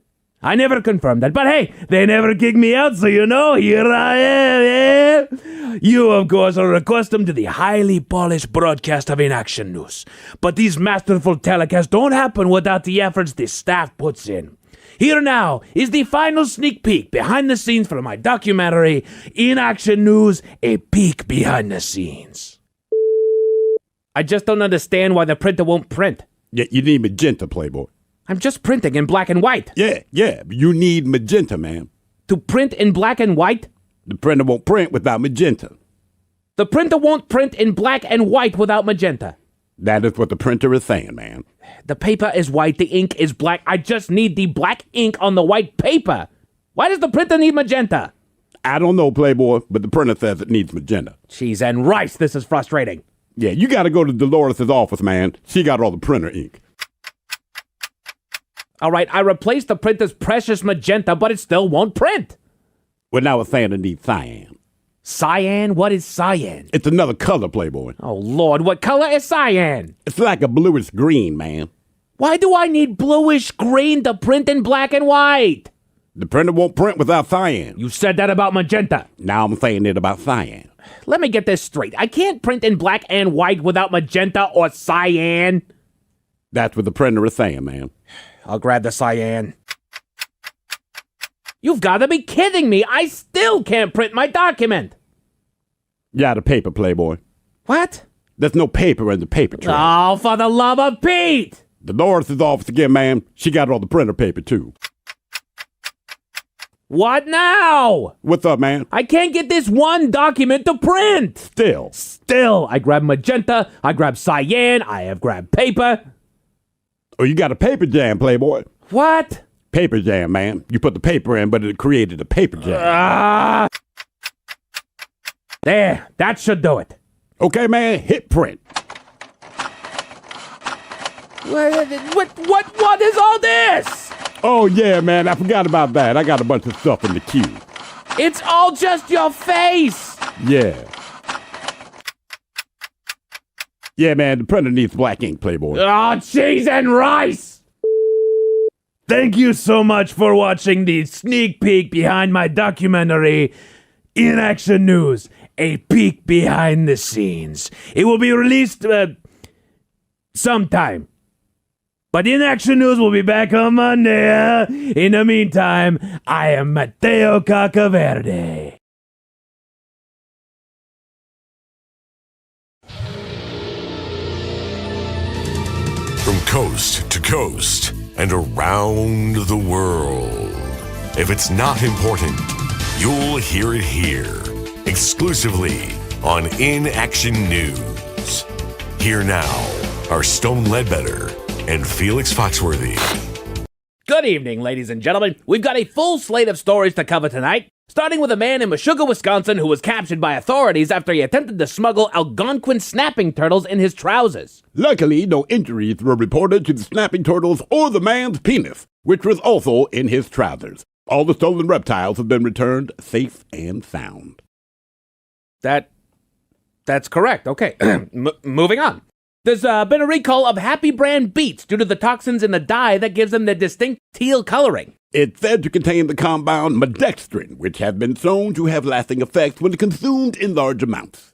I never confirmed that, but hey, they never kicked me out, so you know, here I am, yeah? You, of course, are accustomed to the highly polished broadcast of Inaction News, but these masterful telecasts don't happen without the efforts the staff puts in. Here now is the final sneak peek behind the scenes for my documentary, Inaction News, A Peek Behind the Scenes. I just don't understand why the printer won't print. Yeah, you need magenta, Playboy. I'm just printing in black and white. Yeah, but you need magenta, man. To print in black and white? The printer won't print without magenta. The printer won't print in black and white without magenta. That is what the printer is saying, man. The paper is white, the ink is black. I just need the black ink on the white paper. Why does the printer need magenta? I don't know, Playboy, but the printer says it needs magenta. Cheese and rice, this is frustrating. Yeah, you gotta go to Dolores' office, man. She got all the printer ink. All right, I replaced the printer's precious magenta, but it still won't print. Well, now it's saying it needs cyan. Cyan? What is cyan? It's another color, Playboy. Oh, Lord, what color is cyan? It's like a bluish green, man. Why do I need bluish green to print in black and white? The printer won't print without cyan. You said that about magenta. Now I'm saying it about cyan. Let me get this straight. I can't print in black and white without magenta or cyan. That's what the printer is saying, man. I'll grab the cyan. You've got to be kidding me. I still can't print my document. You out of paper, Playboy. What? There's no paper in the paper tray. Oh, for the love of Pete! Dolores' office again, man. She got all the printer paper, too. What now? What's up, man? I can't get this one document to print. Still, I grab magenta, I grab cyan, I have grabbed paper. Oh, you got a paper jam, Playboy. What? Paper jam, man. You put the paper in, but it created a paper jam. There, that should do it. Okay, man, hit print. What is all this? Oh, yeah, man, I forgot about that. I got a bunch of stuff in the queue. It's all just your face. Yeah. Yeah, man, the printer needs black ink, Playboy. Oh, cheese and rice! Thank you so much for watching the sneak peek behind my documentary, Inaction News, A Peek Behind the Scenes. It will be released sometime. But Inaction News will be back on Monday. In the meantime, I am Mateo Cacaverde. From coast to coast and around the world. If it's not important, you'll hear it here, exclusively on Inaction News. Here now are Stone Ledbetter and Felix Foxworthy. Good evening, ladies and gentlemen. We've got a full slate of stories to cover tonight, starting with a man in Meshuggah, Wisconsin, who was captured by authorities after he attempted to smuggle Algonquin snapping turtles in his trousers. Luckily, no injuries were reported to the snapping turtles or the man's penis, which was also in his trousers. All the stolen reptiles have been returned safe and sound. That's correct. Okay, moving on. There's been a recall of Happy Brand beets due to the toxins in the dye that gives them their distinct teal coloring. It's said to contain the compound midextrin, which has been shown to have lasting effects when consumed in large amounts.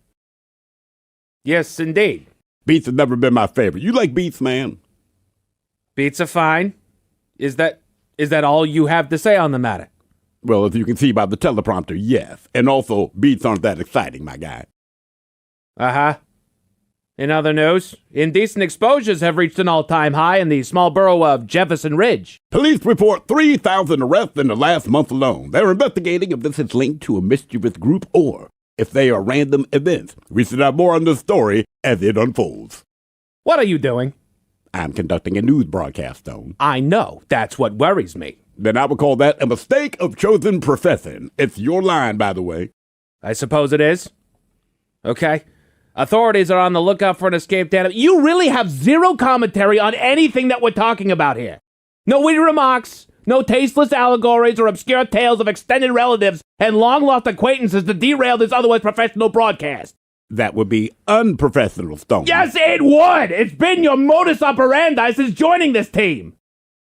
Yes, indeed. Beets have never been my favorite. You like beets, man? Beets are fine. Is that all you have to say on the matter? Well, as you can see by the teleprompter, yes. And also, beets aren't that exciting, my guy. Uh-huh. In other news, indecent exposures have reached an all-time high in the small borough of Jefferson Ridge. Police report 3,000 arrests in the last month alone. They're investigating if this is linked to a mischievous group or if they are random events. We should have more on this story as it unfolds. What are you doing? I'm conducting a news broadcast, Stone. I know. That's what worries me. Then I would call that a mistake of chosen profession. It's your line, by the way. I suppose it is. Okay. Authorities are on the lookout for an escaped animal. You really have zero commentary on anything that we're talking about here. No witty remarks, No tasteless allegories or obscure tales of extended relatives and long-lost acquaintances to derail this otherwise professional broadcast. That would be unprofessional, Stone. Yes, it would! It's been your modus operandi since joining this team.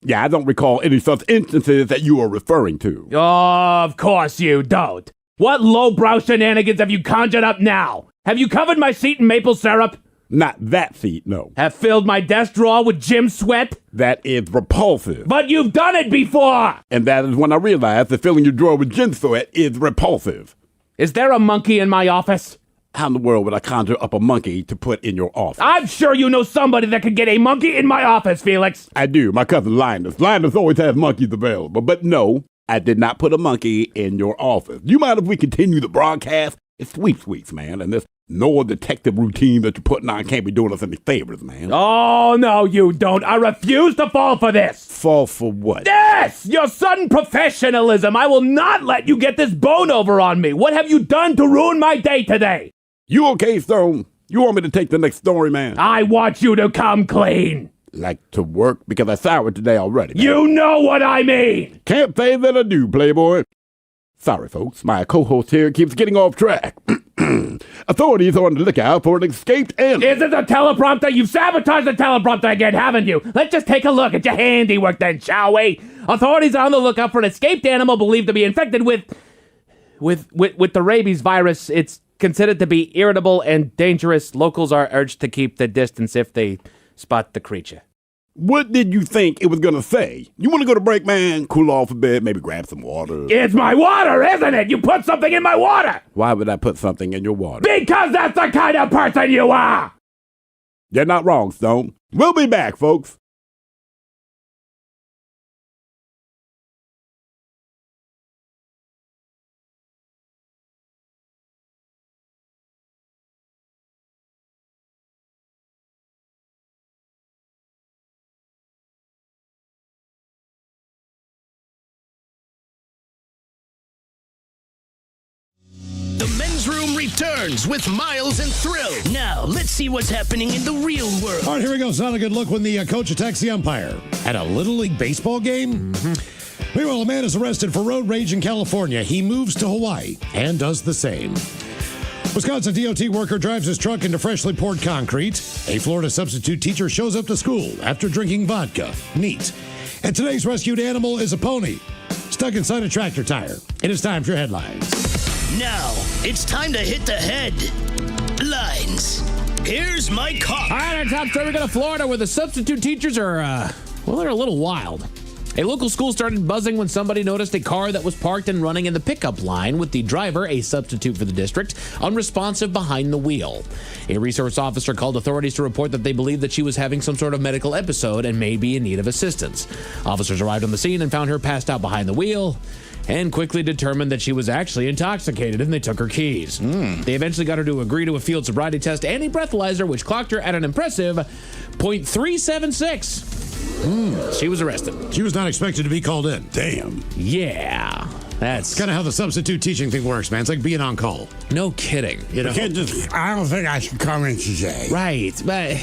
Yeah, I don't recall any such instances that you are referring to. Oh, of course you don't. What lowbrow shenanigans have you conjured up now? Have you covered my seat in maple syrup? Not that seat, no. Have filled my desk drawer with gym sweat? That is repulsive. But you've done it before! And that is when I realized that filling your drawer with gym sweat is repulsive. Is there a monkey in my office? How in the world would I conjure up a monkey to put in your office? I'm sure you know somebody that could get a monkey in my office, Felix. I do. My cousin Linus. Linus always has monkeys available. But no, I did not put a monkey in your office. You mind if we continue the broadcast? It's sweeps, man. And this no detective routine that you're putting on can't be doing us any favors, man. Oh, no, you don't. I refuse to fall for this. Fall for what? Yes! Your sudden professionalism. I will not let you get this bone over on me. What have you done to ruin my day today? You okay, Stone? You want me to take the next story, man? I want you to come clean. Like to work? Because I soured today already, man. You know what I mean. Can't say that I do, Playboy. Sorry, folks. My co-host here keeps getting off track. Authorities are on the lookout for an escaped animal. Is it the teleprompter? You've sabotaged the teleprompter again, haven't you? Let's just take a look at your handiwork then, shall we? Authorities are on the lookout for an escaped animal believed to be infected with the rabies virus. It's considered to be irritable and dangerous. Locals are urged to keep the distance if they spot the creature. What did you think it was going to say? You want to go to break, man? Cool off a bit, maybe grab some water. It's my water, isn't it? You put something in my water. Why would I put something in your water? Because that's the kind of person you are. You're not wrong, Stone. We'll be back, folks. Room returns with Miles and Thrill. Now, let's see what's happening in the real world. All right, here we go. It's not a good look when the coach attacks the umpire at a Little League baseball game. Mm-hmm. Meanwhile, a man is arrested for road rage in California. He moves to Hawaii and does the same. Wisconsin DOT worker drives his truck into freshly poured concrete. A Florida substitute teacher shows up to school after drinking vodka. Neat. And today's rescued animal is a pony stuck inside a tractor tire. It is time for your headlines. Now, it's time to hit the headlines. Here's my cop. All right, our top story, we go to Florida where the substitute teachers are, they're a little wild. A local school started buzzing when somebody noticed a car that was parked and running in the pickup line with the driver, a substitute for the district, unresponsive behind the wheel. A resource officer called authorities to report that they believed that she was having some sort of medical episode and may be in need of assistance. Officers arrived on the scene and found her passed out behind the wheel and quickly determined that she was actually intoxicated, and they took her keys. They eventually got her to agree to a field sobriety test and a breathalyzer, which clocked her at an impressive 0.376. She was arrested. She was not expected to be called in. Damn. Yeah. That's kind of how the substitute teaching thing works, man. It's like being on call. No kidding. You know? I don't think I should come in today. Right, but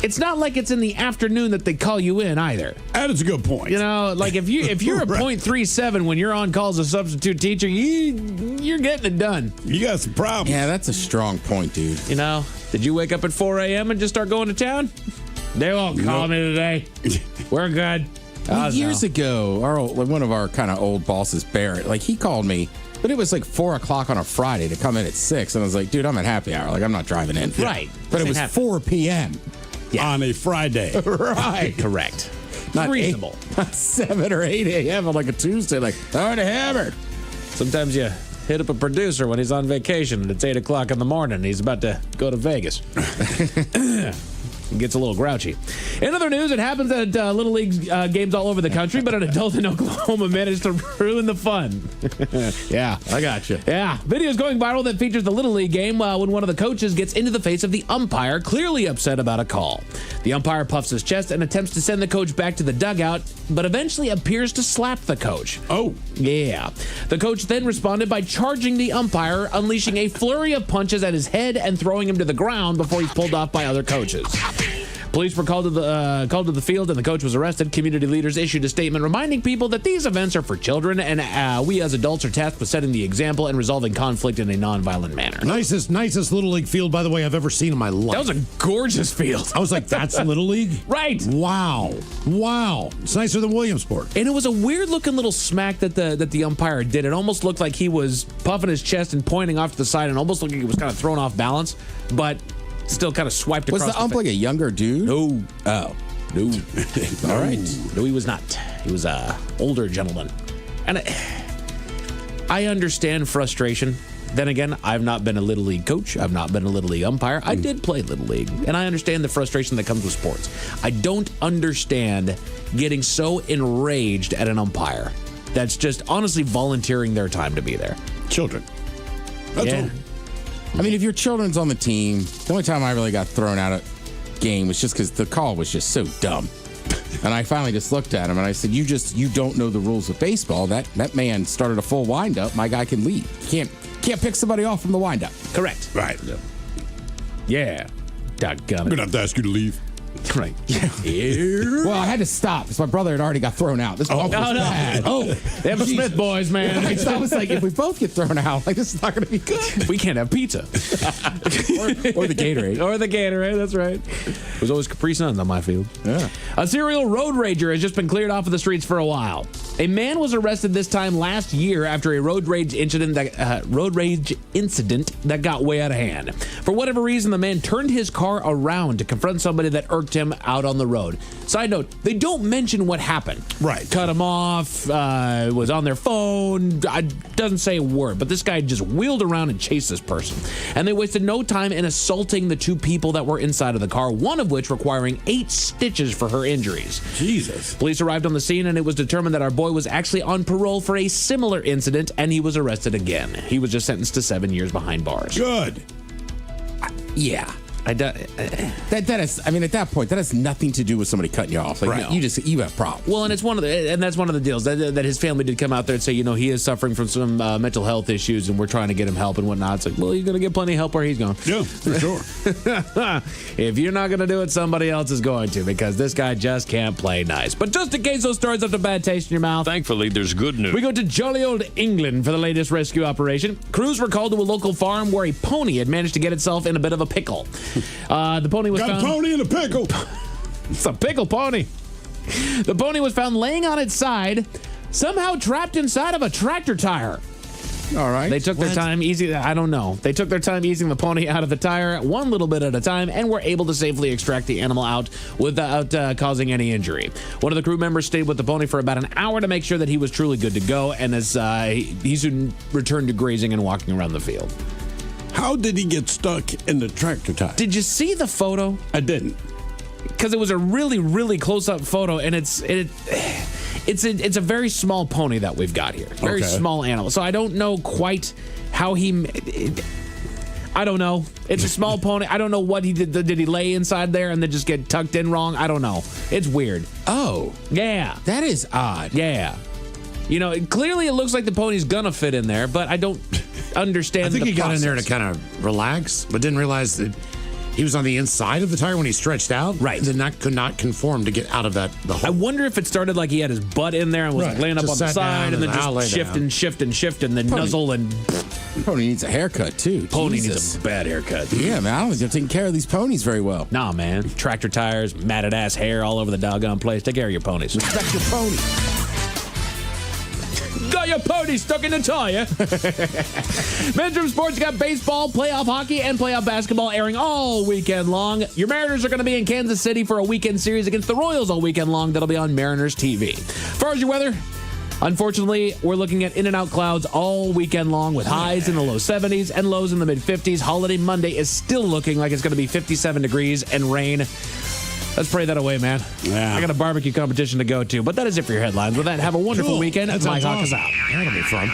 it's not like it's in the afternoon that they call you in either. That is a good point. You know, like if you're a Right. 0.37 when you're on call as a substitute teacher, you're getting it done. You got some problems. Yeah, that's a strong point, dude. You know, did you wake up at 4 a.m. and just start going to town? They won't call me today. We're good. Well, years ago, one of our kind of old bosses, Barrett, like he called me, but it was like 4 o'clock on a Friday to come in at 6, and I was like, dude, I'm at happy hour. Like, I'm not driving in. Right. But it was 4 p.m. on a Friday. Right. Correct. Not reasonable. Not 7 or 8 a.m. on like a Tuesday. Like, already hammered. Sometimes you hit up a producer when he's on vacation and it's 8 o'clock in the morning and he's about to go to Vegas. Gets a little grouchy. In other news, it happens at Little League games all over the country, but an adult in Oklahoma managed to ruin the fun. Yeah, I got you. Yeah. Video's going viral that features the Little League game when one of the coaches gets into the face of the umpire, clearly upset about a call. The umpire puffs his chest and attempts to send the coach back to the dugout, but eventually appears to slap the coach. Oh. Yeah. The coach then responded by charging the umpire, unleashing a flurry of punches at his head and throwing him to the ground before he's pulled off by other coaches. Police were called to the field, and the coach was arrested. Community leaders issued a statement reminding people that these events are for children, and we as adults are tasked with setting the example and resolving conflict in a non-violent manner. Nicest Little League field, by the way, I've ever seen in my life. That was a gorgeous field. I was like, that's Little League? Right. Wow. It's nicer than Williamsport. And it was a weird-looking little smack that the umpire did. It almost looked like he was puffing his chest and pointing off to the side, and almost looked like he was kind of thrown off balance, but still kind of swiped across. Was the ump like a younger dude? No. Oh. No. All right. No, he was not. He was a older gentleman. And I understand frustration. Then again, I've not been a Little League coach. I've not been a Little League umpire. I did play Little League, and I understand the frustration that comes with sports. I don't understand getting so enraged at an umpire that's just honestly volunteering their time to be there. Children. That's all. I mean, if your children's on the team, the only time I really got thrown out of game was just because the call was just so dumb. And I finally just looked at him and I said, you don't know the rules of baseball. That man started a full windup. My guy can leave. Can't pick somebody off from the windup. Correct. Right. Yeah. Doggone it. I'm going to have to ask you to leave. Right. Well, I had to stop because my brother had already got thrown out. This was bad. Oh, they have a Smith boys, man. I was like, if we both get thrown out, like this is not going to be good. We can't have pizza. or the Gatorade. Or the Gatorade, that's right. It was always Capri Suns on my field. Yeah. A serial road rager has just been cleared off of the streets for a while. A man was arrested this time last year after a road rage incident that got way out of hand. For whatever reason, the man turned his car around to confront somebody that irked him out on the road. Side note, they don't mention what happened. Right. Cut him off, was on their phone, doesn't say a word, but this guy just wheeled around and chased this person. And they wasted no time in assaulting the two people that were inside of the car, one of which requiring 8 stitches for her injuries. Jesus. Police arrived on the scene, and it was determined that our boy was actually on parole for a similar incident, and he was arrested again. He was just sentenced to 7 years behind bars. Good. Yeah. That is, I mean, at that point, that has nothing to do with somebody cutting you off. Like, Right. you have problems. Well, and that's one of the deals that his family did come out there and say, he is suffering from some mental health issues, and we're trying to get him help and whatnot. It's like, well, you're going to get plenty of help where he's going. Yeah, for sure. If you're not going to do it, somebody else is going to, because this guy just can't play nice. But just in case those stories left a bad taste in your mouth, Thankfully, there's good news. we go to jolly old England for the latest rescue operation. Crews were called to a local farm where a pony had managed to get itself in a bit of a pickle. The pony was Got found. a pony and a pickle. It's a pickle pony. The pony was found laying on its side, somehow trapped inside of a tractor tire. All right. They took their time easing. I don't know. They took their time easing the pony out of the tire one little bit at a time, and were able to safely extract the animal out without causing any injury. One of the crew members stayed with the pony for about an hour to make sure that he was truly good to go, and as he soon returned to grazing and walking around the field. How did he get stuck in the tractor tire? Did you see the photo? I didn't. Because it was a really, really close-up photo, and it's a very small pony that we've got here. Very small animal. So I don't know quite how I don't know. It's a small pony. I don't know what he did. Did he lay inside there and then just get tucked in wrong? I don't know. It's weird. Oh. Yeah. That is odd. Yeah. Clearly it looks like the pony's gonna fit in there, but I don't understand. I think the he got process. in there to kind of relax, but didn't realize that he was on the inside of the tire when he stretched out. Right. Then that could not conform to get out of the hole. I wonder if it started like he had his butt in there and was Right. laying up Just on the sat down side and then and just shift and then nuzzle and. Pony needs a haircut too. Pony Jesus. needs a bad haircut. Yeah, man. I don't think they're taking care of these ponies very well. Nah, man. Tractor tires, matted ass hair all over the doggone place. Take care of your ponies. Respect your pony. Got your pony stuck in the tire. Men's Room Sports got baseball, playoff hockey, and playoff basketball airing all weekend long. Your Mariners are going to be in Kansas City for a weekend series against the Royals all weekend long. That'll be on Mariners TV. As far as your weather, unfortunately, we're looking at in-and-out clouds all weekend long with highs in the low 70s and lows in the mid-50s. Holiday Monday is still looking like it's going to be 57 degrees and rain. Let's pray that away, man. Yeah. I got a barbecue competition to go to, but that is it for your headlines. With that, have a wonderful weekend. That's Mike Hawk awesome. is out. That'll be fun.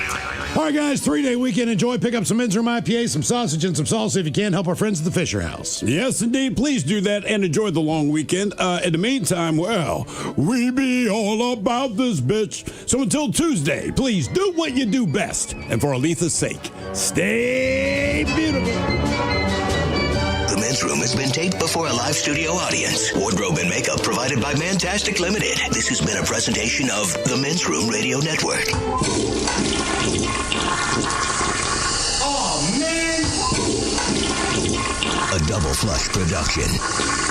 All right, guys, 3-day weekend. Enjoy. Pick up some Men's Room IPA, some sausage, and some salsa if you can. Help our friends at the Fisher House. Yes, indeed. Please do that and enjoy the long weekend. In the meantime, well, we be all about this bitch. So until Tuesday, please do what you do best. And for Aletha's sake, stay beautiful. The Men's Room has been taped before a live studio audience. Wardrobe and makeup provided by Mantastic Limited. This has been a presentation of the Men's Room Radio Network. Oh, man! A Double Flush production.